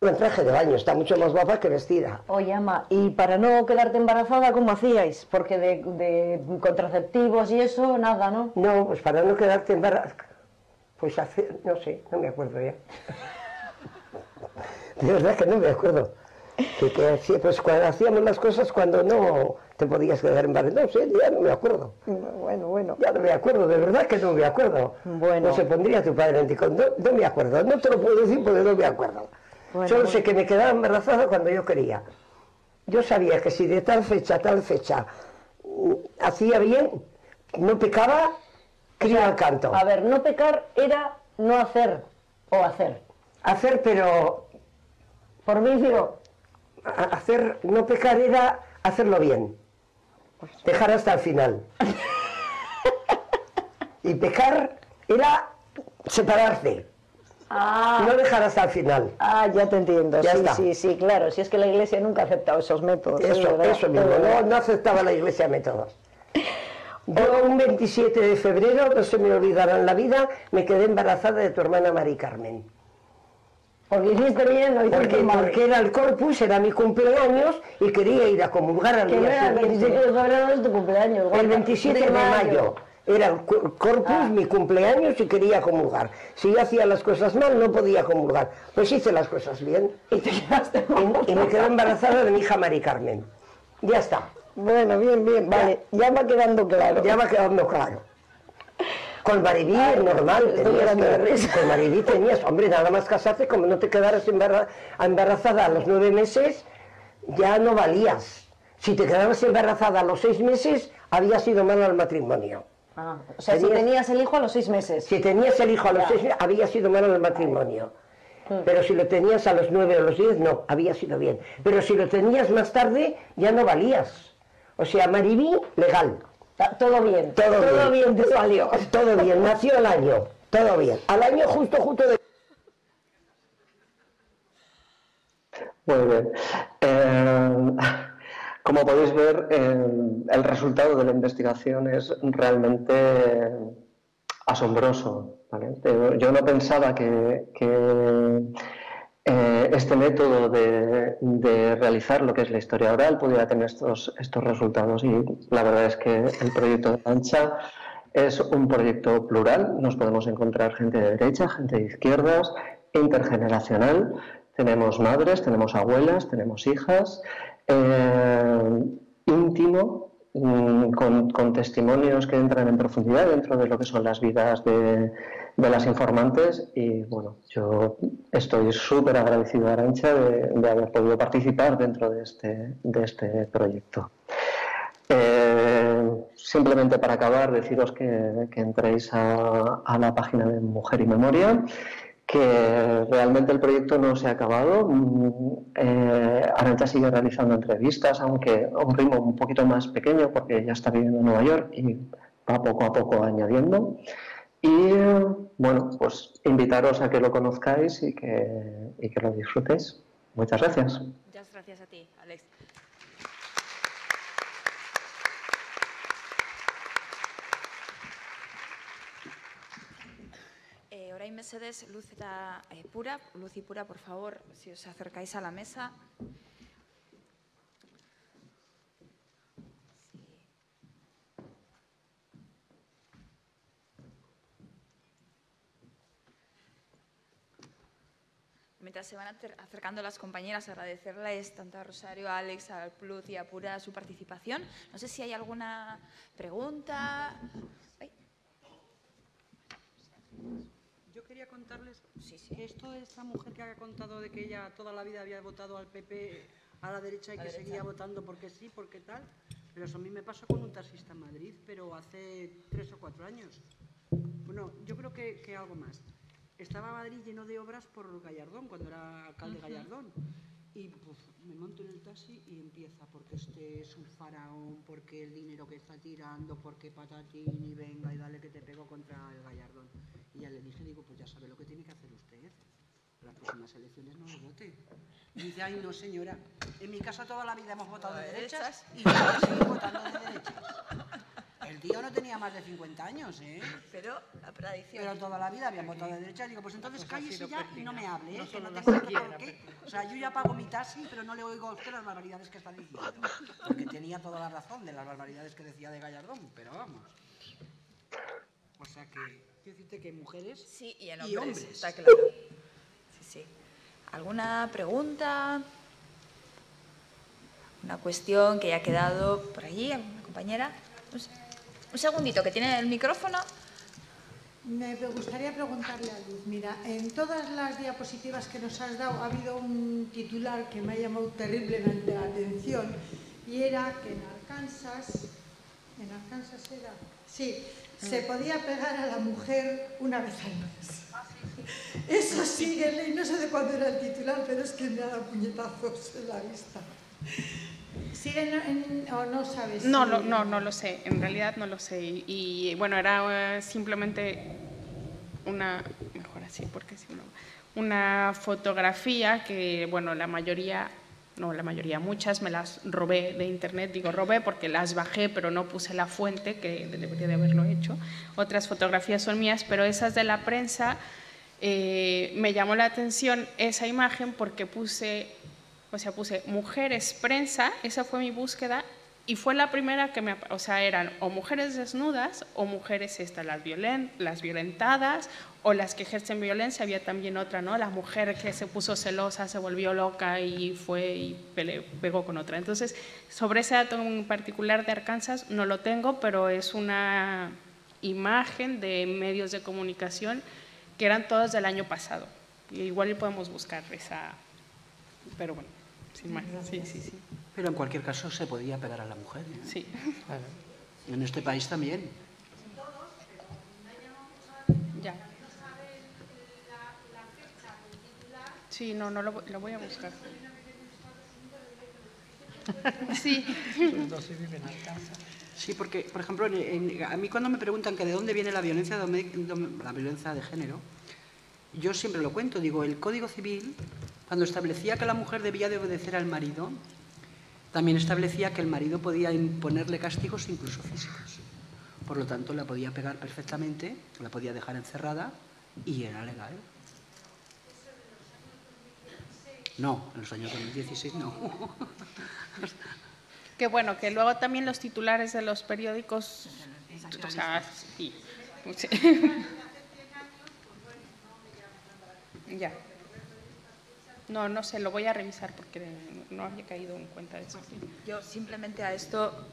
En traje de baño, está mucho más guapa que vestida. Oye, Ama, y para no quedarte embarazada, ¿cómo hacíais? Porque de contraceptivos y eso, nada, ¿no? No, pues para no quedarte embarazada, pues no sé, no me acuerdo ya. De verdad que no me acuerdo. Pues cuando hacíamos las cosas cuando no te podías quedar embarazada, no sé, ya no me acuerdo. Bueno. Ya no me acuerdo, de verdad que no me acuerdo. Bueno. No se pondría tu padre no me acuerdo, no te lo puedo decir porque no me acuerdo. Solo sé que me quedaba embarazada cuando yo quería. Yo sabía que si de tal fecha a tal fecha hacía bien, no pecaba, cría al canto. A ver, no pecar era no hacer o hacer. Hacer, pero... Por vicio. Hacer, no pecar era hacerlo bien. Dejar hasta el final. Y pecar era separarte. No dejar hasta el final. Ah, ya te entiendo. Ya está. Sí, claro. Si es que la Iglesia nunca ha aceptado esos métodos. Eso mismo. No aceptaba la Iglesia métodos. Yo un 27 de febrero, no se me olvidará en la vida, me quedé embarazada de tu hermana Mari Carmen. Porque hiciste bien, no hiciste mal. Porque era el Corpus, era mi cumpleaños y quería ir a comulgar al día siguiente. El 27 de febrero es tu cumpleaños. El 27 de mayo. Era el Corpus, mi cumpleaños, y quería comulgar. Si yo hacía las cosas mal, no podía comulgar. Pues hice las cosas bien. Y te quedaste y me quedé embarazada de mi hija Mari Carmen. Ya está. Bueno, bien, vale. Ya va quedando claro. Ya va quedando claro. Con Maribí, normal, con Maribí tenías, hombre, nada más casarse, como no te quedaras embarazada a los 9 meses, ya no valías. Si te quedabas embarazada a los 6 meses, había sido malo el matrimonio. Ah, o sea, si tenías el hijo a los 6 meses. Si tenías el hijo a los 6 meses, había sido malo el matrimonio. Pero si lo tenías a los 9 o los 10, no, había sido bien. Pero si lo tenías más tarde, ya no valías. O sea, Maribí, legal. Todo bien. Todo bien te salió. Todo bien, nació al año. Todo bien. Al año justo de... Muy bien. Como podéis ver, el resultado de la investigación es realmente asombroso, ¿vale? Yo no pensaba que este método de realizar lo que es la historia oral pudiera tener estos resultados. Y la verdad es que el proyecto de Arantxa es un proyecto plural. Nos podemos encontrar gente de derecha, gente de izquierdas, intergeneracional. Tenemos madres, tenemos abuelas, tenemos hijas, íntimo, con testimonios que entran en profundidad dentro de lo que son las vidas de las informantes. Y bueno, yo estoy súper agradecido a Arantxa de haber podido participar dentro de este proyecto. Simplemente para acabar, deciros que entréis a la página de Mujer y Memoria, que realmente el proyecto no se ha acabado. Arantxa sigue realizando entrevistas, aunque a un ritmo un poquito más pequeño, porque ella está viviendo en Nueva York y va poco a poco añadiendo. Y bueno, pues invitaros a que lo conozcáis y que lo disfrutéis. Muchas gracias. Muchas gracias a ti, Alex. Orain mesedez, Luz y Pura, por favor, si os acercáis a la mesa. Mientras se van acercando las compañeras, agradecerles tanto a Rosario, a Alex, a Luz y a Pura su participación. No sé si hay alguna pregunta. Ay. Yo quería contarles que esto de esta mujer que ha contado de que ella toda la vida había votado al PP a la derecha y que seguía votando porque sí, porque tal, pero eso a mí me pasó con un taxista en Madrid, pero hace 3 o 4 años. Bueno, yo creo que algo más. Estaba Madrid lleno de obras por Gallardón, cuando era alcalde Gallardón. Y pues, me monto en el taxi y empieza, porque este es un faraón, porque el dinero que está tirando, porque patatín y venga y dale que te pego contra el Gallardón. Y ya le dije, digo, pues ya sabe lo que tiene que hacer usted. Las próximas elecciones no le vote. Y dice, ay no señora, en mi casa toda la vida hemos votado de derechas y yo voy a seguir votando de derechas. El tío no tenía más de 50 años, ¿eh? Pero la tradición. Pero toda la vida habían votado de derecha. Digo, pues entonces cállese ya y no me hable, ¿eh? Que no tengo por qué. O sea, yo ya pago mi taxi, pero no le oigo a usted las barbaridades que está diciendo. Porque tenía toda la razón de las barbaridades que decía de Gallardón, pero vamos. O sea que, quiero decirte que mujeres sí, y hombres. Está claro. Sí. ¿Alguna pregunta? ¿Una cuestión que haya quedado por allí? ¿Alguna compañera? Un segundito, que tiene el micrófono. Me gustaría preguntarle a Luz. Mira, en todas las diapositivas que nos has dado ha habido un titular que me ha llamado terriblemente la atención y era que en Arkansas era, sí, se podía pegar a la mujer una vez al mes. Eso sigue ley, no sé de cuándo era el titular, pero es que me ha dado puñetazos en la vista. ¿Siguen o no sabes? No lo sé, en realidad no lo sé. Y bueno, era simplemente mejor así, porque si no, una fotografía que, bueno, muchas me las robé de internet. Digo robé porque las bajé, pero no puse la fuente, que debería de haberlo hecho. Otras fotografías son mías, pero esas de la prensa, me llamó la atención esa imagen porque puse mujeres prensa, esa fue mi búsqueda, y fue la primera que eran o mujeres desnudas o mujeres las violentadas o las que ejercen violencia. Había también otra, ¿no? La mujer que se puso celosa, se volvió loca y fue y pegó con otra. Entonces, sobre ese dato en particular de Arkansas no lo tengo, pero es una imagen de medios de comunicación que eran todas del año pasado. Y igual podemos buscar esa, pero bueno. Sí. Pero en cualquier caso se podía pegar a la mujer, ¿eh? Sí. Claro. En este país también. Ya. Sí, no lo voy a buscar. Sí. Sí, porque, por ejemplo, a mí cuando me preguntan que de dónde viene la violencia de género, yo siempre lo cuento. Digo, el Código Civil, cuando establecía que la mujer debía de obedecer al marido, también establecía que el marido podía imponerle castigos incluso físicos. Por lo tanto, la podía pegar perfectamente, la podía dejar encerrada y era legal. No, en los años 2016 no. Que bueno, que luego también los titulares de los periódicos, o sea, sí. Ya. No sé, lo voy a revisar porque no había caído en cuenta de eso. Yo simplemente a esto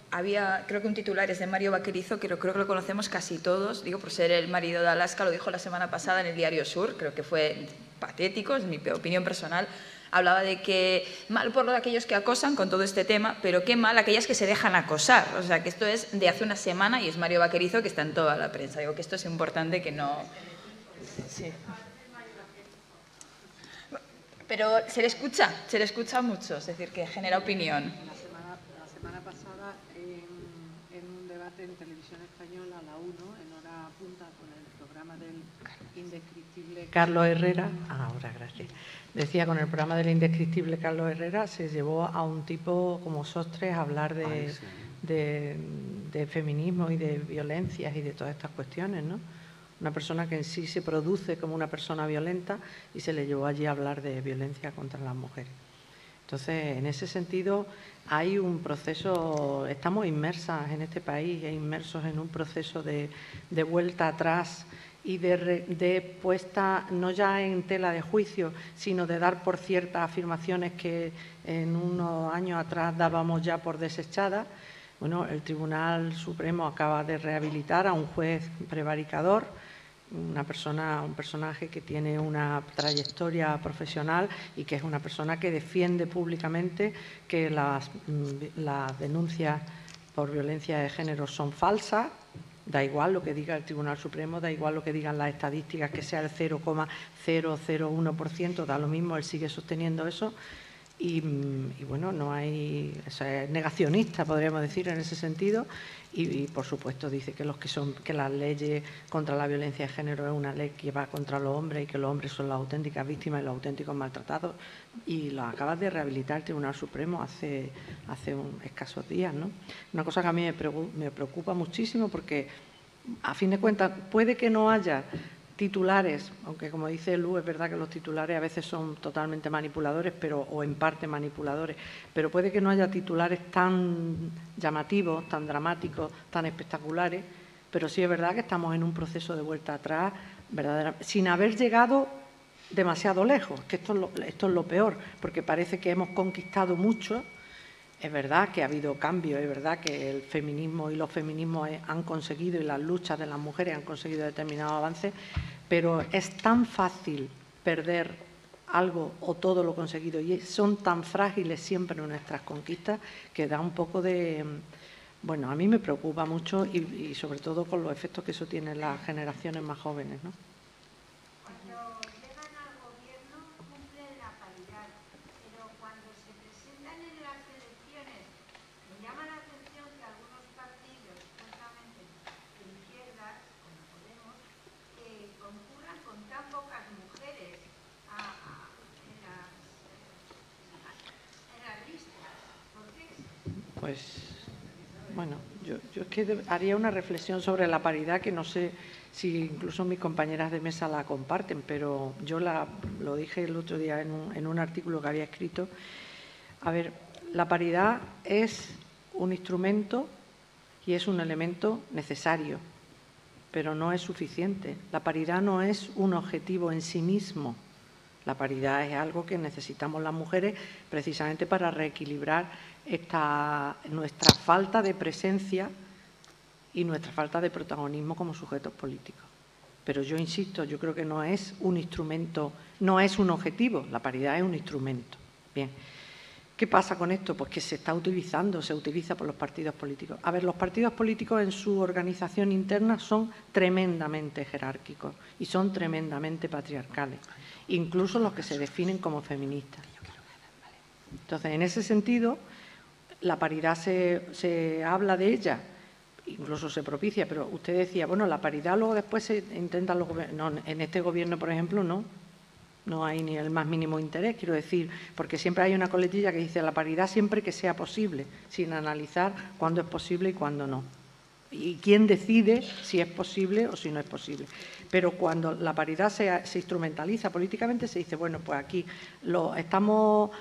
creo que un titular es de Mario Vaquerizo, que creo que lo conocemos casi todos, digo por ser el marido de Alaska, lo dijo la semana pasada en el Diario Sur, creo que fue patético, es mi opinión personal. Hablaba de que mal por lo de aquellos que acosan con todo este tema, pero qué mal aquellas que se dejan acosar. O sea, que esto es de hace una semana y es Mario Vaquerizo que está en toda la prensa. Digo que esto es importante que no... Sí. Pero se le escucha mucho, es decir, que genera opinión. La semana pasada, en un debate en Televisión Española, la 1, en hora punta, con el programa del indescriptible Carlos Herrera, ahora gracias, decía, con el programa del indescriptible Carlos Herrera, se llevó a un tipo como Sostres a hablar de feminismo y de violencias y de todas estas cuestiones, ¿no? Una persona que en sí se produce como una persona violenta y se le llevó allí a hablar de violencia contra las mujeres. Entonces, en ese sentido, hay un proceso, estamos inmersas en este país, inmersos en un proceso de vuelta atrás y de puesta, no ya en tela de juicio, sino de dar por ciertas afirmaciones que en unos años atrás dábamos ya por desechadas. Bueno, el Tribunal Supremo acaba de rehabilitar a un juez prevaricador, un personaje que tiene una trayectoria profesional y que es una persona que defiende públicamente que las denuncias por violencia de género son falsas. Da igual lo que diga el Tribunal Supremo, da igual lo que digan las estadísticas, que sea el 0,001%, da lo mismo, él sigue sosteniendo eso. Y bueno, no hay, o sea, es negacionista, podríamos decir, en ese sentido, y por supuesto dice que que las leyes contra la violencia de género es una ley que va contra los hombres y que los hombres son las auténticas víctimas y los auténticos maltratados, y lo acaba de rehabilitar el Tribunal Supremo hace escasos días, ¿no? Una cosa que a mí me preocupa muchísimo porque, a fin de cuentas, puede que no haya titulares, aunque como dice Lu, es verdad que los titulares a veces son totalmente manipuladores, o en parte manipuladores, pero puede que no haya titulares tan llamativos, tan dramáticos, tan espectaculares, pero sí es verdad que estamos en un proceso de vuelta atrás, sin haber llegado demasiado lejos, que esto es lo peor, porque parece que hemos conquistado mucho. Es verdad que ha habido cambios, es verdad que el feminismo y los feminismos han conseguido, y las luchas de las mujeres han conseguido determinados avances, pero es tan fácil perder algo o todo lo conseguido, y son tan frágiles siempre nuestras conquistas, que da un poco de... Bueno, a mí me preocupa mucho y sobre todo con los efectos que eso tiene en las generaciones más jóvenes, ¿no? Pues, bueno, yo es que haría una reflexión sobre la paridad que no sé si incluso mis compañeras de mesa la comparten, pero yo lo dije el otro día en un artículo que había escrito. A ver, la paridad es un instrumento y es un elemento necesario, pero no es suficiente. La paridad no es un objetivo en sí mismo. La paridad es algo que necesitamos las mujeres precisamente para reequilibrar nuestra falta de presencia y nuestra falta de protagonismo como sujetos políticos. Pero yo insisto, yo creo que no es un instrumento, no es un objetivo, la paridad es un instrumento. Bien, ¿qué pasa con esto? Pues que se utiliza por los partidos políticos. A ver, los partidos políticos en su organización interna son tremendamente jerárquicos y son tremendamente patriarcales, incluso los que se definen como feministas. Entonces, en ese sentido, la paridad se habla de ella, incluso se propicia, pero usted decía, bueno, la paridad luego después se intenta los gobiernos. No, en este gobierno, por ejemplo, no hay ni el más mínimo interés, quiero decir, porque siempre hay una coletilla que dice la paridad siempre que sea posible, sin analizar cuándo es posible y cuándo no. y quién decide si es posible o si no es posible. Pero cuando la paridad se instrumentaliza políticamente, se dice, bueno, pues aquí estamos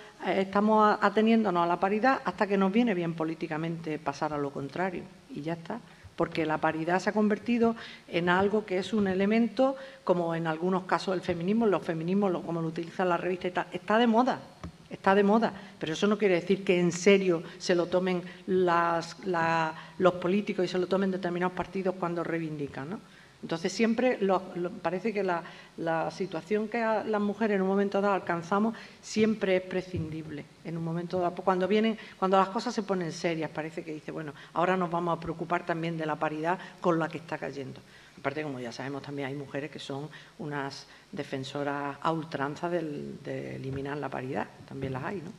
ateniéndonos a la paridad hasta que nos viene bien políticamente pasar a lo contrario, y ya está. Porque la paridad se ha convertido en algo que es un elemento, como en algunos casos el feminismo, los feminismos, como lo utiliza la revista y tal, está de moda, pero eso no quiere decir que en serio se lo tomen los políticos y se lo tomen determinados partidos cuando reivindican, ¿no? Entonces siempre parece que la situación que las mujeres en un momento dado alcanzamos siempre es prescindible. En un momento dado, cuando las cosas se ponen serias, parece que dice, bueno, ahora nos vamos a preocupar también de la paridad con la que está cayendo. Aparte, como ya sabemos, también hay mujeres que son unas defensoras a ultranza de eliminar la paridad. También las hay, ¿no?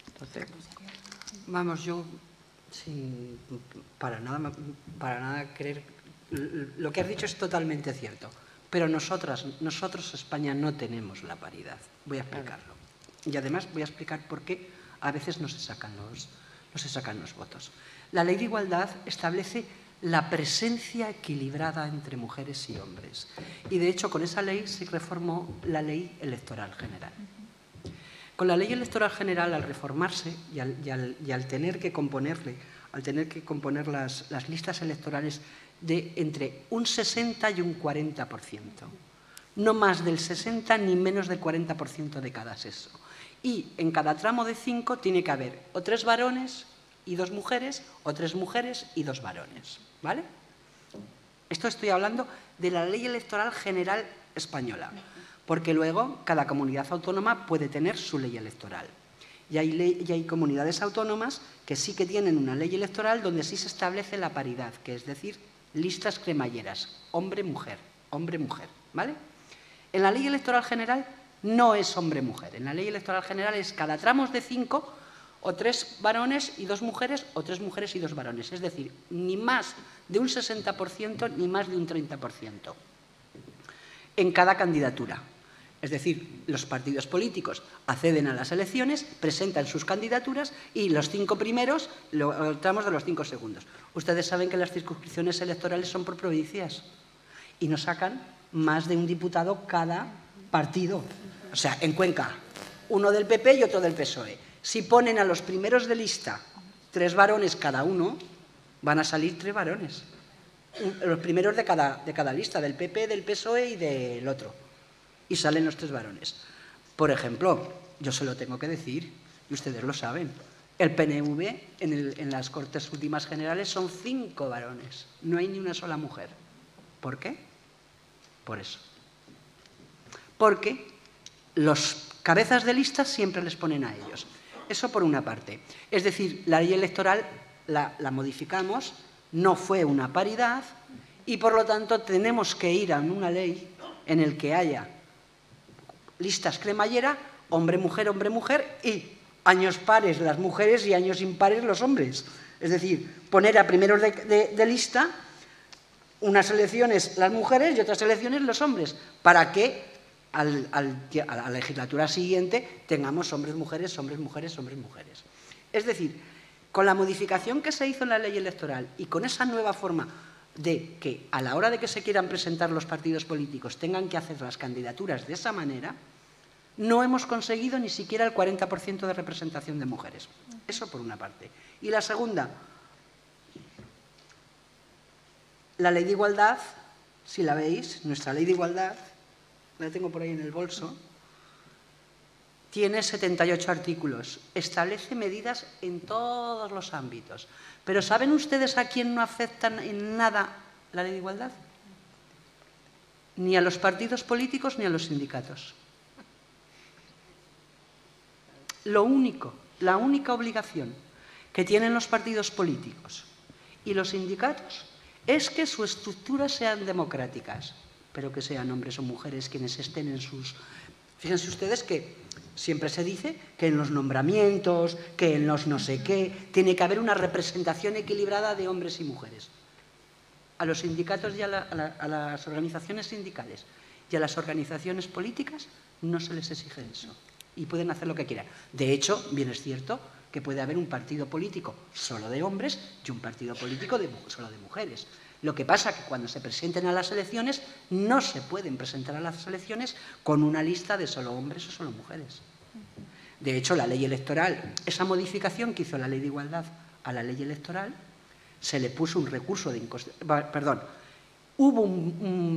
Entonces, vamos, yo sin para nada creer. Lo que has dicho es totalmente cierto, pero nosotros, España, no tenemos la paridad. Voy a explicarlo. Y además voy a explicar por qué a veces no se sacan los votos. La Ley de Igualdad establece la presencia equilibrada entre mujeres y hombres. Y, de hecho, con esa ley se reformó la Ley Electoral General. Con la Ley Electoral General, al reformarse y al tener que componer las listas electorales de entre un 60 y un 40%. No más del 60 ni menos del 40% de cada sexo. Y en cada tramo de 5 tiene que haber o 3 varones y 2 mujeres, o 3 mujeres y 2 varones. ¿Vale? Esto estoy hablando de la Ley Electoral General Española, porque luego cada comunidad autónoma puede tener su ley electoral. Y hay comunidades autónomas que sí que tienen una ley electoral donde sí se establece la paridad, que es decir, listas cremalleras, hombre-mujer, hombre-mujer, ¿vale? En la Ley Electoral General no es hombre-mujer. En la Ley Electoral General es cada tramos de 5 o 3 varones y 2 mujeres o 3 mujeres y 2 varones. Es decir, ni más de un 60% ni más de un 30% en cada candidatura. Es decir, los partidos políticos acceden a las elecciones, presentan sus candidaturas y los 5 primeros los tramos de los 5 segundos. Ustedes saben que las circunscripciones electorales son por provincias y nos sacan más de un diputado cada partido. O sea, en Cuenca, uno del PP y otro del PSOE. Si ponen a los primeros de lista 3 varones cada uno, van a salir 3 varones. Los primeros de cada lista, del PP, del PSOE y del otro. Y salen los 3 varones. Por ejemplo, yo se lo tengo que decir, y ustedes lo saben, el PNV en las Cortes Últimas Generales son 5 varones, no hay ni una sola mujer. ¿Por qué? Por eso. Porque los cabezas de lista siempre les ponen a ellos. Eso por una parte. Es decir, la ley electoral la modificamos, no fue una paridad, y por lo tanto tenemos que ir a una ley en el que haya listas cremallera, hombre-mujer y años pares las mujeres y años impares los hombres. Es decir, poner a primeros de lista unas elecciones las mujeres y otras elecciones los hombres, para que a la legislatura siguiente tengamos hombres-mujeres. Es decir, con la modificación que se hizo en la ley electoral y con esa nueva forma de que a la hora de que se quieran presentar los partidos políticos tengan que hacer las candidaturas de esa manera, no hemos conseguido ni siquiera el 40% de representación de mujeres. Eso por una parte. Y la segunda, la ley de igualdad, si la veis, nuestra ley de igualdad, la tengo por ahí en el bolso, tiene 78 artículos, establece medidas en todos los ámbitos. Pero ¿saben ustedes a quién no afectan en nada la ley de igualdad? Ni a los partidos políticos ni a los sindicatos. La única obligación que tienen los partidos políticos y los sindicatos es que sus estructuras sean democráticas, pero que sean hombres o mujeres quienes estén en sus... Fíjense ustedes que siempre se dice que en los nombramientos, que en los no sé qué, tiene que haber una representación equilibrada de hombres y mujeres. A los sindicatos y a las organizaciones sindicales y a las organizaciones políticas no se les exige eso y pueden hacer lo que quieran. De hecho, bien es cierto que puede haber un partido político solo de hombres y un partido político solo de mujeres. Lo que pasa es que cuando se presenten a las elecciones no se pueden presentar a las elecciones con una lista de solo hombres o solo mujeres. De hecho, la ley electoral, esa modificación que hizo la ley de igualdad a la ley electoral, se le puso un recurso de inconstitucionalidad, perdón, hubo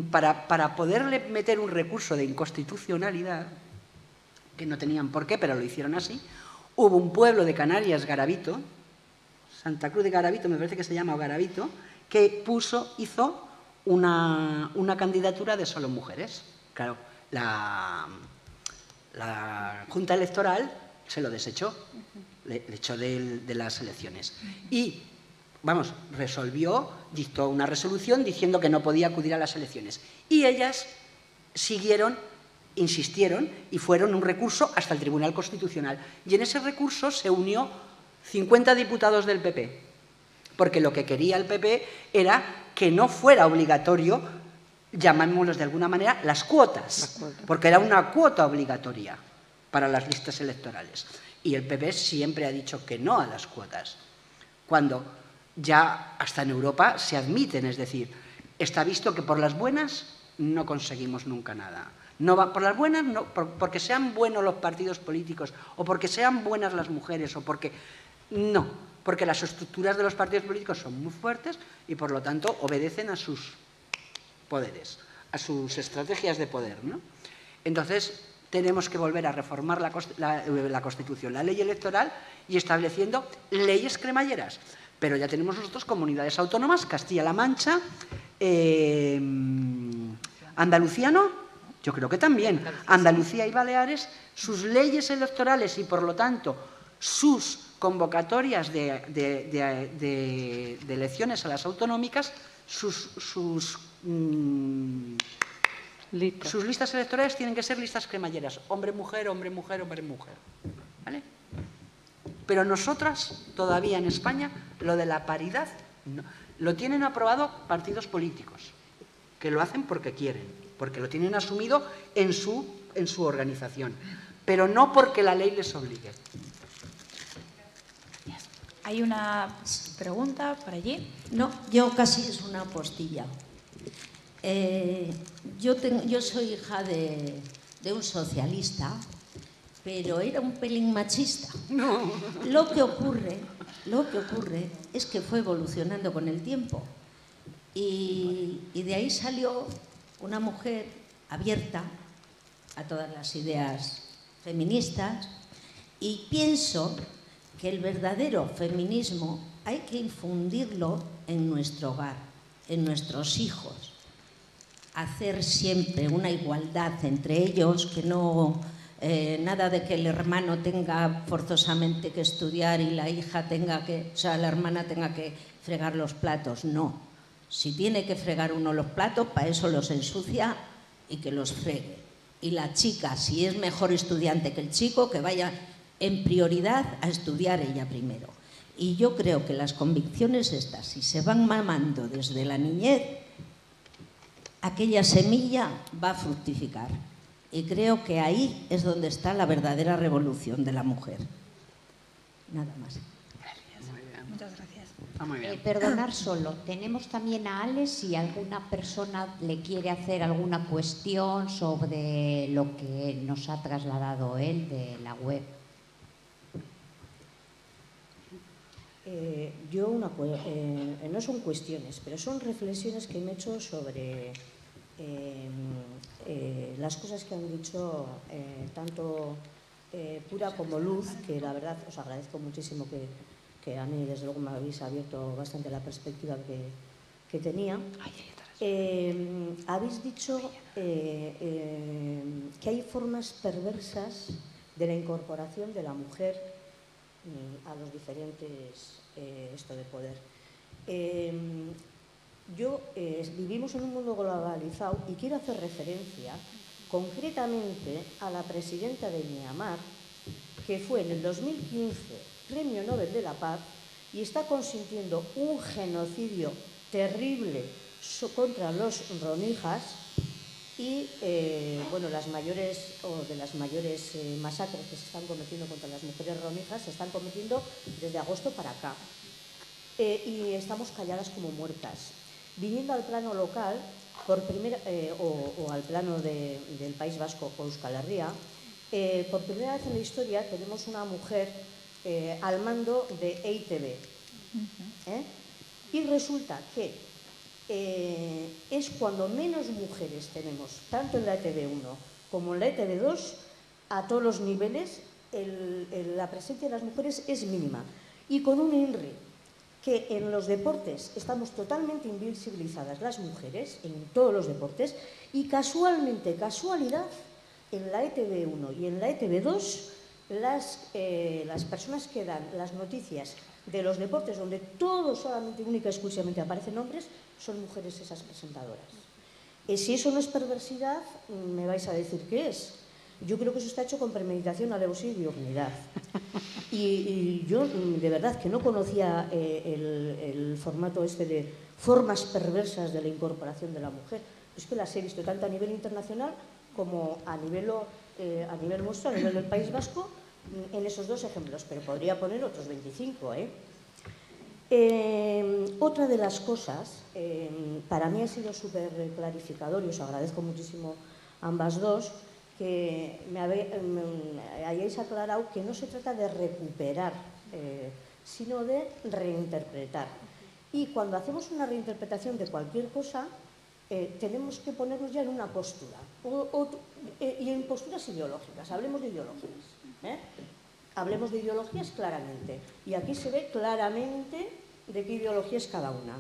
para poderle meter un recurso de inconstitucionalidad, que no tenían por qué, pero lo hicieron así, hubo un pueblo de Canarias, Garavito, Santa Cruz de Garavito, me parece que se llama Garavito, que hizo una candidatura de solo mujeres. Claro, la Junta Electoral se lo desechó, le echó de las elecciones. Y, vamos, dictó una resolución diciendo que no podía acudir a las elecciones. Y ellas insistieron y fueron un recurso hasta el Tribunal Constitucional. Y en ese recurso se unió 50 diputados del PP, porque lo que quería el PP era que no fuera obligatorio, llamémoslos de alguna manera, las cuotas, porque era una cuota obligatoria para las listas electorales. Y el PP siempre ha dicho que no a las cuotas, cuando ya hasta en Europa se admiten, es decir, está visto que por las buenas no conseguimos nunca nada. No va por las buenas, no, porque sean buenos los partidos políticos o porque sean buenas las mujeres o porque... No, porque las estructuras de los partidos políticos son muy fuertes y por lo tanto obedecen a sus poderes, a sus estrategias de poder, ¿no? Entonces tenemos que volver a reformar la Constitución, la ley electoral y estableciendo leyes cremalleras. Pero ya tenemos nosotros comunidades autónomas, Castilla-La Mancha, Andalucía, ¿no? Yo creo que también. Andalucía y Baleares, sus leyes electorales y, por lo tanto, sus convocatorias de elecciones a las autonómicas, sus listas electorales tienen que ser listas cremalleras. Hombre-mujer, hombre-mujer, hombre-mujer. ¿Vale? Pero nosotras, todavía en España, lo de la paridad, no. Lo tienen aprobado partidos políticos, que lo hacen porque quieren, porque lo tienen asumido en su organización, pero no porque la ley les obligue. Hay una pregunta por allí. No, yo casi es una postilla. Yo soy hija de un socialista, pero era un pelín machista. No. Lo que ocurre es que fue evolucionando con el tiempo y de ahí salió una mujer abierta a todas las ideas feministas y pienso que el verdadero feminismo hay que infundirlo en nuestro hogar, en nuestros hijos, hacer siempre una igualdad entre ellos, que no nada de que el hermano tenga forzosamente que estudiar y la hija tenga que, o sea, la hermana tenga que fregar los platos, no. Si tiene que fregar uno los platos, para eso los ensucia y que los fregue. Y la chica, si es mejor estudiante que el chico, que vaya en prioridad a estudiar ella primero. Y yo creo que las convicciones estas, si se van mamando desde la niñez, aquella semilla va a fructificar. Y creo que ahí es donde está la verdadera revolución de la mujer. Nada más. Muchas gracias. Muy bien. Perdonar solo. Tenemos también a Ale si alguna persona le quiere hacer alguna cuestión sobre lo que nos ha trasladado él de la web. No son cuestiones, pero son reflexiones que me he hecho sobre las cosas que han dicho tanto Pura como Luz, que la verdad os agradezco muchísimo que a mí desde luego me habéis abierto bastante la perspectiva que tenía. Habéis dicho que hay formas perversas de la incorporación de la mujer a los diferentes de poder. Vivimos en un mundo globalizado y quiero hacer referencia concretamente a la presidenta de Myanmar, que fue en el 2015 Premio Nobel de la Paz y está consintiendo un genocidio terrible contra los rohingyas y bueno, las mayores masacres que se están cometiendo contra las mujeres rohingya se están cometiendo desde agosto para acá. Y estamos calladas como muertas. Viniendo al plano local, o al plano del País Vasco o Euskal Herria, por primera vez en la historia tenemos una mujer al mando de EITB. Y resulta que es cuando menos mujeres tenemos, tanto en la ETV1 como en la ETV2, a todos los niveles, la presencia de las mujeres es mínima. Y con un INRI, que en los deportes estamos totalmente invisibilizadas las mujeres, en todos los deportes, y casualmente, casualidad, en la ETV1 y en la ETV2, las personas que dan las noticias de los deportes donde todos solamente, única y exclusivamente aparecen hombres, son mujeres esas presentadoras. Si eso no es perversidad, me vais a decir qué es. Yo creo que eso está hecho con premeditación, alevosía y dignidad. Y yo, de verdad, que no conocía el formato este de formas perversas de la incorporación de la mujer. Es que las he visto tanto a nivel internacional como a nivel nuestro, a nivel del País Vasco, en esos dos ejemplos, pero podría poner otros 25. Otra de las cosas, para mí ha sido súper clarificador, y os agradezco muchísimo ambas dos, que me hayáis aclarado que no se trata de recuperar, sino de reinterpretar. Y cuando hacemos una reinterpretación de cualquier cosa, tenemos que ponernos ya en una postura, y en posturas ideológicas. Hablemos de ideologías. Hablemos de ideologías claramente. Y aquí se ve claramente de qué ideología es cada una.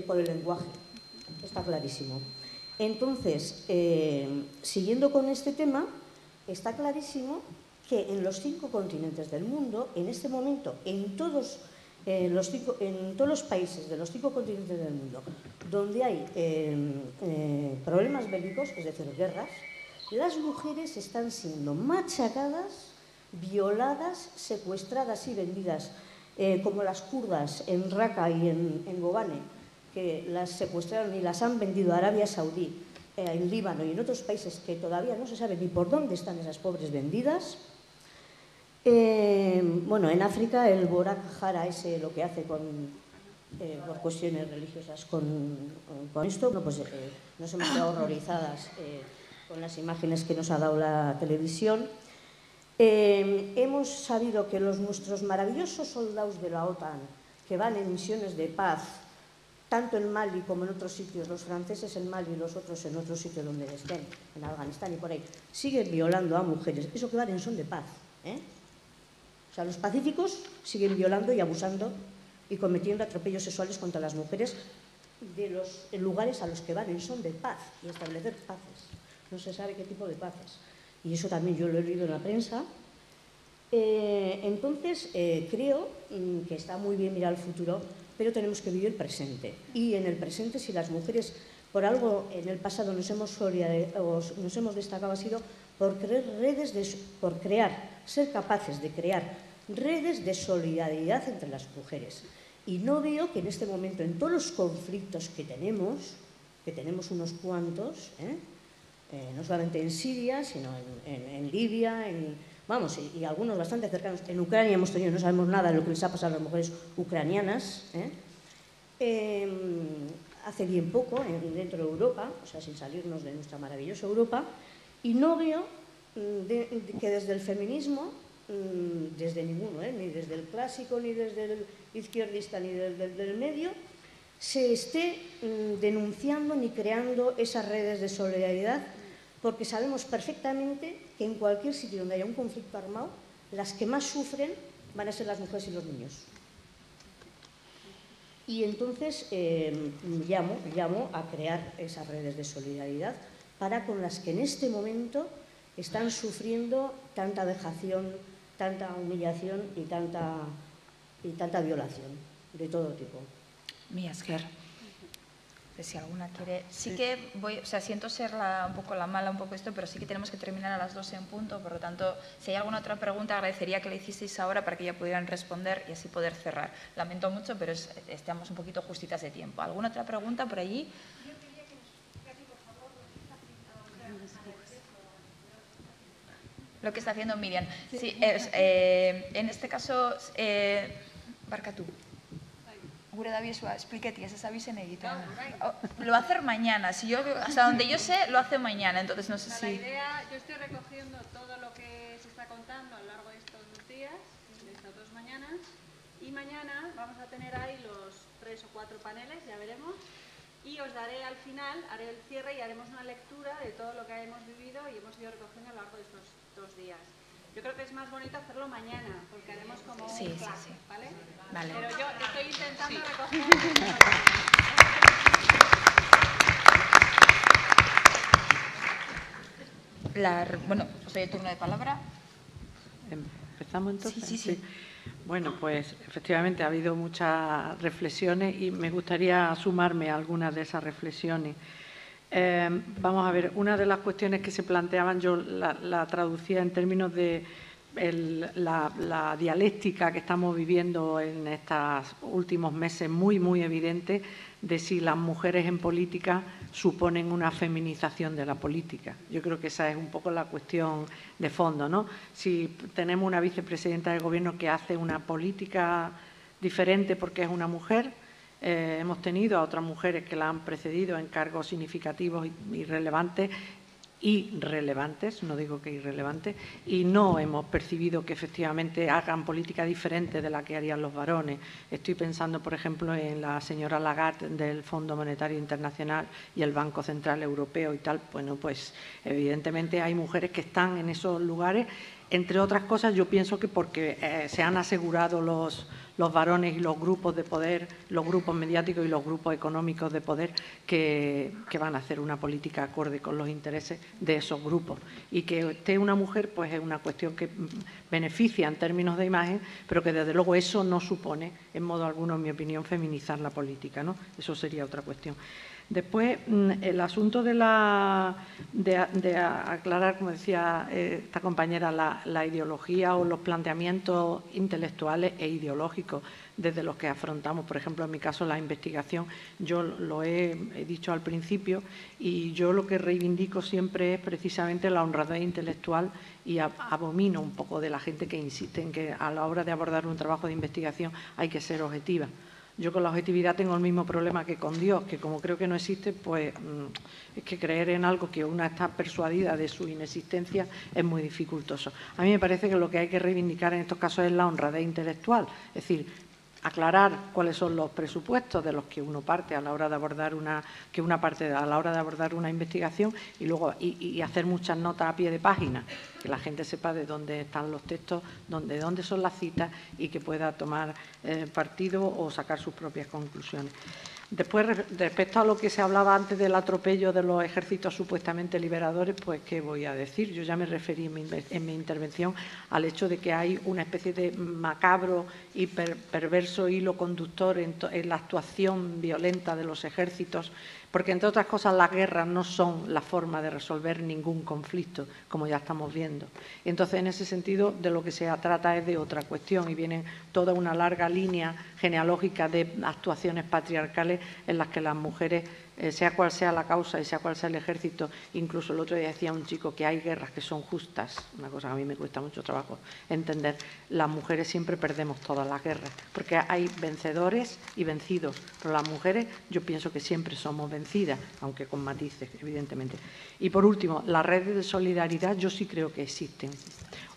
Por el lenguaje. Está clarísimo. Entonces, siguiendo con este tema, está clarísimo que en los 5 continentes del mundo, en este momento, en todos los países de los 5 continentes del mundo, donde hay problemas bélicos, es decir, guerras, las mujeres están siendo machacadas, violadas, secuestradas y vendidas, como las kurdas en Raqqa y en Kobane, que las secuestraron y las han vendido a Arabia Saudí, en Líbano y en otros países que todavía no se sabe ni por dónde están esas pobres vendidas. Bueno, en África el Boko Haram lo que hace por cuestiones religiosas con esto, bueno, pues nos hemos quedado horrorizadas con las imágenes que nos ha dado la televisión. Hemos sabido que nuestros maravillosos soldados de la OTAN, que van en misiones de paz, tanto en Mali como en otros sitios, los franceses en Mali y los otros en otros sitios donde estén, en Afganistán y por ahí, siguen violando a mujeres. Eso que van en son de paz. O sea, los pacíficos siguen violando y abusando y cometiendo atropellos sexuales contra las mujeres de los lugares a los que van en son de paz y establecer paces. No se sabe qué tipo de paces. Y eso también yo lo he leído en la prensa. Entonces, creo que está muy bien mirar al futuro, pero tenemos que vivir el presente. Y en el presente, si las mujeres, por algo en el pasado nos hemos destacado, ha sido por ser capaces de crear redes de solidaridad entre las mujeres. Y no veo que en este momento, en todos los conflictos que tenemos unos cuantos, no solamente en Siria, sino en Libia, y algunos bastante cercanos. En Ucrania hemos tenido, no sabemos nada de lo que les ha pasado a las mujeres ucranianas, hace bien poco, dentro de Europa, o sea, sin salirnos de nuestra maravillosa Europa, y no veo que desde el feminismo, desde ninguno, ni desde el clásico, ni desde el izquierdista, ni desde el del medio, se esté denunciando ni creando esas redes de solidaridad, porque sabemos perfectamente que en cualquier sitio donde haya un conflicto armado, las que más sufren van a ser las mujeres y los niños. Y entonces llamo a crear esas redes de solidaridad para con las que en este momento están sufriendo tanta vejación, tanta humillación y tanta violación de todo tipo. Mía Esquer. Si alguna quiere... Sí que voy... O sea, siento ser un poco la mala, un poco esto, pero sí que tenemos que terminar a las 12 en punto. Por lo tanto, si hay alguna otra pregunta, agradecería que la hicieseis ahora para que ya pudieran responder y así poder cerrar. Lamento mucho, pero estamos un poquito justitas de tiempo. ¿Alguna otra pregunta por allí? lo que está haciendo Miriam. Sí, en este caso, Barkatu. Gure da biesua, expliqueti, ez abisen egiten. Lo va a hacer mañana. Si yo, hasta donde yo sé, lo hace mañana. Entonces no sé si... La idea, yo estoy recogiendo todo lo que se está contando a lo largo de estos 2 días, de estas 2 mañanas, y mañana vamos a tener ahí los 3 o 4 paneles, ya veremos, y os daré al final, haré el cierre y haremos una lectura de todo lo que hemos vivido y hemos ido recogiendo a lo largo de estos 2 días. Yo creo que es más bonito hacerlo mañana, porque haremos como un clase, ¿vale? Vale. Pero yo estoy intentando recoger... Bueno, os doy el turno de palabra. ¿Empezamos entonces? Sí. Bueno, pues efectivamente ha habido muchas reflexiones y me gustaría sumarme a algunas de esas reflexiones. Vamos a ver, una de las cuestiones que se planteaban, yo la traducía en términos de la dialéctica que estamos viviendo en estos últimos meses, muy, muy evidente, de si las mujeres en política suponen una feminización de la política. Yo creo que esa es un poco la cuestión de fondo, ¿no? Si tenemos una vicepresidenta del Gobierno que hace una política diferente porque es una mujer, hemos tenido a otras mujeres que la han precedido en cargos significativos y relevantes, no digo que irrelevantes, y no hemos percibido que efectivamente hagan política diferente de la que harían los varones. Estoy pensando, por ejemplo, en la señora Lagarde del Fondo Monetario Internacional y el Banco Central Europeo y tal. Bueno, pues evidentemente hay mujeres que están en esos lugares. Entre otras cosas, yo pienso que porque se han asegurado los varones y los grupos de poder, los grupos mediáticos y los grupos económicos de poder que van a hacer una política acorde con los intereses de esos grupos. Y que esté una mujer, pues es una cuestión que beneficia en términos de imagen, pero que desde luego eso no supone, en modo alguno, en mi opinión, feminizar la política, ¿no? Eso sería otra cuestión. Después, el asunto de aclarar, como decía esta compañera, la ideología o los planteamientos intelectuales e ideológicos desde los que afrontamos, por ejemplo, en mi caso, la investigación. Yo lo he dicho al principio y yo lo que reivindico siempre es precisamente la honradez intelectual y abomino un poco de la gente que insiste en que a la hora de abordar un trabajo de investigación hay que ser objetiva. Yo con la objetividad tengo el mismo problema que con Dios, que como creo que no existe, pues es que creer en algo que una está persuadida de su inexistencia es muy dificultoso. A mí me parece que lo que hay que reivindicar en estos casos es la honradez intelectual, es decir, aclarar cuáles son los presupuestos de los que uno parte a la hora de abordar una investigación y luego y hacer muchas notas a pie de página, que la gente sepa de dónde están los textos, de dónde son las citas y que pueda tomar partido o sacar sus propias conclusiones. Después, respecto a lo que se hablaba antes del atropello de los ejércitos supuestamente liberadores, pues, ¿qué voy a decir? Yo ya me referí en mi intervención al hecho de que hay una especie de macabro y perverso hilo conductor en la actuación violenta de los ejércitos, porque, entre otras cosas, las guerras no son la forma de resolver ningún conflicto, como ya estamos viendo. Y entonces, en ese sentido, de lo que se trata es de otra cuestión y viene toda una larga línea genealógica de actuaciones patriarcales en las que las mujeres, sea cual sea la causa y sea cual sea el ejército, incluso el otro día decía un chico que hay guerras que son justas, una cosa que a mí me cuesta mucho trabajo entender, las mujeres siempre perdemos todas las guerras, porque hay vencedores y vencidos, pero las mujeres yo pienso que siempre somos vencidas, aunque con matices, evidentemente. Y por último, las redes de solidaridad yo sí creo que existen.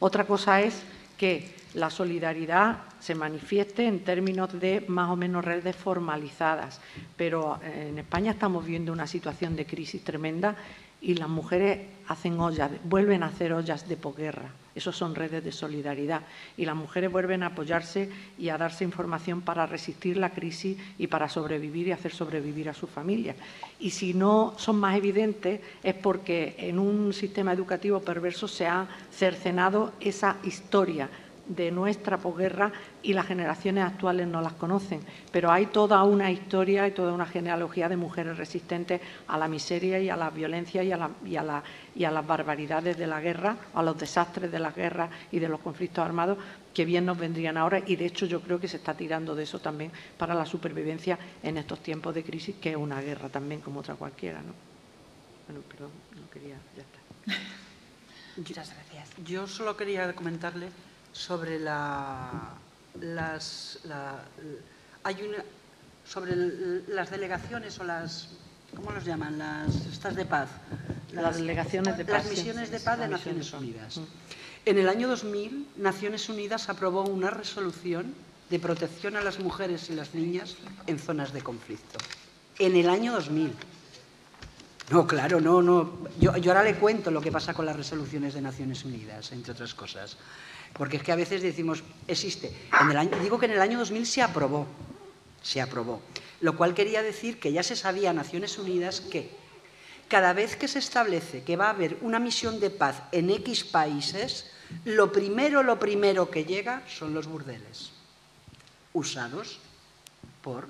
Otra cosa es que la solidaridad se manifieste en términos de más o menos redes formalizadas, pero en España estamos viviendo una situación de crisis tremenda y las mujeres hacen ollas, vuelven a hacer ollas de posguerra. Esos son redes de solidaridad y las mujeres vuelven a apoyarse y a darse información para resistir la crisis y para sobrevivir y hacer sobrevivir a su familia. Y si no son más evidentes es porque en un sistema educativo perverso se ha cercenado esa historia de nuestra posguerra y las generaciones actuales no las conocen, pero hay toda una historia y toda una genealogía de mujeres resistentes a la miseria y a la violencia y a las barbaridades de la guerra, a los desastres de la guerra y de los conflictos armados que bien nos vendrían ahora y de hecho yo creo que se está tirando de eso también para la supervivencia en estos tiempos de crisis, que es una guerra también como otra cualquiera, ¿no? Bueno, perdón, no quería, ya está. Muchas gracias. Yo solo quería comentarle sobre sobre las delegaciones o las, ¿cómo los llaman? Estas de paz. Las delegaciones de paz. Las misiones de paz de Naciones Unidas. En el año 2000, Naciones Unidas aprobó una resolución de protección a las mujeres y las niñas en zonas de conflicto. En el año 2000. No, claro, no. Yo ahora le cuento lo que pasa con las resoluciones de Naciones Unidas, entre otras cosas. Porque es que a veces decimos, existe. Digo que en el año 2000 se aprobó. Lo cual quería decir que ya se sabía Naciones Unidas que cada vez que se establece que va a haber una misión de paz en X países, lo primero que llega son los burdeles, usados por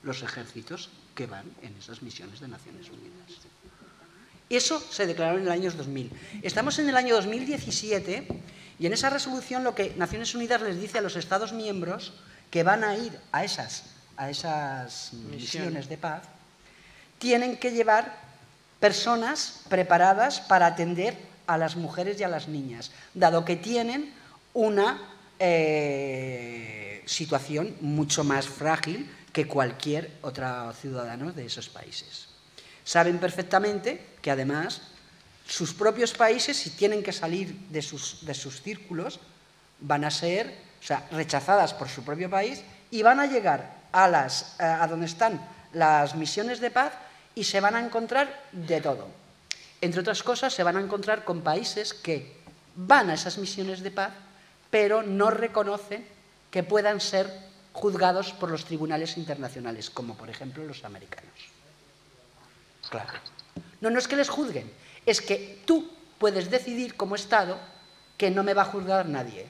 los ejércitos que van en esas misiones de Naciones Unidas. Eso se declaró en el año 2000. Estamos en el año 2017 y en esa resolución lo que Naciones Unidas les dice a los Estados miembros que van a ir a esas misiones de paz, tienen que llevar personas preparadas para atender a las mujeres y a las niñas, dado que tienen una situación mucho más frágil que cualquier otro ciudadano de esos países. Saben perfectamente que además sus propios países, si tienen que salir de sus círculos, van a ser rechazadas por su propio país y van a llegar a donde están las misiones de paz y se van a encontrar de todo. Entre otras cosas, se van a encontrar con países que van a esas misiones de paz, pero no reconocen que puedan ser juzgados por los tribunales internacionales, como por ejemplo los americanos. Claro. No es que les juzguen, es que tú puedes decidir como Estado que no me va a juzgar nadie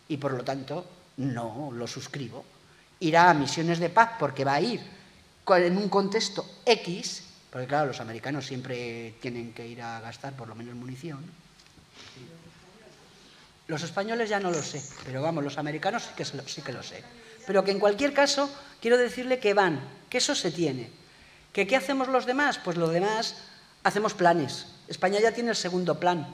y por lo tanto no lo suscribo. Irá a misiones de paz porque va a ir en un contexto X, porque claro, los americanos siempre tienen que ir a gastar por lo menos munición. Los españoles ya no lo sé, pero vamos, los americanos sí que lo sé. Pero que en cualquier caso, quiero decirle que van, que eso se tiene. ¿Que qué hacemos los demás? Pues los demás hacemos planes. España ya tiene el segundo plan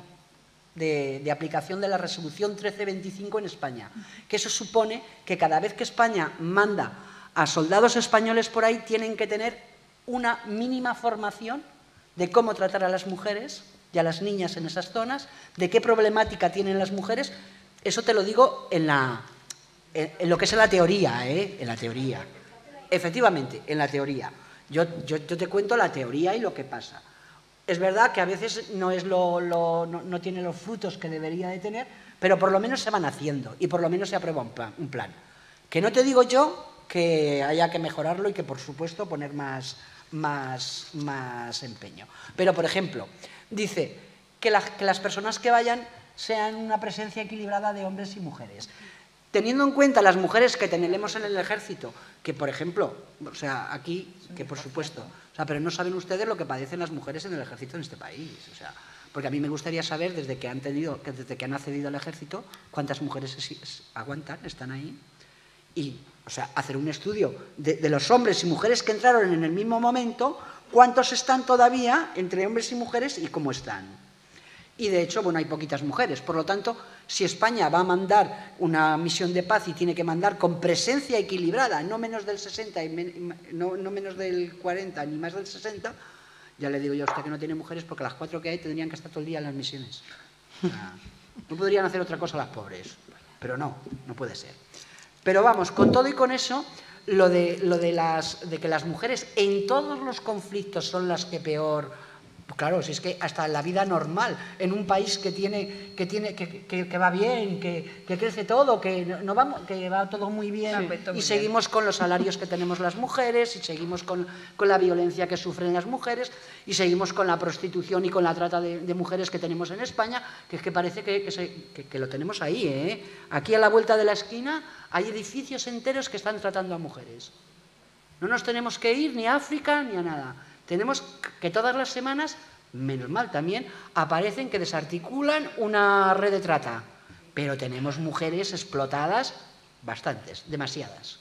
de aplicación de la resolución 1325 en España, que eso supone que cada vez que España manda a soldados españoles por ahí tienen que tener una mínima formación de cómo tratar a las mujeres y a las niñas en esas zonas, de qué problemática tienen las mujeres. Eso te lo digo en lo que es en la teoría, en la teoría. Efectivamente, en la teoría. Yo te cuento la teoría y lo que pasa. Es verdad que a veces no tiene los frutos que debería de tener, pero por lo menos se van haciendo y por lo menos se aprueba un plan. Que no te digo yo que haya que mejorarlo y que, por supuesto, poner más empeño. Pero, por ejemplo, dice que las personas que vayan sean una presencia equilibrada de hombres y mujeres. Teniendo en cuenta las mujeres que tenemos en el ejército, que, por ejemplo, aquí, que por supuesto, pero no saben ustedes lo que padecen las mujeres en el ejército en este país, porque a mí me gustaría saber, desde que han accedido al ejército, cuántas mujeres aguantan, están ahí, y, hacer un estudio de los hombres y mujeres que entraron en el mismo momento, cuántos están todavía entre hombres y mujeres y cómo están. Y de hecho, hay poquitas mujeres. Por lo tanto, si España va a mandar una misión de paz y tiene que mandar con presencia equilibrada, no menos del 60, no menos del 40, ni más del 60, ya le digo yo a usted que no tiene mujeres porque las 4 que hay tendrían que estar todo el día en las misiones. No podrían hacer otra cosa las pobres. Pero no puede ser. Pero vamos, con todo y con eso, lo de que las mujeres en todos los conflictos son las que peor. Claro, si es que hasta en la vida normal, en un país que va bien, que crece todo, que va todo muy bien, y seguimos con los salarios que tenemos las mujeres, y seguimos con la violencia que sufren las mujeres, y seguimos con la prostitución y con la trata de mujeres que tenemos en España, que es que parece que lo tenemos ahí, ¿eh? Aquí a la vuelta de la esquina hay edificios enteros que están tratando a mujeres. No nos tenemos que ir ni a África ni a nada. Tenemos que todas las semanas, menos mal también, aparecen que desarticulan una red de trata. Pero tenemos mujeres explotadas, bastantes, demasiadas,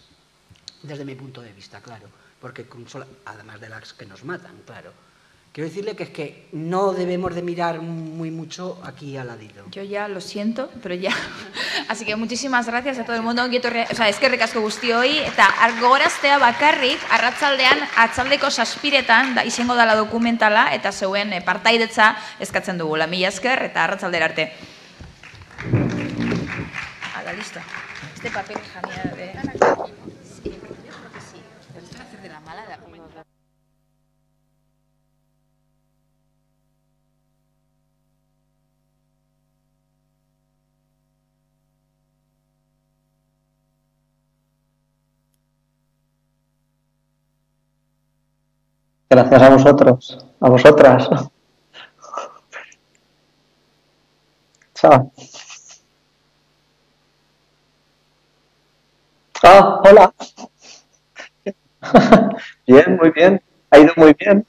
desde mi punto de vista, claro. Porque además de las que nos matan, claro. Quiero decirle que es que no debemos de mirar muy mucho aquí al ladito. Yo ya lo siento, pero ya. Así que muchísimas gracias a todo el mundo. Eskerrik asko guztioi. Eta gogoraztea bakarrik, arratzaldean, atzaldeko 7:00 da izango dela dokumentala, eta zeuen partaidetza eskatzen dugula. Mila esker eta arratzaldera arte. Hala, listo. Este papel jamia de... Sí, yo creo que sí. Pero esto va a hacer de la mala de la comunidad. Gracias a vosotros, a vosotras. Chao. Ah, hola. Bien, muy bien. Ha ido muy bien.